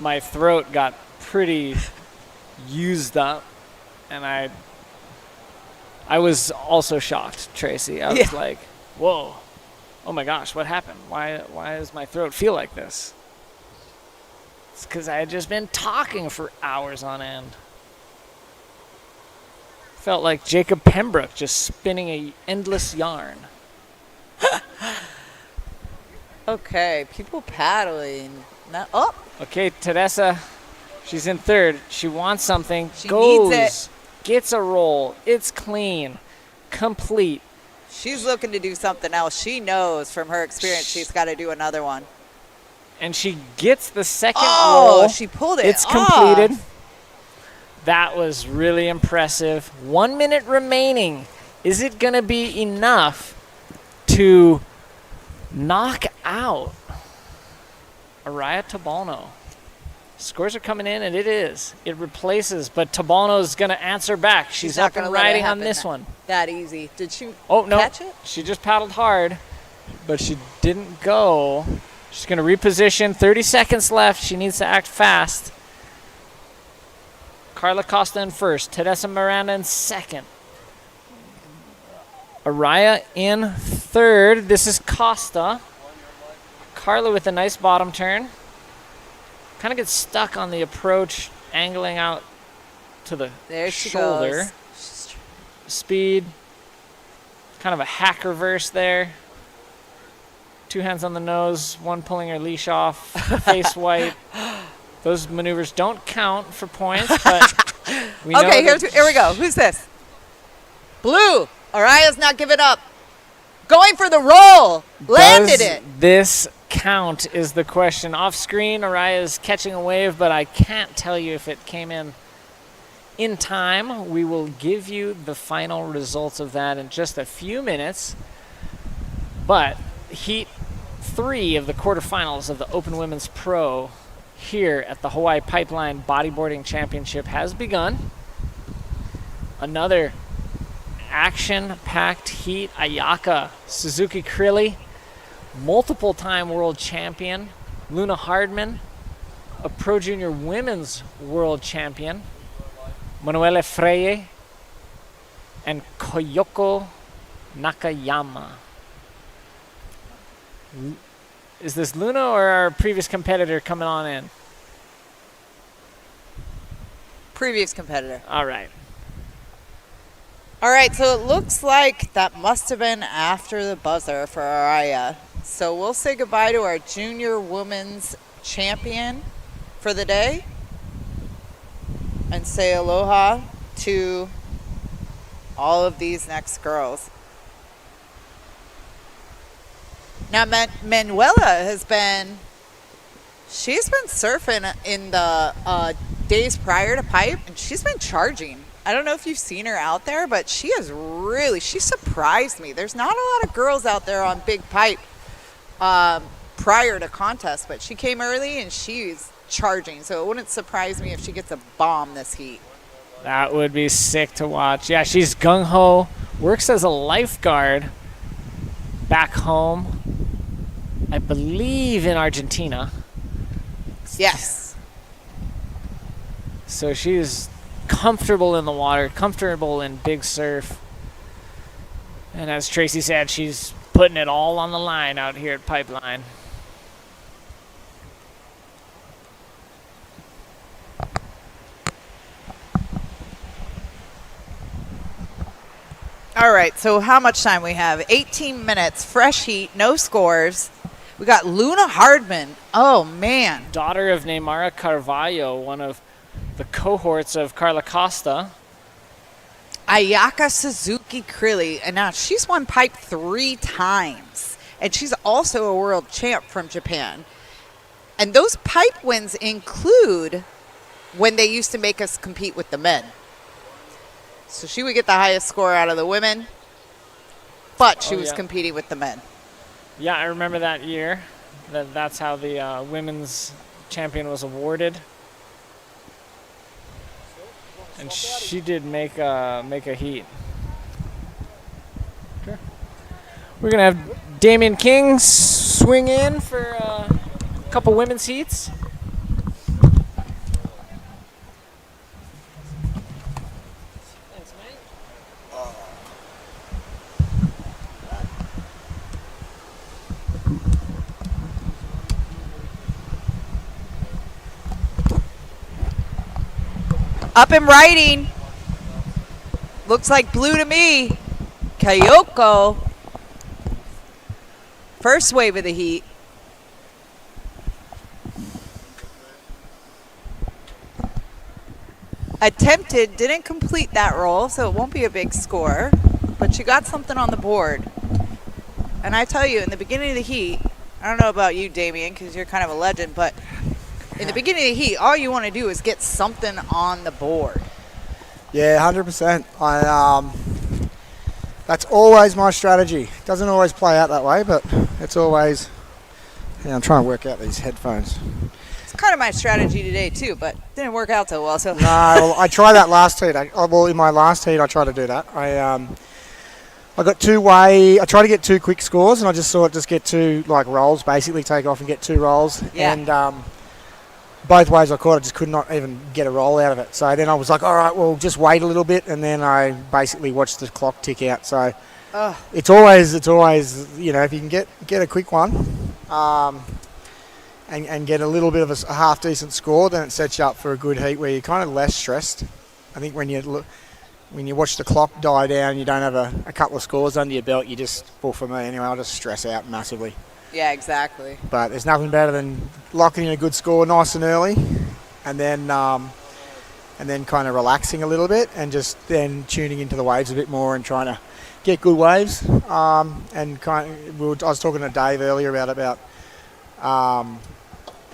my throat got pretty used up, and I was also shocked, Tracy. I was like, whoa, oh my gosh, what happened? Why does my throat feel like this? It's because I had just been talking for hours on end. Felt like Jacob Pembroke just spinning an endless yarn. Okay, people paddling. Oh. Okay, Teresa, she's in third. She wants something. She goes, needs it. Gets a roll. It's clean, complete. She's looking to do something else. She knows from her experience she's got to do another one. And she gets the second roll. roll. She pulled it It's completed. That was really impressive. 1 minute remaining. Is it going to be enough to knock out Araya Tabalno. Scores are coming in, and it replaces, but Tabalno's going to answer back. She's not up and gonna let it riding on happen this one. That easy. Did she Oh, no. catch it? She just paddled hard, but she didn't go. She's going to reposition. 30 seconds left. She needs to act fast. Carla Costa in first. Teresa Miranda in second. Araya in third. This is Costa. Carla with a nice bottom turn. Kind of gets stuck on the approach, angling out to the There she shoulder. goes. Speed. Kind of a hack reverse there. 2 hands on the nose, one pulling her leash off, face white. Those maneuvers don't count for points, but we know Okay, that here we go. Who's this? Blue. Araya's not giving up. Going for the roll. Landed Does it. this count is the question. Off screen, Araya is catching a wave, but I can't tell you if it came in time. We will give you the final results of that in just a few minutes. But Heat 3 of the quarterfinals of the Open Women's Pro here at the Hawaii Pipeline Bodyboarding Championship has begun. Another action-packed heat. Ayaka Suzuki Krilli, multiple-time world champion. Luna Hardman, a Pro Junior Women's World Champion. Manuela Freire and Koyoko Nakayama. Is this Luna or our previous competitor coming on in? Previous competitor. All right. All right, so it looks like that must have been after the buzzer for Araya. So we'll say goodbye to our junior women's champion for the day and say aloha to all of these next girls. Now, Manuela she's been surfing in the days prior to Pipe, and she's been charging. I don't know if you've seen her out there, but she surprised me. There's not a lot of girls out there on Big Pipe prior to contest, but she came early and she's charging, so it wouldn't surprise me if she gets a bomb this heat. That would be sick to watch. Yeah, she's gung-ho, works as a lifeguard back home, I believe in Argentina. Yes. So she's comfortable in the water, comfortable in big surf. And as Tracy said, she's putting it all on the line out here at Pipeline. All right, so how much time we have? 18 minutes, fresh heat, no scores. We got Luna Hardman. Oh, man. Daughter of Neymara Carvalho, one of the cohorts of Carla Costa. Ayaka Suzuki Krilli, and now she's won Pipe 3 times, and she's also a world champ from Japan. And those Pipe wins include when they used to make us compete with the men. So she would get the highest score out of the women, but she was competing with the men. Yeah, I remember that year. That's how the women's champion was awarded. And she did make a heat. Sure. We're going to have Damian King swing in for a couple women's heats. Up and riding. Looks like blue to me. Kayoko. First wave of the heat. Attempted, didn't complete that roll, so it won't be a big score. But she got something on the board. And I tell you, in the beginning of the heat, I don't know about you, Damien, because you're kind of a legend, but in the beginning of the heat, all you want to do is get something on the board. Yeah, 100%. That's always my strategy. Doesn't always play out that way, but it's always Yeah, I'm trying to work out these headphones. It's kind of my strategy today too, but didn't work out so well. So No, well, I tried that last heat. In my last heat, I tried to do that. I got I tried to get 2 quick scores, and I just saw it just get 2 like rolls, basically take off and get 2 rolls. Yeah. And both waves I caught, I just could not even get a roll out of it. So then I was like, all right, well, just wait a little bit, and then I basically watched the clock tick out. So it's always, if you can get a quick one, and get a little bit of a half decent score, then it sets you up for a good heat where you're kind of less stressed. I think when you watch the clock die down, you don't have a couple of scores under your belt. You just, well, for me anyway, I'll just stress out massively. yeah, exactly. But there's nothing better than locking in a good score nice and early, and then kind of relaxing a little bit, and just then tuning into the waves a bit more and trying to get good waves. And I was talking to Dave earlier about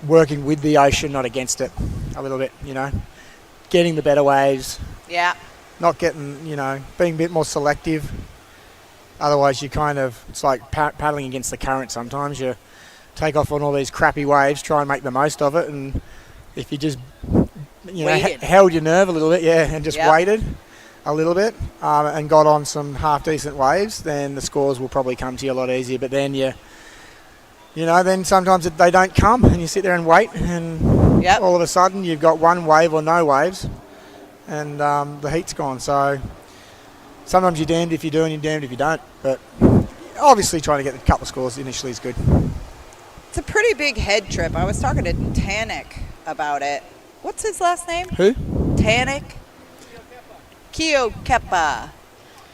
working with the ocean, not against it, a little bit. Getting the better waves. Yeah. Not getting, being a bit more selective. Otherwise, it's like paddling against the current sometimes. You take off on all these crappy waves, try and make the most of it, and if you just, held your nerve a little bit, and just waited a little bit, and got on some half-decent waves, then the scores will probably come to you a lot easier. But then then sometimes they don't come, and you sit there and wait, and all of a sudden you've got one wave or no waves, and the heat's gone. So sometimes you're damned if you do and you're damned if you don't. But obviously trying to get a couple of scores initially is good. It's a pretty big head trip. I was talking to Tanik about it. What's his last name? Who? Tanik Kepa.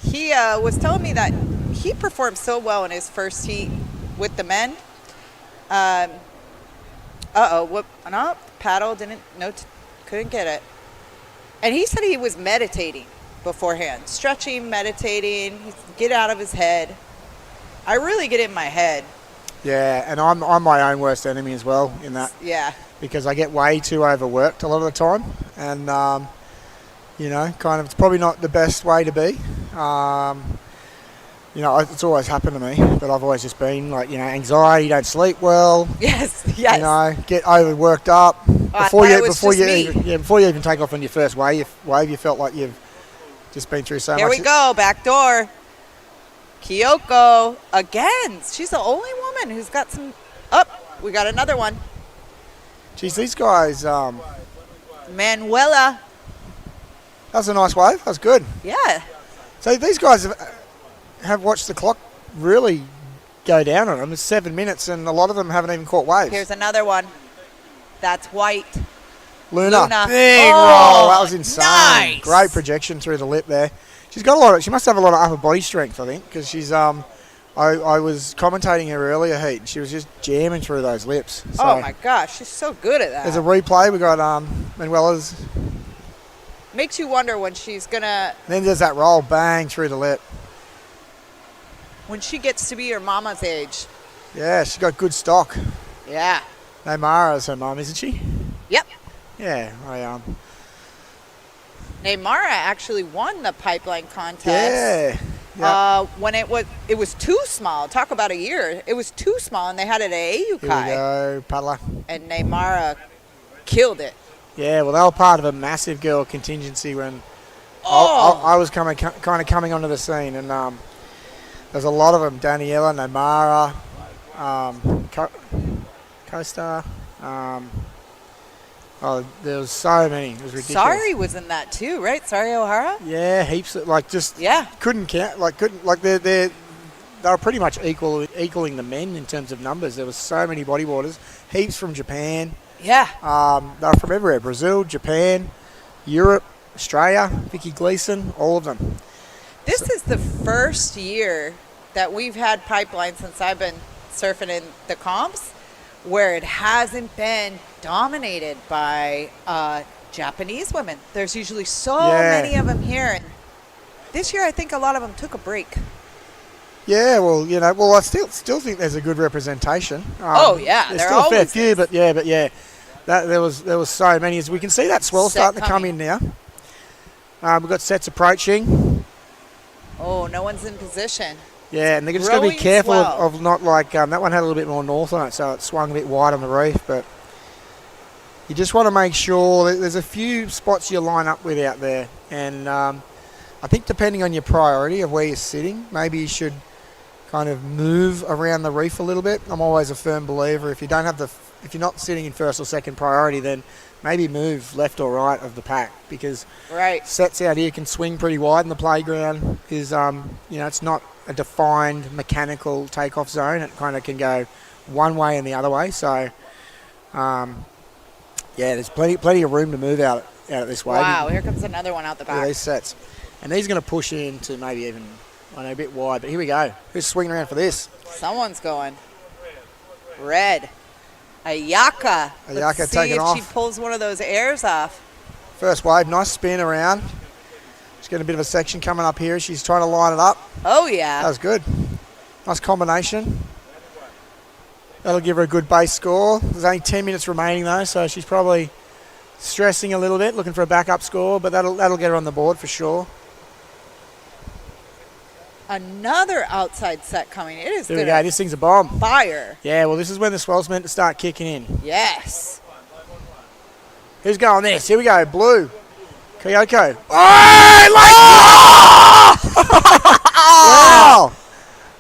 He was telling me that he performed so well in his first heat with the men. Paddle couldn't get it. And he said he was meditating beforehand, stretching, meditating, get out of his head. I really get in my head. Yeah, and I'm my own worst enemy as well in that. Yeah. Because I get way too overworked a lot of the time, and it's probably not the best way to be. It's always happened to me, but I've always just been like, anxiety, don't sleep well. Yes. Get overworked up before you even take off on your first wave. You felt like you've just been through so much. Here we go, back door. Kyoko again. She's the only woman who's got some. We got another one. Geez, these guys. Manuela. That was a nice wave. That was good. Yeah. So these guys have watched the clock really go down on them. It's 7 minutes, and a lot of them haven't even caught waves. Here's another one. That's white. Luna. Big roll. That was insane. Nice. Great projection through the lip there. She's got she must have a lot of upper body strength, I think, because she's, I was commentating her earlier heat, and she was just jamming through those lips. So oh my gosh, she's so good at that. There's a replay. We got Manuela's. Makes you wonder when she's gonna. Then there's that roll, bang through the lip. When she gets to be her mama's age. Yeah, she's got good stock. Yeah. Neymara's her mum, isn't she? Yep. Yeah, Neymara actually won the pipeline contest. Yeah. When it was too small. Talk about a year. It was too small, and they had it at AUCAI. Here we go, paddler. And Neymara killed it. Yeah, well, they were part of a massive girl contingency when I was kind of coming onto the scene, and there's a lot of them. Daniela, Neymara, Co-Star. There was so many. It was ridiculous. Sari was in that too, right? Sari O'Hara? Yeah, heaps. Couldn't count. They were pretty much equaling the men in terms of numbers. There was so many bodyboarders. Heaps from Japan. Yeah. They were from everywhere. Brazil, Japan, Europe, Australia, Vicky Gleason, all of them. This is the first year that we've had Pipeline since I've been surfing in the comps where it hasn't been dominated by Japanese women. There's usually so many of them here. And this year I think a lot of them took a break. Yeah, well, I still think there's a good representation. There's still a fair few, but there was so many. As we can see that swell starting to come in now. We've got sets approaching. Oh, no one's in position. Yeah, and they're just got to be Growing careful swell. of not like that one had a little bit more north on it, so it swung a bit wide on the reef. But you just want to make sure that there's a few spots you line up with out there, and I think depending on your priority of where you're sitting, maybe you should kind of move around the reef a little bit. I'm always a firm believer if you're not sitting in first or second priority, then maybe move left or right of the pack, because Right. sets out here can swing pretty wide, and the playground is it's not a defined mechanical takeoff zone. It kind of can go one way and the other way. So there's plenty of room to move out this way. Wow, here comes another one out the Yeah, back. these sets, and these are going to push into maybe even a bit wide. But here we go. Who's swinging around for this? Someone's going. Red. Ayaka. Ayaka Let's see taking if off. she pulls one of those airs off. First wave, nice spin around. She's getting a bit of a section coming up here. She's trying to line it up. Oh, That yeah. was good. Nice combination. That'll give her a good base score. There's only 10 minutes remaining though, so she's probably stressing a little bit, looking for a backup score, but that'll get her on the board for sure. Another outside set coming. It is There we good. go. This thing's a bomb. Fire. Yeah, well, this is when the swell's meant to start kicking in. Yes. Who's going this? Here we go. Blue. Kyoko. Wow.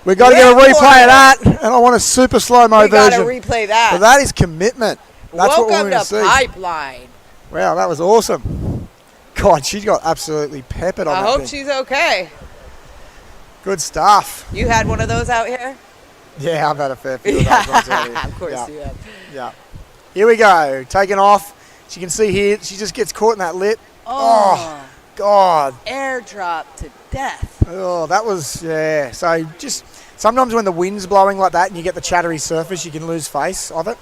We've got to get a Went for replay of it. that, and I want a super slow-mo We got to version. replay that. But that is commitment. That's what we're Welcome going to to see. Pipeline. Wow, that was awesome. God, she got absolutely peppered on I that hope thing. she's okay. Good stuff. You had one of those out here? Yeah, I've had a fair few of those ones out here. Of course Yeah. you have. Yeah. Here we go. Taking off. She can see here, she just gets caught in that lip. Oh, God. airdrop to death. Oh, that was, yeah. So just sometimes when the wind's blowing like that and you get the chattery surface, you can lose face of it.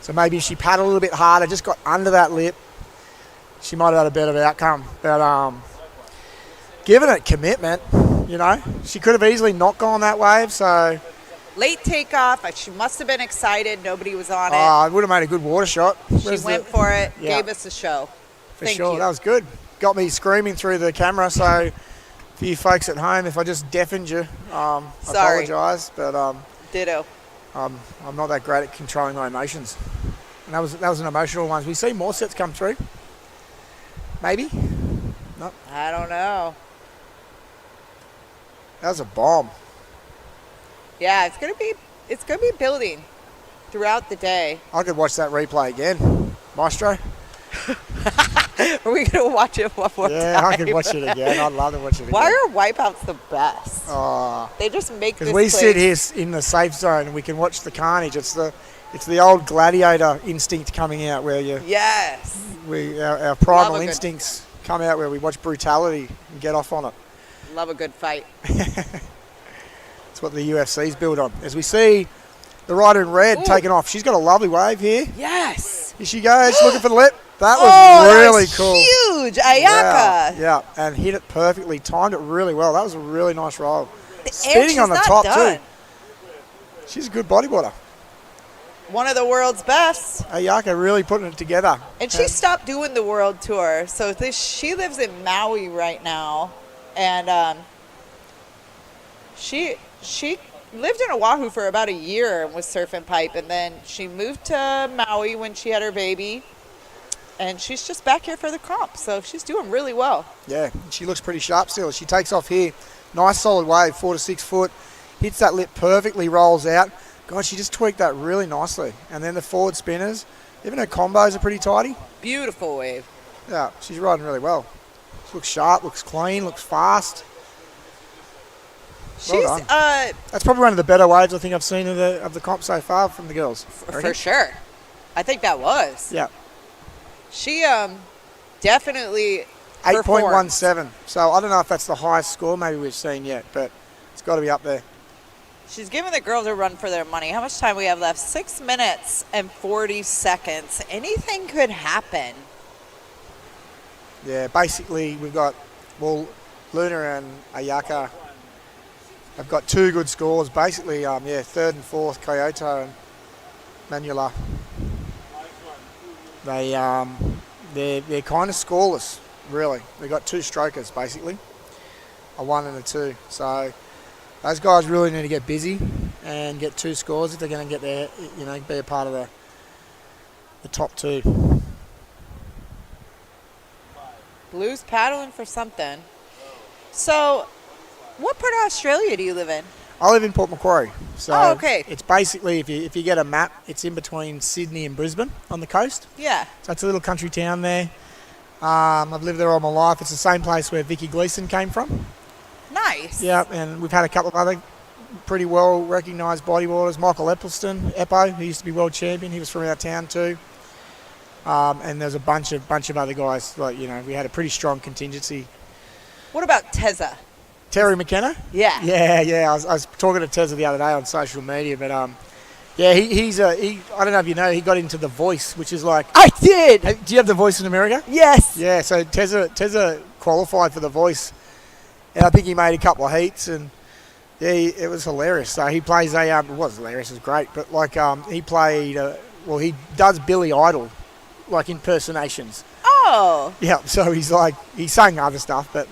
So maybe if she paddled a little bit harder, just got under that lip, she might have had a better outcome. But given it commitment, she could have easily not gone that wave. So Late takeoff. She must have been excited. Nobody was on it. it would have made a good water shot. She went for it. Yeah. Gave us a show. For Thank sure, you. that was good. Got me screaming through the camera. So for you folks at home, if I just deafened you, I Sorry. apologise. But Ditto. I'm not that great at controlling my emotions. And that was an emotional one. We see more sets come through. Maybe. I don't know. That was a bomb. Yeah, it's gonna be building throughout the day. I could watch that replay again. Maestro? Are we gonna watch it one more Yeah, time? I could watch it again. I'd love to watch it again. Why are wipeouts the best? Oh, They just make this because we place. sit here in the safe zone and we can watch the carnage. It's the old gladiator instinct coming out where Yes. our primal Love a good- instincts come out where we watch brutality and get off on it. Love a good fight. That's what the UFC's built on. As we see the rider in red Ooh. taking off. She's got a lovely wave here. Yes. Here she goes, looking for the lip. That was that really was cool. Huge. Ayaka. Yeah, and hit it perfectly. Timed it really well. That was a really nice roll. And Spinning she's on the not top done. too. She's a good bodyboarder. One of the world's best. Ayaka really putting it together. And she stopped doing the world tour. So she lives in Maui right now. And she lived in Oahu for about a year and was surfing pipe. And then she moved to Maui when she had her baby. And she's just back here for the comp. So she's doing really well. Yeah, she looks pretty sharp still. She takes off here. Nice solid wave, 4 to 6 foot. Hits that lip perfectly, rolls out. God, she just tweaked that really nicely. And then the forward spinners, even her combos are pretty tidy. Beautiful wave. Yeah, she's riding really well. She looks sharp, looks clean, looks fast. She's done. That's probably one of the better waves I think I've seen of the comp so far from the girls. for sure. I think that was. Yeah, She definitely performed. 8.17. So I don't know if that's the highest score maybe we've seen yet, but it's got to be up there. She's giving the girls a run for their money. How much time we have left? 6 minutes and 40 seconds. Anything could happen. Yeah, basically we've got, Luna and Ayaka have got 2 good scores. Basically, third and fourth, Kyoto and Manula. They're kind of scoreless, really. They've got 2 strokers, basically. A 1 and a 2. So those guys really need to get busy and get 2 scores if they're going to get there, be a part of the top 2. Blue's paddling for something. So, what part of Australia do you live in? I live in Port Macquarie. So Oh, okay. it's basically, if you get a map, it's in between Sydney and Brisbane on the coast. Yeah. So it's a little country town there. I've lived there all my life. It's the same place where Vicky Gleason came from. Nice. Yeah, and we've had a couple of other pretty well recognised bodyboarders. Michael Eppelston, Eppo, who used to be world champion. He was from our town too. And there's a bunch of other guys. We had a pretty strong contingency. What about Teza? Terry McKenna? Yeah. Yeah. I was talking to Teza the other day on social media, but he's I don't know if you know, he got into The Voice, which is like. I did. Do you have The Voice in America? Yes. Yeah. So Teza qualified for The Voice, and I think he made a couple of heats, and it was hilarious. So he plays it was hilarious. It was great, but he played. He does Billy Idol, like impersonations. Oh. Yeah. So he sang other stuff, but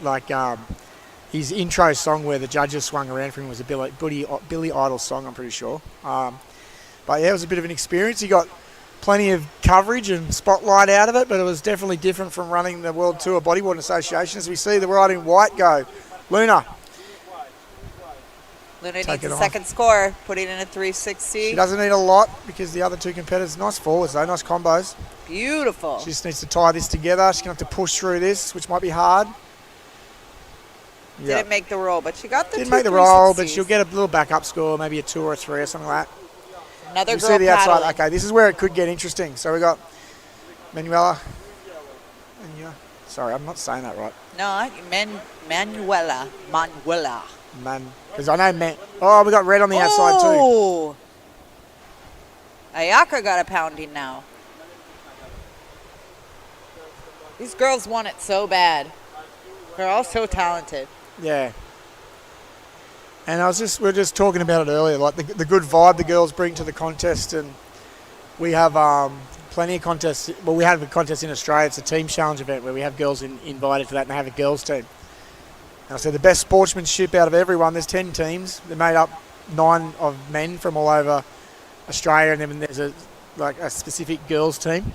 his intro song where the judges swung around for him was a Billy Idol song, I'm pretty sure. But it was a bit of an experience. He got plenty of coverage and spotlight out of it, but it was definitely different from running the World Tour Bodyboarding Association. As we see the ride in white go. Luna Needs a second score, putting in a 360. She doesn't need a lot because the other 2 competitors, nice forwards though, nice combos. Beautiful. She just needs to tie this together. She's going to have to push through this, which might be hard. Didn't make the roll, but she got the Didn't make the roll, but she'll get a little backup score, maybe a 2 or a 3 or something like that. Another you girl see the outside. paddling. Okay, this is where it could get interesting. So we got Manuela. Sorry, I'm not saying that right. No, Manuela. Because I know Man. Oh, we got red on the outside too. Oh. Ayaka got a pounding now. These girls want it so bad. They're all so talented. Yeah. And we were just talking about it earlier, like the good vibe the girls bring to the contest, and we have plenty of contests. Well, we have a contest in Australia. It's a team challenge event where we have girls invited to that, and they have a girls team. And I said the best sportsmanship out of everyone. There's 10 teams. They're made up 9 of men from all over Australia, and then there's a specific girls team.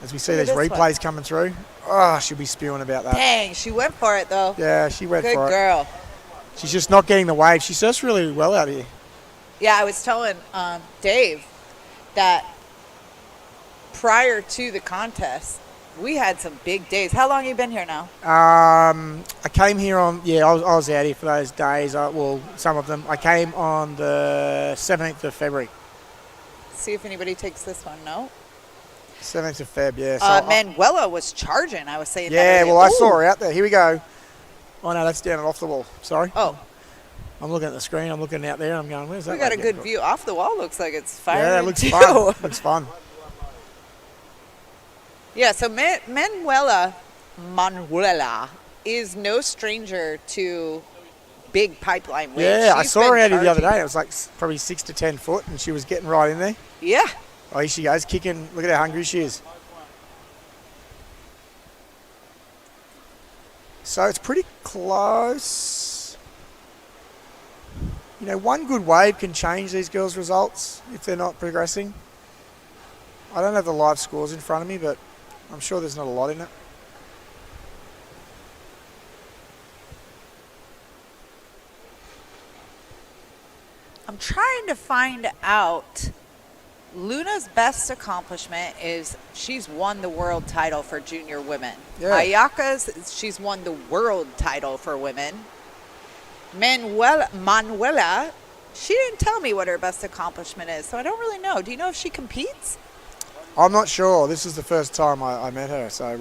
As we see these replays coming through, she'll be spewing about that. Dang, she went for it though. Yeah, she went for it. Good girl. She's just not getting the wave. She surfs really well out here. Yeah, I was telling Dave that prior to the contest, we had some big days. How long have you been here now? I came here I was out here for those days. Some of them. I came on the 17th of February. See if anybody takes this one. No? 17th of Feb, yeah. So Manuela was charging. I was saying that. Yeah, earlier. well, I saw her out there. Here we go. Oh, no, that's down and off the wall. Sorry. Oh. I'm looking at the screen. I'm looking out there. I'm going, where's that? We got a good view. Off the wall looks like it's firing. Yeah, it looks fun. Looks fun. Yeah, so Manuela is no stranger to big pipeline waves. Yeah, I saw her out here the other day. It was like probably 6 to 10 foot, and she was getting right in there. Yeah. Oh, here she goes, kicking. Look at how hungry she is. So it's pretty close. One good wave can change these girls' results if they're not progressing. I don't have the live scores in front of me, but I'm sure there's not a lot in it. I'm trying to find out. Luna's best accomplishment is she's won the world title for junior women. Yeah. Ayaka's, she's won the world title for women. Manuela, she didn't tell me what her best accomplishment is, so I don't really know. Do you know if she competes? I'm not sure. This is the first time I met her, so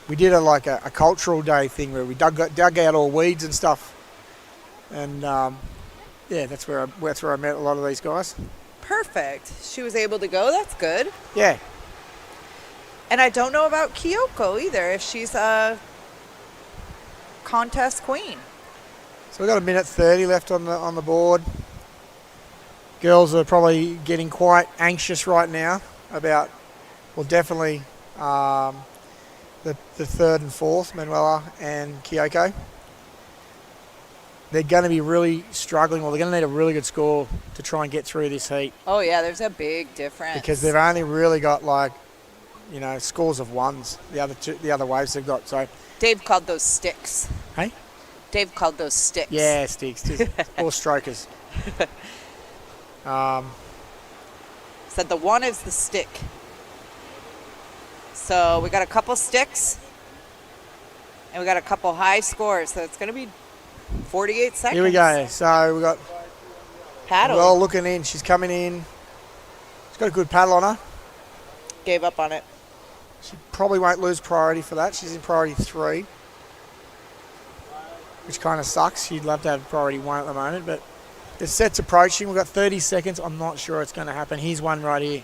we did a cultural day thing where we dug out all weeds and stuff, and that's where I met a lot of these guys. Perfect. She was able to go. That's good. Yeah. And I don't know about Kyoko either, if she's a contest queen. So we've got 1:30 left on the board. Girls are probably getting quite anxious right now about, definitely the third and fourth, Manuela and Kyoko. they're going to be really struggling, or they're going to need a really good score to try and get through this heat. Oh, yeah, there's a big difference. Because they've only really got scores of ones. The other waves they've got. So Dave called those sticks. Hey? Dave called those sticks. Yeah, sticks. Or strokers. Said the one is the stick. So we got a couple sticks. And we got a couple high scores. So it's going to be 48 seconds. Here we go. So we got Paddle. Well looking in. She's coming in. She's got a good paddle on her. Gave up on it. She probably won't lose priority for that. She's in priority 3, which kind of sucks. She'd love to have priority 1 at the moment, but the set's approaching. We've got 30 seconds. I'm not sure it's going to happen. Here's one right here.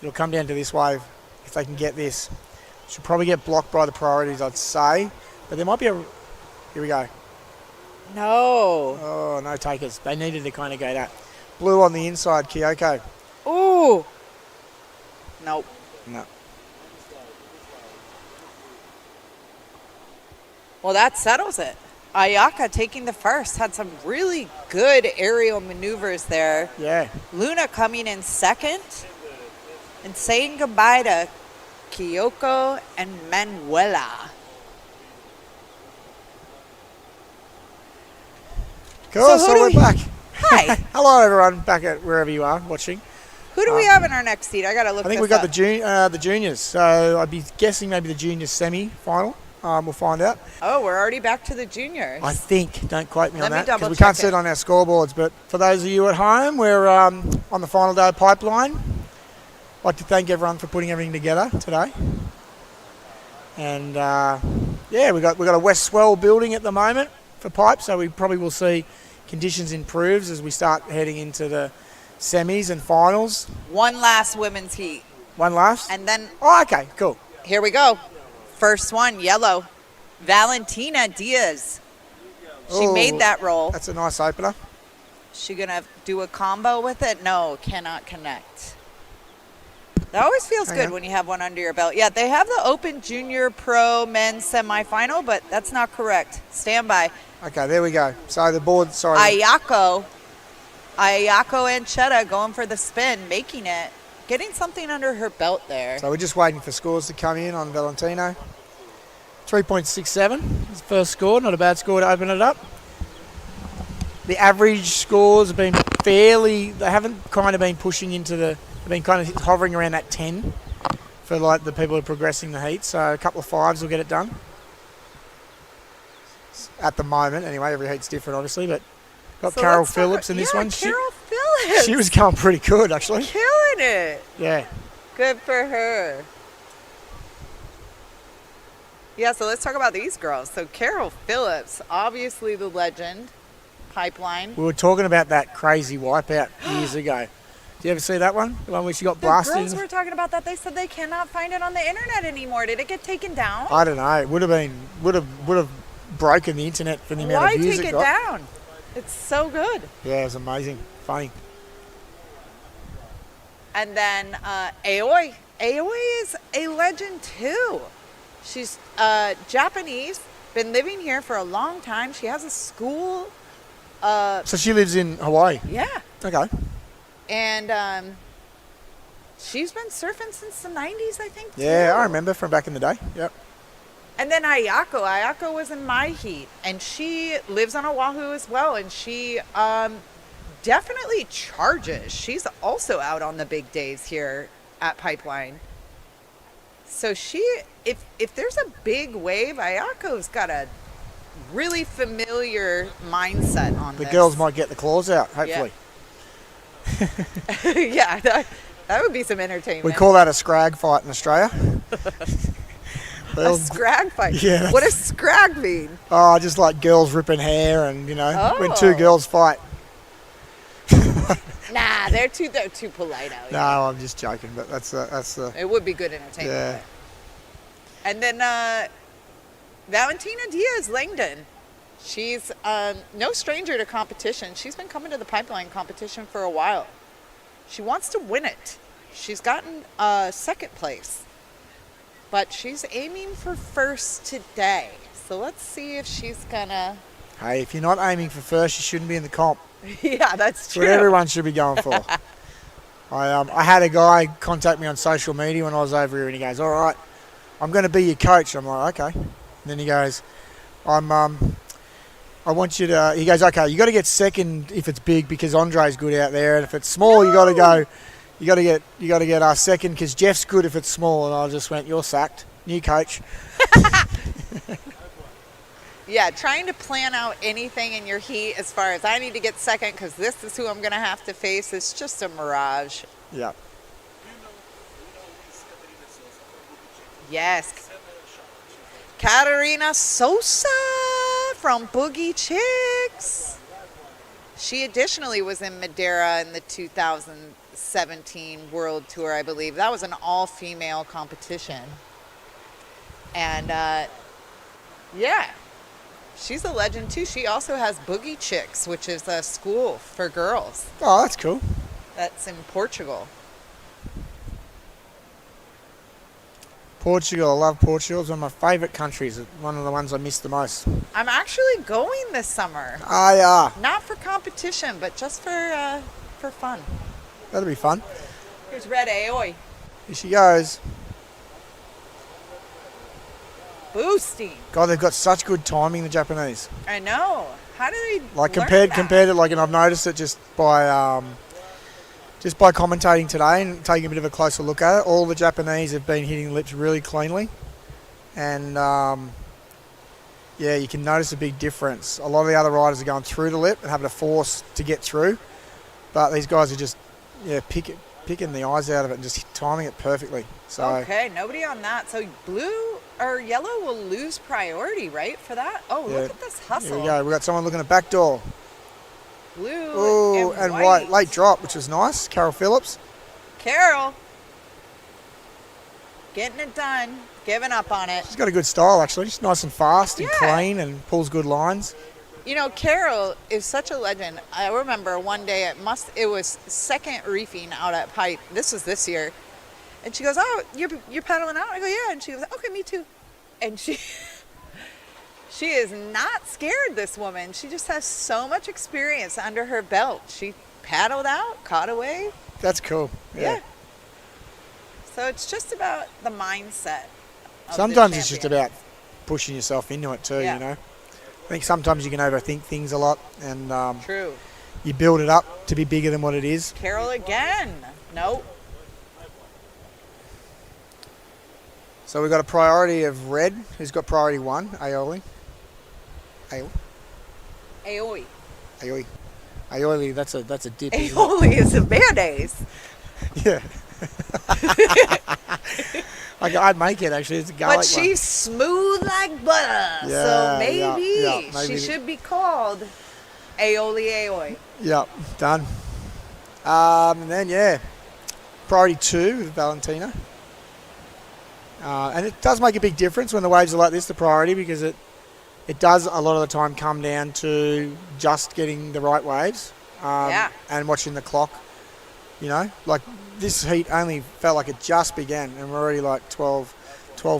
It'll come down to this wave if they can get this. Should probably get blocked by the priorities, I'd say, but there might be a... Here we go. No. Oh, no takers. They needed to kind of go that. Blue on the inside, Kyoko. Ooh. Nope. No. Well, that settles it. Ayaka taking the first. Had some really good aerial maneuvers there. Yeah. Luna coming in second. And saying goodbye to Kyoko and Manuela. Cool, So so who do we're we- back. Hi. Hello, everyone, back at wherever you are watching. Who do we have in our next seat? I got to look I think this we've got up. the juniors, so I'd be guessing maybe the juniors semi-final. We'll find out. Oh, we're already back to the juniors. I think, don't quote me Let on me that, because double we can't check see it on our scoreboards. But for those of you at home, we're on the final day of Pipeline. I'd like to thank everyone for putting everything together today. And yeah, we got a west swell building at the moment for pipe, so we probably will see conditions improves as we start heading into the semis and finals. One last women's heat. One last. And then Oh, okay, cool. here we go. First one, yellow. Valentina Diaz. She Ooh, made that roll. That's a nice opener. She going to do a combo with it? No, cannot connect. That always feels Hang good on. when you have one under your belt. Yeah, they have the Open Junior Pro Men's semifinal, but that's not correct. Stand by. Okay, there we go. So the board, sorry. Ayako Anchetta going for the spin, making it. Getting something under her belt there. So we're just waiting for scores to come in on Valentino. 3.67 is the first score. Not a bad score to open it up. The average scores have been fairly... They haven't kind of been pushing into the... They've been kind of hovering around that 10 for like the people who are progressing the heat. So a couple of 5s will get it done. At the moment, anyway. Every heat's different, obviously. But got So Carol let's talk- Phillips in this yeah, one. Carol Phillips. She was going pretty good, actually. Killing it. Yeah. Good for her. Yeah, so let's talk about these girls. So Carol Phillips, obviously the legend, Pipeline. We were talking about that crazy wipeout years ago. Did you ever see that one? The one where she got The blasted? girls were talking about that. They said they cannot find it on the internet anymore. Did it get taken down? I don't know. It would have broken the internet for the amount Why of views take it it got. down? It's so good. Yeah, it was amazing. Funny. And then Aoi. Aoi is a legend too. She's Japanese, been living here for a long time. She has a school. So she lives in Hawaii. Yeah. Okay. And she's been surfing since the 90s, I think, Yeah, too. I remember from back in the day. Yep. And then Ayako. Ayako was in my heat. And she lives on Oahu as well. And she definitely charges. She's also out on the big days here at Pipeline. So she, if there's a big wave, Ayako's got a really familiar mindset on The this. girls might get the claws out, hopefully. Yeah, that would be some entertainment. We call that a scrag fight in Australia. a scrag fight. Yeah. What does scrag mean? Oh, just like girls ripping hair and, when two Oh. girls fight. Nah, they're too polite out No, here. I'm just joking, but that's the... It would be good entertainment. Yeah. And then Valentina Diaz Langdon. She's no stranger to competition. She's been coming to the Pipeline competition for a while. She wants to win it. She's gotten second place. But she's aiming for first today. So let's see if she's going to Hey, if you're not aiming for first, you shouldn't be in the comp. Yeah, that's That's what everyone should be going for. I had a guy contact me on social media when I was over here, and he goes, "All right, I'm going to be your coach." I'm like, "Okay." And then he goes, I want you to. He goes, "Okay, you got to get second if it's big because Andre's good out there, and if it's small, you got to go. You got to get second because Jeff's good if it's small." And I just went, "You're sacked, new coach." Yeah, trying to plan out anything in your heat as far as I need to get second because this is who I'm going to have to face is just a mirage. Yeah. Yes. Katarina Sosa from Boogie Chicks. She additionally was in Madeira in the 2017 World Tour, I believe. That was an all-female competition. And, yeah. She's a legend, too. She also has Boogie Chicks, which is a school for girls. Oh, that's cool. That's in Portugal. Portugal, I love Portugal. It's one of my favourite countries. It's one of the ones I miss the most. I'm actually going this summer. Oh, yeah. Not for competition, but just for fun. That'll be fun. Here's Red Aoi. Here she goes. Boosting. God, they've got such good timing, the Japanese. I know. How do they Like learn compared to like, and I've noticed it just by commentating today and taking a bit of a closer look at it. All the Japanese have been hitting lips really cleanly, and yeah, you can notice a big difference. A lot of the other riders are going through the lip and having to force to get through, but these guys are just picking the eyes out of it and just timing it perfectly. So Okay, nobody on that. So blue or yellow will lose priority, right, for that? Oh, Yeah. look at this here hustle. we go. We've got someone looking at back door. Blue Oh, and and white. late drop, which is nice. Carol Phillips. Carol. Getting it done. Giving up on it. She's got a good style, actually. She's nice and fast and Yeah. clean and pulls good lines. You know, Carol is such a legend. I remember one day it was second reefing out at Pipe. This was this year. And she goes, "Oh, you're paddling out?" I go, "Yeah." And she goes, "Okay, me too." And she is not scared, this woman. She just has so much experience under her belt. She paddled out, caught a wave. That's cool. Yeah. So it's just about the mindset. Of Sometimes the it's just champion. about pushing yourself into it too, Yeah. you know. I think sometimes you can overthink things a lot and True. you build it up to be bigger than what it is. Carol again. Nope. So we've got a priority of Red, who's got priority 1, Aioli. Aoi. Aioli, that's a dip. isn't it? Aioli is a mayonnaise. Yeah. I'd make it actually. It's a garlic But she's smooth like butter. So maybe, maybe. she should be called Aioli Aoi. one. Yep, done. And then priority 2 with Valentina. And it does make a big difference when the waves are like this, the priority, because it does a lot of the time come down to just getting the right waves and watching the clock. You know, like this heat only felt like it just began and we're already like 12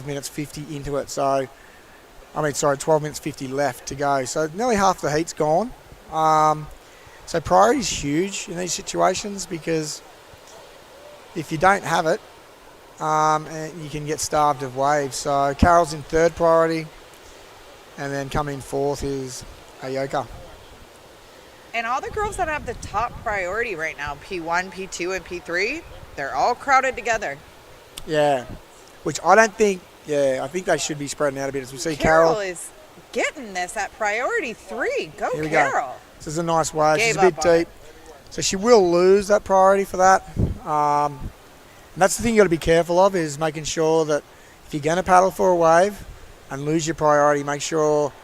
minutes 50 into it. So, 12 minutes 50 left to go. So nearly half the heat's gone. So priority is huge in these situations because if you don't have it, and you can get starved of waves. So Carol's in 3rd priority, and then coming in 4th is Ayoka. And all the girls that have the top priority right now, P1, P2, and P3, they're all crowded together. Yeah, which I don't think. Yeah, I think they should be spreading out a bit. As we see, Carol is getting this at priority 3. Go, Here we Carol. go. This is a nice wave. She's Gave a bit up on deep, so she will lose that priority for that. And that's the thing you got to be careful of, is making sure that if you're going to paddle for a wave and lose your priority, make sure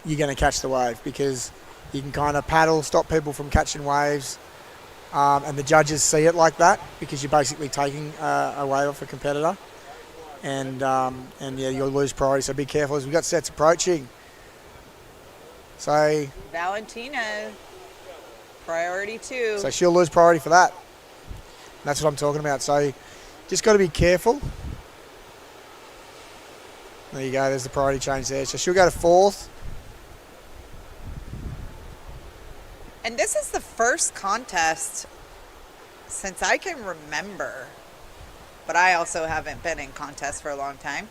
you're going to catch the wave, because you can kind of paddle, stop people from catching waves, and the judges see it like that because you're basically taking a wave off a competitor, and you'll lose priority. So be careful as we've got sets approaching. So Valentina, priority 2. So she'll lose priority for that. That's what I'm talking about. So just got to be careful. There you go. There's the priority change there. So she'll go to 4th. And this is the first contest since I can remember, but I also haven't been in contests for a long time,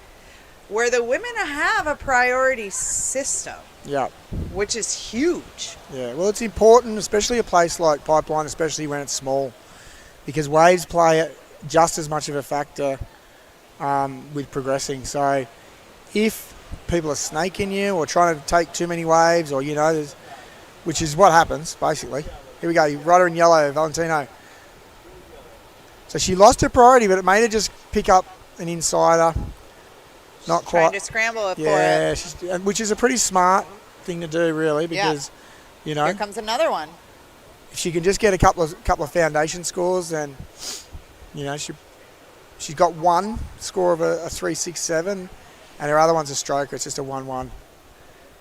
where the women have a priority system. Yeah. Which is huge. Yeah, well, it's important, especially a place like Pipeline, especially when it's small, because waves play just as much of a factor with progressing. So if people are snaking you or trying to take too many waves, or, which is what happens, basically. Here we go, rider in yellow, Valentino. So she lost her priority, but it made her just pick up an insider. Not quite. Trying to scramble it for it. Yeah, which is a pretty smart thing to do, really, because, Here comes another one. if she can just get a couple of foundation scores, then, she's got one score of a 3.67, and her other one's a stroker. It's just a 1-1.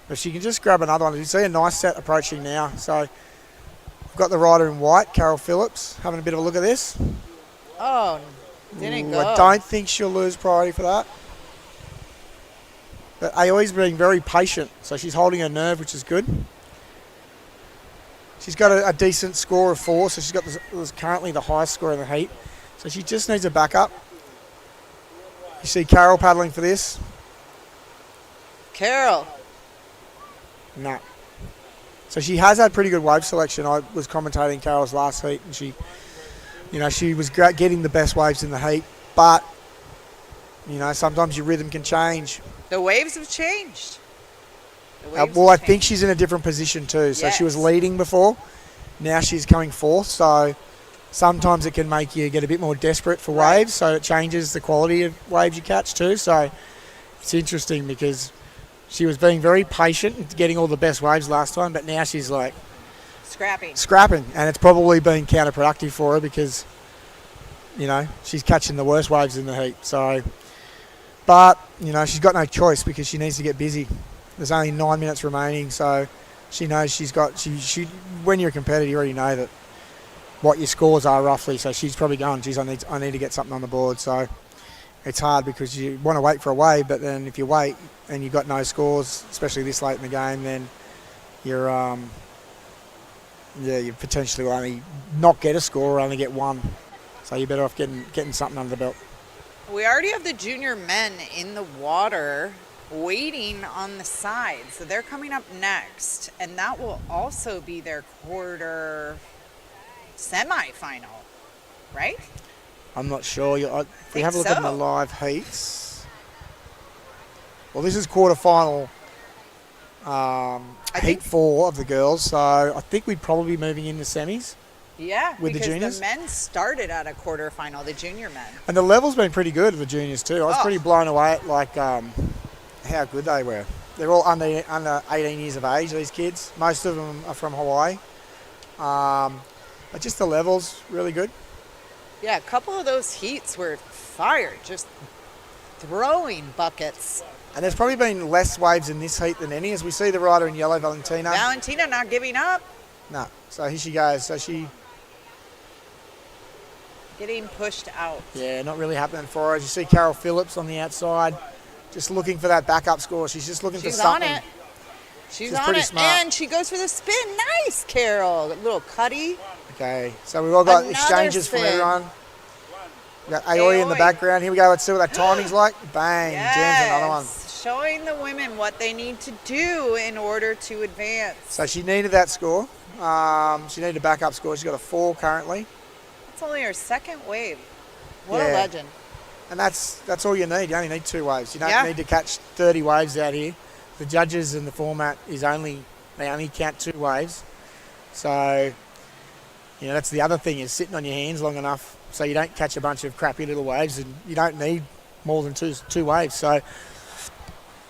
But she can just grab another one. You see a nice set approaching now. So we've got the rider in white, Carol Phillips, having a bit of a look at this. Oh, didn't go. I don't think she'll lose priority for that. But Aoi's being very patient, so she's holding her nerve, which is good. She's got a decent score of 4, so she's got currently the highest score in the heat. So she just needs a backup. You see Carol paddling for this? Carol. No. So she has had pretty good wave selection. I was commentating Carol's last heat, and she was getting the best waves in the heat. But, sometimes your rhythm can change. The waves have changed. I think she's in a different position too. So she was leading before. Now she's coming fourth. So sometimes it can make you get a bit more desperate for waves. So it changes the quality of waves you catch too. So it's interesting because she was being very patient and getting all the best waves last time. But now she's like scrapping. And it's probably been counterproductive for her because, she's catching the worst waves in the heat. So... But, she's got no choice because she needs to get busy. There's only 9 minutes remaining, so she knows she's got... She when you're a competitor, you already know that what your scores are roughly, so she's probably going, geez, I need to get something on the board. So it's hard because you want to wait for a wave, but then if you wait and you've got no scores, especially this late in the game, then you're... you potentially will only not get a score or only get one. So you're better off getting something under the belt. We already have the junior men in the water waiting on the side. So they're coming up next. And that will also be their quarter semifinal, right? I'm not sure. If we have a look at the live heats. Well, this is quarterfinal heat 4 of the girls. So I think we'd probably be moving into semis. Yeah, with because the juniors. The men started at a quarterfinal, the junior men. And the level's been pretty good of the juniors too. I was pretty blown away at how good they were. They're all under 18 years of age, these kids. Most of them are from Hawaii. But just the level's really good. Yeah, a couple of those heats were fired, just throwing buckets. And there's probably been less waves in this heat than any, as we see the rider in yellow, Valentina. Valentina not giving up. No, so here she goes. So she... Getting pushed out. Yeah, not really happening for her. As you see Carol Phillips on the outside, just looking for that backup score. She's just looking for something. On it. She's on it. Smart. And she goes for the spin. Nice, Carol. A little cutty. Okay, so we've all got exchanges from everyone. We've got Aoi in the background. Here we go. Let's see what that timing's like. Bang. Yes. Jams another one. Showing the women what they need to do in order to advance. So she needed that score. She needed a backup score. She's got a 4 currently. That's only her second wave. What a legend. And that's all you need. You only need 2 waves. You don't need to catch 30 waves out here. The judges in the format they only count 2 waves. So, that's the other thing is sitting on your hands long enough so you don't catch a bunch of crappy little waves, and you don't need more than two waves. So,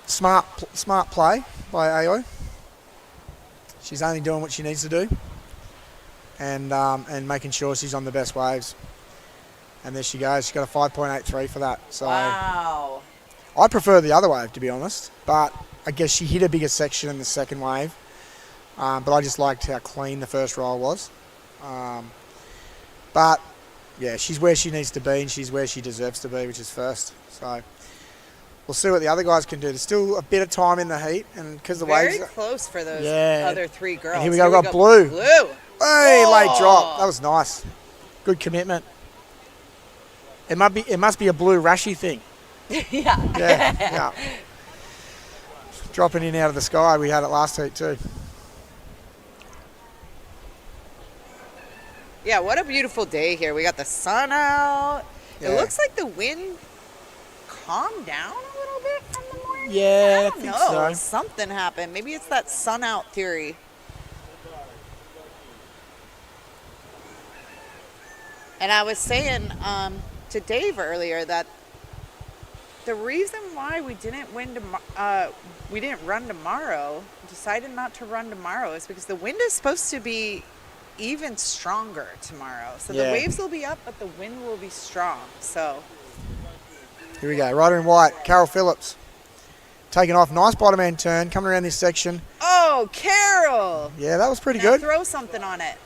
smart play by Aoi. She's only doing what she needs to do, and making sure she's on the best waves. And there she goes. She's got a 5.83 for that. So wow. I prefer the other wave, to be honest, but I guess she hit a bigger section in the second wave. But I just liked how clean the first roll was. But yeah, she's where she needs to be, and she's where she deserves to be, which is first. So we'll see what the other guys can do. There's still a bit of time in the heat, and because the Very waves. close for those Yeah. other three girls. And here we go. We've got Blue. Blue. Hey, late Oh. drop. That was nice. Good commitment. It must be a Blue Rashi thing. Yeah. Yeah. Dropping in out of the sky. We had it last heat too. Yeah, what a beautiful day here. We got the sun out. Yeah. It looks like the wind calmed down a little bit from the morning. Yeah, I I don't think know. so. Something happened. Maybe it's that sun out theory. And I was saying to Dave earlier that the reason why we didn't run tomorrow, decided not to run tomorrow, is because the wind is supposed to be even stronger tomorrow. So the Yeah. waves will be up, but the wind will be strong. So Here we go. Rider in white. Carol Phillips. Taking off. Nice bottom end turn. Coming around this section. oh, Carol! Yeah, that was pretty Now good. throw something on it.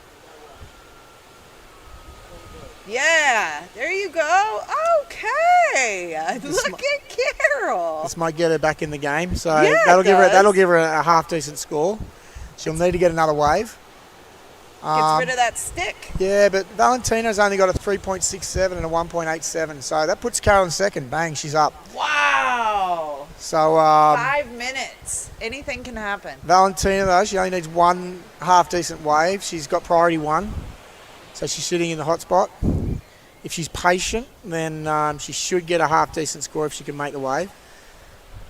Yeah, there you go. Okay, look at Carol. This might get her back in the game. So Yeah, it that'll does. give her a half decent score. She'll need to get another wave. Gets rid of that stick. Yeah, but Valentina's only got a 3.67 and a 1.87, so that puts Carol in second. Bang, she's up. Wow. So 5 minutes. Anything can happen. Valentina, though, she only needs one half decent wave. She's got priority 1, so she's sitting in the hot spot. If she's patient, then she should get a half decent score if she can make the wave.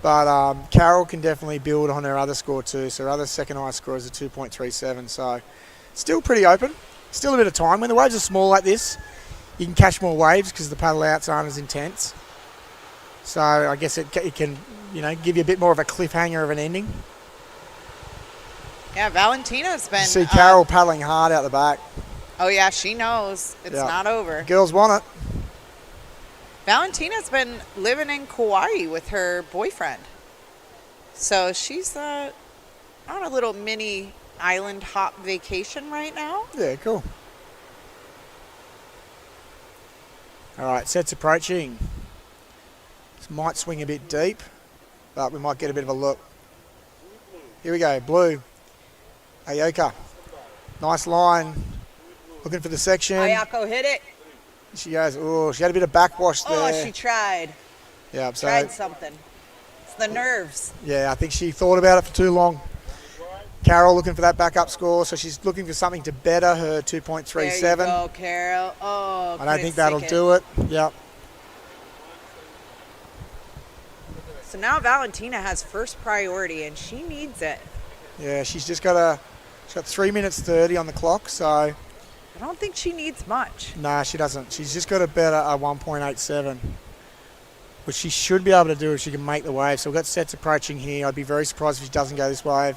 But Carol can definitely build on her other score too. So her other second highest score is a 2.37. So still pretty open. Still a bit of time. When the waves are small like this, you can catch more waves because the paddle outs aren't as intense. So I guess it can, give you a bit more of a cliffhanger of an ending. Yeah, Valentina's been. You see Carol paddling hard out the back. Oh yeah, she knows it's Yeah. not over. Girls want it. Valentina's been living in Kauai with her boyfriend, so she's on a little mini island hop vacation right now. Yeah, cool. All right, sets approaching. This might swing a bit deep, but we might get a bit of a look. Here we go, Blue. Ayoka. Nice line. Looking for the section. Ayako hit it. She goes, oh, she had a bit of backwash there. Oh, she tried. Yeah, so, Tried something. It's the nerves. yeah, I think she thought about it for too long. Carol looking for that backup score, so she's looking for something to better her 2.37. There you go, Carol. Oh, I don't think that'll do it. Yep. So now Valentina has first priority, and she needs it. Yeah, she's got 3 minutes 30 on the clock, so I don't think she needs much. nah, she doesn't. She's just got to better a 1.87, which she should be able to do if she can make the wave. So we've got sets approaching here. I'd be very surprised if she doesn't go this wave.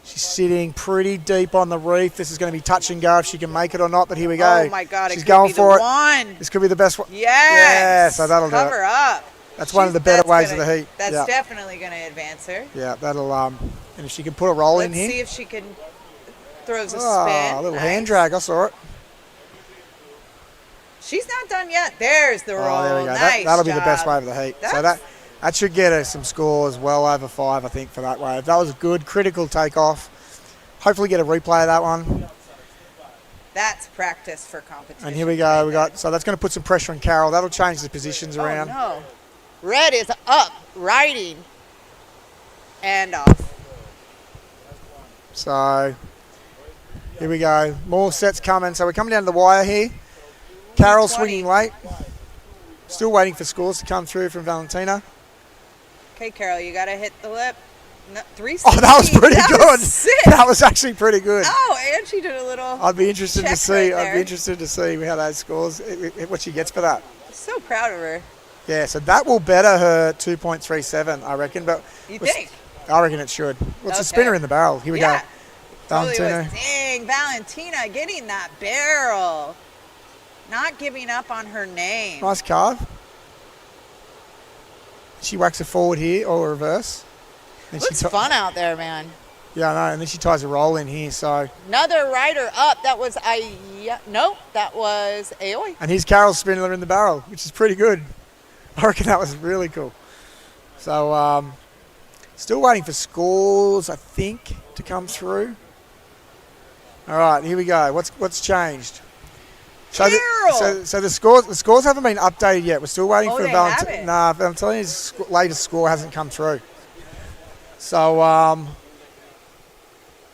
She's sitting pretty deep on the reef. This is going to be touch and go if she can make it or not, but here we go. Oh my God, she's it could going be for the it. one. This could be the best one. Yes. Yeah, so that'll do it. Cover up. That's one of the better waves of the heat. That's Yeah. definitely going to advance her. Yeah, that'll and if she can put a roll in Let's here. see if she can throws a Oh, spin. a little Nice. hand drag. I saw it. She's not done yet. There's the roll. Oh, there we go. Nice That'll be the best job. wave of the heat. So That's- that should get her some scores well over 5, I think, for that wave. That was a good, critical takeoff. Hopefully get a replay of that one. That's practice for competition. And here we go. So that's going to put some pressure on Carol. That'll change the positions around. Oh, no. Red is up, riding, and off. So here we go. More sets coming. So we're coming down to the wire here. Carol 20. swinging late. Still waiting for scores to come through from Valentina. Okay, Carol, you got to hit the lip. No, 360. Oh, that was pretty That good. was sick. That was actually pretty good. Oh, and she did a little. I'd be interested to check see. right I'd there. be interested to see how those scores, what she gets for that. So proud of her. Yeah, so that will better her 2.37, I reckon. But You think? I reckon it should. Well, it's a Okay. spinner in the barrel. Here we Yeah. go. Totally Valentina. was. Dang, Valentina getting that barrel. Not giving up on her name. Nice carve. She whacks it forward here or reverse. And Looks she fun out there, man. Yeah, I know. And then she ties a roll in here. So, Another rider up. That was nope, that was Aoi. and here's Carol's spinner in the barrel, which is pretty good. I reckon that was really cool. So still waiting for scores, I think, to come through. All right, here we go. What's changed? So the scores haven't been updated yet. We're still waiting for Valentina's. Nah, Valentina's latest score hasn't come through. So I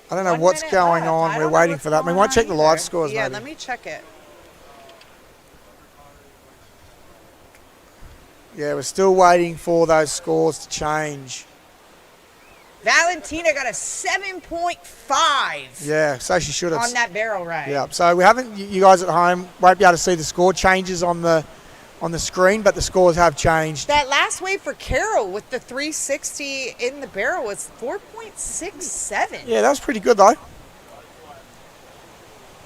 don't know what's going on. We're waiting for that. We might check the live scores. Yeah, maybe. let me check it. Yeah, we're still waiting for those scores to change. Valentina got a 7.5. Yeah, so she should have. On that barrel ride. Yeah, so we haven't. You guys at home won't be able to see the score changes on the screen, but the scores have changed. That last wave for Carol with the 360 in the barrel was 4.67. Yeah, that was pretty good though.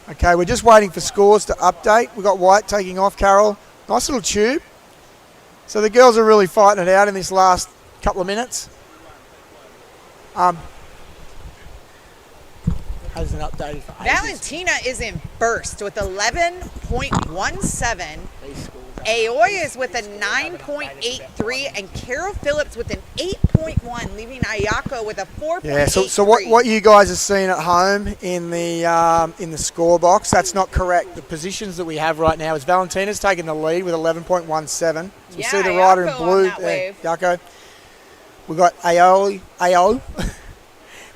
Okay, we're just waiting for scores to update. We've got White taking off, Carol. Nice little tube. So the girls are really fighting it out in this last couple of minutes. Hasn't updated for ages. Valentina is in first with 11.17. Aoi is with a 9.83, and Carol Phillips with an 8.1, leaving Ayako with a 4.83. Yeah. So what you guys are seeing at home in the score box, that's not correct. The positions that we have right now is Valentina's taking the lead with 11.17. So you see the rider in blue there, Ayako. We've got Ao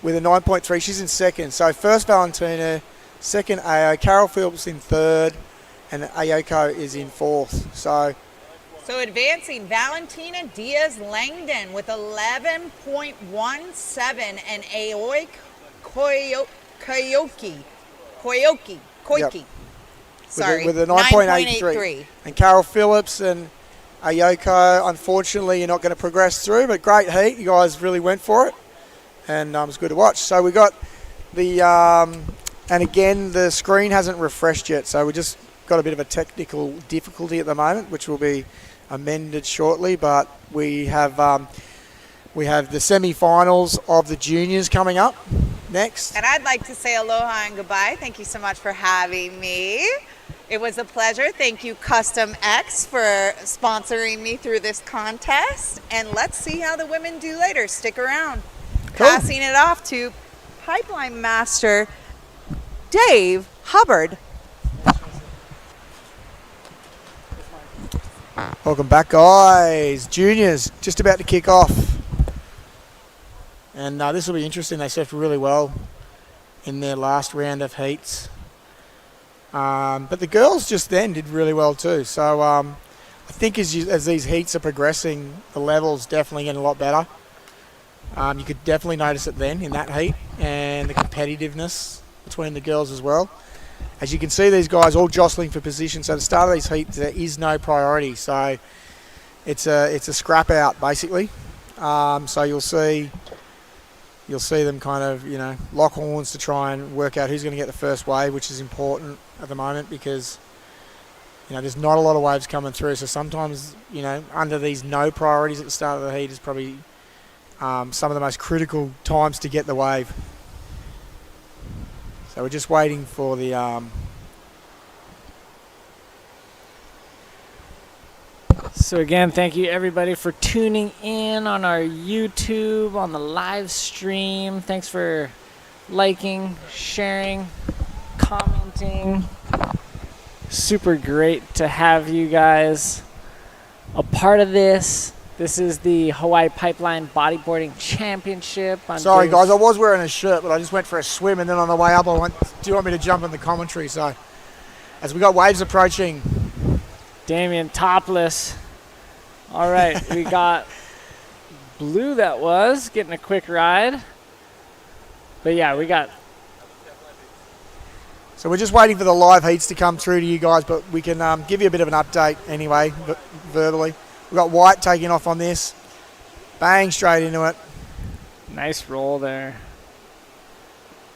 with a 9.3. She's in second. So first Valentina, second Ao, Carol Phillips in third, and Ayako is in fourth. So advancing, Valentina Diaz Langdon with 11.17, and Aoi Koyoki. Yep. Sorry, with a 9.83. And Carol Phillips and Ayako, unfortunately, you're not going to progress through, but great heat. You guys really went for it, and it was good to watch. So we got the, and again, the screen hasn't refreshed yet, so we just got a bit of a technical difficulty at the moment, which will be amended shortly. But we have the semi-finals of the juniors coming up next. And I'd like to say aloha and goodbye. Thank you so much for having me. It was a pleasure. Thank you, Custom X, for sponsoring me through this contest. And let's see how the women do later. Stick around. Cool. Passing it off to Pipeline Master Dave Hubbard. Welcome back, guys. Juniors just about to kick off. And this will be interesting. They surfed really well in their last round of heats. But the girls just then did really well too. So I think as these heats are progressing, the level's definitely getting a lot better. You could definitely notice it then in that heat, and the competitiveness between the girls as well. As you can see, these guys all jostling for position. So at the start of these heats, there is no priority. So it's a scrap out basically. So you'll see them kind of, lock horns to try and work out who's going to get the first wave, which is important at the moment because, there's not a lot of waves coming through. So sometimes, under these no priorities at the start of the heat is probably some of the most critical times to get the wave. So we're just waiting for the... So again, thank you everybody for tuning in on our YouTube, on the live stream. Thanks for liking, sharing, commenting. Super great to have you guys a part of this. This is the Hawaii Pipeline Bodyboarding Championship. Sorry guys, I was wearing a shirt, but I just went for a swim, and then on the way up I went, do you want me to jump in the commentary? So as we got waves approaching. Damien topless. All right, we got Blue that was getting a quick ride. But yeah, we got... So we're just waiting for the live heats to come through to you guys, but we can give you a bit of an update anyway, verbally. We've got White taking off on this. Bang, straight into it. Nice roll there.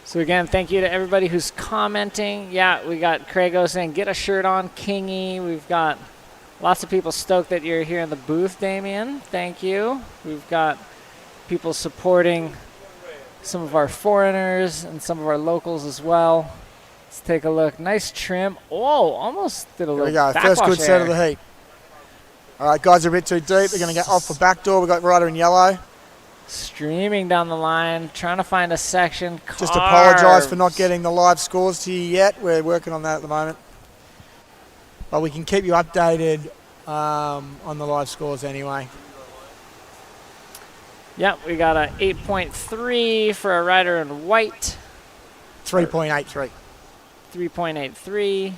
So again, thank you to everybody who's commenting. Yeah, we got Craigo saying, get a shirt on, Kingy. We've got lots of people stoked that you're here in the booth, Damien. Thank you. We've got people supporting some of our foreigners and some of our locals as well. Let's take a look. Nice trim. Oh, almost did a little backwash First good set of the heat. All right, guys are a bit too deep. They're going to get off the back door. We've got rider in yellow. Streaming down the line, trying to find a section. Just apologise for not getting the live scores to you yet. We're working on that at the moment. But we can keep you updated on the live scores anyway. Yep, we got a 8.3 for a rider in white. 3.83. 3.83. Here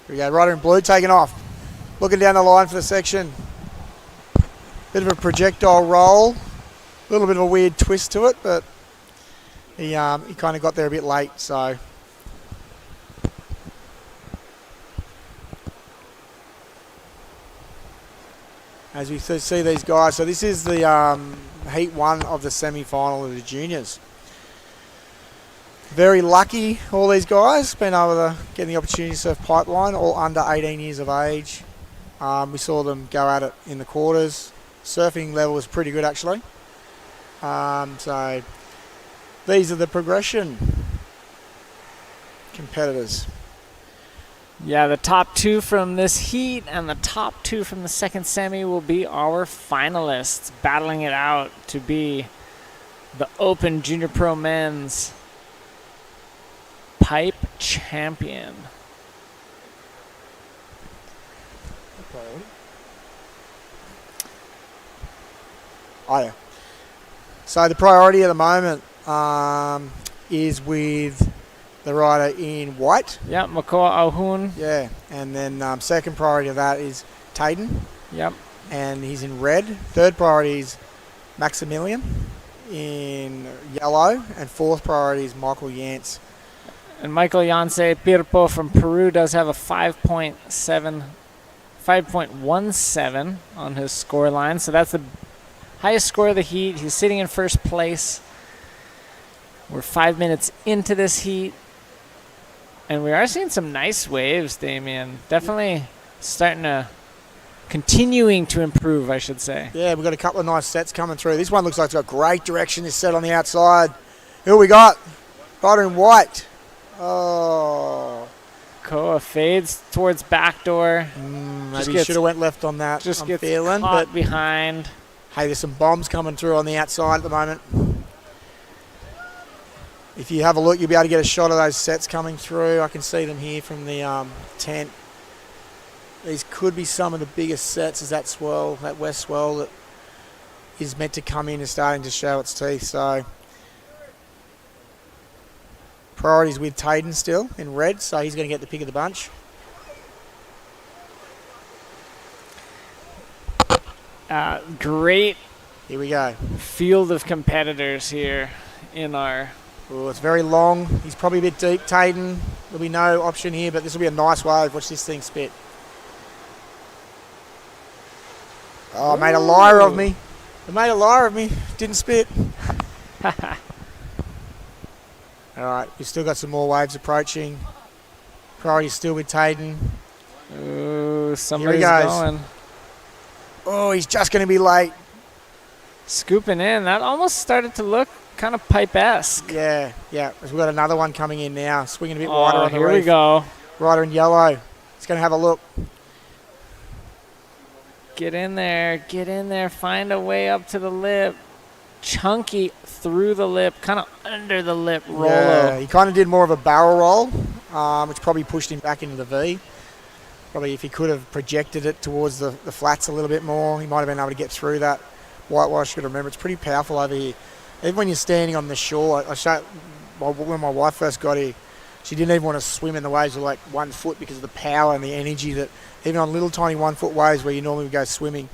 we go, rider in blue taking off. Looking down the line for the section. Bit of a projectile roll. A little bit of a weird twist to it, but he kind of got there a bit late, so. As we see these guys, so this is the heat one of the semi-final of the juniors. Very lucky, all these guys, been able to get the opportunity to surf Pipeline, all under 18 years of age. We saw them go at it in the quarters. Surfing level was pretty good, actually. So these are the progression competitors. Yeah, the top two from this heat and the top two from the second semi will be our finalists, battling it out to be the Open Junior Pro Men's Pipe Champion. Oh, yeah. So the priority at the moment is with the rider in white. Yep, Makoa Ahun. Yeah, and then second priority of that is Tayden. Yep. And he's in red. Third priority is Maximilian in yellow. And fourth priority is Michael Yance. And Michael Yance Pirpo from Peru does have a 5.17 on his score line. So that's the highest score of the heat. He's sitting in first place. We're 5 minutes into this heat. And we are seeing some nice waves, Damien. Definitely continuing to improve, I should say. Yeah, we've got a couple of nice sets coming through. This one looks like it's got great direction. This set on the outside. Who we got? Rider in white. Oh. Koa fades towards backdoor. Maybe you should have went left on that. Just I'm gets feeling, caught but behind. hey, there's some bombs coming through on the outside at the moment. If you have a look, you'll be able to get a shot of those sets coming through. I can see them here from the tent. These could be some of the biggest sets as that swell, that west swell that is meant to come in and starting to show its teeth. So priorities with Tayden still in red, so he's going to get the pick of the bunch. Great Here we go. field of competitors here in our... Oh, it's very long. He's probably a bit deep, Tayden. There'll be no option here, but this will be a nice wave. Watch this thing spit. Oh, made a liar of me. It made a liar of me. Didn't spit. All right, we've still got some more waves approaching. Priority still with Tayden. Ooh, somebody's goes. going. Oh, he's just going to be late. Scooping in. That almost started to look kind of pipe-esque. Yeah. We've got another one coming in now. Swinging a bit wider on the here reef. we go. Rider in yellow. He's going to have a look. Get in there. Find a way up to the lip. Chunky through the lip, kind of under the lip roll. Yeah, he kind of did more of a barrel roll, which probably pushed him back into the V. Probably if he could have projected it towards the flats a little bit more, he might have been able to get through that whitewash. Got to remember, it's pretty powerful over here. Even when you're standing on the shore, when my wife first got here, she didn't even want to swim in the waves with like 1 foot because of the power and the energy that even on little tiny 1 foot waves where you normally would go swimming,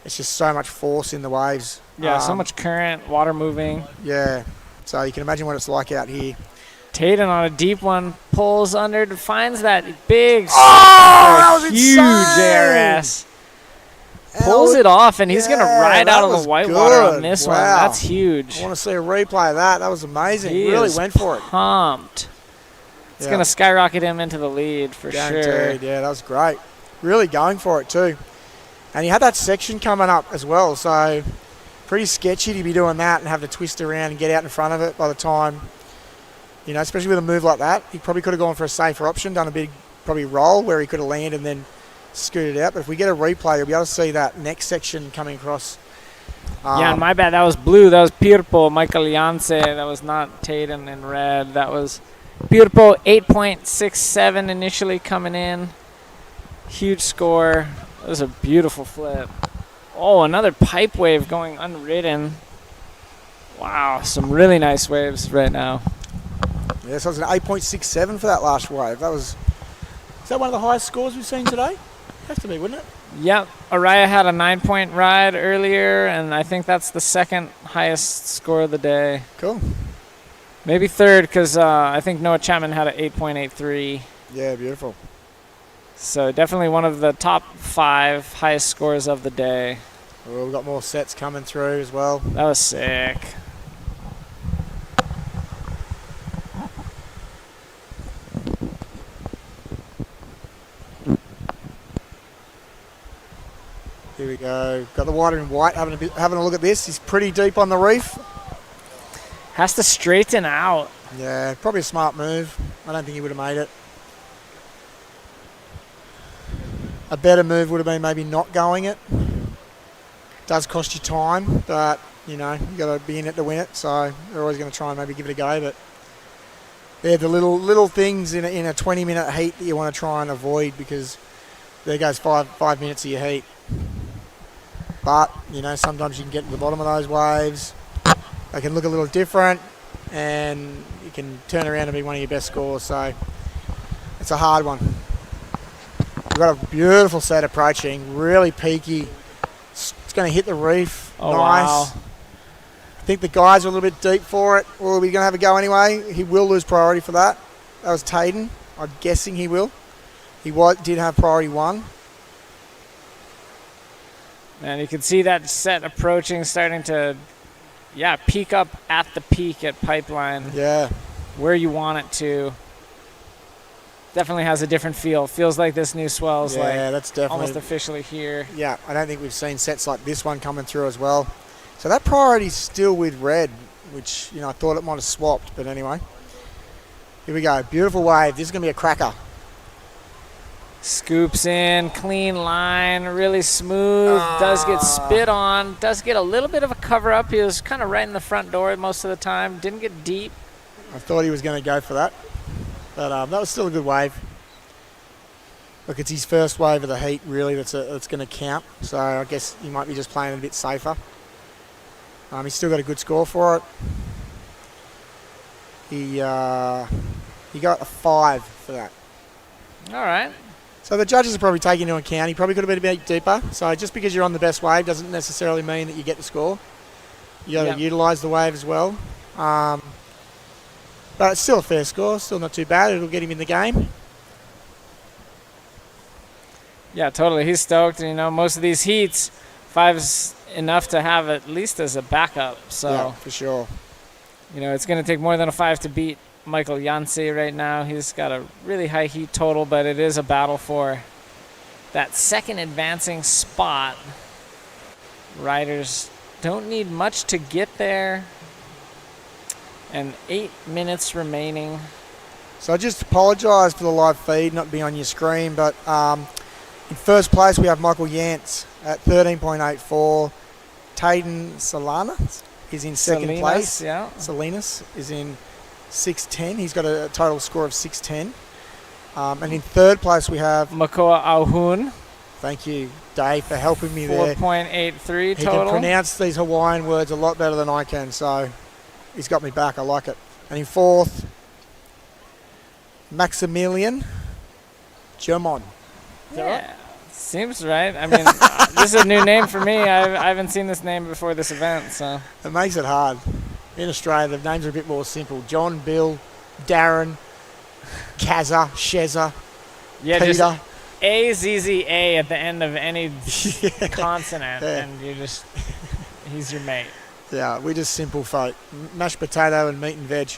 it's just so much force in the waves. Yeah, so much current, water moving. Yeah, so you can imagine what it's like out here. Tayden on a deep one, pulls under, finds that big, that was huge insane. ARS. Pulls it off, and he's going to ride out of the whitewater on this one. Wow. That's huge. I want to see a replay of that. That was amazing. He really is went for it. Pumped. It's going to skyrocket him into the lead for Guaranteed. sure. Yeah, that was great. Really going for it too. And he had that section coming up as well, so pretty sketchy to be doing that and have to twist around and get out in front of it by the time, especially with a move like that. He probably could have gone for a safer option, done a big probably roll where he could have landed and then scooted out. But if we get a replay, you'll be able to see that next section coming across. Yeah, my bad. That was blue. That was Pirpo, Michael Yance. That was not Taden in red. That was Pirpo, 8.67 initially coming in. Huge score. That was a beautiful flip. Oh, another pipe wave going unridden. Wow, some really nice waves right now. Yeah, so it was an 8.67 for that last wave. Is that one of the highest scores we've seen today? Has to be, wouldn't it? Yep, Araya had a 9-point ride earlier, and I think that's the second highest score of the day. Cool. Maybe third, because I think Noah Chapman had an 8.83. Yeah, beautiful. So definitely one of the top 5 highest scores of the day. Well, we've got more sets coming through as well. That was sick. Here we go. Got the white and white having a look at this. He's pretty deep on the reef. Has to straighten out. Yeah, probably a smart move. I don't think he would have made it. A better move would have been maybe not going it. Does cost you time, but you know, you got to be in it to win it. So you're always going to try and maybe give it a go. But they're the little things in a 20-minute heat that you want to try and avoid, because there goes five minutes of your heat. But you know, sometimes you can get to the bottom of those waves. They can look a little different, and you can turn around and be one of your best scores. So it's a hard one. We've got a beautiful set approaching, really peaky. It's going to hit the reef. Oh, nice. wow. I think the guys are a little bit deep for it. Well, we're going to have a go anyway. He will lose priority for that. That was Taden. I'm guessing he will. He did have priority 1. And you can see that set approaching, starting to, peak up at the peak at Pipeline. Yeah. Where you want it to. Definitely has a different feel. Feels like this new swell's that's definitely almost officially here. Yeah, I don't think we've seen sets like this one coming through as well. So that priority's still with red, which, you know, I thought it might have swapped, but anyway. Here we go. Beautiful wave. This is going to be a cracker. Scoops in, clean line, really smooth. Does get spit on. Does get a little bit of a cover up. He was kind of right in the front door most of the time. Didn't get deep. I thought he was going to go for that. But that was still a good wave. Look, it's his first wave of the heat, really, that's going to count. So I guess he might be just playing a bit safer. He's still got a good score for it. He got a 5 for that. All right. So the judges are probably taking into account. He probably could have been a bit deeper. So just because you're on the best wave doesn't necessarily mean that you get the score. You got to utilise the wave as well. But it's still a fair score. Still not too bad. It'll get him in the game. Yeah, totally. He's stoked. You know, most of these heats, 5's enough to have at least as a backup. So yeah, for sure. You know, it's going to take more than a 5 to beat Michael Yance right now. He's got a really high heat total, but it is a battle for that second advancing spot. Riders don't need much to get there. And 8 minutes remaining. So I just apologise for the live feed not being on your screen, but in first place we have Michael Yance at 13.84. Taden Salinas is in second place. Yeah. Salinas is in 6.10. He's got a total score of 6.10. And in third place we have Makoa Auhun. Thank you, Dave, for helping me there. 4.83 He total. can pronounce these Hawaiian words a lot better than I can, so he's got me back. I like it. And in fourth, Maximilian Germon. Yeah, seems right. I mean, this is a new name for me. I haven't seen this name before this event, so. It makes it hard. In Australia, the names are a bit more simple. John, Bill, Darren, Kaza, Sheza, Peter. Just A-Z-Z-A at the end of any consonant, and he's your mate. Yeah, we're just simple folk. Mashed potato and meat and veg.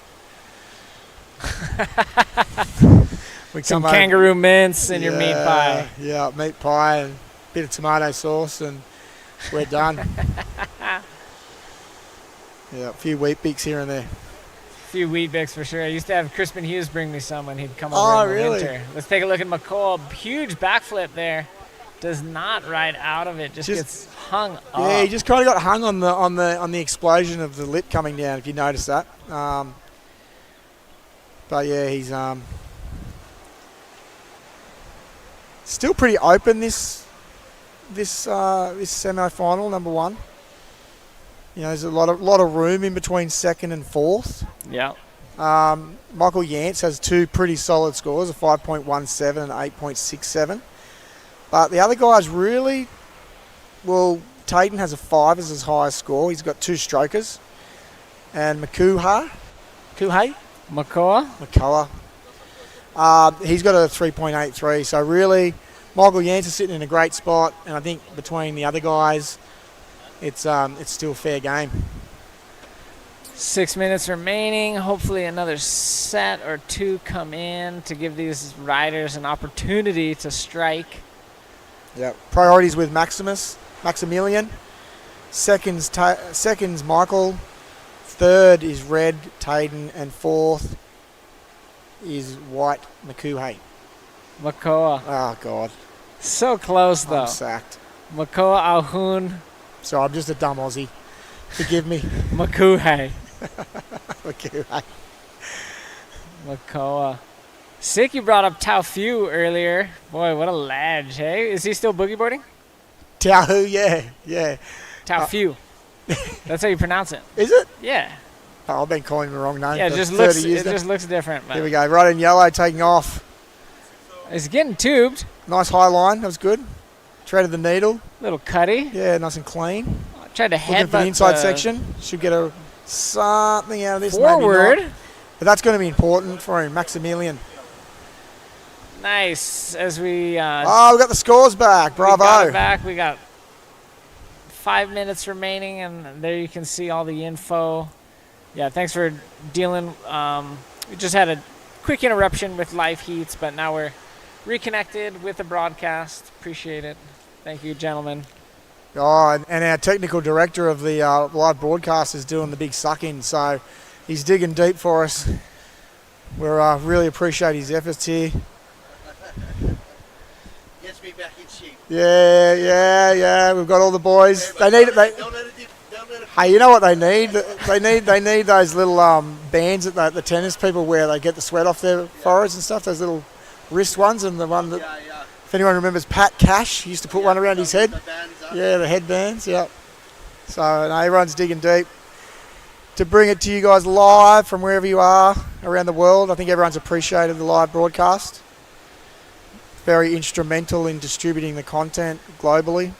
Some kangaroo mince in your meat pie. Yeah, meat pie and a bit of tomato sauce, and we're done. Yeah, a few wheat bix here and there. A few wheat bix for sure. I used to have Crispin Hughes bring me some when he'd come over in the winter. Let's take a look at McCall. Huge backflip there. does not ride out of it. Just gets hung up. Yeah, he just kind of got hung on the explosion of the lip coming down. If you notice that. But yeah, he's still pretty open this semi-final, number one. You know, there's a lot of room in between second and fourth. Yeah. Michael Yance has two pretty solid scores, a 5.17 and 8.67. But the other guys really, well, Tayden has a 5 as his highest score. He's got 2 strokers. And Makoa, he's got a 3.83. So really, Michael Yance is sitting in a great spot. And I think between the other guys, it's still fair game. 6 minutes remaining. Hopefully another set or two come in to give these riders an opportunity to strike. Yeah. Priorities with Maximilian. Seconds Michael. Third is Red, Tayden, and fourth is White, Makoa. Oh, God. So close, though. I'm sacked. Makoa Ahun. So I'm just a dumb Aussie. Forgive me. Makoa. Makoa. Sick you brought up Tao Fu earlier. Boy, what a ledge, hey? Is he still boogie boarding? Tao, yeah. Tao Fu. That's how you pronounce it. Is it? Yeah. Oh, I've been calling him the wrong name. Yeah, for it 30 years just looks different. Here we go. Right in yellow, taking off. It's getting tubed. Nice high line. That was good. Treaded the needle. Little cutty. Yeah, nice and clean. Tried to head the inside section. Should get something out of this. Forward. Maybe not. But that's going to be important for him, Maximilian. Nice. As we... we got the scores back. Bravo. We got it back. We got 5 minutes remaining, and there you can see all the info. Yeah, thanks for dealing. We just had a quick interruption with live heats, but now we're reconnected with the broadcast. Appreciate it. Thank you, gentlemen. Oh, and our technical director of the live broadcast is doing the big suck-in, so he's digging deep for us. We really appreciate his efforts here. Gets me back in shape. Yeah. We've got all the boys. They need it. Hey, you know what they need? They need those little bands that the tennis people wear. They get the sweat off their foreheads and stuff. Those little wrist ones, and the one that, if anyone remembers, Pat Cash, he used to put one around his head. Yeah, the headbands. Yeah. So everyone's digging deep to bring it to you guys live from wherever you are around the world. I think everyone's appreciated the live broadcast. Very instrumental in distributing the content globally.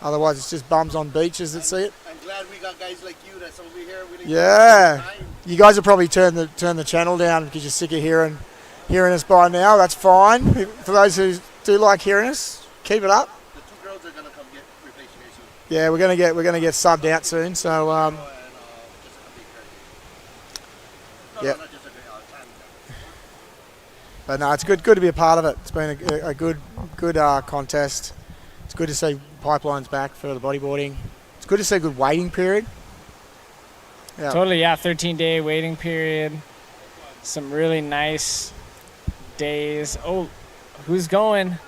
Otherwise, it's just bums on beaches that see it. I'm glad we got guys like you that's over here. Yeah, you guys will probably turn the channel down because you're sick of hearing us by now. That's fine. For those who do like hearing us, keep it up. The 2 girls are gonna come get replaced very soon. Yeah, we're gonna get subbed out soon. So yeah. But no, it's good to be a part of it. It's been a good contest. It's good to see Pipeline's back for the bodyboarding. It's good to see a good waiting period. Yeah. Totally, yeah. 13-day waiting period. Some really nice days. Oh, who's going?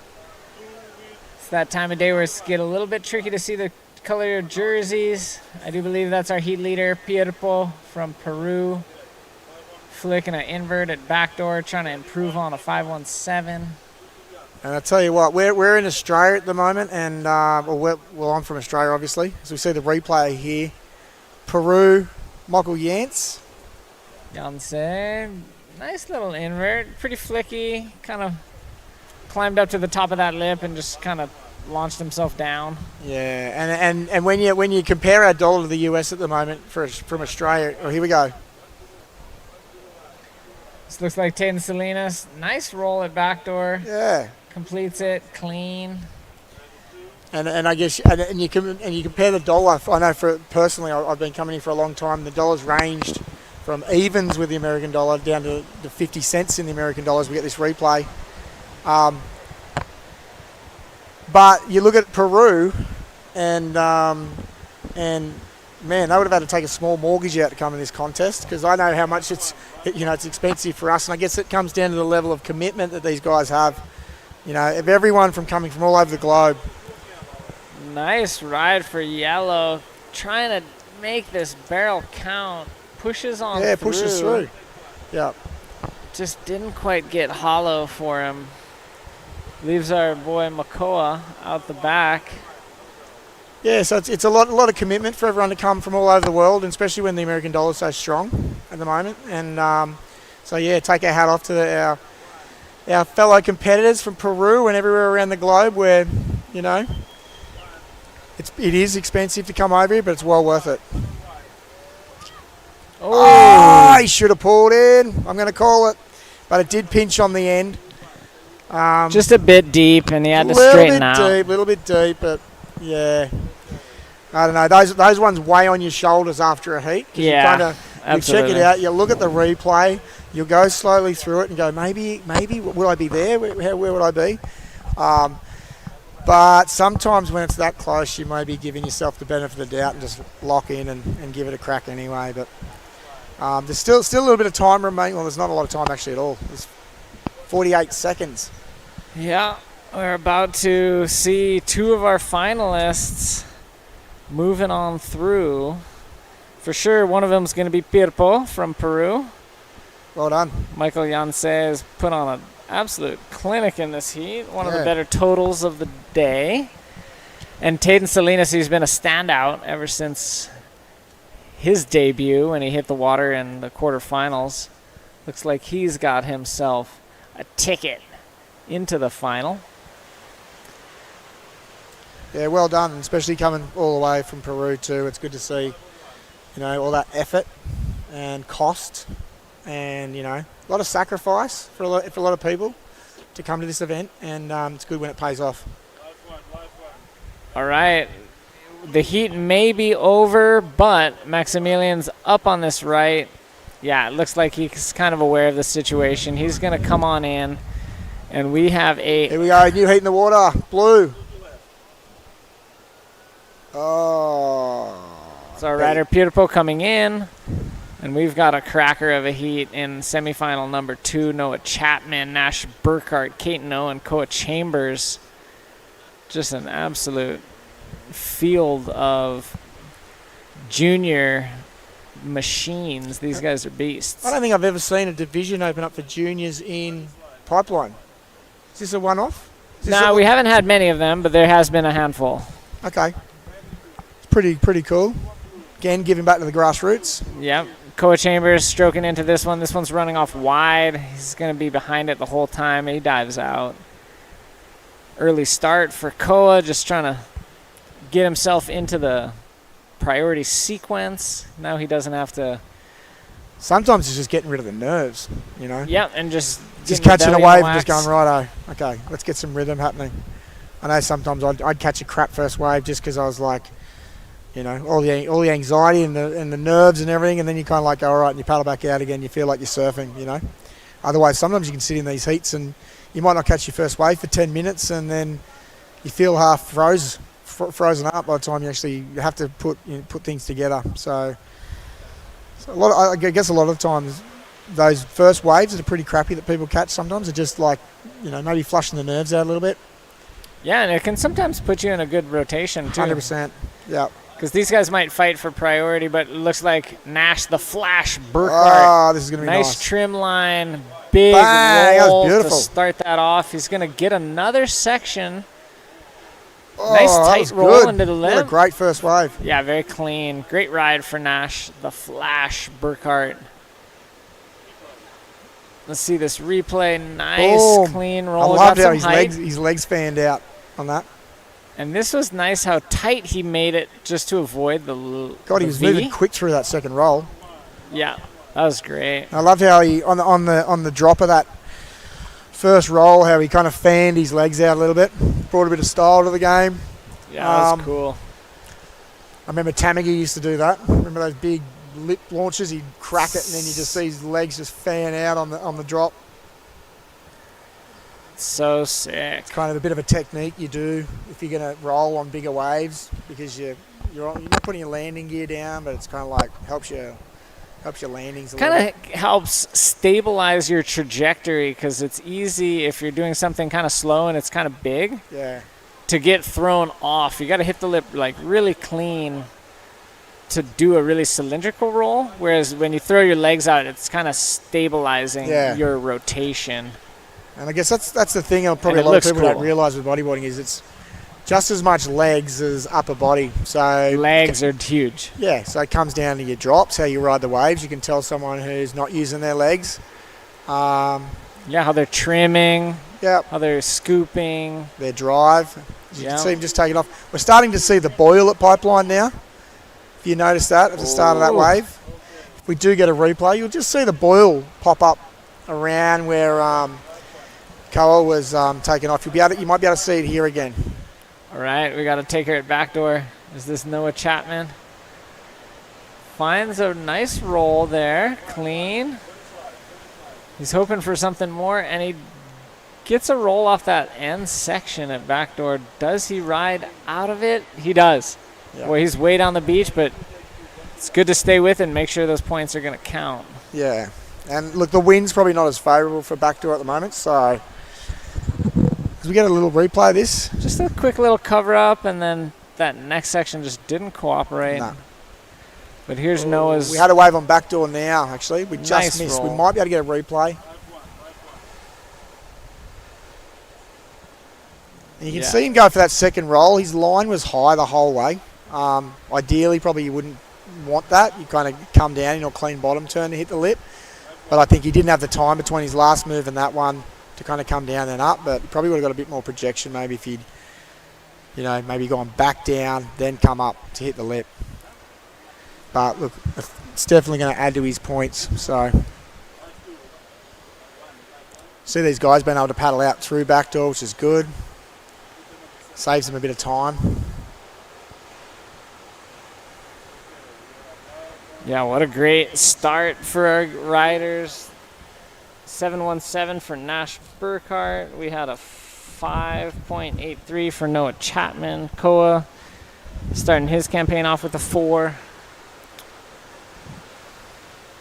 It's that time of day where it's get a little bit tricky to see the color of jerseys. I do believe that's our heat leader, Paipo from Peru. Flicking an invert at backdoor, trying to improve on a 517. And I tell you what, we're in Australia at the moment, and I'm from Australia, obviously. As we see the replay here, Peru, Michael Yance. Nice little invert, pretty flicky. Kind of climbed up to the top of that lip and just kind of launched himself down. Yeah, and when you compare our dollar to the US at the moment from Australia, here we go. This looks like Tayden Salinas. Nice roll at backdoor. Yeah. Completes it clean. And I guess and you compare the dollar. I know personally, I've been coming here for a long time. The dollar's ranged from evens with the American dollar down to the 50 cents in the American dollars. We get this replay. But you look at Peru, and man, they would have had to take a small mortgage out to come in this contest, because I know how much it's expensive for us, and I guess it comes down to the level of commitment that these guys have. You know, if everyone coming from all over the globe Nice ride for yellow. Trying to make this barrel count. Pushes on through. Yeah, pushes through. Yeah. Just didn't quite get hollow for him. Leaves our boy Makoa out the back. Yeah, so it's a lot of commitment for everyone to come from all over the world, and especially when the American dollar is so strong at the moment. And so yeah, take our hat off to our fellow competitors from Peru and everywhere around the globe, where it is expensive to come over here, but it's well worth it. Oh, he should have pulled in. I'm going to call it, but it did pinch on the end. Just a bit deep, and he had to straighten out. A little bit deep, but yeah. I don't know. Those ones weigh on your shoulders after a heat. Yeah, you check it out. You look at the replay. You'll go slowly through it and go, maybe will I be there? Where would I be? But sometimes when it's that close, you may be giving yourself the benefit of the doubt and just lock in and give it a crack anyway. But there's still a little bit of time remaining. Well, there's not a lot of time actually at all. There's 48 seconds. Yeah, we're about to see two of our finalists moving on through. For sure, one of them is going to be Pirpo from Peru. Well done. Michael Yance has put on an absolute clinic in this heat. One of the better totals of the day. And Taden Salinas, who's been a standout ever since his debut when he hit the water in the quarterfinals. Looks like he's got himself a ticket into the final. Yeah, well done, especially coming all the way from Peru too. It's good to see, all that effort and cost, and a lot of sacrifice for a lot of people to come to this event, and it's good when it pays off. All right, the heat may be over, but Maximilian's up on this right. Yeah, it looks like he's kind of aware of the situation. He's going to come on in, and we have Here we go, new heat in the water, blue. Oh. So our rider Pirpo coming in, and we've got a cracker of a heat in semifinal number 2. Noah Chapman, Nash Burkhart, Caetano, and Koa Chambers. Just an absolute field of junior machines. These guys are beasts. I don't think I've ever seen a division open up for juniors in Pipeline. Is this a one-off? No, we haven't had many of them, but there has been a handful. Okay. It's pretty cool. Again, giving back to the grassroots. Yep. Koa Chambers stroking into this one. This one's running off wide. He's going to be behind it the whole time. He dives out. Early start for Koa, just trying to get himself into the priority sequence. Now he doesn't have to. Sometimes it's just getting rid of the nerves, Yep, and just catching a wave and just going, righto, okay, let's get some rhythm happening. I know sometimes I'd catch a crap first wave just because I was like, all the anxiety and the nerves and everything, and then you kind of like go, all right, and you paddle back out again. You feel like you're surfing, Otherwise, sometimes you can sit in these heats and you might not catch your first wave for 10 minutes, and then you feel half frozen up by the time you actually have to put things together. So I guess a lot of times those first waves that are pretty crappy that people catch sometimes are just like, maybe flushing the nerves out a little bit. Yeah, and it can sometimes put you in a good rotation too. 100%. Yeah. Because these guys might fight for priority, but it looks like Nash the Flash Burkhart. Oh, this is going to be nice. Trim line, big Bang, roll that was to beautiful. start that off. He's going to get another section. Oh, Nice tight roll good. into the What lip. a great first wave. Yeah, very clean. Great ride for Nash the Flash Burkhart. Let's see this replay. Nice, Boom. clean I roll. loved Got how some height. his legs fanned out on that. And this was nice how tight he made it just to avoid the God, he the was V. moving quick through that second roll. Yeah, that was great. I loved how he on the drop of that first roll, how he kind of fanned his legs out a little bit, brought a bit of style to the game. Yeah, that was cool. I remember Tamagi used to do that. Remember those big lip launches? He'd crack it, and then you just see his legs just fan out on the drop. So sick. It's kind of a bit of a technique you do if you're going to roll on bigger waves, because you're not putting your landing gear down, but it's kind of like helps your landings a little bit. Kind of helps stabilize your trajectory, because it's easy if you're doing something kind of slow and it's kind of big Yeah. to get thrown off. You got to hit the lip like really clean to do a really cylindrical roll, whereas when you throw your legs out, it's kind of stabilizing your rotation. And I guess that's the thing probably And a it lot of looks people cool. don't realize with bodyboarding is it's just as much legs as upper body. So Legs are huge. yeah, so it comes down to your drops, how you ride the waves. You can tell someone who's not using their legs. Yeah, how they're trimming, Yep, how they're scooping. their drive. As you Yeah. can see them just take it off. We're starting to see the boil at Pipeline now. If you notice that at the start of that Ooh. wave. If we do get a replay, you'll just see the boil pop up around where Koa was taken off. You might be able to see it here again. All right, we got to take her at backdoor. Is this Noah Chapman? Finds a nice roll there, clean. He's hoping for something more, and he gets a roll off that end section at backdoor. Does he ride out of it? He does. Yeah. Well, he's way down the beach, but it's good to stay with and make sure those points are going to count. Yeah, and look, the wind's probably not as favourable for backdoor at the moment, so as we get a little replay of this. Just a quick little cover up, and then that next section just didn't cooperate. No. But here's Noah's. We had a wave on backdoor now, actually. We just Nice missed. roll. We might be able to get a replay. And you can Yeah. see him go for that second roll. His line was high the whole way. Ideally, probably you wouldn't want that. You kind of come down in your clean bottom turn to hit the lip. But I think he didn't have the time between his last move and that one to kind of come down and up. But he probably would have got a bit more projection maybe if he'd, maybe gone back down, then come up to hit the lip. But look, it's definitely going to add to his points. So see these guys being able to paddle out through backdoor, which is good. Saves them a bit of time. Yeah, what a great start for our riders. 717 for Nash Burkhart. We had a 5.83 for Noah Chapman. Koa starting his campaign off with a 4.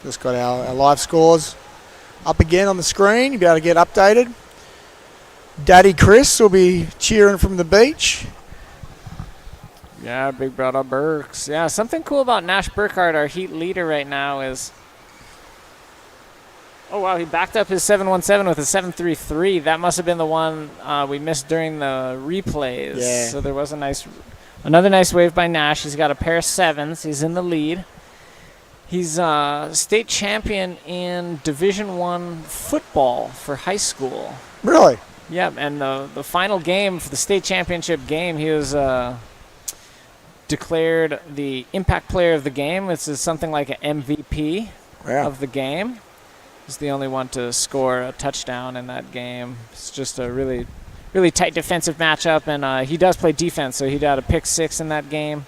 Just got our live scores up again on the screen. You'll be able to get updated. Daddy Chris will be cheering from the beach. Yeah, big brother Burks. Yeah, something cool about Nash Burkhart, our heat leader right now, is... Oh, wow, he backed up his 717 with a 733. That must have been the one we missed during the replays. Yeah. So there was another nice wave by Nash. He's got a pair of 7s. He's in the lead. He's state champion in Division I football for high school. Really? Yep, and the final game for the state championship game, he was declared the impact player of the game. This is something like an MVP of the game. He's the only one to score a touchdown in that game. It's just a really, really tight defensive matchup, and he does play defense, so he had a pick 6 in that game.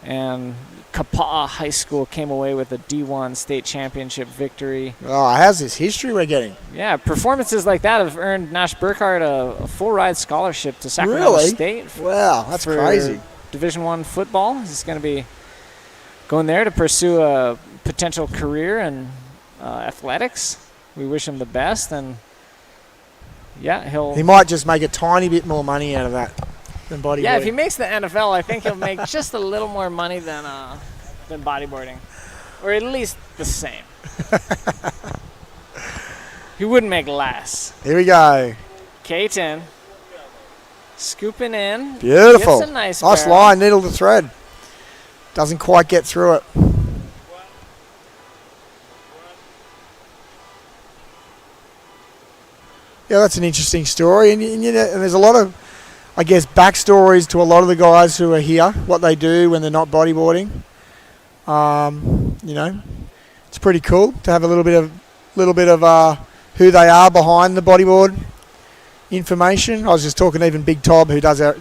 And Kapa'a High School came away with a D1 state championship victory. Oh, how's this history we're getting? Yeah, performances like that have earned Nash Burkhart a full ride scholarship to Sacramento Really? State. Wow, that's for crazy. Division I football. He's going to be going there to pursue a potential career in athletics. We wish him the best, and yeah, He might just make a tiny bit more money out of that than bodyboarding. Yeah, if he makes the NFL, I think he'll make just a little more money than bodyboarding, or at least the same. He wouldn't make less. Here we go. Kaiten scooping in. Beautiful. Gets a nice barrel. Line, needle to thread. Doesn't quite get through it. Yeah, that's an interesting story, and there's a lot of, I guess, backstories to a lot of the guys who are here, what they do when they're not bodyboarding. It's pretty cool to have a little bit of who they are behind the bodyboard information. I was just talking to even Big Todd who does our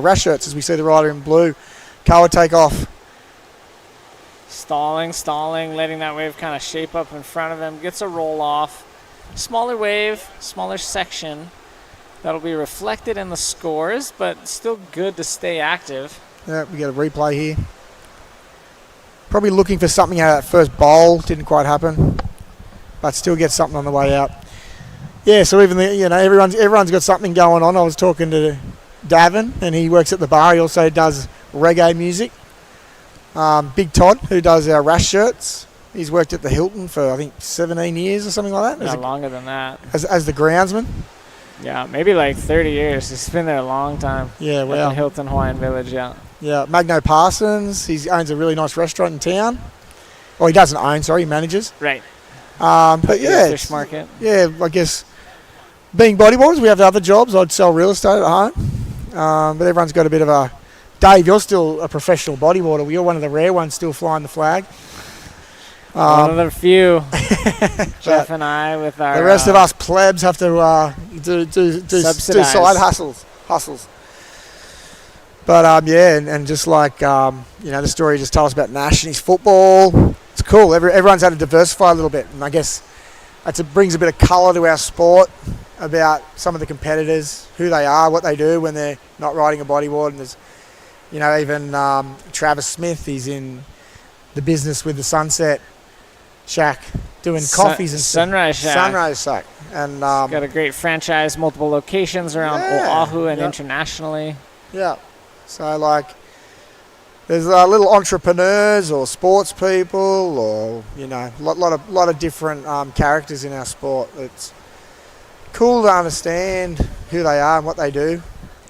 rash shirts, as we see the rider in blue. Koa take off. Stalling, letting that wave kind of shape up in front of him. Gets a roll off. Smaller wave, smaller section. That'll be reflected in the scores, but still good to stay active. Yeah, we get a replay here. Probably looking for something out of that first bowl. Didn't quite happen, but still get something on the way out. Yeah, so even everyone's got something going on. I was talking to Davin, and he works at the bar. He also does reggae music. Big Todd, who does our rash shirts. He's worked at the Hilton for, I think, 17 years or something like that. No, longer than that. As the groundsman. Yeah, maybe like 30 years. He's been there a long time. Yeah, At well. the Hilton Hawaiian Village, yeah. Yeah, Magno Parsons. He owns a really nice restaurant in town. Well, he doesn't own, sorry, he manages. Right. But yeah. Fish market. Yeah, I guess being bodyboarders, we have other jobs. I'd sell real estate at home. But everyone's got a bit of a... Dave, you're still a professional bodyboarder. You're one of the rare ones still flying the flag. One of the few. Jeff and I with our... The rest of us plebs have to do side hustles. But yeah, and just like the story you just told us about Nash and his football, it's cool. Everyone's had to diversify a little bit, and I guess it brings a bit of colour to our sport about some of the competitors, who they are, what they do when they're not riding a bodyboard. And there's, even Travis Smith, he's in the business with the Sunset Shack doing coffees and Sunrise Shack. Sunrise Shack. And got a great franchise, multiple locations around Oahu and internationally. Yeah. So there's little entrepreneurs or sports people, or lot of different characters in our sport. It's cool to understand who they are and what they do.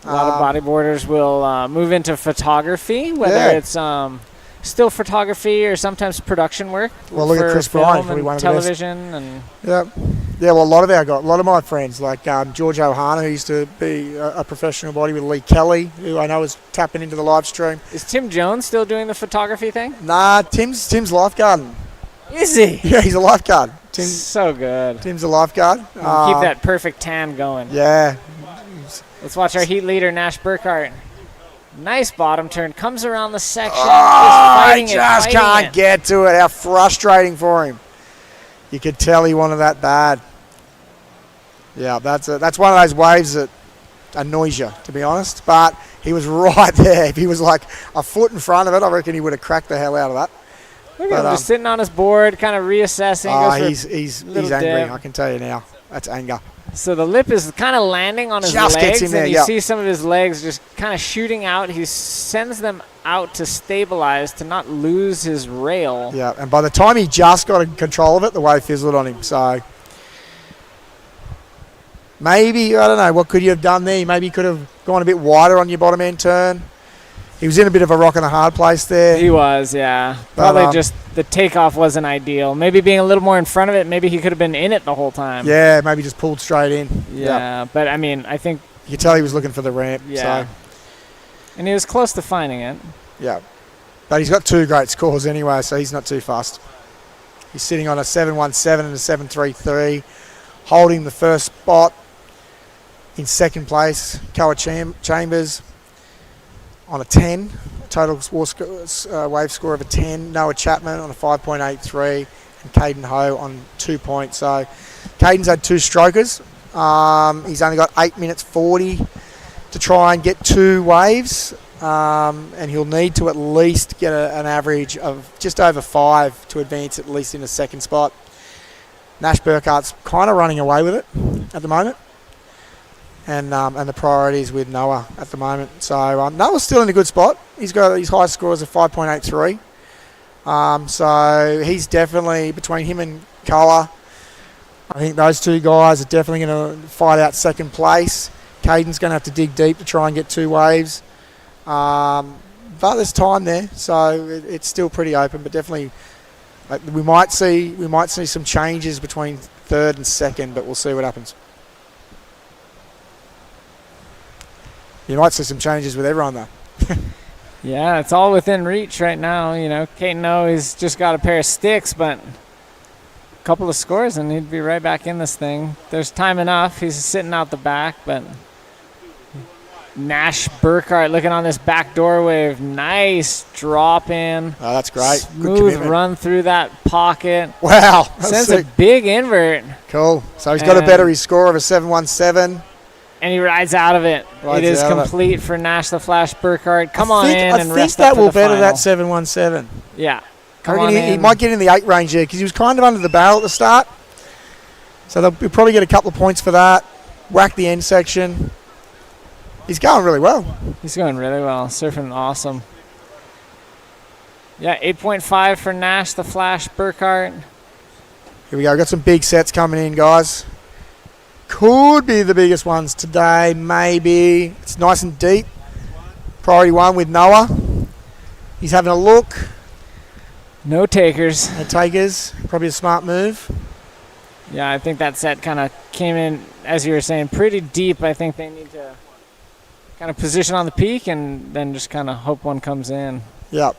A lot of bodyboarders will move into photography, whether it's still photography or sometimes production work. Well, look at Chris Bryan, probably one of the best. Television and yeah. Well, a lot of my friends, like George Ohana, who used to be a professional body with Lee Kelly, who I know is tapping into the live stream. Is Tim Jones still doing the photography thing? Nah, Tim's lifeguarding. Is he? Yeah, he's a lifeguard. So good. Tim's a lifeguard. Keep that perfect tan going. Yeah. Let's watch our heat leader, Nash Burkhart. Nice bottom turn. Comes around the section. I just can't get to it. How frustrating for him. You could tell he wanted that bad. Yeah, that's one of those waves that annoys you, to be honest. But he was right there. If he was like a foot in front of it, I reckon he would have cracked the hell out of that. Look at him just sitting on his board, kind of reassessing. He's angry. I can tell you now. That's anger. So the lip is kind of landing on his just legs, gets him there, and you see some of his legs just kind of shooting out. He sends them out to stabilize, to not lose his rail. Yeah, and by the time he just got in control of it, the wave fizzled on him. So maybe, I don't know, what could you have done there? Maybe you could have gone a bit wider on your bottom end turn. He was in a bit of a rock and a hard place there. He was, yeah. Probably just the takeoff wasn't ideal. Maybe being a little more in front of it, maybe he could have been in it the whole time. Yeah, maybe just pulled straight in. Yeah, but I mean, I think... You could tell he was looking for the ramp. Yeah. So. And he was close to finding it. Yeah. But he's got 2 great scores anyway, so he's not too fast. He's sitting on a 7.17 and a 7.33, holding the first spot. In second place, Koa Chambers on a 10, total wave score of a 10. Noah Chapman on a 5.83, and Caden Ho on 2 points. So Caden's had 2 strokers. He's only got 8 minutes 40 to try and get 2 waves, and he'll need to at least get an average of just over 5 to advance at least in the second spot. Nash Burkhart's kind of running away with it at the moment. And the priorities with Noah at the moment. So Noah's still in a good spot. He's got his highest score is a 5.83. So he's definitely, between him and Koa, I think those 2 guys are definitely going to fight out second place. Caden's going to have to dig deep to try and get 2 waves. But there's time there, so it's still pretty open. But definitely, we might see some changes between third and second, but we'll see what happens. You might see some changes with everyone, though. Yeah, it's all within reach right now. Caden O, he's just got a pair of sticks, but a couple of scores and he'd be right back in this thing. There's time enough. He's sitting out the back, but Nash Burkhart looking on this backdoor wave. Nice drop in. Oh, that's great. Smooth run through that pocket. Wow. Sends a big invert. Cool. So he's got to better his score of a 7.17. And he rides out of it. It is complete for Nash the Flash Burkhart. Come on in and rest up for the final. I think that will better that 7.17. Yeah. He might get in the 8 range there because he was kind of under the barrel at the start. So he'll probably get a couple of points for that. Whack the end section. He's going really well. He's going really well. Surfing awesome. Yeah, 8.5 for Nash the Flash Burkhart. Here we go. Got some big sets coming in, guys. Could be the biggest ones today, maybe. It's nice and deep. Priority 1 with Noah. He's having a look. No takers. No takers. Probably a smart move. Yeah, I think that set kind of came in, as you were saying, pretty deep. I think they need to kind of position on the peak and then just kind of hope one comes in. Yep.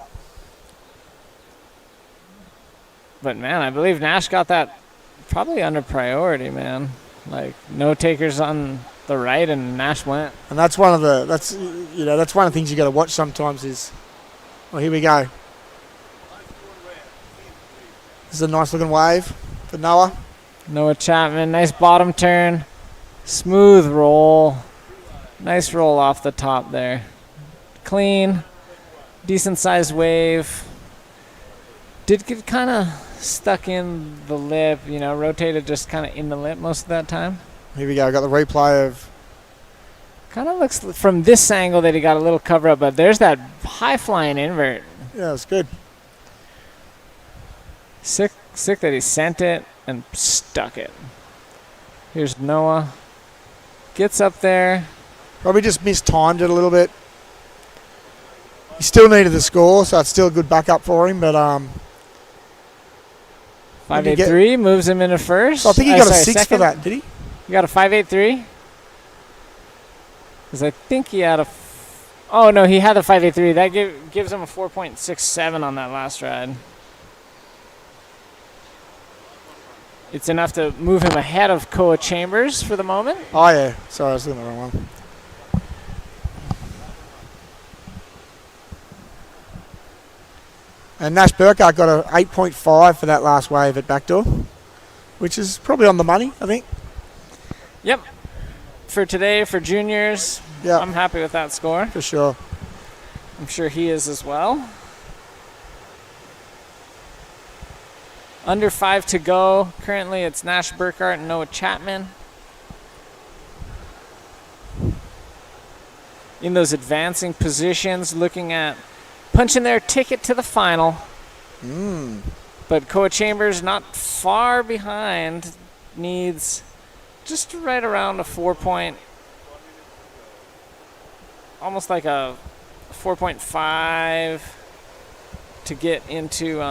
But, man, I believe Nash got that probably under priority, man. Like, no takers on the right, and Nash went. And that's one of the things you got to watch sometimes is, well, here we go. This is a nice looking wave for Noah. Noah Chapman, nice bottom turn, smooth roll, nice roll off the top there. Clean, decent sized wave. Did get kind of stuck in the lip, rotated just kind of in the lip most of that time. Here we go. I got the replay of. Kind of looks from this angle that he got a little cover up, but there's that high flying invert. Yeah, it's good. Sick that he sent it and stuck it. Here's Noah. Gets up there. Probably just mistimed it a little bit. He still needed the score, so it's still a good backup for him, but 5.83 moves him into first. So I think he got a 6 for that, did he? He got a 5.83? Because I think he had a... oh, no, he had a 5.83. That gives him a 4.67 on that last ride. It's enough to move him ahead of Koa Chambers for the moment. Oh, yeah. Sorry, I was looking at the wrong one. And Nash Burkhart got a 8.5 for that last wave at backdoor, which is probably on the money, I think. Yep. For today, for juniors, yep. I'm happy with that score. For sure. I'm sure he is as well. Under 5 to go. Currently, it's Nash Burkhart and Noah Chapman. In those advancing positions, looking at punching their ticket to the final. But Koa Chambers not far behind. Needs just right around a 4 point, almost like a 4.5 to get into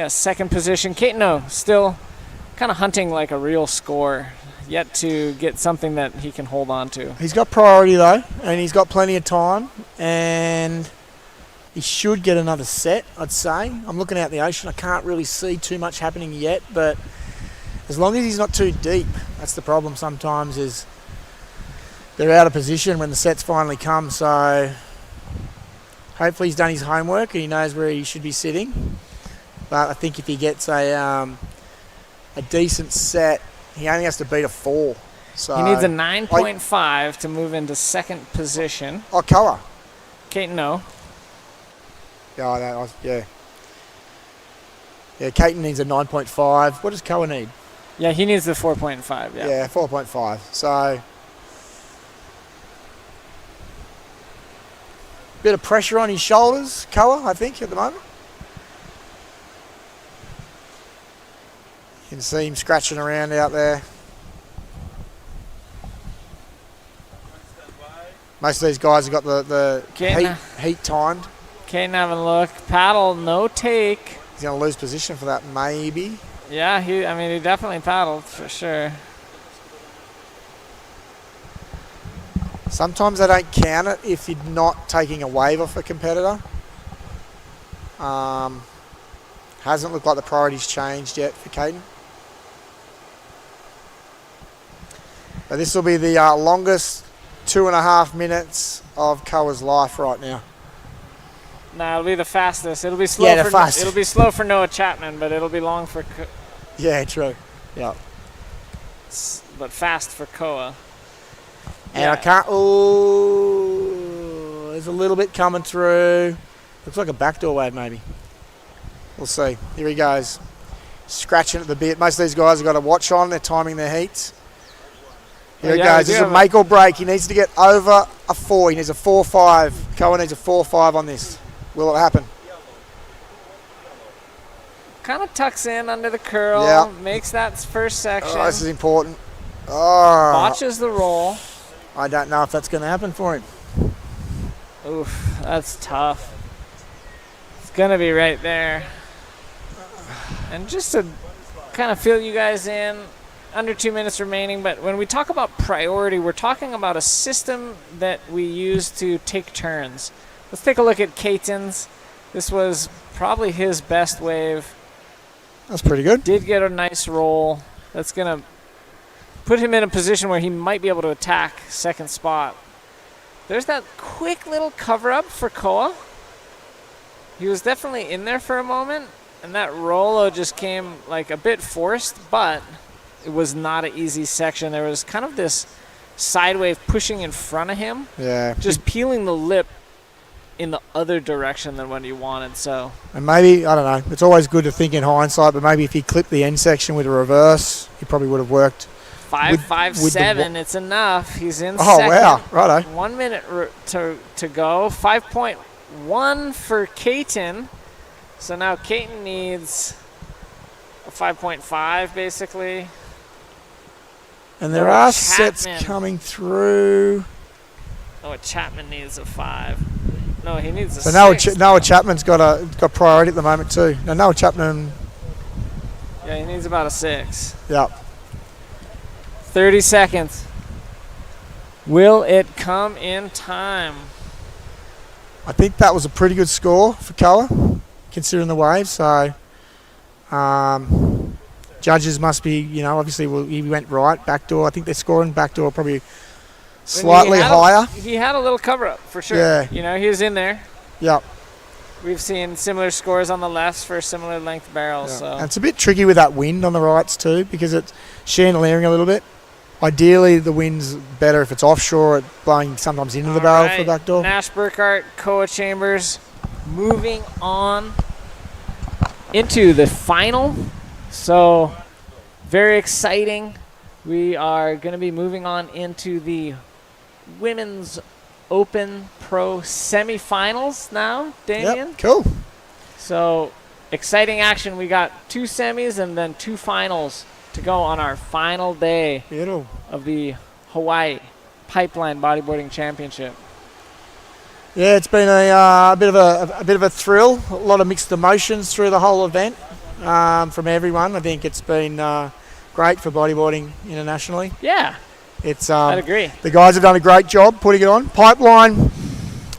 second position. Caetano still kind of hunting like a real score, yet to get something that he can hold on to. He's got priority though, and he's got plenty of time, and he should get another set, I'd say. I'm looking out the ocean. I can't really see too much happening yet, but as long as he's not too deep, that's the problem sometimes, is they're out of position when the sets finally come. So hopefully he's done his homework and he knows where he should be sitting. But I think if he gets a decent set, he only has to beat a 4. So he needs a 9.5 to move into second position. Oh, Koa. Caetano. Yeah, Yeah, Caton needs a 9.5. What does Koa need? Yeah, he needs the 4.5. Yeah, 4.5. So bit of pressure on his shoulders, Koa, I think, at the moment. You can see him scratching around out there. Most of these guys have got the heat timed. Caton having a look. Paddle, no take. He's going to lose position for that, maybe. Yeah, he definitely paddled for sure. Sometimes they don't count it if you're not taking a wave off a competitor. Hasn't looked like the priority's changed yet for Caden. But this will be the longest 2.5 minutes of Koa's life right now. Nah, it'll be the fastest. It'll be slow. Yeah, It'll be slow for Noah Chapman, but it'll be long for. Yeah, true. Yeah. But fast for Koa. And yeah. I can't. Oh, there's a little bit coming through. Looks like a backdoor wave, maybe. We'll see. Here he goes, scratching at the bit. Most of these guys have got a watch on. They're timing their heats. Here it yeah, goes. This is a make or break. He needs to get over a 4. He needs a 4.5. Koa needs a 4.5 on this. Will it happen? Kind of tucks in under the curl. Yeah. Makes that first section. Oh, this is important. Oh, Botches the roll. I don't know if that's going to happen for him. Oof, that's tough. It's going to be right there. And just to kind of fill you guys in, under 2 minutes remaining, but when we talk about priority, we're talking about a system that we use to take turns. Let's take a look at Caton's. This was probably his best wave. That's pretty good. Did get a nice roll. That's going to put him in a position where he might be able to attack second spot. There's that quick little cover-up for Koa. He was definitely in there for a moment, and that Rolo just came like a bit forced, but it was not an easy section. There was kind of this side wave pushing in front of him, Yeah. just peeling the lip in the other direction than what he wanted. So, And maybe, I don't know, it's always good to think in hindsight, but maybe if he clipped the end section with a reverse, he probably would have worked. 5.57, it's enough. He's in Oh, second. wow. Righto. 1 minute to go. 5.1 for Caton. So now Caton needs a 5.5, basically. And there Noah are sets Chapman. coming through. Oh, Chapman needs a 5. No, he needs a So 6. Noah Chapman's got priority at the moment too. Now Noah Chapman, Yeah, he needs about a 6. yeah. 30 seconds. Will it come in time? I think that was a pretty good score for Koa, considering the wave. So judges must be, obviously he went right, backdoor. I think they're scoring backdoor probably slightly higher. He had a little cover up for sure. Yeah. He was in there. Yep. We've seen similar scores on the lefts for similar length barrels. Yeah. So And it's a bit tricky with that wind on the rights too, because it's chandeliering a little bit. Ideally, the wind's better if it's offshore, blowing sometimes into the barrel for backdoor. Nash Burkhart, Koa Chambers, moving on into the final. So very exciting. We are going to be moving on into the Women's Open Pro semifinals now, Damien. Yep, cool. So exciting action. We got 2 semis and then 2 finals to go on our final day of the Hawaii Pipeline Bodyboarding Championship. Yeah, it's been a bit of a thrill. A lot of mixed emotions through the whole event from everyone. I think it's been great for bodyboarding internationally. Yeah, it's. I'd agree. The guys have done a great job putting it on. Pipeline,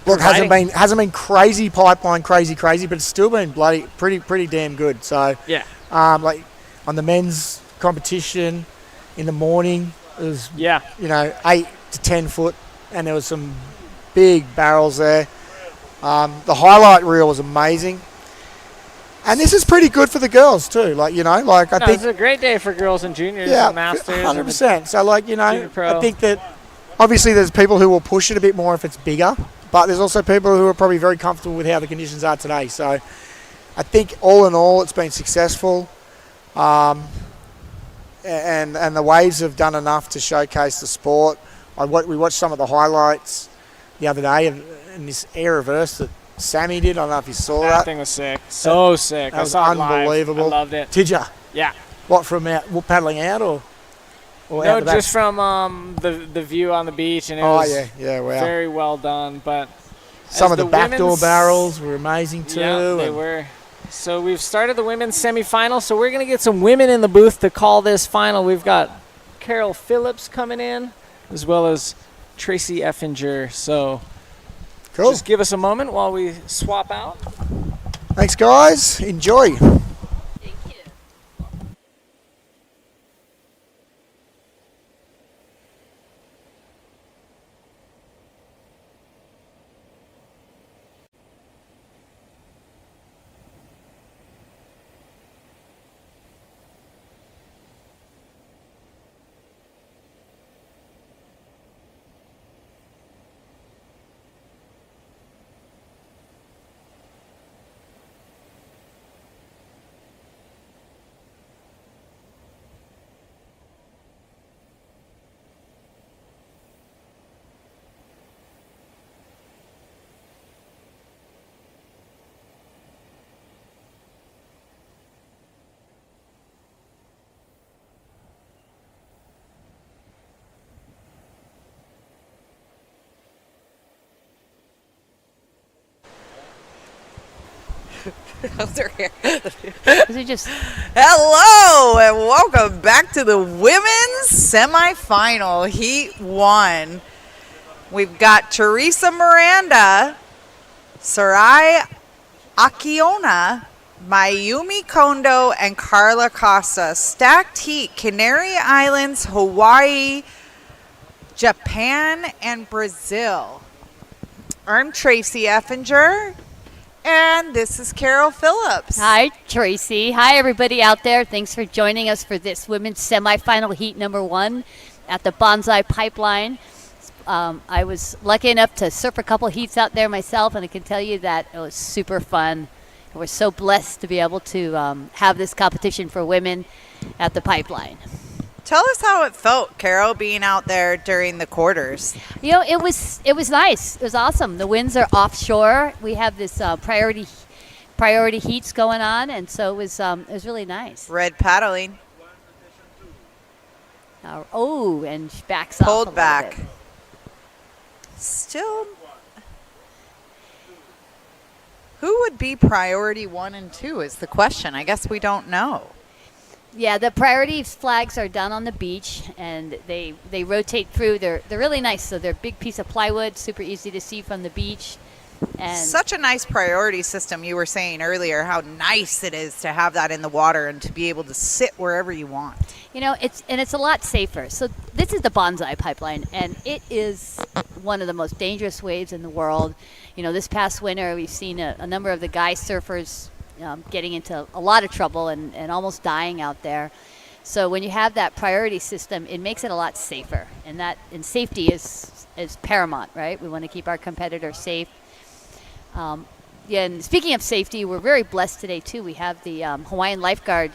look, hasn't been crazy pipeline, crazy, but it's still been pretty damn good. So yeah, like on the men's competition in the morning, it was 8 to 10 foot, and there was some big barrels there. The highlight reel was amazing. And this is pretty good for the girls too. I think it's a great day for girls and juniors yeah, and masters. 100%. So I I think that obviously there's people who will push it a bit more if it's bigger, but there's also people who are probably very comfortable with how the conditions are today. So I think all in all, it's been successful. And the waves have done enough to showcase the sport. We watched some of the highlights the other day in this air reverse that Sammy did. I don't know if you saw that. That thing was sick. So sick. That was I saw it unbelievable. live. I loved it. Did ya? Yeah. What, from paddling out or No, out the back? just from the view on the beach, and it was wow. very well done. But Some as of the backdoor women's- barrels were amazing too. Yeah, they and were. So we've started the women's semifinal. So we're going to get some women in the booth to call this final. We've got Carol Phillips coming in, as well as Tracy Effinger. So cool. just give us a moment while we swap out. Thanks, guys. Enjoy. Those are here. Those are just Hello and welcome back to the women's semifinal, Heat 1. We've got Teresa Miranda, Sarai Akiona, Mayumi Kondo, and Carla Costa. Stacked heat, Canary Islands, Hawaii, Japan, and Brazil. I'm Tracy Effinger, and this is Carol Phillips. Hi, Tracy. Hi, everybody out there. Thanks for joining us for this women's semifinal heat number 1 at the Banzai Pipeline. I was lucky enough to surf a couple heats out there myself, and I can tell you that it was super fun. We're so blessed to be able to have this competition for women at the Pipeline. Tell us how it felt, Carol, being out there during the quarters. You know, it was nice. It was awesome. The winds are offshore. We have this priority heats going on, and so it was really nice. Red paddling. And she backs off. Pulled back. Still, who would be priority 1 and 2 is the question. I guess we don't know. Yeah, the priority flags are down on the beach, and they rotate through. They're really nice. So they're a big piece of plywood, super easy to see from the beach. And such a nice priority system. You were saying earlier how nice it is to have that in the water and to be able to sit wherever you want. You know, it's a lot safer. So this is the Banzai Pipeline, and it is one of the most dangerous waves in the world. You know, this past winter we've seen a number of the guy surfers getting into a lot of trouble and almost dying out there. So when you have that priority system, it makes it a lot safer, and safety is paramount, right? We want to keep our competitors safe. And speaking of safety, we're very blessed today too. We have the Hawaiian lifeguard,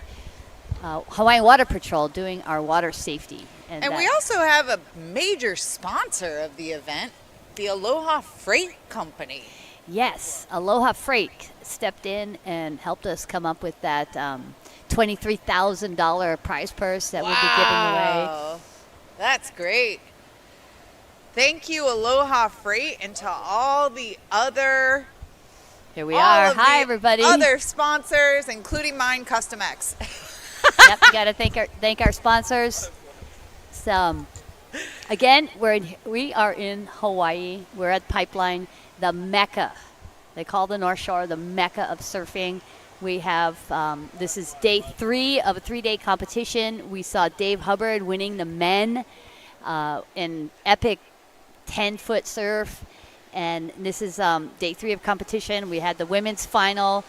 Hawaiian Water Patrol doing our water safety. And we also have a major sponsor of the event, the Aloha Freight Company. Yes, Aloha Freight stepped in and helped us come up with that $23,000 prize purse that we'll be giving away. That's great. Thank you, Aloha Freight, and to all the other Here we are. Hi, everybody. Other sponsors, including mine, Custom X. Yep, we got to thank our sponsors. So, again, we are in Hawaii. We're at Pipeline, the Mecca. They call the North Shore the Mecca of surfing. We have this is day 3 of a 3-day competition. We saw Dave Hubbard winning the men in epic 10-foot surf. And this is day 3 of competition. We had the women's final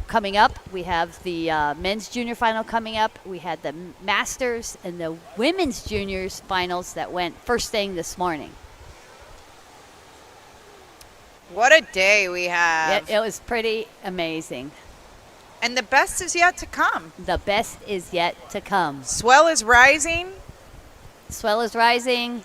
coming up. We have the men's junior final coming up. We had the masters and the women's juniors finals that went first thing this morning. What a day we have. It was pretty amazing. And the best is yet to come. The best is yet to come. Swell is rising. Swell is rising.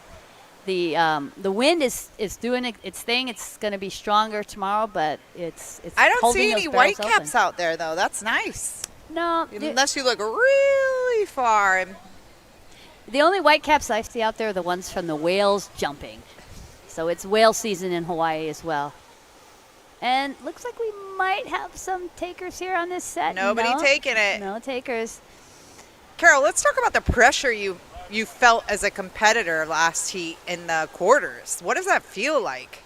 The wind is doing its thing. It's going to be stronger tomorrow, but it's I don't holding see those any barrels white caps open. out there, though. That's nice. No. Unless you look really far. The only white caps I see out there are the ones from the whales jumping. So it's whale season in Hawaii as well. And looks like we might have some takers here on this set. Nobody taking it. No takers. Carol, let's talk about the pressure you felt as a competitor last heat in the quarters. What does that feel like?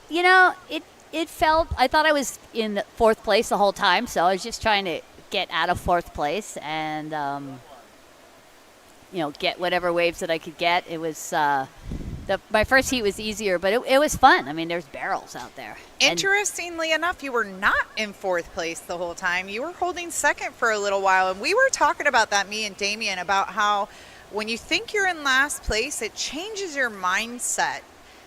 You know, it felt, I thought I was in 4th place the whole time, so I was just trying to get out of 4th place and, get whatever waves that I could get. It was, my first heat was easier, but it was fun. I mean, there's barrels out there. Interestingly enough, you were not in 4th place the whole time. You were holding 2nd for a little while, and we were talking about that, me and Damien, about how when you think you're in last place, it changes your mindset,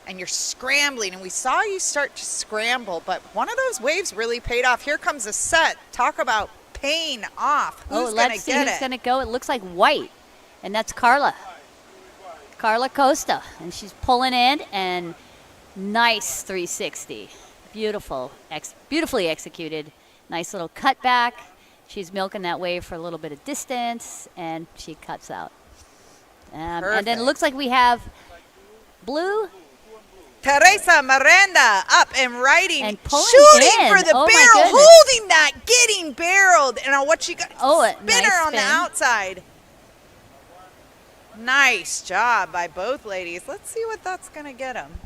and you're scrambling, and we saw you start to scramble, but one of those waves really paid off. Here comes a set. Talk about paying off. Who's going to get it? Who's going to go? It looks like white, and that's Carla Costa, and she's pulling in, and nice 360. Beautifully executed. Nice little cutback. She's milking that wave for a little bit of distance, and she cuts out. And then it looks like we have blue Teresa Miranda up and riding, And pulling shooting in. for the Oh, my barrel, goodness. holding that, getting barreled. And on what she got, Oh, a spinner nice on the spin. outside. Nice job by both ladies. Let's see what that's going to get them.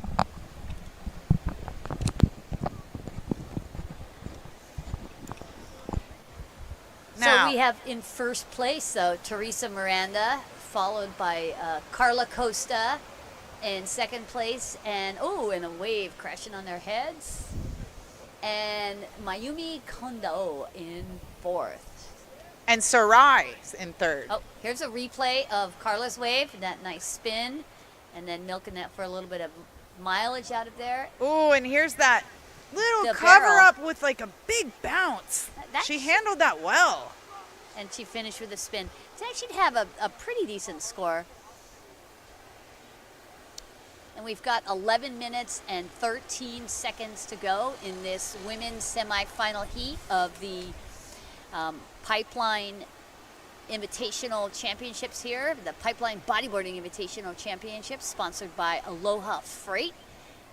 So we have in first place, though, Teresa Miranda, followed by Carla Costa in second place, and a wave crashing on their heads, and Mayumi Kondo in fourth. And Sarai's in third. Oh, here's a replay of Carla's wave, that nice spin, and then milking that for a little bit of mileage out of there. Oh, and here's that little The cover barrel. up with like a big bounce. She handled that well. And she finished with a spin. That should have a pretty decent score. And we've got 11 minutes and 13 seconds to go in this women's semifinal heat of the Pipeline Invitational Championships here, the Pipeline Bodyboarding Invitational Championships, sponsored by Aloha Freight.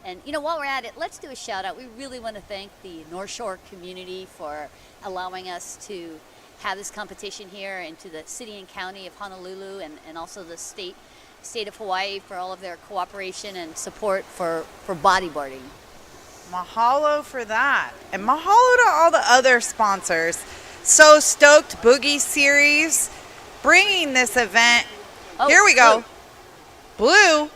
And, while we're at it, let's do a shout out. We really want to thank the North Shore community for allowing us to have this competition here, and to the city and county of Honolulu, and also the state of Hawaii for all of their cooperation and support for bodyboarding. Mahalo for that. And mahalo to all the other sponsors. So stoked Boogie Series bringing this event. Oh, Here we go. Blue.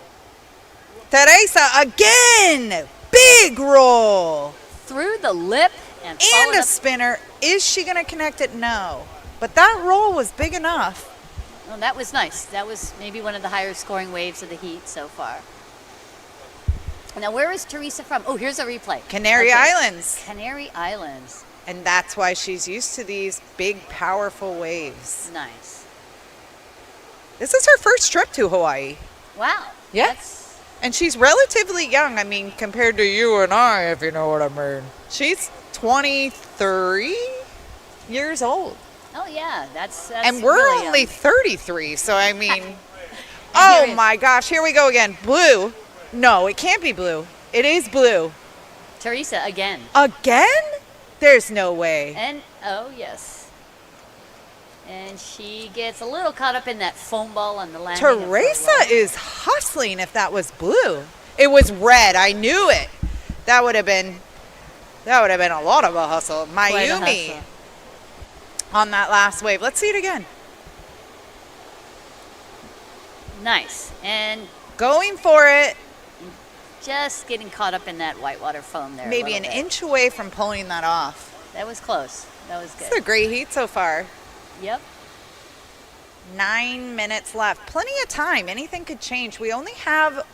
Teresa again. Big roll. Through the lip and a spinner. Is she going to connect it? No. But that roll was big enough. Well, that was nice. That was maybe one of the higher scoring waves of the heat so far. Now, where is Teresa from? Oh, here's a replay. Canary Islands. Canary Islands. And that's why she's used to these big, powerful waves. Nice. This is her first trip to Hawaii. Wow. Yes. And she's relatively young. I mean, compared to you and I, if you know what I mean. She's 23 years old. Oh, yeah. That's and we're really only young. 33, so I mean. Oh, my gosh. Here we go again. Blue. No, it can't be blue. It is blue. Teresa again. Again? There's no way. And, oh, yes. And she gets a little caught up in that foam ball on the landing. Teresa is hustling if that was blue. It was red. I knew it. That would have been a lot of a hustle. Mayumi on that last wave. Let's see it again. Nice. And going for it. Just getting caught up in that whitewater foam there. Maybe an inch away from pulling that off. That was close. That was good. It's a great heat so far. Yep. 9 minutes left. Plenty of time. Anything could change. We only have.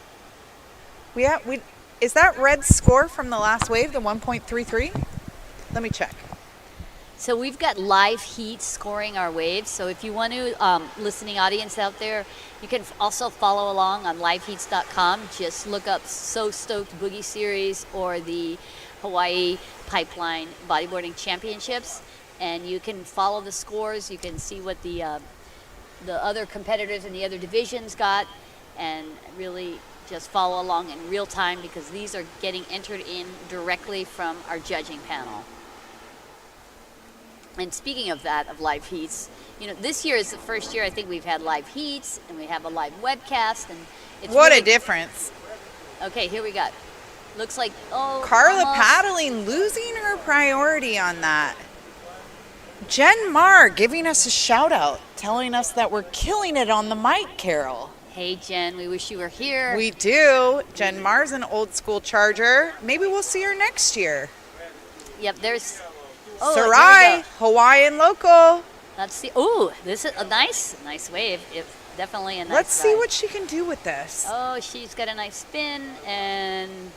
Is that red score from the last wave, the 1.33? Let me check. So we've got live heat scoring our waves. So if you want to, listening audience out there, you can also follow along on liveheats.com. Just look up So Stoked Boogie Series or the Hawaii Pipeline Bodyboarding Championships, and you can follow the scores. You can see what the other competitors in the other divisions got, and really just follow along in real time, because these are getting entered in directly from our judging panel. And speaking of that, of live heats, this year is the first year I think we've had live heats, and we have a live webcast, and it's what really a difference. Okay, here we go. Looks like, Carla almost. paddling, losing her priority on that. Jen Marr giving us a shout out, telling us that we're killing it on the mic, Carol. Hey, Jen, we wish you were here. We do. Jen Marr's an old school charger. Maybe we'll see her next year. Yep, there's... Sarai, Hawaiian local. Let's see. Ooh, this is a nice wave. Definitely a nice Let's see ride. what she can do with this. Oh, she's got a nice spin, and...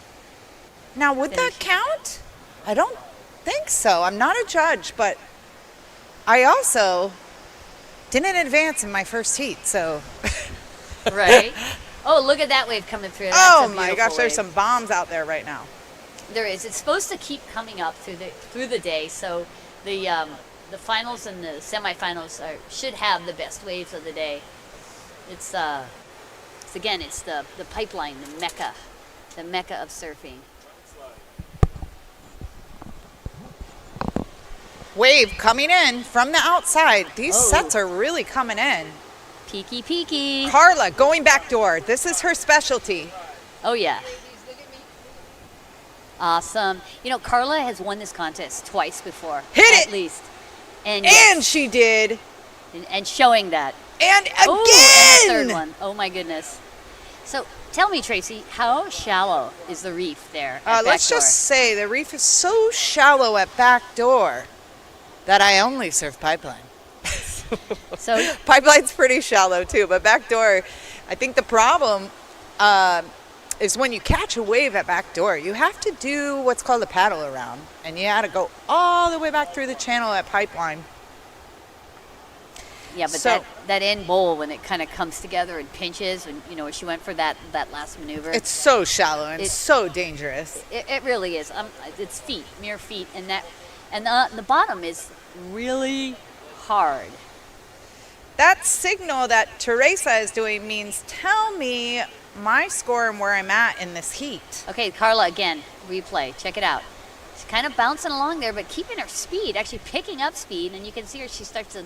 Now, would that count? I don't think so. I'm not a judge, but I also didn't advance in my first heat, so... Right. Oh, look at that wave coming through. That's oh a my beautiful gosh, there's wave. some bombs out there right now. There is. It's supposed to keep coming up through the day. So the finals and the semifinals should have the best waves of the day. It's the pipeline, the mecca the mecca of surfing. Wave coming in from the outside. These Oh. sets are really coming in. Peeky, peeky. Carla going back door. This is her specialty. Oh, yeah. Awesome. You know, Carla has won this contest twice before. Hit at least. And she did. And showing that. And again! Ooh, and a third one. Oh, my goodness. So, tell me, Tracy, how shallow is the reef there at Let's Backdoor? just say the reef is so shallow at backdoor that I only surf Pipeline. So Pipeline's pretty shallow too, but backdoor, I think the problem is when you catch a wave at backdoor, you have to do what's called a paddle around, and you had to go all the way back through the channel at Pipeline. Yeah, but So- that end bowl, when it kind of comes together and pinches, and you know, when she went for that last maneuver. It's so shallow and It's- so dangerous. It really is. It's feet, mere feet, and the bottom is really hard. That signal that Teresa is doing means tell me my score and where I'm at in this heat. Okay, Carla, again, replay. Check it out. She's kind of bouncing along there, but keeping her speed, actually picking up speed, and you can see her. She starts to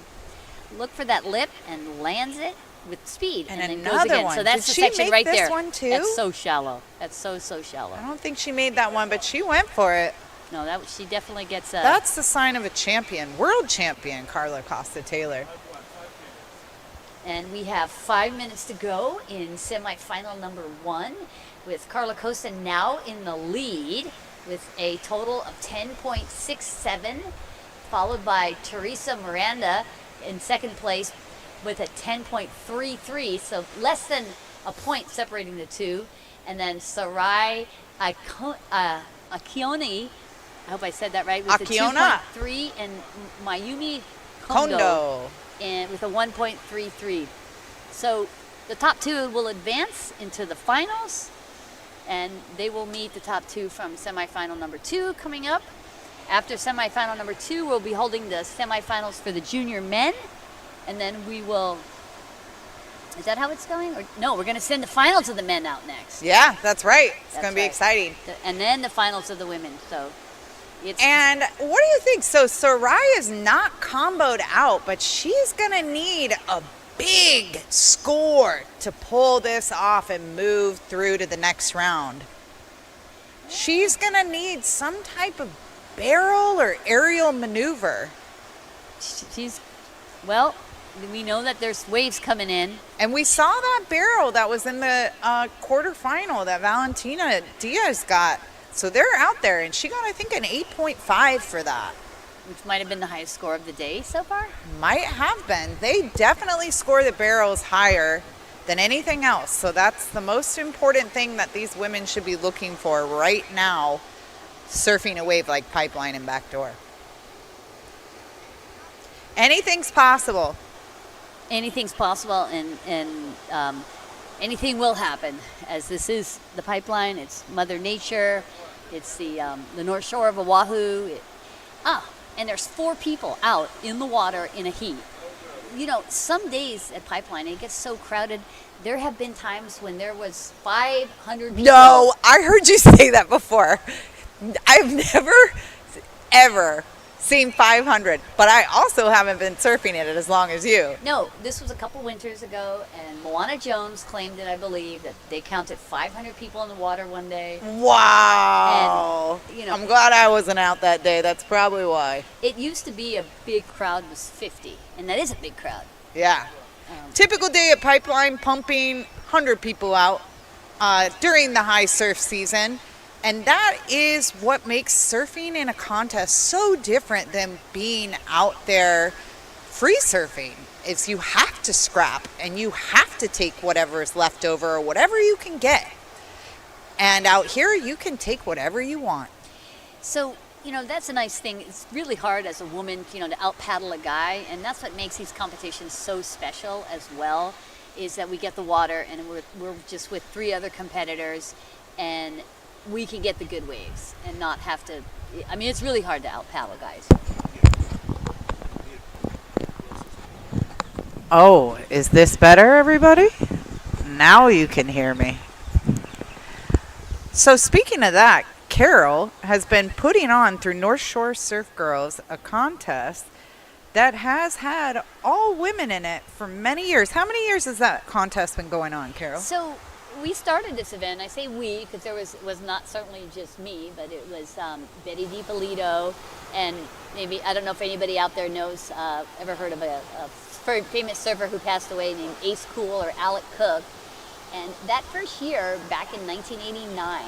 look for that lip and lands it with speed, And then another goes again. one. So that's Did the she section make right this there. one too? That's so shallow. That's so shallow. I don't think she made that one, but she went for it. No, she definitely gets a. That's the sign of a champion, world champion, Carla Costa Taylor. And we have 5 minutes to go in semifinal number 1, with Carla Costa now in the lead with a total of 10.67, followed by Teresa Miranda in second place with a 10.33, so less than a point separating the two. And then Sarai Akioni, I hope I said that right, with Akiona. a 2.3, and Mayumi Kondo. And with a 1.33. So the top two will advance into the finals, and they will meet the top two from semifinal number 2 coming up. After semifinal number 2, we'll be holding the semifinals for the junior men, and then we will. Is that how it's going? Or no, we're going to send the finals of the men out next. Yeah, that's right. It's That's going to be right. exciting. And then the finals of the women. So it's And what do you think? So Sarai is not comboed out, but she's going to need a big score to pull this off and move through to the next round. She's going to need some type of barrel or aerial maneuver. well, we know that there's waves coming in. And we saw that barrel that was in the quarterfinal that Valentina Diaz got. So they're out there, and she got, I think, an 8.5 for that. Which might have been the highest score of the day so far. Might have been. They definitely score the barrels higher than anything else. So that's the most important thing that these women should be looking for right now, surfing a wave like Pipeline and Backdoor. Anything's possible. Anything's possible, and anything will happen, as this is the Pipeline. It's Mother Nature. It's the North Shore of Oahu. And there's 4 people out in the water in a heat. You know, some days at Pipeline, it gets so crowded. There have been times when there was 500 people. No, I heard you say that before. I've never, ever seen 500, but I also haven't been surfing it as long as you. No, this was a couple winters ago, and Moana Jones claimed it, I believe, that they counted 500 people in the water one day. Wow. And, you know, I'm glad I wasn't out that day. That's probably why. It used to be a big crowd was 50, and that is a big crowd. Yeah. Typical day at Pipeline, pumping 100 people out during the high surf season. And that is what makes surfing in a contest so different than being out there free surfing. Is you have to scrap and you have to take whatever is left over or whatever you can get. And out here, you can take whatever you want. So, you know, that's a nice thing. It's really hard as a woman, you know, to out paddle a guy, and that's what makes these competitions so special as well, is that we get the water and we're just with 3 other competitors, and we can get the good waves and not have to. I mean, it's really hard to out paddle guys. Oh, is this better, everybody? Now you can hear me. So speaking of that, Carol has been putting on through North Shore Surf Girls a contest that has had all women in it for many years. How many years has that contest been going on, Carol? So we started this event. I say we because there was not certainly just me, but it was Betty DiPolito, and maybe, I don't know if anybody out there knows, ever heard of a famous surfer who passed away named Ace Cool or Alec Cook. And that first year, back in 1989,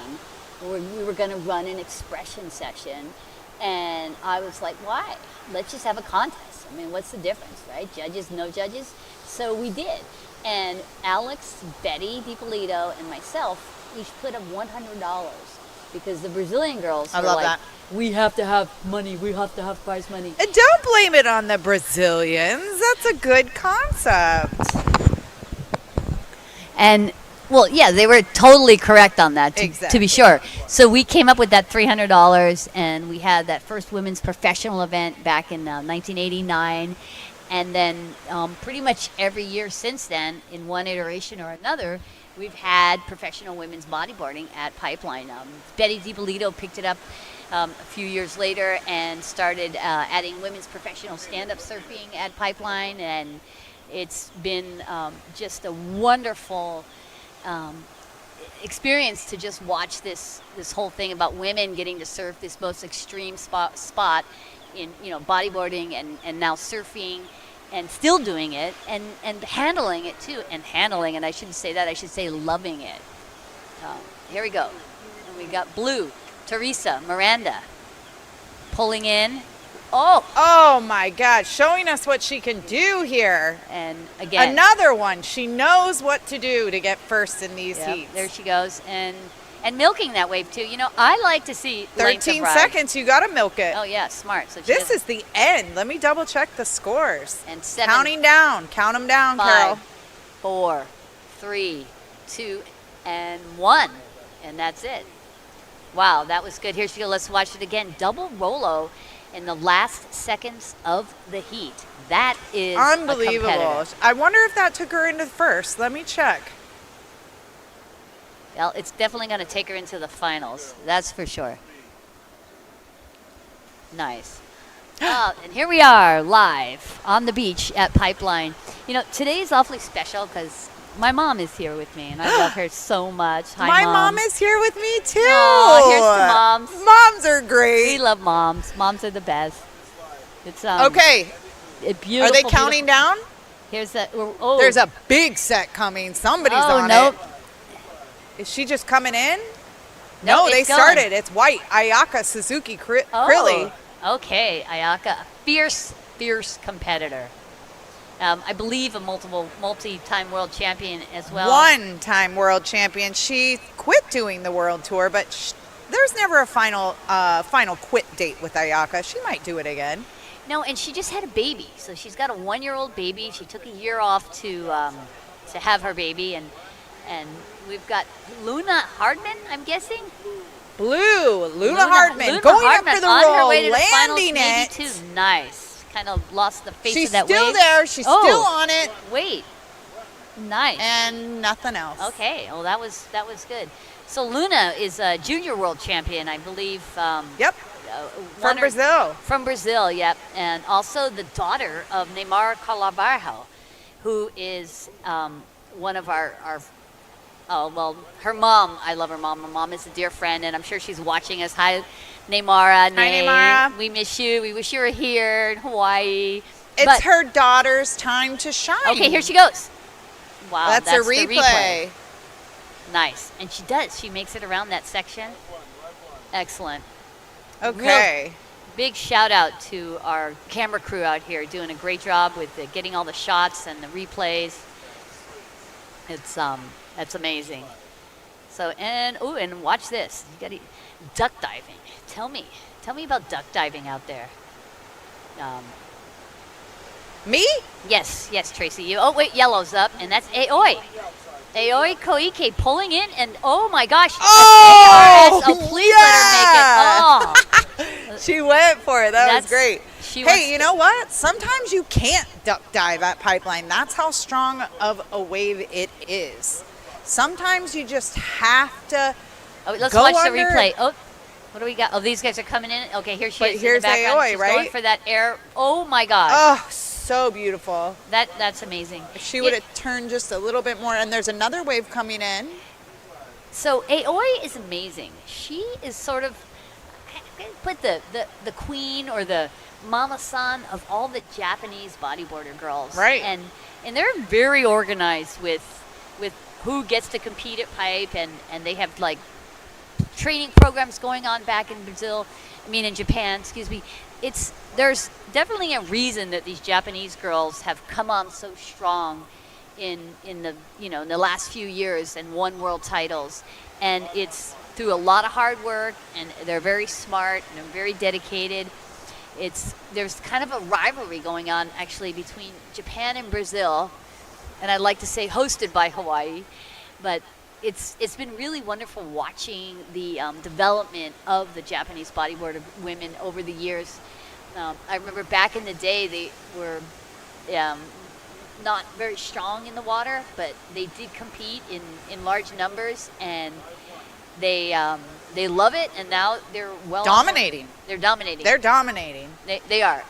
we were going to run an expression session, and I was like, why? Let's just have a contest. I mean, what's the difference, right? Judges, no judges. So we did. And Alex, Betty DiPolito, and myself each put up $100 because the Brazilian girls were like, that. we have to have money. We have to have prize money. And don't blame it on the Brazilians. That's a good concept. And, well, yeah, they were totally correct on that, to Exactly. be sure. So we came up with that $300, and we had that first women's professional event back in 1989. And then pretty much every year since then, in one iteration or another, we've had professional women's bodyboarding at Pipeline. Betty DiPolito picked it up a few years later and started adding women's professional stand-up surfing at Pipeline, and it's been just a wonderful experience to just watch this whole thing about women getting to surf this most extreme spot in bodyboarding and now surfing, and still doing it and handling it too, and I shouldn't say that, I should say loving it. Here we go. And we got Blue, Teresa, Miranda pulling in. Oh my God, showing us what she can do here. And again, another one. She knows what to do to get first in these yep, heats. there she goes, and milking that wave too. I like to see length of 13 ride. seconds, you gotta milk it. Oh yeah, smart. So This is the end. Let me double check the scores. and 7, Counting down. Count them down, 5, Carol. 4, 3, 2, and 1, and that's it. Wow, that was good. Here she goes. Let's watch it again. Double Rolo in the last seconds of the heat. That is Unbelievable. A competitor. I wonder if that took her into first. Let me check. Well, it's definitely going to take her into the finals. That's for sure. Nice. And here we are live on the beach at Pipeline. Today's awfully special because my mom is here with me, and I love her so much. Hi, My Mom. mom is here with me too. Aw, here's the moms. Moms are great. We love moms. Moms are the best. It's Okay. a beautiful. Are they counting down? Here's that. Oh, There's a big set coming. Somebody's on nope. it. Is she just coming in? No, No, they it's going. started. It's white. Ayaka Suzuki Crilly. Okay, Ayaka, fierce competitor. I believe a multi-time world champion as well. One-time world champion. She quit doing the world tour, but there's never a final quit date with Ayaka. She might do it again. No, and she just had a baby, so she's got a 1-year-old baby. She took a year off to have her baby, and we've got Luna Hardman, I'm guessing. Luna Hardman going Hardman up for the on her roll, way to the finals, landing maybe it. too. Nice. Kind of lost the face She's of that still wave. there. She's still on it. Wait. Nice. And nothing else. Okay. Well, that was good. So Luna is a junior world champion, I believe. Yep. From Brazil. From Brazil, yep. And also the daughter of Neymar Calabarro, who is one of our her mom. I love her mom. My mom is a dear friend, and I'm sure she's watching us. Hi, Neymara. Hi, Neymara. We miss you. We wish you were here in Hawaii. It's her daughter's time to shine. Okay, here she goes. Wow, that's a the replay. Nice. And she does. She makes it around that section. Excellent. Okay. Real big shout out to our camera crew out here doing a great job with getting all the shots and the replays. It's that's amazing. So and watch this. You got duck diving. Tell me about duck diving out there. Me? Yes, Tracy. You. Oh wait, yellow's up, and that's Aoi. Aoi Koike pulling in, and oh my gosh! Oh, please let her make it. Oh, she went for it. That was great. Hey, you know what? Sometimes you can't duck dive at Pipeline. That's how strong of a wave it is. Sometimes you just have to Oh, let's Go watch under. the replay. Oh, what do we got? Oh, these guys are coming in. Okay, here she But is here's in the background. Aoi, She's going right? for that air. Oh my gosh, Oh, so beautiful. that's amazing. If she Yeah. would have turned just a little bit more, and there's another wave coming in. So Aoi is amazing. She is sort of put the queen or the mama-san of all the Japanese bodyboarder girls. Right. And they're very organized with who gets to compete at Pipe, and they have like training programs going on back in Japan, excuse me. There's definitely a reason that these Japanese girls have come on so strong in the last few years and won world titles, and it's through a lot of hard work, and they're very smart and they're very dedicated. There's kind of a rivalry going on actually between Japan and Brazil, and I'd like to say hosted by Hawaii, but it's been really wonderful watching the development of the Japanese bodyboarder women over the years. I remember back in the day they were not very strong in the water, but they did compete in large numbers, and they love it, and now they're Dominating. They're dominating. They're dominating. They are.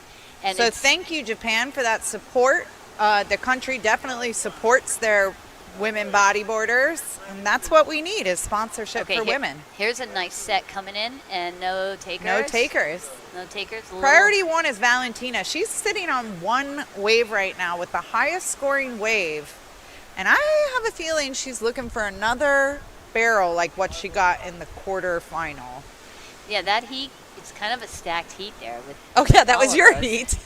And So thank you, Japan, for that support. The country definitely supports their women bodyboarders, and that's what we need is sponsorship for women. Here's a nice set coming in, and no takers. No takers. No takers. Priority one is Valentina. She's sitting on one wave right now with the highest scoring wave, and I have a feeling she's looking for another barrel like what she got in the quarterfinal. Yeah, that heat, it's kind of a stacked heat there. Oh yeah, that all was of your us. heat.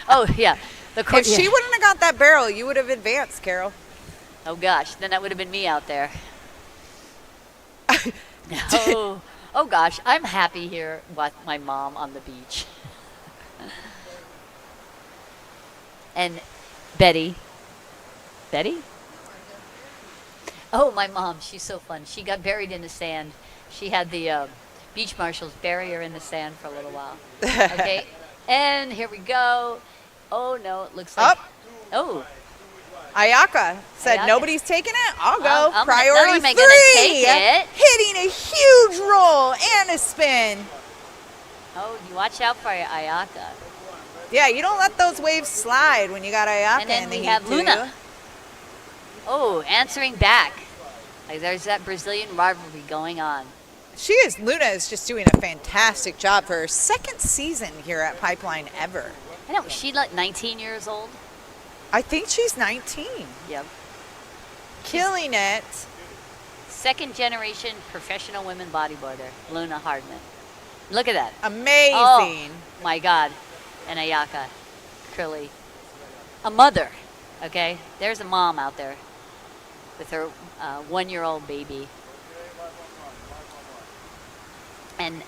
Oh yeah. If she wouldn't have got that barrel, you would have advanced, Carol. Oh gosh, then that would have been me out there. Oh gosh, I'm happy here with my mom on the beach. And Betty. Oh, my mom, she's so fun. She got buried in the sand. She had the beach marshals bury her in the sand for a little while. Okay, and here we go. Oh no, it looks like. Oh. Ayaka said Ayaka. Nobody's taking it. I'll go. I'm Priority gonna 3. take it. Hitting a huge roll and a spin. Oh, you watch out for Ayaka. Yeah, you don't let those waves slide when you got Ayaka And then in the we heat, have do Luna. you? Oh, answering back. Like there's that Brazilian rivalry going on. Luna is just doing a fantastic job for her second season here at Pipeline ever. I know, was she like 19 years old? I think she's 19. Yep. Killing it. Second generation professional women bodyboarder, Luna Hardman. Look at that. Amazing. Oh, my God. And Ayaka, Curly. A mother, okay? There's a mom out there with her 1-year-old baby. And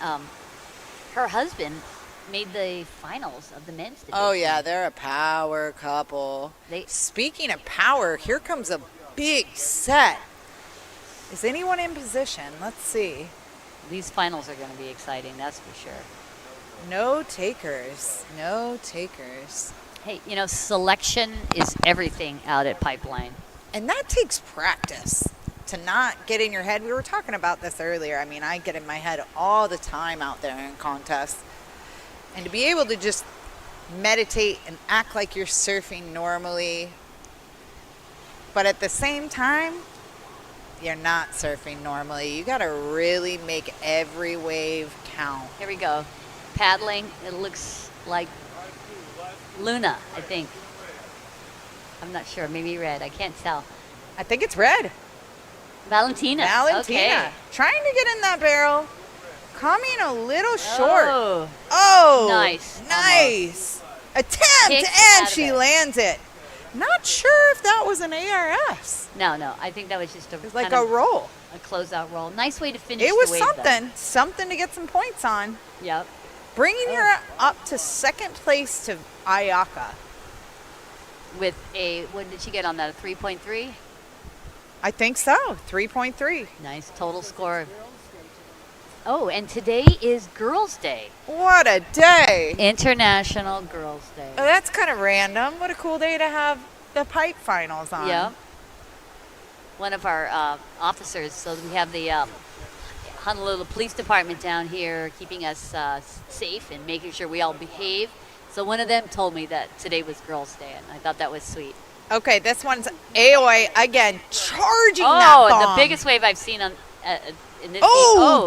her husband made the finals of the men's division. Oh, yeah, they're a power couple. Speaking of power, here comes a big set. Is anyone in position? Let's see. These finals are going to be exciting, that's for sure. No takers. No takers. Hey, selection is everything out at Pipeline. And that takes practice to not get in your head. We were talking about this earlier. I mean, I get in my head all the time out there in contests. And to be able to just meditate and act like you're surfing normally, but at the same time, you're not surfing normally. You got to really make every wave count. Here we go. Paddling, it looks like Luna, I think. I'm not sure, maybe red, I can't tell. I think it's red. Valentina. Okay. Trying to get in that barrel. Coming a little short. Oh. Nice. Nice. Attempt, Kicked and out of she it. lands it. Not sure if that was an ARS. No, I think that was just Like a roll. A closeout roll. Nice way to finish It was the wave, though. something to get some points on. Yep. Bringing her up to second place to Ayaka. With what did she get on that, a 3.3? I think so, 3.3. Nice total score. Oh, and today is Girls' Day. What a day. International Girls' Day. Oh, that's kind of random. What a cool day to have the pipe finals on. Yeah. One of our officers, so we have the Honolulu Police Department down here keeping us safe and making sure we all behave. So one of them told me that today was Girls' Day, and I thought that was sweet. Okay, this one's Aoi again, charging that bomb. The biggest wave I've seen on in this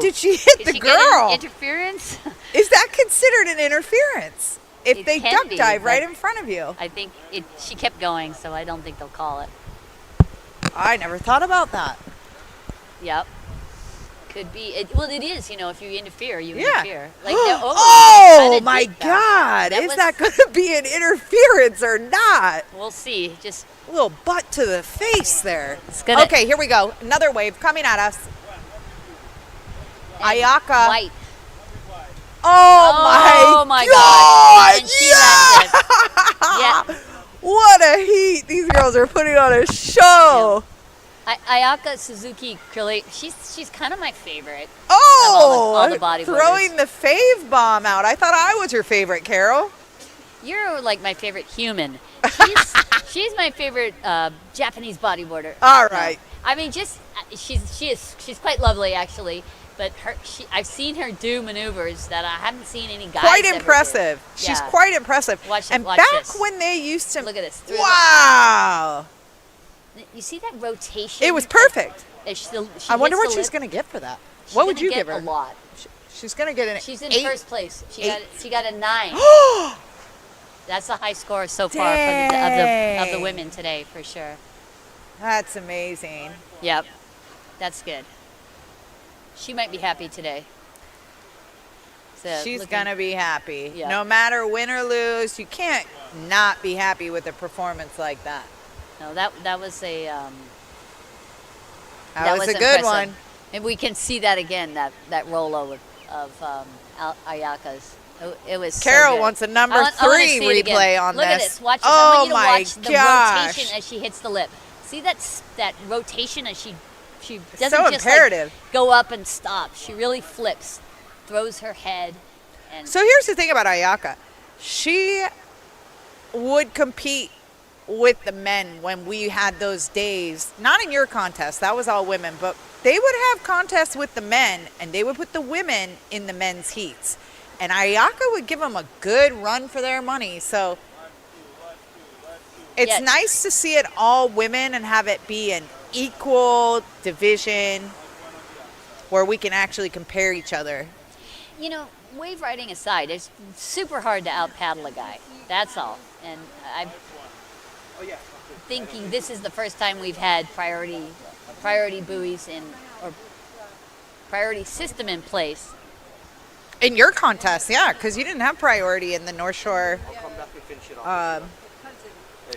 did she hit did the she girl? Get an interference? Is that considered an interference? If It they can duck be, dive right but in front of you. I think she kept going, so I don't think they'll call it. I never thought about that. Yep. Could be. Well, it is. If you interfere, you Yeah. interfere. Like, oh kinda my did God! That Is was- that going to be an interference or not? We'll see. Just A little butt to the face there. gonna- Okay, here we go. Another wave coming at us. and Ayaka. White. Oh my God! And she landed. Yeah. What a heat! These girls are putting on a show. Ayaka Suzuki Curly. She's kind of my favorite. Oh, all the bodyboarders. throwing the fave bomb out. I thought I was your favorite, Carol. You're like my favorite human. She's my favorite Japanese bodyboarder. All right. I mean, just she's quite lovely actually. But I've seen her do maneuvers that I haven't seen any guys Quite ever impressive. do. She's Yeah. quite impressive. Watch and watch back this. when they used to. Look at this. Wow. You see that rotation? It was perfect. I wonder what she's going to get for that. What would you give her? A lot. She's going to get an She's in 8. first place. She got a 9. That's a high score so far of the women today for sure. That's amazing. Yep, that's good. She might be happy today. So She's going to be happy. Yeah. No matter win or lose, you can't not be happy with a performance like that. No, that was a That was a good impressive. one. And we can see that again. That rollover of Ayaka's. It was Carol so good. wants a number I wanna 3 see it again. replay on Look this. at this. Watch this. Oh I want you to my watch the gosh. rotation as she hits the lip. See that rotation as she doesn't so just imperative. like go up and stop. She really flips, throws her head. And So here's the thing about Ayaka. She would compete with the men when we had those days. Not in your contest. That was all women. But they would have contests with the men, and they would put the women in the men's heats. And Ayaka would give them a good run for their money. So it's nice to see it all women and have it be an equal division where we can actually compare each other. Wave riding aside, it's super hard to out paddle a guy. That's all. And I'm thinking this is the first time we've had priority buoys or priority system in place. In your contest, yeah, because you didn't have priority in the North Shore,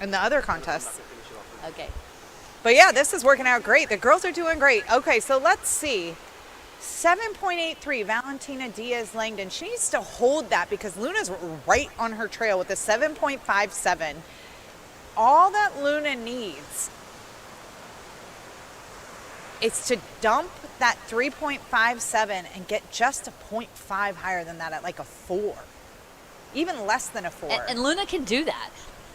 in the other contests. Okay. But yeah, this is working out great. The girls are doing great. Okay, so let's see. 7.83, Valentina Diaz Langdon. She needs to hold that because Luna's right on her trail with a 7.57. All that Luna needs is to dump that 3.57 and get just a 0.5 higher than that at like a 4. Even less than a 4. And Luna can do that.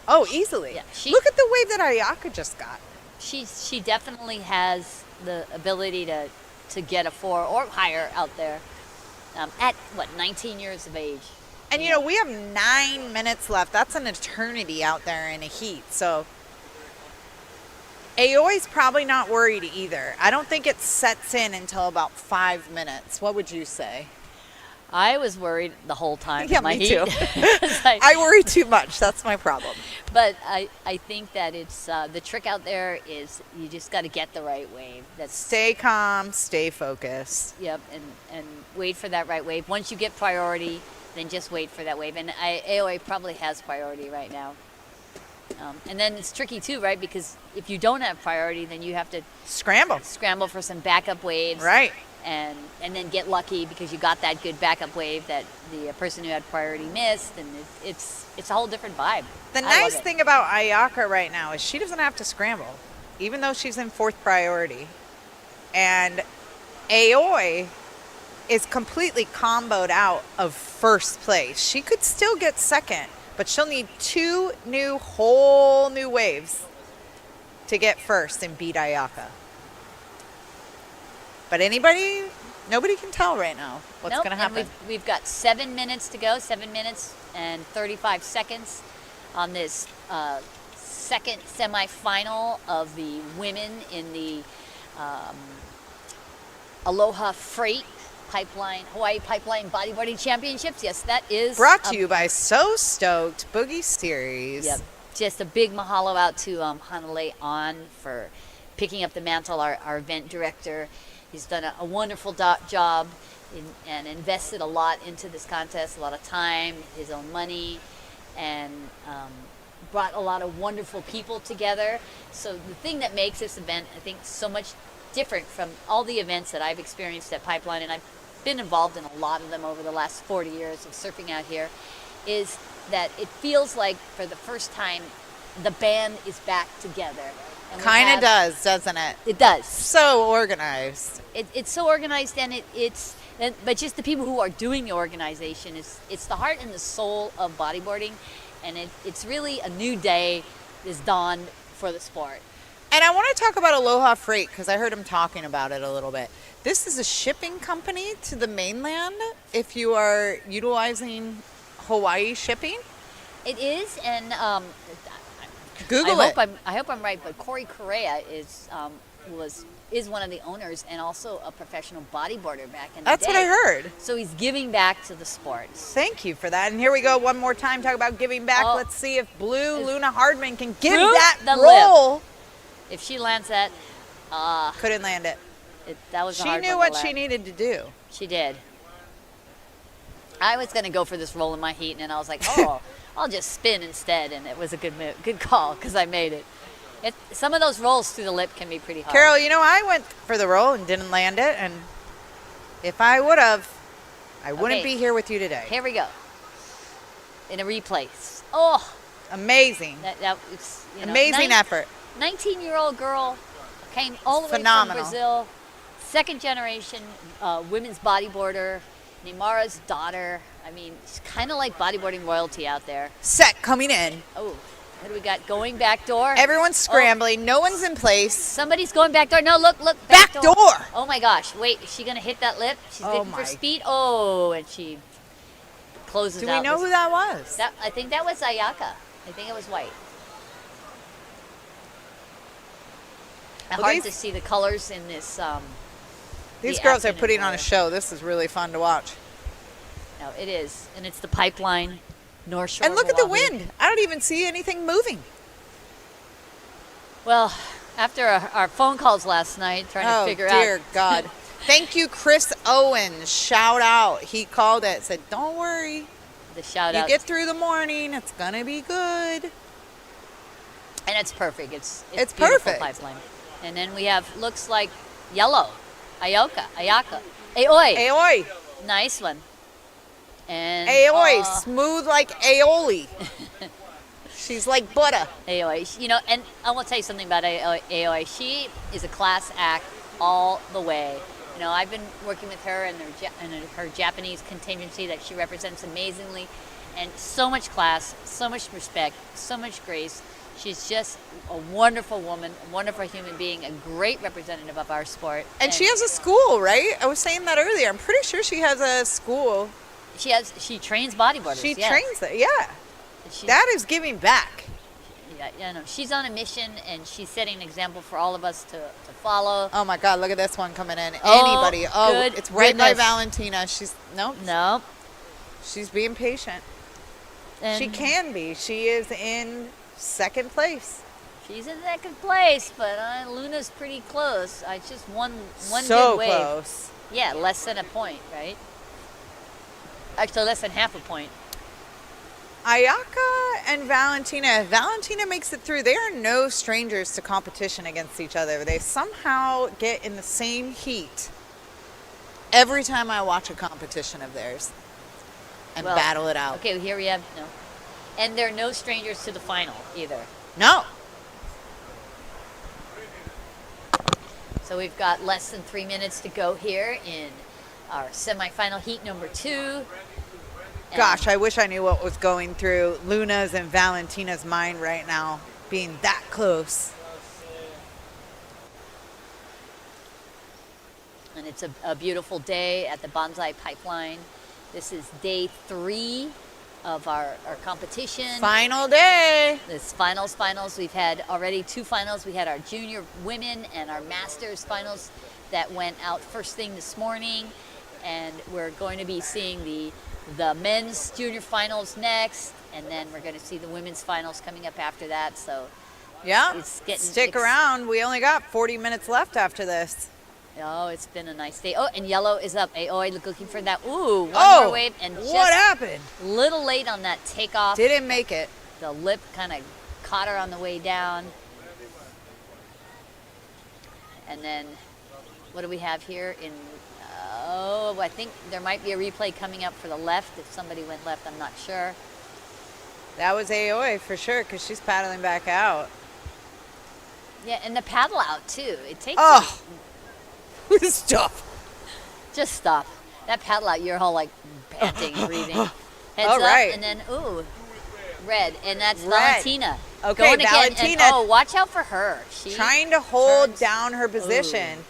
Oh, easily. Yeah, Look at the wave that Ayaka just got. She definitely has the ability to get a 4 or higher out there at 19 years of age. And we have 9 minutes left. That's an eternity out there in a heat. So Aoi's probably not worried either. I don't think it sets in until about 5 minutes. What would you say? I was worried the whole time. Yeah, my me heat. too. I worry too much. That's my problem. But I think that it's the trick out there is you just got to get the right wave. Stay calm, stay focused. Yep, and wait for that right wave. Once you get priority, then just wait for that wave. And AOA probably has priority right now. And then it's tricky too, right? Because if you don't have priority, then you have to scramble for some backup waves. Right. And then get lucky because you got that good backup wave that the person who had priority missed, and it's a whole different vibe. The nice thing about Ayaka right now is she doesn't have to scramble, even though she's in 4th priority. And Aoi is completely comboed out of 1st place. She could still get 2nd, but she'll need 2 whole new waves to get 1st and beat Ayaka. But anybody Nobody can tell right now what's Nope, going to and happen. We've got 7 minutes to go, 7 minutes and 35 seconds on this second semifinal of the women in the Aloha Freight Pipeline, Hawaii Pipeline Bodyboarding Championships. Yes, that is Brought to you by So Stoked Boogie Series. Yep. Just a big mahalo out to Hanalei On for picking up the mantle, our event director. He's done a wonderful job and invested a lot into this contest, a lot of time, his own money, and brought a lot of wonderful people together. So the thing that makes this event, I think, so much different from all the events that I've experienced at Pipeline, and I've been involved in a lot of them over the last 40 years of surfing out here, is that it feels like for the first time the band is back together. Kind of does, doesn't it? It does. So organized. It's so organized, and but just the people who are doing the organization, it's the heart and the soul of bodyboarding, and it's really a new day is dawned for the sport. And I want to talk about Aloha Freight because I heard him talking about it a little bit. This is a shipping company to the mainland if you are utilizing Hawaii shipping. It is, and Google it. I hope I'm right, but Corey Correa is one of the owners and also a professional bodyboarder back in the day. That's what I heard. So he's giving back to the sport. Thank you for that. And here we go one more time. Talk about giving back. Oh. Let's see if Blue Luna Hardman can give Through that the roll. lip. If she lands that, Couldn't land it. that was a She hard knew one to what she land. needed to do. She did. I was going to go for this roll in my heat, and I was like, oh, I'll just spin instead, and it was a good call because I made it. Some of those rolls through the lip can be pretty hard. Carol, you know, I went for the roll and didn't land it. And if I would have, I wouldn't Okay. be here with you today. Here we go. In a replay. Oh, Amazing. that was, Amazing effort. 19-year-old girl came all the way Phenomenal. from Brazil, second generation women's bodyboarder, Neymara's daughter. I mean, she's kind of like bodyboarding royalty out there. Set coming in. Oh, what do we got? Going back door. Everyone's scrambling. No one's in place. Somebody's going back door. No, look, Back door. Oh my gosh! Wait, is she gonna hit that lip? She's Oh looking my. for speed. Oh, and she closes Do out. we know who that was? I think that was Ayaka. I think it was white. Well, Hard these- to see the colors in this. These the girls are afternoon putting on a weather. show. This is really fun to watch. No, it is, and it's the Pipeline North Shore. And look at the Oahu. wind. I don't even see anything moving. Well, after our phone calls last night, trying to figure out. Oh, dear God. Thank you, Chris Owens. Shout out. He called it. Said, don't worry. The shout You out. get through the morning. It's going to be good. And it's perfect. It's It's beautiful perfect. Pipeline. And then we have, looks like yellow. Ayaka. Aoi. Aoi. Nice one. And Aoi. Smooth like aioli. She's like butter. Aoi. And I will tell you something about Aoi. She is a class act all the way. I've been working with her and her Japanese contingency that she represents amazingly, and so much class, so much respect, so much grace. She's just a wonderful woman, a wonderful human being, a great representative of our sport. And she has a school, right? I was saying that earlier. I'm pretty sure she has a school. She trains bodyboarders. She yes. trains them. Yeah. She- That is giving back. Yeah, no, she's on a mission, and she's setting an example for all of us to follow. Oh my God, look at this one coming in. Oh, Anybody. Oh, good it's right by goodness. Valentina. Nope. No. She's being patient. She And can be. She is in second place. She's in second place, but Luna's pretty close. It's just one So good wave. close. Yeah, less than a point, right? Actually, less than half a point. Ayaka and Valentina. Valentina makes it through. They are no strangers to competition against each other. They somehow get in the same heat every time I watch a competition of theirs and Well, battle it out. Okay, here we have no. And they're no strangers to the final either. No. So we've got less than 3 minutes to go here in our semifinal heat number 2. Gosh, I wish I knew what was going through Luna's and Valentina's mind right now, being that close. And it's a beautiful day at the Banzai Pipeline. This is day 3 of our competition. Final day. This finals. We've had already 2 finals. We had our junior women and our masters finals that went out first thing this morning. And we're going to be seeing the men's junior finals next. And then we're going to see the women's finals coming up after that. So Yeah, it's getting stick around. We only got 40 minutes left after this. Oh, it's been a nice day. Oh, and yellow is up. Aoi looking for that. Ooh, one Oh, more wave. And just what happened? a little late on that takeoff. Didn't make it. The lip kind of caught her on the way down. And then what do we have here? I think there might be a replay coming up for the left. If somebody went left, I'm not sure. That was Aoi for sure because she's paddling back out. Yeah, and the paddle out, too. It takes... Oh, stop. Just stop. That paddle out, you're all like panting and breathing. Heads All right. up, and then, ooh, red. And that's Red. Valentina. Okay, Going again, and, Valentina oh, watch out for her. She Trying to hold turns- down her position.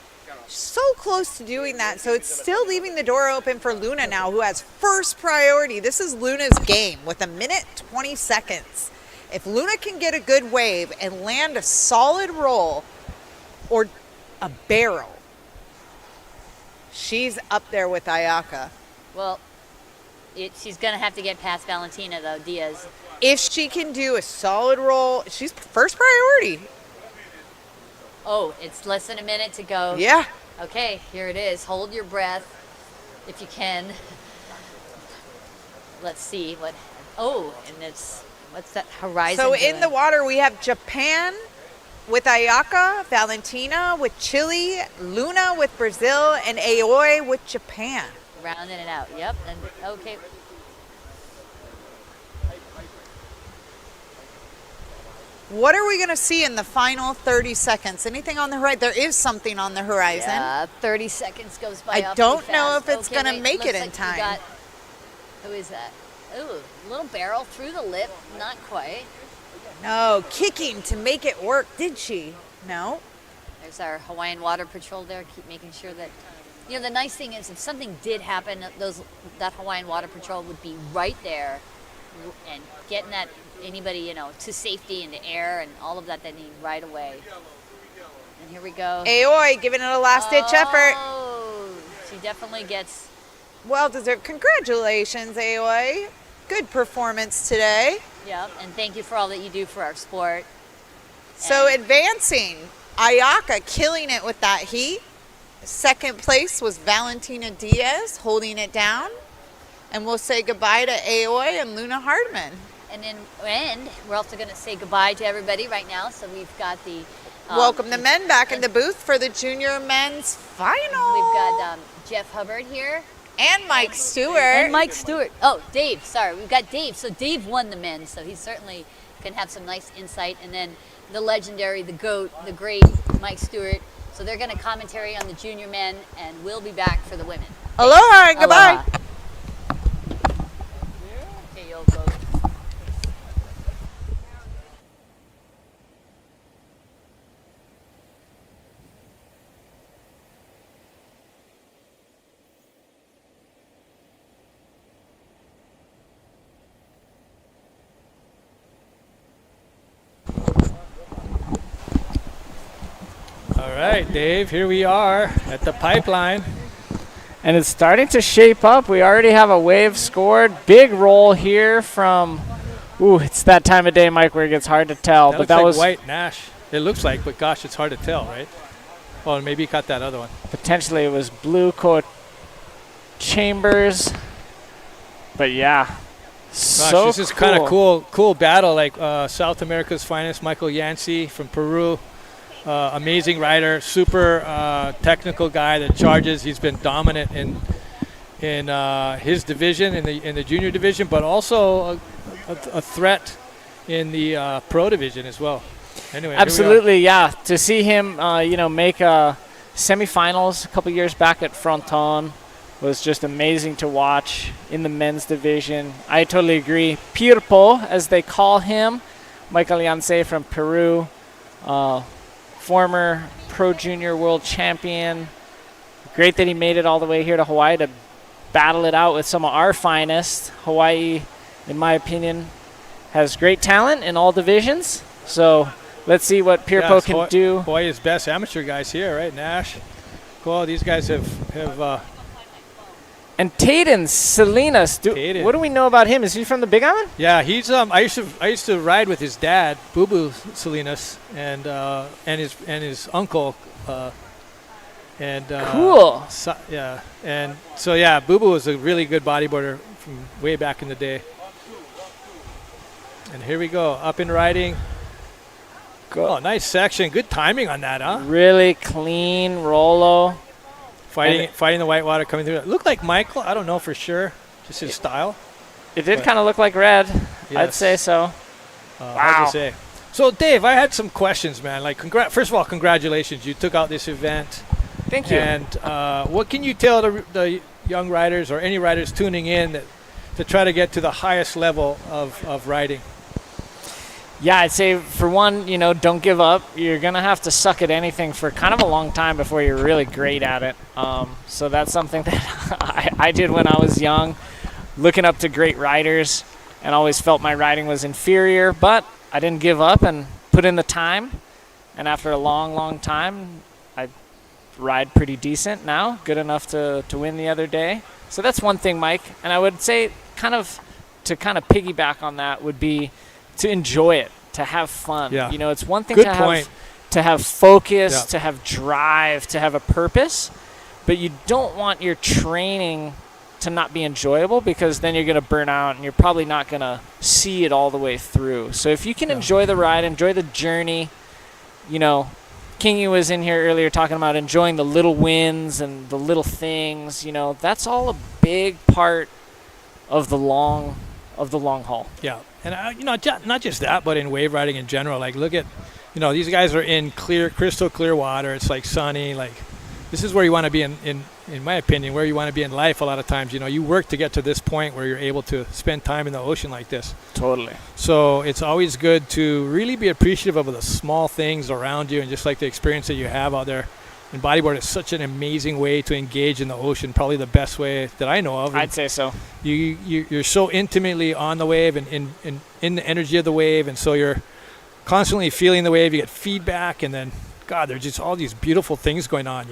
So close to doing that. So it's still leaving the door open for Luna now, who has first priority. This is Luna's game with 1:20 seconds. If Luna can get a good wave and land a solid roll or a barrel, she's up there with Ayaka. Well, she's going to have to get past Valentina, though, Diaz. If she can do a solid roll, she's first priority. Oh, it's less than a minute to go. Yeah. Okay, here it is. Hold your breath if you can. Let's see what... Oh, and it's... What's that horizon So doing? in the water, we have Japan with Ayaka, Valentina with Chile, Luna with Brazil, and Aoi with Japan. Rounding it out. Yep. And okay. What are we going to see in the final 30 seconds? Anything on the horizon? There is something on the horizon. Yeah, 30 seconds goes by. I awfully don't know fast. if it's Okay, gonna wait, make looks it in like we time. got- who is that? Ooh, little barrel through the lip. Not quite. No, kicking to make it work. Did she? No. There's our Hawaiian Water Patrol there. Keep making sure that, the nice thing is if something did happen, that Hawaiian Water Patrol would be right there and getting that anybody, to safety in the air and all of that they need right away. And here we go. Aoi giving it a last-ditch effort. Oh, she definitely gets... Well deserved. Congratulations, Aoi. Good performance today. Yeah, and thank you for all that you do for our sport. So advancing, Ayaka killing it with that heat. Second place was Valentina Diaz holding it down. And we'll say goodbye to Aoi and Luna Hardman. And we're also going to say goodbye to everybody right now. So we've got the... Welcome the men back in the booth for the junior men's final. We've got Jeff Hubbard here. And Mike Stewart. And Mike Stewart. Oh, Dave. Sorry. We've got Dave. So Dave won the men. So he certainly can have some nice insight. And then the legendary, the GOAT, the great Mike Stewart. So they're going to commentary on the junior men. And we'll be back for the women. Aloha and goodbye. Aloha. Okay, Yoko. All right, Dave, here we are at the pipeline. And it's starting to shape up. We already have a wave scored. Big roll here from, it's that time of day, Mike, where it gets hard to tell. That looks like White Nash. It looks like, but gosh, it's hard to tell, right? Oh, and maybe he caught that other one. Potentially it was Blue Coat Chambers. But yeah, Gosh, so this is kind of cool battle. Like South America's finest, Michael Yancey from Peru. Amazing rider, super technical guy that charges. He's been dominant in his division, in the junior division, but also a threat in the pro division as well. Anyway, absolutely, yeah. To see him, make semifinals a couple years back at Fronton was just amazing to watch in the men's division. I totally agree. Paipo, as they call him, Michael Yancey from Peru. Former pro junior world champion, great that he made it all the way here to Hawaii to battle it out with some of our finest. Hawaii, in my opinion, has great talent in all divisions. So let's see what Paipo can do. Hawaii's best amateur guys here, right? Nash. Cool. These guys have and Tayden Salinas, what do we know about him? Is he from the Big Island? Yeah, he's I used to ride with his dad, Boo Boo Salinas, and his uncle. Cool. Boo Boo was a really good bodyboarder from way back in the day. And here we go, up and riding. Oh, nice section. Good timing on that, huh? Really clean rollo. Fighting the whitewater coming through. It looked like Michael. I don't know for sure. Just his style. It did kind of look like red. Yes. I'd say so. Hard to say. So, Dave, I had some questions, man. Like, first of all, congratulations. You took out this event. Thank you. And what can you tell the young riders or any riders tuning in to try to get to the highest level of riding? Yeah, I'd say for one, don't give up. You're going to have to suck at anything for kind of a long time before you're really great at it. So that's something that I did when I was young, looking up to great riders, and always felt my riding was inferior. But I didn't give up and put in the time. And after a long, long time, I ride pretty decent now, good enough to win the other day. So that's one thing, Mike. And I would say to piggyback on that would be to enjoy it, to have fun. Yeah. It's one thing Good to point. to have focus, Yeah. to have drive, to have a purpose, but you don't want your training to not be enjoyable, because then you're going to burn out and you're probably not going to see it all the way through. So if you can enjoy the ride, enjoy the journey, Kingy was in here earlier talking about enjoying the little wins and the little things, that's all a big part of the long haul. Yeah. And, not just that, but in wave riding in general. Like, look at, these guys are in crystal clear water. It's like sunny. Like, this is where you want to be in my opinion, where you want to be in life a lot of times. You work to get to this point where you're able to spend time in the ocean like this. Totally. So it's always good to really be appreciative of the small things around you and just like the experience that you have out there. And bodyboard is such an amazing way to engage in the ocean, probably the best way that I know of. I'd say so. You're so intimately on the wave and in the energy of the wave, and so you're constantly feeling the wave. You get feedback, and then, God, there's just all these beautiful things going on,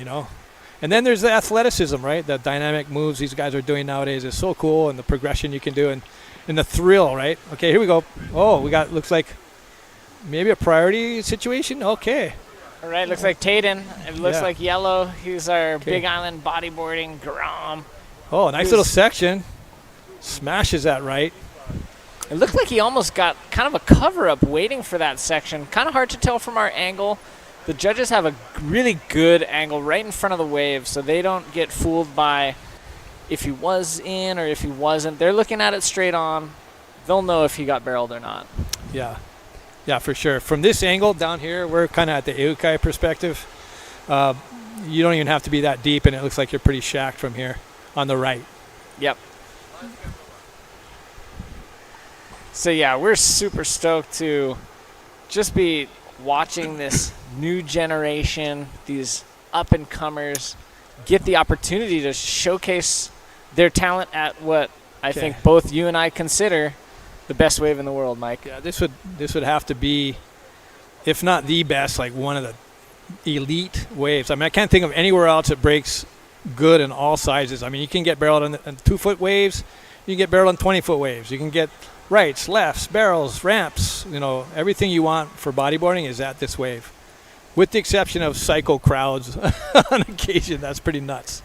And then there's the athleticism, right? The dynamic moves these guys are doing nowadays is so cool, and the progression you can do, and the thrill, right? Okay, here we go. Oh, looks like maybe a priority situation. Okay. All right, looks like Tayden. It looks like yellow. He's our Big Island bodyboarding Grom. Oh, nice little section. Smashes that right. It looked like he almost got kind of a cover-up waiting for that section. Kind of hard to tell from our angle. The judges have a really good angle right in front of the wave, so they don't get fooled by if he was in or if he wasn't. They're looking at it straight on. They'll know if he got barreled or not. Yeah. Yeah, for sure. From this angle down here, we're kind of at the Eukai perspective. You don't even have to be that deep, and it looks like you're pretty shacked from here on the right. Yep. So, yeah, we're super stoked to just be watching this new generation, these up-and-comers, get the opportunity to showcase their talent at what I think both you and I consider the best wave in the world, Mike. Yeah, this would have to be, if not the best, like one of the elite waves. I mean, I can't think of anywhere else that breaks good in all sizes. I mean, you can get barreled on 2-foot waves. You can get barreled on 20-foot waves. You can get rights, lefts, barrels, ramps. Everything you want for bodyboarding is at this wave, with the exception of psycho crowds on occasion. That's pretty nuts.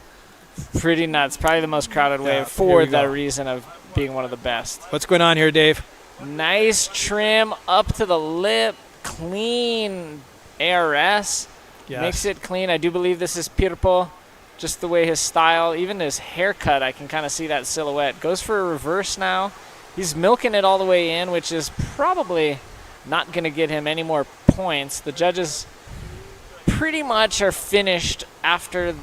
Pretty nuts. Probably the most crowded wave for the reason of being one of the best. What's going on here, Dave? Nice trim up to the lip. Clean ARS. Yes. Makes it clean. I do believe this is Paipo. Just the way his style, even his haircut, I can kind of see that silhouette. Goes for a reverse now. He's milking it all the way in, which is probably not going to get him any more points. The judges pretty much are finished after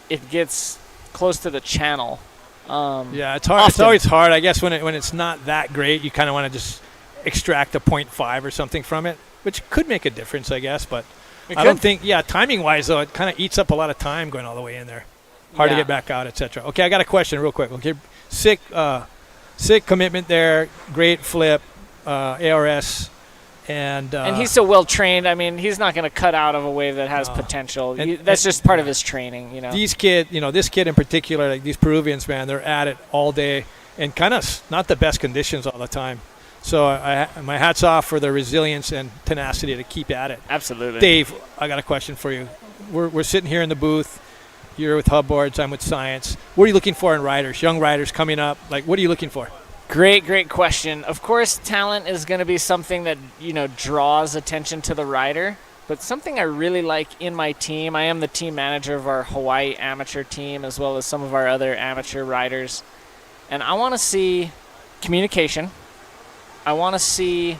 it gets close to the channel. Yeah, it's hard. It's always hard. I guess when it's not that great, you kind of want to just extract a 0.5 or something from it, which could make a difference, I guess. But I don't think, timing-wise, though, it kind of eats up a lot of time going all the way in there. Hard to get back out, etc. Okay, I got a question real quick. Okay, sick commitment there. Great flip, ARS. And he's so well trained. I mean, he's not going to cut out of a wave that has potential. That's just part of his training, These kids, this kid in particular, like these Peruvians, man, they're at it all day and kind of not the best conditions all the time. So my hat's off for their resilience and tenacity to keep at it. Absolutely. Dave, I got a question for you. We're sitting here in the booth. You're with Hubboards. I'm with Science. What are you looking for in riders, young riders coming up? Like, what are you looking for? Great question. Of course, talent is going to be something that, draws attention to the rider. But something I really like in my team, I am the team manager of our Hawaii amateur team as well as some of our other amateur riders. And I want to see communication. I want to see...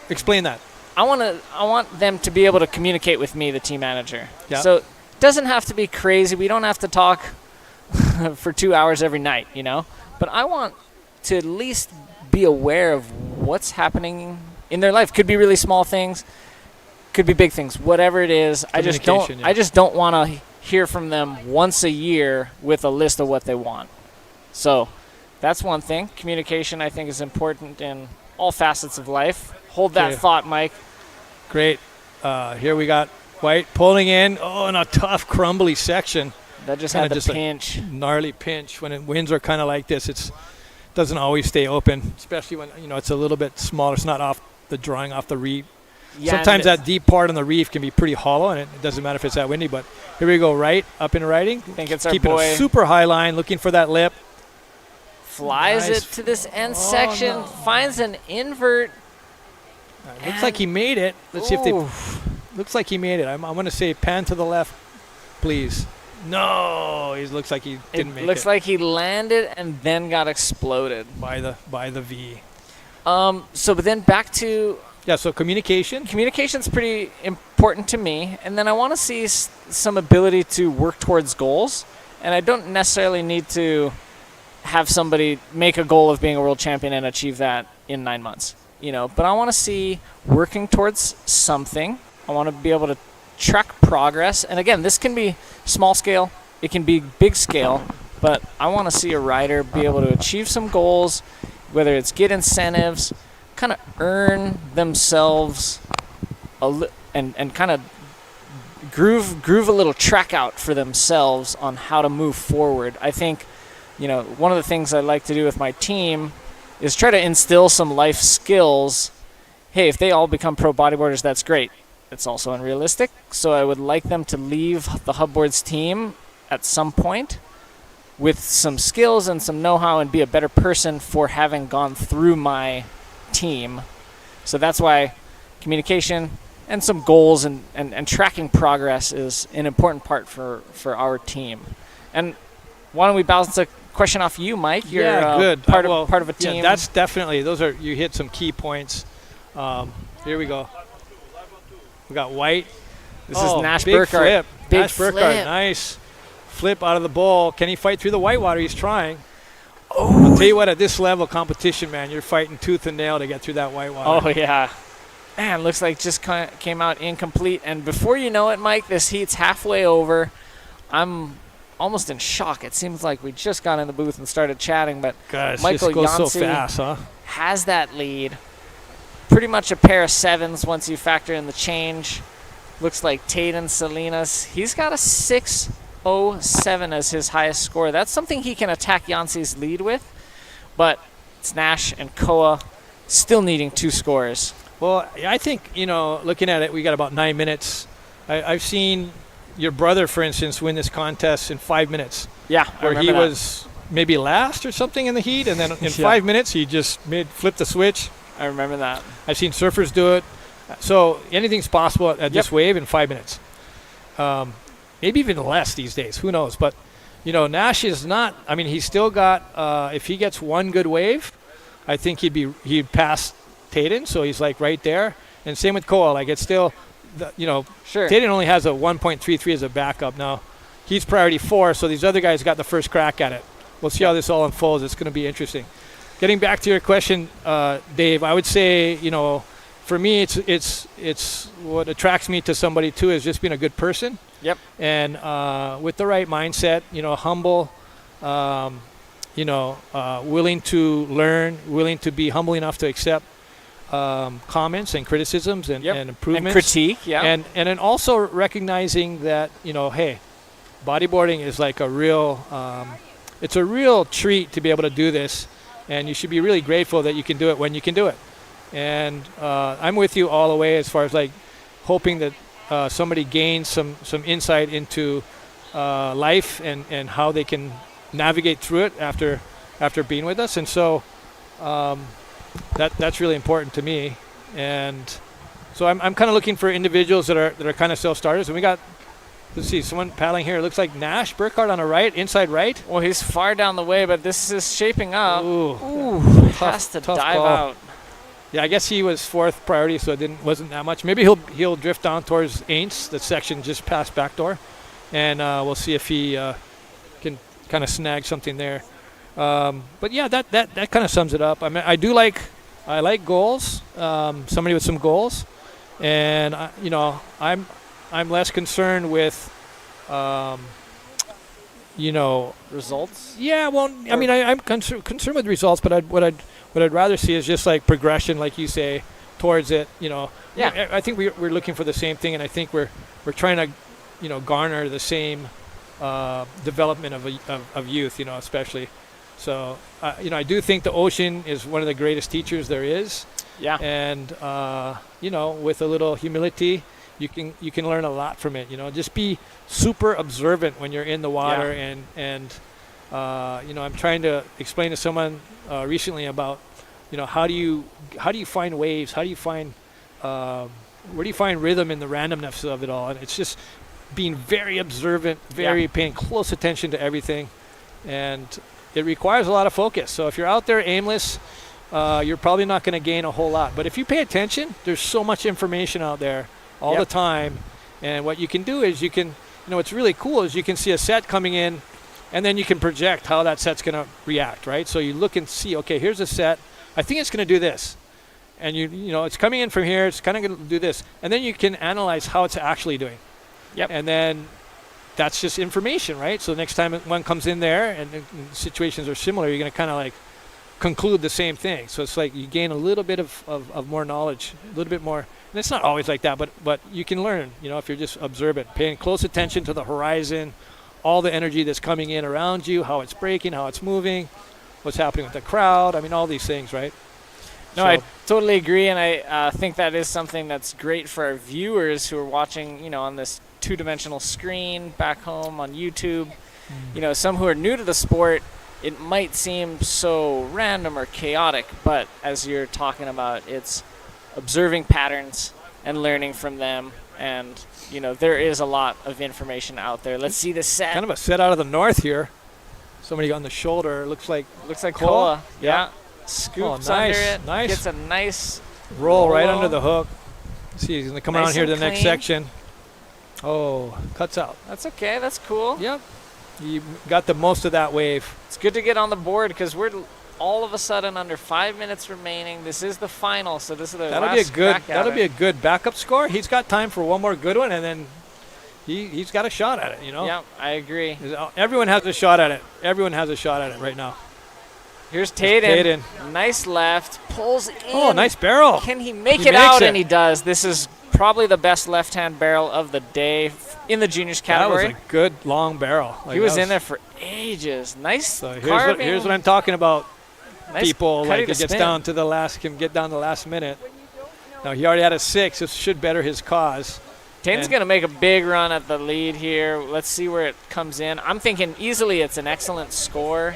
Explain that. I want them to be able to communicate with me, the team manager. Yeah. So it doesn't have to be crazy. We don't have to talk for 2 hours every night, But I want to at least be aware of what's happening in their life. Could be really small things, could be big things, whatever it is. I just don't want to hear from them once a year with a list of what they want. So that's one thing. Communication, I think, is important in all facets of life. Hold that thought, Mike. Great. Here we got White pulling in. Oh, in a tough, crumbly section. That just had the pinch. Gnarly pinch. When winds are kind of like this, it doesn't always stay open, especially when it's a little bit smaller. It's not off the drawing off the reef. Yeah, sometimes that deep part on the reef can be pretty hollow, and it doesn't matter if it's that windy. But here we go, right up and riding. I think it's our keeping boy. A super high line, looking for that lip. Flies it to this end section, finds an invert. Looks like he made it. Let's see if they. Looks like he made it. I'm going to say pan to the left, please. No, it looks like he didn't make it. Looks like he landed and then got exploded by the V. But then back to so communication. Communication's pretty important to me, and then I want to see some ability to work towards goals, and I don't necessarily need to have somebody make a goal of being a world champion and achieve that in 9 months, but I want to see working towards something. I want to be able to track progress. And again, this can be small scale, it can be big scale, but I want to see a rider be able to achieve some goals, whether it's get incentives, kind of earn themselves and kind of groove a little track out for themselves on how to move forward. I think, one of the things I like to do with my team is try to instill some life skills. Hey, if they all become pro bodyboarders, that's great. It's also unrealistic, so I would like them to leave the Hubboards team at some point with some skills and some know-how and be a better person for having gone through my team. So that's why communication and some goals and tracking progress is an important part for our team. And why don't we bounce the question off you, Mike? You're good. Part of a team. Yeah, that's definitely, you hit some key points. Here we go. We got White. This is Nash big Burkhardt. Flip. Big Nash Burkhardt, nice. Flip out of the bowl. Can he fight through the whitewater? He's trying. I'll tell you what, at this level of competition, man, you're fighting tooth and nail to get through that whitewater. Oh, yeah. Man, looks like just came out incomplete. And before you know it, Mike, this heat's halfway over. I'm almost in shock. It seems like we just got in the booth and started chatting, but gosh, Michael goes Yancey so fast, huh? has that lead. Pretty much a pair of sevens once you factor in the change. Looks like Tayden Salinas. He's got a 6.07 as his highest score. That's something he can attack Yancey's lead with, but it's Nash and Koa still needing 2 scores. Well, I think, looking at it, we got about 9 minutes. I've seen your brother, for instance, win this contest in 5 minutes. Yeah, where he was maybe last or something in the heat, and then in 5 minutes he just flipped the switch. I remember that. I've seen surfers do it. So anything's possible at this wave in 5 minutes. Maybe even less these days. Who knows? But, Nash is not. I mean, he's still got. If he gets one good wave, I think he'd pass Tayden. So he's like right there. And same with Koa. Like it's still, sure. Tayden only has a 1.33 as a backup now. He's priority 4. So these other guys got the first crack at it. We'll see how this all unfolds. It's going to be interesting. Getting back to your question, Dave, I would say, for me, it's what attracts me to somebody too is just being a good person. Yep. And with the right mindset, humble, willing to learn, willing to be humble enough to accept comments and criticisms and improvements. And critique, yeah. And then also recognizing that, hey, bodyboarding is like a real, it's a real treat to be able to do this. And you should be really grateful that you can do it when you can do it. And I'm with you all the way as far as like hoping that somebody gains some insight into life and how they can navigate through it after being with us. And so that's really important to me. And so I'm kind of looking for individuals that are kind of self-starters. And we got, let's see, someone paddling here. It looks like Nash Burkhardt on the right, inside right. Well, he's far down the way, but this is shaping up. Ooh, has to tough dive call. out. Yeah, I guess he was fourth priority, so it wasn't that much. Maybe he'll drift down towards Aints, the section just past backdoor, and we'll see if he can kind of snag something there. But yeah, that kind of sums it up. I mean, I like goals. Somebody with some goals, and I'm less concerned with results. Yeah, well, I mean, I'm concerned with results, but what I'd rather see is just like progression, like you say, towards it. Yeah. I think we're looking for the same thing, and I think we're trying to garner the same development of youth, especially. So I do think the ocean is one of the greatest teachers there is. Yeah. And with a little humility, you can learn a lot from it. Just be super observant when you're in the water, and I'm trying to explain to someone recently about how do you find waves, how do you find where do you find rhythm in the randomness of it all, and it's just being very observant, paying close attention to everything, and it requires a lot of focus. So if you're out there aimless, you're probably not going to gain a whole lot, but if you pay attention, there's so much information out there all the time. And what you can do is what's really cool is you can see a set coming in, and then you can project how that set's going to react, right? So you look and see, okay, here's a set. I think it's going to do this. And it's coming in from here. It's kind of going to do this. And then you can analyze how it's actually doing. Yep. And then that's just information, right? So the next time one comes in there and situations are similar, you're going to kind of like conclude the same thing. So it's like you gain a little bit of more knowledge, a little bit more. And it's not always like that, but you can learn, if you're just observant, paying close attention to the horizon, all the energy that's coming in around you, how it's breaking, how it's moving, what's happening with the crowd. I mean, all these things, right? No, I totally agree, and I think that is something that's great for our viewers who are watching, on this two-dimensional screen back home on YouTube. Some who are new to the sport, it might seem so random or chaotic, but as you're talking about, it's observing patterns and learning from them, and there is a lot of information out there. Let's see the set. Kind of a set out of the north here. Somebody on the shoulder. Looks like Koa. Yeah. Scoops nice, under it. Nice. Gets a nice roll right under the hook. See, he's going to come nice around here to the clean. next section. Oh, cuts out. That's okay. That's cool. Yep. You got the most of that wave. It's good to get on the board because we're all of a sudden under 5 minutes remaining. This is the final, so this is the last crack at That'll it. be a good backup score. He's got time for one more good one, and then he's got a shot at it. Yeah, I agree. Everyone has a shot at it. Everyone has a shot at it right now. Here's Tayden. Nice left. Pulls in. Oh, nice barrel. Can he make it out? And he does. This is probably the best left-hand barrel of the day in the juniors category. That was a good long barrel. He was in there for ages. Nice so carving. Here's what I'm talking about. Nice people like it gets spin. down to the last, can get down to the last minute. Now he already had a 6. This should better his cause. Tayden's going to make a big run at the lead here. Let's see where it comes in. I'm thinking easily it's an excellent score.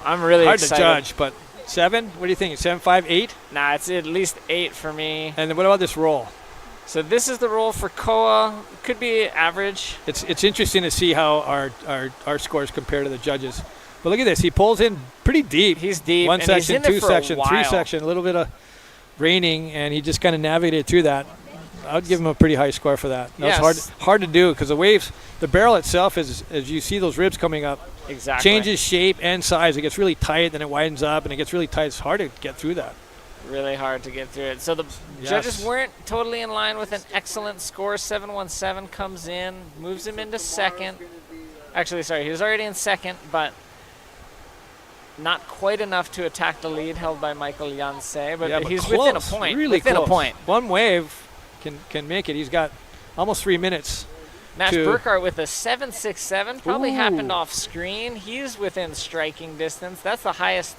I'm really excited. Hard to judge, but 7? What do you think? 7, 5, 8? Nah, it's at least 8 for me. And then what about this roll? So this is the roll for Koa. Could be average. It's interesting to see how our scores compare to the judges. But look at this. He pulls in pretty deep. He's deep. One and section, he's in 2 section, 3 section, a little bit of raining, and he just kind of navigated through that. I would give him a pretty high score for that. That was hard to do because the waves, the barrel itself, is as you see those ribs coming up, exactly changes shape and size. It gets really tight, then it widens up, and it gets really tight. It's hard to get through that. really hard to get through it. So the judges weren't totally in line with an excellent score. 717 comes in, moves him into second. Actually, sorry, he was already in second, but not quite enough to attack the lead held by Michael Yancey. But he's close, within a point. Really within close. a point. One wave can make it. He's got almost 3 minutes. Nash Burkhart with a 767 probably happened off screen. He's within striking distance. That's the highest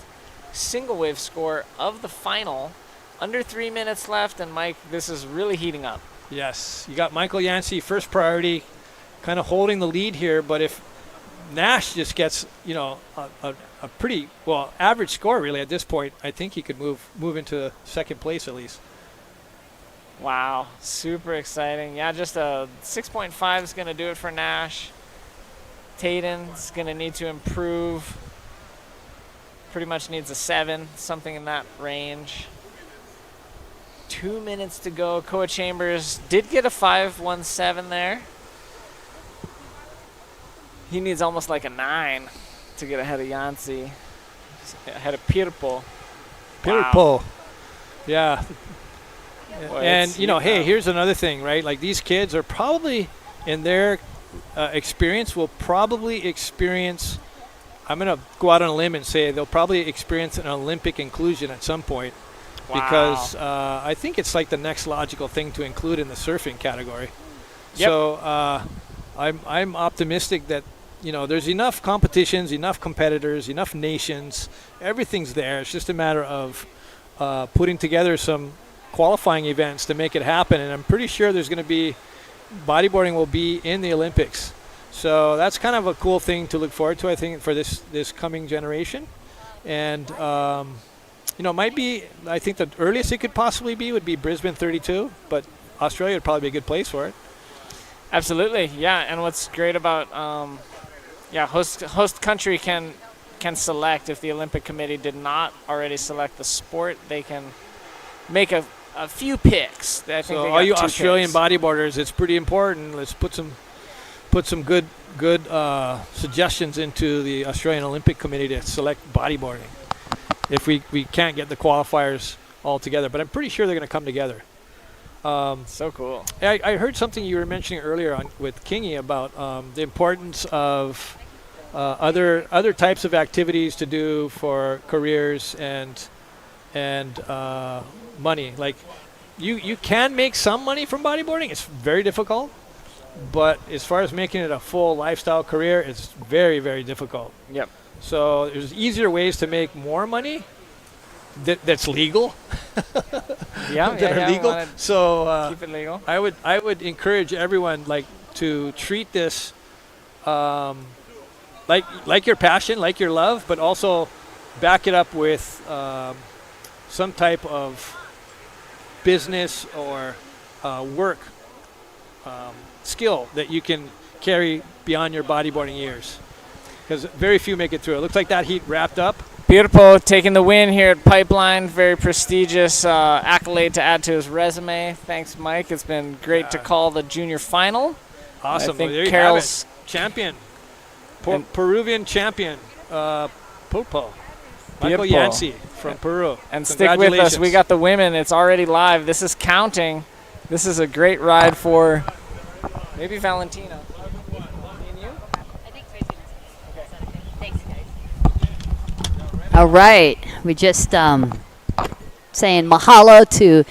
single wave score of the final. Under 3 minutes left, and Mike, this is really heating up. Yes, you got Michael Yancey first priority, kind of holding the lead here. But if Nash just gets, you know, a pretty average score really at this point, I think he could move into second place at least. Wow, super exciting. Yeah, just a 6.5 is going to do it for Nash. Tayden's going to need to improve. Pretty much needs a 7, something in that range. 2 minutes to go. Koa Chambers did get a 5.17 there. He needs almost like a 9 to get ahead of Yancey. Ahead of Pirpo. Pirpo. Yeah. Boy, and, you know, hey, here's another thing, right? Like, these kids are probably, in their experience, will probably experience, I'm going to go out on a limb and say they'll probably experience an Olympic inclusion at some point. Wow. Because I think it's like the next logical thing to include in the surfing category. Yep. So I'm optimistic that, you know, there's enough competitions, enough competitors, enough nations. Everything's there. It's just a matter of putting together some qualifying events to make it happen, and I'm pretty sure there's going to be bodyboarding will be in the Olympics, so that's kind of a cool thing to look forward to, I think, for this coming generation. And you know, might be, I think the earliest it could possibly be would be Brisbane 32, but Australia would probably be a good place for it. Absolutely, yeah. And what's great about host country can select. If the Olympic Committee did not already select the sport, they can make a few picks. I think So they all got you 2 Australian picks. bodyboarders, it's pretty important. Let's put some good suggestions into the Australian Olympic Committee to select bodyboarding. If we can't get the qualifiers all together, but I'm pretty sure they're going to come together. So cool. I heard something you were mentioning earlier with Kingy about the importance of other types of activities to do for careers and money. Like you can make some money from bodyboarding. It's very difficult, but as far as making it a full lifestyle career, it's very, very difficult. Yep. So there's easier ways to make more money that's legal. That are legal. So keep it legal. I would encourage everyone to treat this like your passion, like your love, but also back it up with some type of business or work skill that you can carry beyond your bodyboarding years, because very few make it through. It looks like that heat wrapped up. Pirpo taking the win here at Pipeline. Very prestigious accolade to add to his resume. Thanks, Mike. It's been great to call the junior final. Awesome. I think there you Carol's have it. Champion. Peruvian champion. Paipo. Michael Yancey from Peru. And stick with us. We got the women. It's already live. This is counting. This is a great ride for maybe Valentina. Me and you? I think Tracy wants to. Okay. Thanks, guys. All right. We just saying mahalo to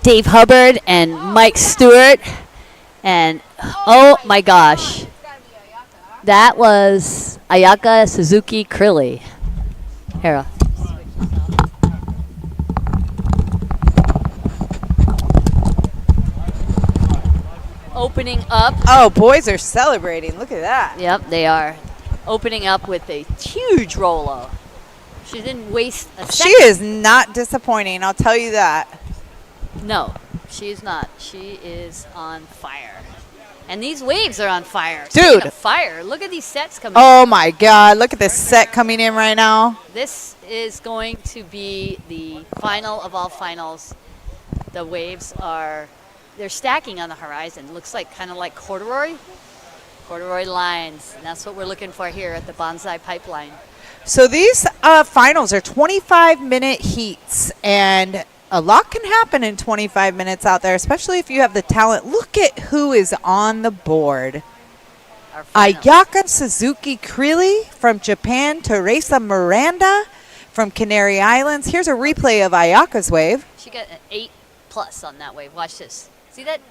Dave Hubbard and Mike Stewart. And oh my gosh, that was Ayaka Suzuki Crilly. Hera. Opening up. Oh, boys are celebrating. Look at that. Yep, they are. Opening up with a huge Rolo. She didn't waste a second. She is not disappointing, I'll tell you that. No, she is not. She is on fire. And these waves are on fire. Speaking Dude. of fire, look at these sets coming Oh my God, look at this set coming in right now. This is going to be the final of all finals. The waves they're stacking on the horizon. Looks like kind of like corduroy lines. And that's what we're looking for here at the Banzai Pipeline. So these finals are 25-minute heats, and a lot can happen in 25 minutes out there, especially if you have the talent. Look at who is on the board. Ayaka Suzuki Krilli from Japan, Teresa Miranda from Canary Islands. Here's a replay of Ayaka's wave. She got an 8+ on that wave. Watch this. See that?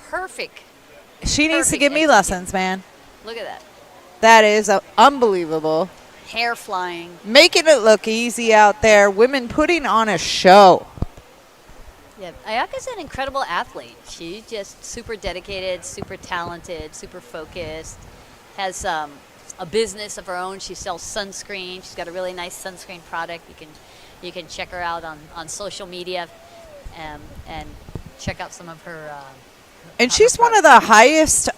Perfect. She needs to Perfect give me execution. lessons, man. Look at that. That is unbelievable. Hair flying. Making it look easy out there. Women putting on a show. Yeah, Ayaka's an incredible athlete. She's just super dedicated, super talented, super focused. Has a business of her own. She sells sunscreen. She's got a really nice sunscreen product. You can check her out on social media and check out some of her. And she's one of the highest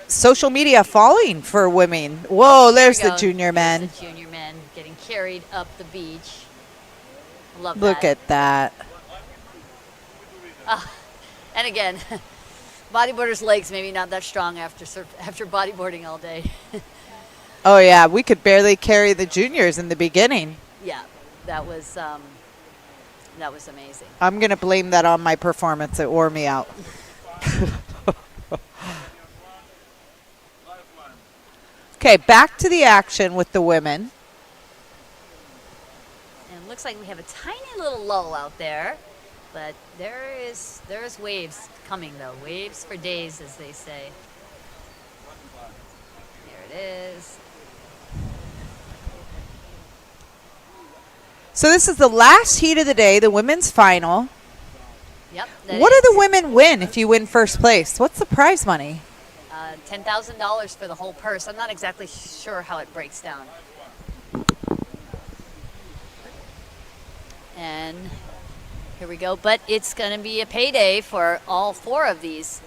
social media following for women. Whoa, there's the junior men. There's the junior men getting carried up the beach. Love Look that. at that. And again, bodyboarders' legs maybe not that strong after bodyboarding all day. Oh, yeah. We could barely carry the juniors in the beginning. Yeah, that was amazing. I'm going to blame that on my performance. It wore me out. Okay, back to the action with the women. And it looks like we have a tiny little lull out there, but there's waves coming though. Waves for days, as they say. There it is. So this is the last heat of the day, the women's final. Yep. What do the women win if you win first place? What's the prize money? $10,000 for the whole purse. I'm not exactly sure how it breaks down. And here we go. But it's going to be a payday for all 4 of these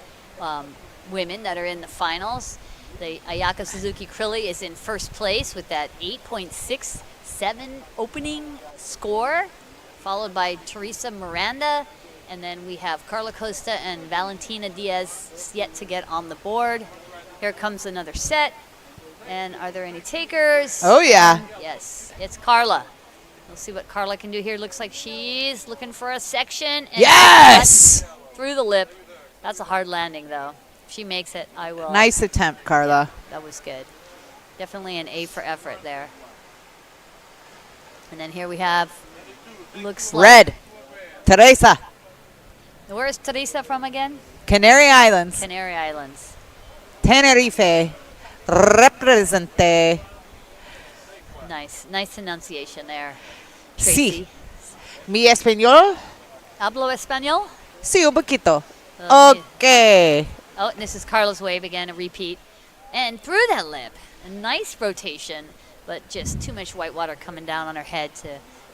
women that are in the finals. The Ayaka Suzuki Krilli is in first place with that 8.67 opening score, followed by Teresa Miranda. And then we have Carla Costa and Valentina Diaz yet to get on the board. Here comes another set. And are there any takers? Oh, yeah. Yes, it's Carla. We'll see what Carla can do here. Looks like she's looking for a section. And Yes! Through the lip. That's a hard landing, though. If she makes it, I will. Nice attempt, Carla. That was good. Definitely an A for effort there. And then here we have, looks like. Red. Teresa. Where is Teresa from again? Canary Islands. Canary Islands. Tenerife. Represente. Nice enunciation there. Sí. Tracy. Mi español? Hablo español? Sí, un poquito. Oh, Okay. Oh, and this is Carla's wave again, a repeat. And through that lip, a nice rotation, but just too much white water coming down on her head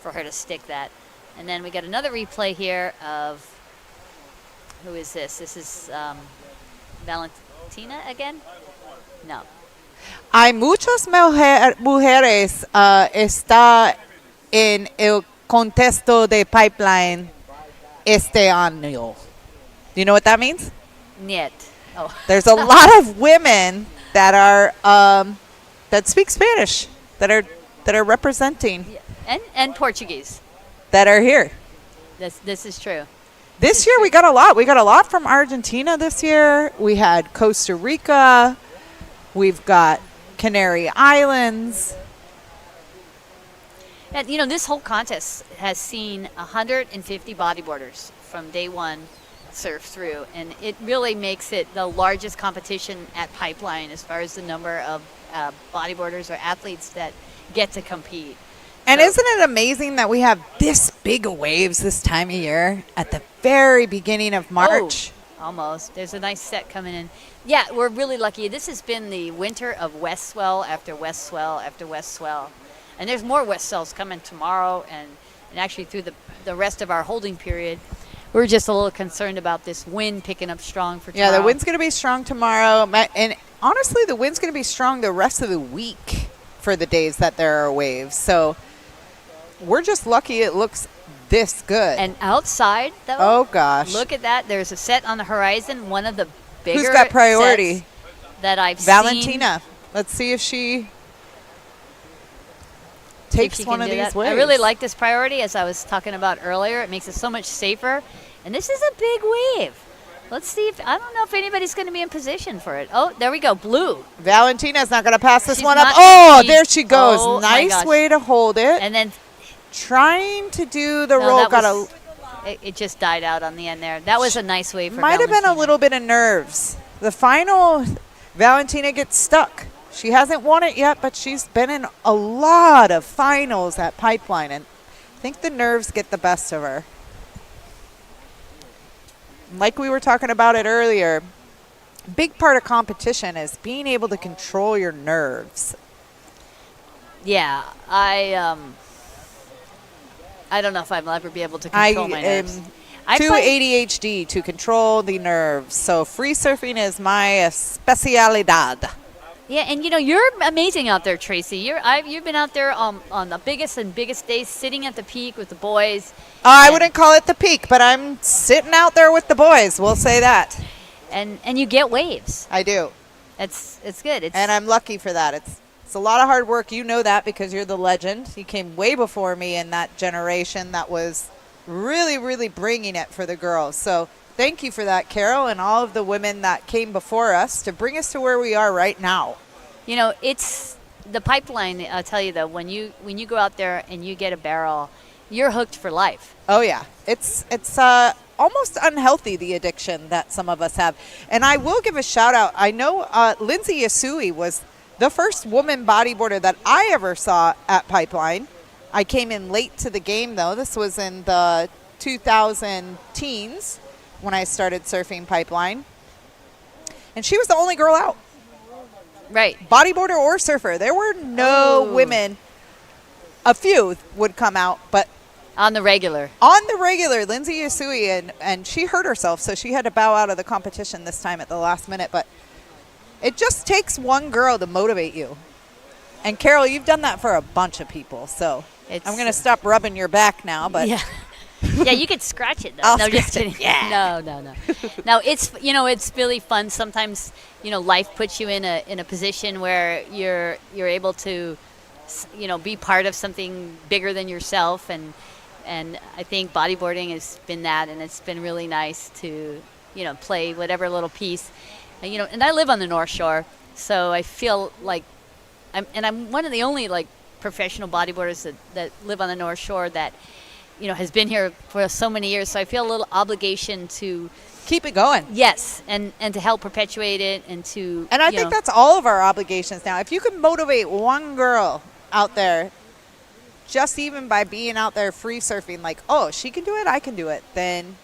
for her to stick that. And then we got another replay here of, who is this? This is Valentina again? No. Hay muchas mujeres está en el contexto de Pipeline este año. Do you know what that means? Niet. Oh. There's a lot of women that are that speak Spanish that are representing. Yeah. And Portuguese. That are here. This is true. This year we got a lot. We got a lot from Argentina this year. We had Costa Rica. We've got Canary Islands. And, you know, this whole contest has seen 150 bodyboarders from day one surf through, and it really makes it the largest competition at Pipeline as far as the number of bodyboarders or athletes that get to compete. And isn't it amazing that we have this big of waves this time of year at the very beginning of March? Oh, almost. There's a nice set coming in. Yeah, we're really lucky. This has been the winter of west swell after west swell after west swell. And there's more west swells coming tomorrow and actually through the rest of our holding period. We're just a little concerned about this wind picking up strong for tomorrow. Yeah, the wind's going to be strong tomorrow. And honestly, the wind's going to be strong the rest of the week for the days that there are waves. So we're just lucky it looks this good. And outside, though, oh gosh, look at that. There's a set on the horizon, one of the bigger Who's got priority? That I've Valentina. seen. Let's see if she... See if takes she one can of do these that. waves. I really like this priority, as I was talking about earlier. It makes it so much safer. And this is a big wave. Let's see if, I don't know if anybody's going to be in position for it. Oh, there we go, blue. Valentina's not going to pass this She's one up. not- Oh, she- there she goes. oh my Nice gosh. way to hold it. And then Trying to do the no, roll. that Got was- it just died out on the end there. That was a nice wave for might have been a Valentina. little bit of nerves. The final, Valentina gets stuck. She hasn't won it yet, but she's been in a lot of finals at Pipeline, and I think the nerves get the best of her. Like we were talking about it earlier, big part of competition is being able to control your nerves. Yeah, I don't know if I'll ever be able to control my nerves. I Too play- ADHD to control the nerves. So free surfing is my specialidad. Yeah, and you know, you're amazing out there, Tracy. You've been out there on the biggest and biggest days, sitting at the peak with the boys. I wouldn't call it the peak, but I'm sitting out there with the boys. We'll say that. And you get waves. I do. It's good. And I'm lucky for that. It's a lot of hard work. You know that because you're the legend. You came way before me in that generation that was really, really bringing it for the girls. So thank you for that, Carol, and all of the women that came before us to bring us to where we are right now. You know, it's the pipeline. I'll tell you though, when you go out there and you get a barrel, you're hooked for life. Oh yeah, it's almost unhealthy, the addiction that some of us have. And I will give a shout out. I know Lindsay Yasui was the first woman bodyboarder that I ever saw at Pipeline. I came in late to the game though. This was in the 2000 teens when I started surfing Pipeline. And she was the only girl out. Right. Bodyboarder or surfer. There were no women. A few would come out, but on the regular. On the regular, Lindsay Yasui, and she hurt herself, so she had to bow out of the competition this time at the last minute. But it just takes one girl to motivate you. And Carol, you've done that for a bunch of people, so I'm going to stop rubbing your back now. But yeah. Yeah, you could scratch it though. I'll no, just scratch it. kidding. Yeah. No. No, it's it's really fun. Sometimes life puts you in a position where you're able to be part of something bigger than yourself, and I think bodyboarding has been that, and it's been really nice to play whatever little piece, and I live on the North Shore, so I feel like I'm one of the only professional bodyboarders that live on the North Shore that has been here for so many years. So I feel a little obligation to keep it going. Yes, and to help perpetuate it, and to I think that's all of our obligations now. If you can motivate one girl out there, just even by being out there free surfing, like, oh, she can do it, I can do it, then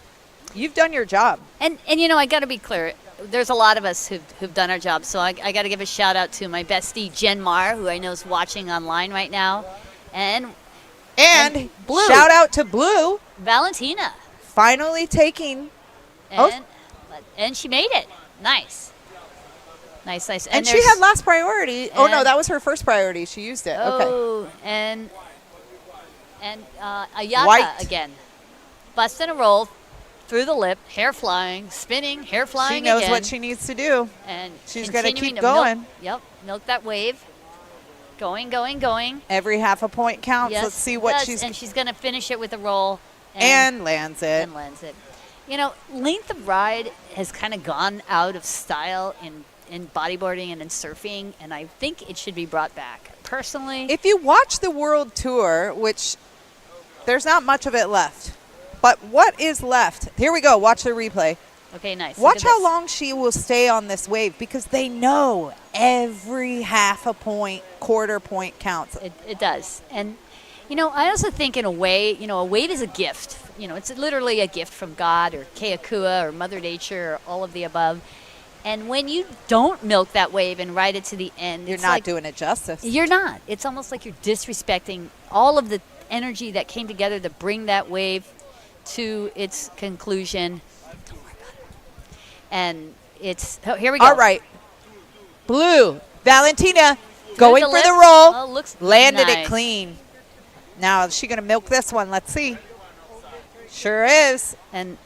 you've done your job. And I got to be clear. There's a lot of us who've done our job. So I got to give a shout out to my bestie Jen Mar, who I know is watching online right now, and Blue. Shout out to Blue. Valentina. Finally taking. And she made it. Nice. Nice. And she had last priority. Oh, no, that was her first priority. She used it. Oh, okay. And Ayaka White. again. Busting a roll through the lip, hair flying, spinning, hair flying She knows again. what she needs to do. And she's going to continuing keep milk- going. Milk that wave. Going. Every half a point counts. Yes, Let's see what she's. And she's going to finish it with a roll. And lands it. And lands it. Length of ride has kind of gone out of style in bodyboarding and in surfing, and I think it should be brought back. Personally, If you watch the World Tour, which there's not much of it left, but what is left? Here we go. Watch the replay. Okay, nice. Look Watch at how this. long she will stay on this wave, because they know every half a point, quarter point counts. It does. And, I also think in a way, a wave is a gift. It's literally a gift from God or Keakua or Mother Nature or all of the above. And when you don't milk that wave and ride it to the end, You're it's not like, doing it justice. You're not. It's almost like you're disrespecting all of the energy that came together to bring that wave to its conclusion. Don't worry about it. And here we go. All right. Blue. Valentina going for lip. the roll. Oh, looks Landed it nice. clean. Now, is she going to milk this one? Let's see. Sure is. And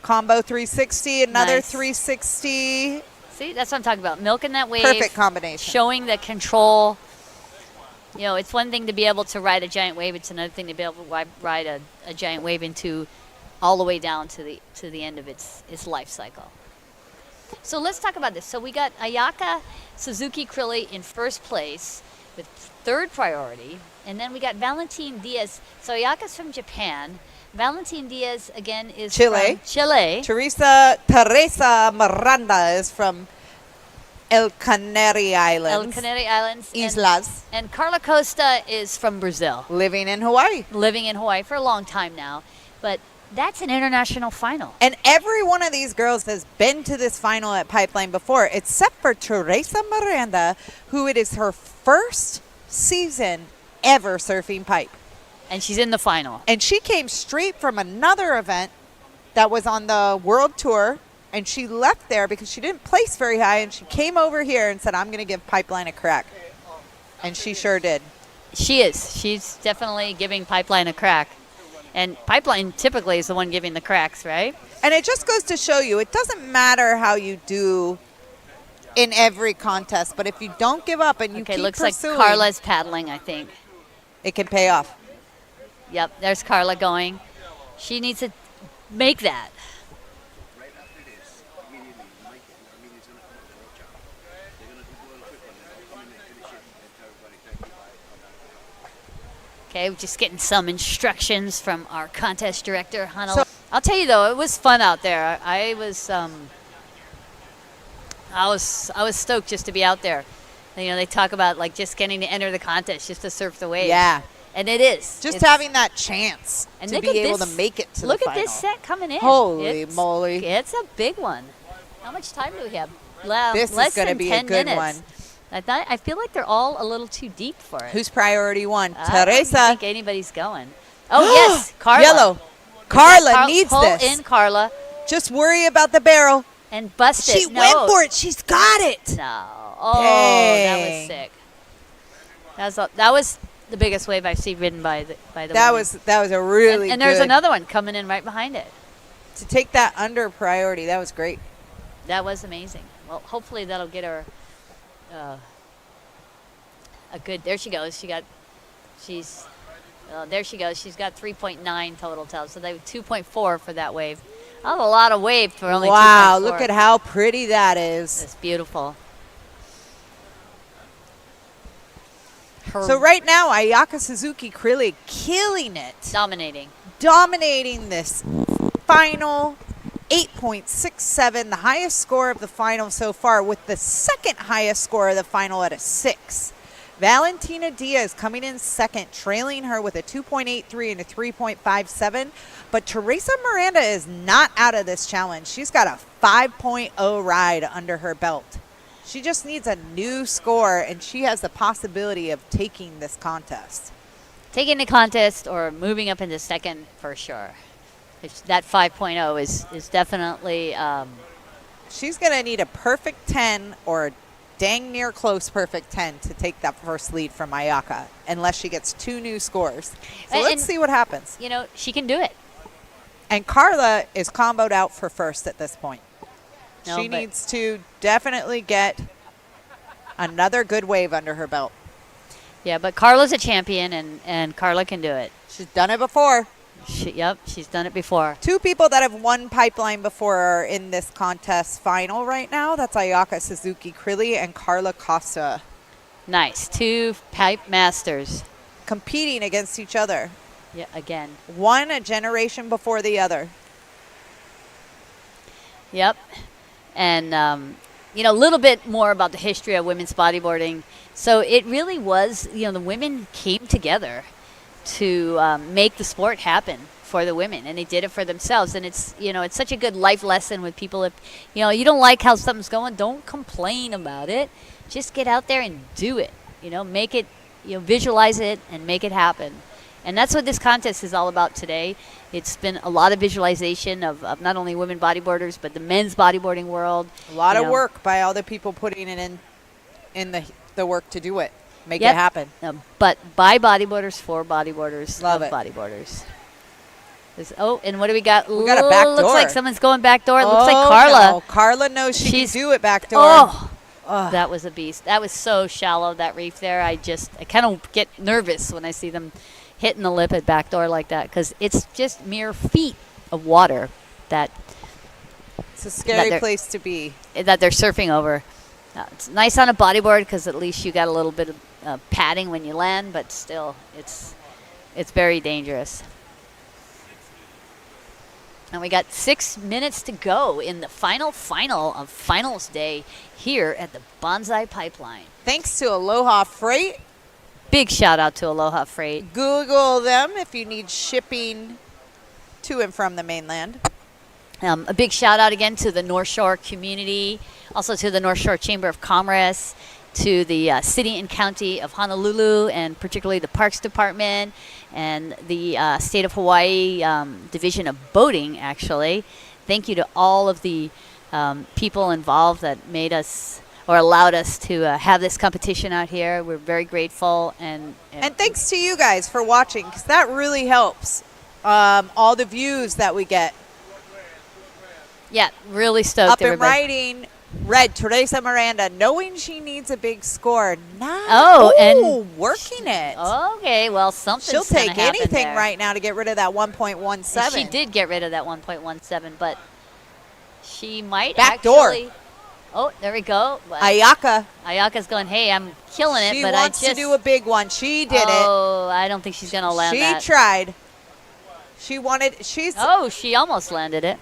combo 360, another Nice. 360. See, that's what I'm talking about. Milking that wave. Perfect combination. Showing the control. You know, it's one thing to be able to ride a giant wave. It's another thing to be able to ride a giant wave into all the way down to the end of its life cycle. So let's talk about this. So we got Ayaka Suzuki Krilli in first place with third priority. And then we got Valentin Diaz. So Ayaka's from Japan. Valentin Diaz, again, is Chile. from Chile. Teresa Miranda is from El Canary Islands. El Canary Islands. Islas. And Carla Costa is from Brazil. Living in Hawaii. Living in Hawaii for a long time now. But that's an international final. And every one of these girls has been to this final at Pipeline before, except for Teresa Miranda, who it is her first season ever surfing pipe. And she's in the final. And she came straight from another event that was on the World Tour, and she left there because she didn't place very high, and she came over here and said, I'm going to give Pipeline a crack. And she sure did. She is. She's definitely giving Pipeline a crack. And Pipeline typically is the one giving the cracks, right? And it just goes to show you, it doesn't matter how you do in every contest, but if you don't give up and you keep looks pursuing, like Carla's paddling, I think. It can pay off. Yep, there's Carla going. She needs to make that. Right after this, immediately, Mike and Amelia's going to come on the world challenge. They're going to do a quick one, and they'll come in and finish it and tell everybody thank you. Okay, we're just getting some instructions from our contest director, Honolulu. I'll tell you though, it was fun out there. I was stoked just to be out there. You know, they talk about like just getting to enter the contest, just to surf the wave. Yeah. And it is. Just having that chance and to be able to make it to the final. Look at this set coming in. Holy moly. It's a big one. How much time do we have? This is less going to than be 10 a good minutes. one. I feel like they're all a little too deep for it. Who's priority one? I Teresa. don't think anybody's going. Oh, yes, Carla. Yellow. Carla needs pull this. in Carla. Just worry about the barrel. And bust it. She went for it. She's got it. No. Oh, that was sick. That was the biggest wave I've seen ridden by the That women. was a really and there's good- another one coming in right behind it. To take that under priority, that was great. That was amazing. Well, hopefully that'll get her a good. There she goes. There she goes. She's got 3.9 total tell. So they have 2.4 for that wave. Oh, a lot of wave for only 2.4. Wow, look at how pretty that is. It's beautiful. So right now, Ayaka Suzuki Krilli killing it. Dominating this final 8.67, the highest score of the final so far, with the second highest score of the final at a 6. Valentina Diaz coming in second, trailing her with a 2.83 and a 3.57. But Teresa Miranda is not out of this challenge. She's got a 5.0 ride under her belt. She just needs a new score, and she has the possibility of taking this contest. Taking the contest or moving up into second for sure. That 5.0 is definitely... She's going to need a perfect 10 or a dang near close perfect 10 to take that first lead from Ayaka, unless she gets 2 new scores. So let's see what happens. You know, she can do it. And Carla is comboed out for first at this point. No, she but- needs to definitely get another good wave under her belt. Yeah, but Carla's a champion, and Carla can do it. She's done it before. Yep, she's done it before. 2 people that have won Pipeline before are in this contest final right now. That's Ayaka Suzuki Krilli and Carla Costa. Nice. 2 pipe masters. Competing against each other. Yeah, again. One a generation before the other. Yep. And, you know, a little bit more about the history of women's bodyboarding. So it really was, you know, the women came together to make the sport happen for the women, and they did it for themselves. And it's, you know, it's such a good life lesson with people. If, you know, you don't like how something's going, don't complain about it. Just get out there and do it. You know, make it, you know, visualize it and make it happen. And that's what this contest is all about today. It's been a lot of visualization of not only women bodyboarders, but the men's bodyboarding world. A lot of work by all the people putting it in the work to do it. Make Yep. it happen. But by bodyboarders, for bodyboarders, Love of it. bodyboarders. Oh, and what do we got? We got a back Looks door. like someone's going back door. It looks like Oh, Carla. no. Carla knows she can do it back door. Oh, That was a beast. That was so shallow, that reef there. I kind of get nervous when I see them hitting the lip at backdoor like that, because it's just mere feet of water that It's a scary place to be. that they're surfing over. It's nice on a bodyboard because at least you got a little bit of padding when you land, but still, it's very dangerous. And we got 6 minutes to go in the final of finals day here at the Banzai Pipeline. Thanks to Aloha Freight. Big shout out to Aloha Freight. Google them if you need shipping to and from the mainland. A big shout out again to the North Shore community, also to the North Shore Chamber of Commerce, to the City and County of Honolulu, and particularly the Parks Department and the State of Hawaii Division of Boating, actually. Thank you to all of the people involved that made us or allowed us to have this competition out here. We're very grateful. And thanks to you guys for watching, because that really helps. All the views that we get. Yeah, really stoked. Up in writing, Red, Teresa Miranda, knowing she needs a big score. And working it. Okay, well, something's She'll take anything there. right now to get rid of that 1.17. She did get rid of that 1.17, but she might Backdoor. actually. Oh, there we go. Ayaka's going, hey, I'm killing it, she but wants to do a big one. She did it. Oh, I don't think she's going to land that. She tried. She almost landed it.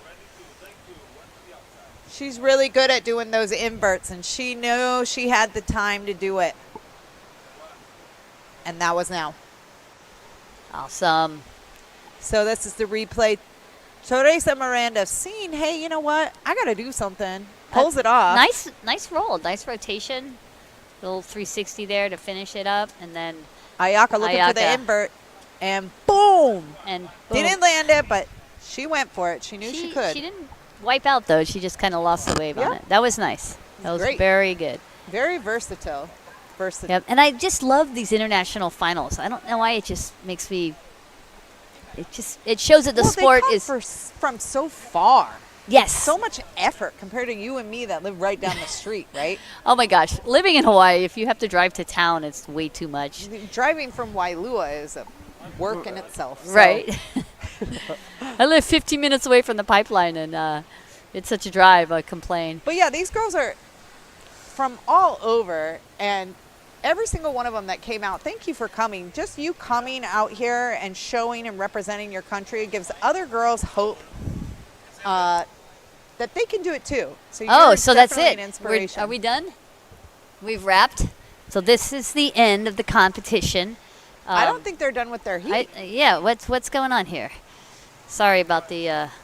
She's really good at doing those inverts, and she knew she had the time to do it. And that was now. Awesome. So this is the replay. Teresa Miranda seeing, hey, you know what? I got to do something. Pulls it off. Nice roll. Nice rotation. Little 360 there to finish it up. And then Ayaka looking for the invert. And boom. Didn't land it, but she went for it. She knew she could. She didn't wipe out, though. She just kind of lost the wave on it. That was nice. That was great. Very good. Very versatile. Yep. And I just love these international finals. I don't know why it just makes me. It shows that the sport is from so far. Yes. So much effort compared to you and me that live right down the street, right? Oh my gosh, living in Hawaii, if you have to drive to town, it's way too much. Driving from Wailua is a work in itself. So. Right. I live 15 minutes away from the pipeline, and it's such a drive. I complain. But yeah, these girls are from all over, and every single one of them that came out, thank you for coming. Just you coming out here and showing and representing your country gives other girls hope that they can do it too. So so that's it. An inspiration. Are we done? We've wrapped. So this is the end of the competition. I don't think they're done with their heat. What's going on here? Sorry about Let's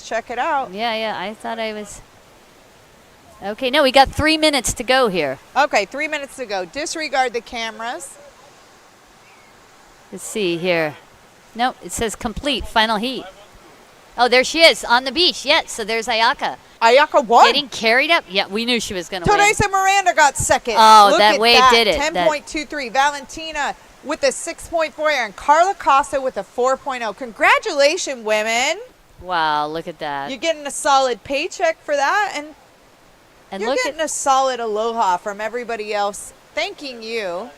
check it out. Yeah, I thought I was. Okay, no, we got 3 minutes to go here. Okay, 3 minutes to go. Disregard the cameras. Let's see here. Nope, it says complete, final heat. Oh, there she is on the beach. Yes, so there's Ayaka. Ayaka won. Getting carried up. Yeah, we knew she was going to win. Teresa Miranda got second. Oh, Look that at wave that. did it. 10.23. Valentina with a 6.4 and Carla Costa with a 4.0. Congratulations, women. Wow, look at that. You're getting a solid paycheck for that, and you're getting a solid aloha from everybody else. Thanking you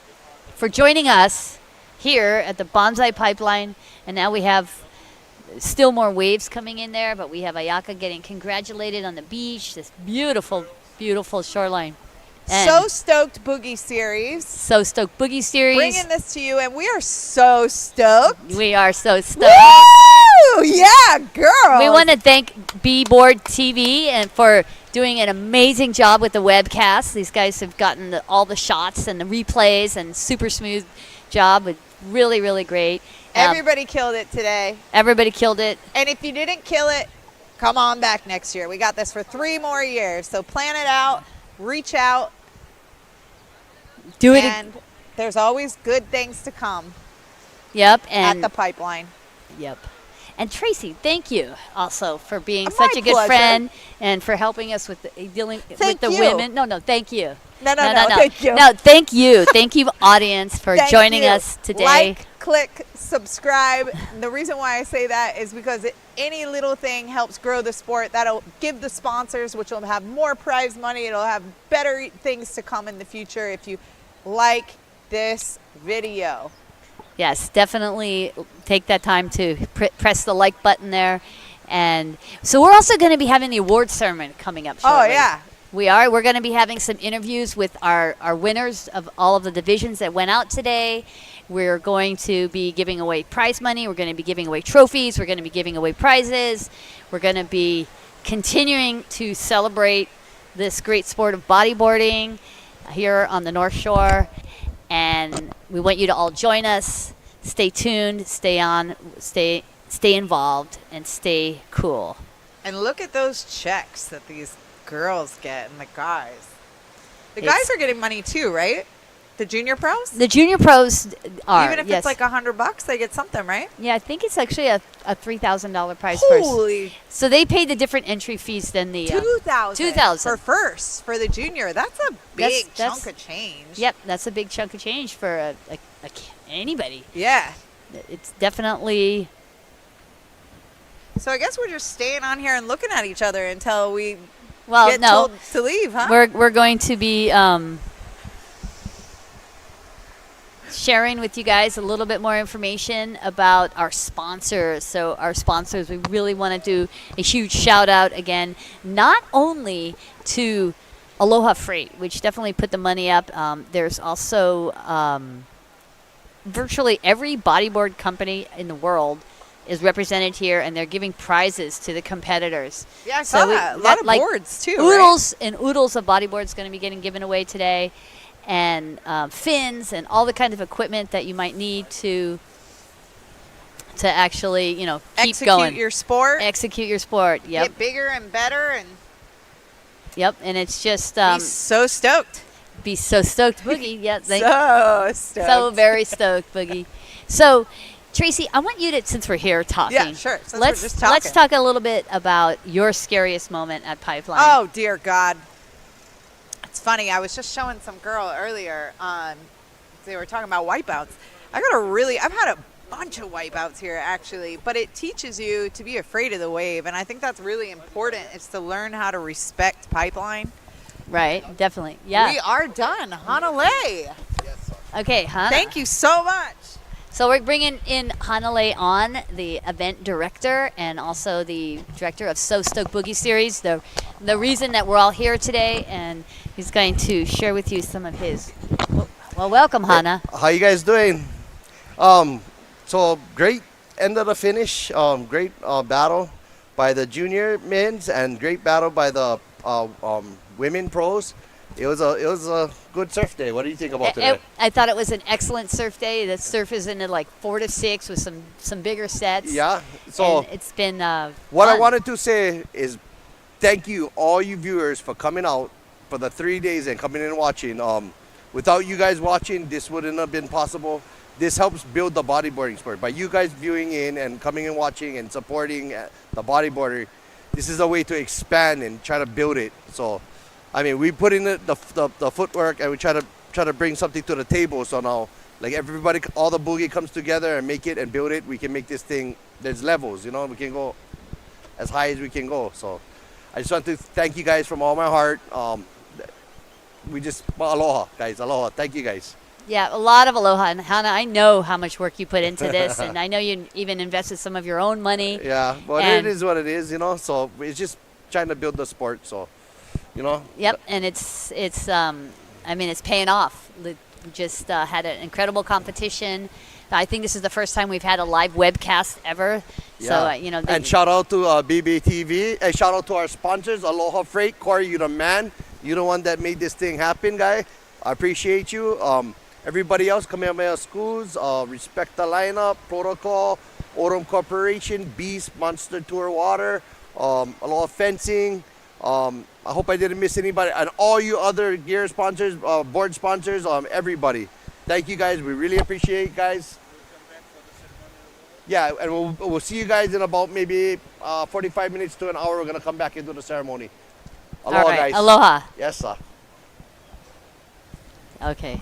for joining us here at the Banzai Pipeline. And now we have still more waves coming in there, but we have Ayaka getting congratulated on the beach. This beautiful, beautiful shoreline. And so stoked Boogie Series. So stoked Boogie Series. Bringing this to you, and we are so stoked. We are so stoked. Woo! Yeah, girl. We want to thank B-Board TV and for doing an amazing job with the webcast. These guys have gotten all the shots and the replays and super smooth job. With really, really great. Everybody killed it today. Everybody killed it. And if you didn't kill it, come on back next year. We got this for 3 more years. So plan it out. Reach out. Do it. And there's always good things to come. Yep. And at the pipeline. Yep. And Tracy, thank you also for being such a good friend and for helping us with dealing with the women. No, thank you. No, thank you. No, thank you. Thank you, audience, for joining us today. Like, click subscribe. The reason why I say that is because any little thing helps grow the sport. That'll give the sponsors, which will have more prize money. It'll have better things to come in the future if you like this video. Yes, definitely take that time to press the like button there. And so we're also going to be having the award ceremony coming up shortly. Oh, yeah. We are. We're going to be having some interviews with our winners of all of the divisions that went out today. We're going to be giving away prize money. We're going to be giving away trophies. We're going to be giving away prizes. We're going to be continuing to celebrate this great sport of bodyboarding here on the North Shore. And we want you to all join us. Stay tuned, stay on, stay involved, and stay cool. And look at those checks that these girls get and the guys. The guys are getting money too, right? The junior pros? The junior pros are. Even if yes. it's like $100, they get something, right? Yeah, I think it's actually a $3,000 prize Holy. purse. So they pay the different entry fees than the $2,000 for first for the junior. That's a big chunk of change. Yep, that's a big chunk of change for anybody. Yeah. It's definitely. So I guess we're just staying on here and looking at each other until we get told to leave, huh? We're going to be sharing with you guys a little bit more information about our sponsors. So our sponsors, we really want to do a huge shout out again, not only to Aloha Freight, which definitely put the money up. There's also virtually every bodyboard company in the world is represented here, and they're giving prizes to the competitors. Yeah, I saw that. A lot of boards, too, Oodles and oodles of bodyboards going to be getting given away today, and fins and all the kind of equipment that you might need to actually, keep Execute going. your sport. Execute your sport, yep. Get bigger and better. And Yep, and it's just... be so stoked. Be so stoked, Boogie. Yeah, so stoked. So very stoked, Boogie. So... Tracy, I want you to, since we're here talking, yeah, sure. Since we're just talking. Let's talk a little bit about your scariest moment at Pipeline. Oh, dear God. It's funny. I was just showing some girl earlier. They were talking about wipeouts. I've had a bunch of wipeouts here, actually, but it teaches you to be afraid of the wave, and I think that's really important. It's to learn how to respect Pipeline. Right, definitely. Yeah. We are done. Hanalei. Okay, Hana. Thank you so much. So we're bringing in Hanalei on, the event director and also the director of So Stoked Boogie Series, the reason that we're all here today, and he's going to share with you some of his. Well, welcome, Hana. How you guys doing? So great end of the finish. Great battle by the junior men's and great battle by the women pros. It was a good surf day. What do you think about today? I thought it was an excellent surf day. The surf is into like 4 to 6 with some bigger sets. Yeah. So and it's been what fun. I wanted to say is thank you all you viewers for coming out for the 3 days and coming in and watching. Without you guys watching, this wouldn't have been possible. This helps build the bodyboarding sport. By you guys viewing in and coming and watching and supporting the bodyboarder, this is a way to expand and try to build it. So. I mean, we put in the footwork and we try to bring something to the table. So now, like everybody, all the boogie comes together and make it and build it. We can make this thing. There's levels, we can go as high as we can go. So I just want to thank you guys from all my heart. Aloha, guys, aloha. Thank you guys. Yeah, a lot of aloha. And Hana, I know how much work you put into this, and I know you even invested some of your own money. Yeah, but it is what it is, So it's just trying to build the sport. So. Yep, and it's paying off. We just had an incredible competition. I think this is the first time we've had a live webcast ever. Yeah. So and shout out to BBTV. And shout out to our sponsors, Aloha Freight. Corey, you're the man. You're the one that made this thing happen, guy. I appreciate you. Everybody else, Kamehameha Schools, Respect the Lineup, Protocol, Orem Corporation, Beast, Monster Tour Water, Aloha Fencing. I hope I didn't miss anybody, and all you other gear sponsors, board sponsors, everybody. Thank you guys. We really appreciate it, guys. Yeah, and we'll see you guys in about maybe 45 minutes to an hour. We're going to come back and do the ceremony. Aloha, all right. guys. Aloha. Yes, sir. Okay.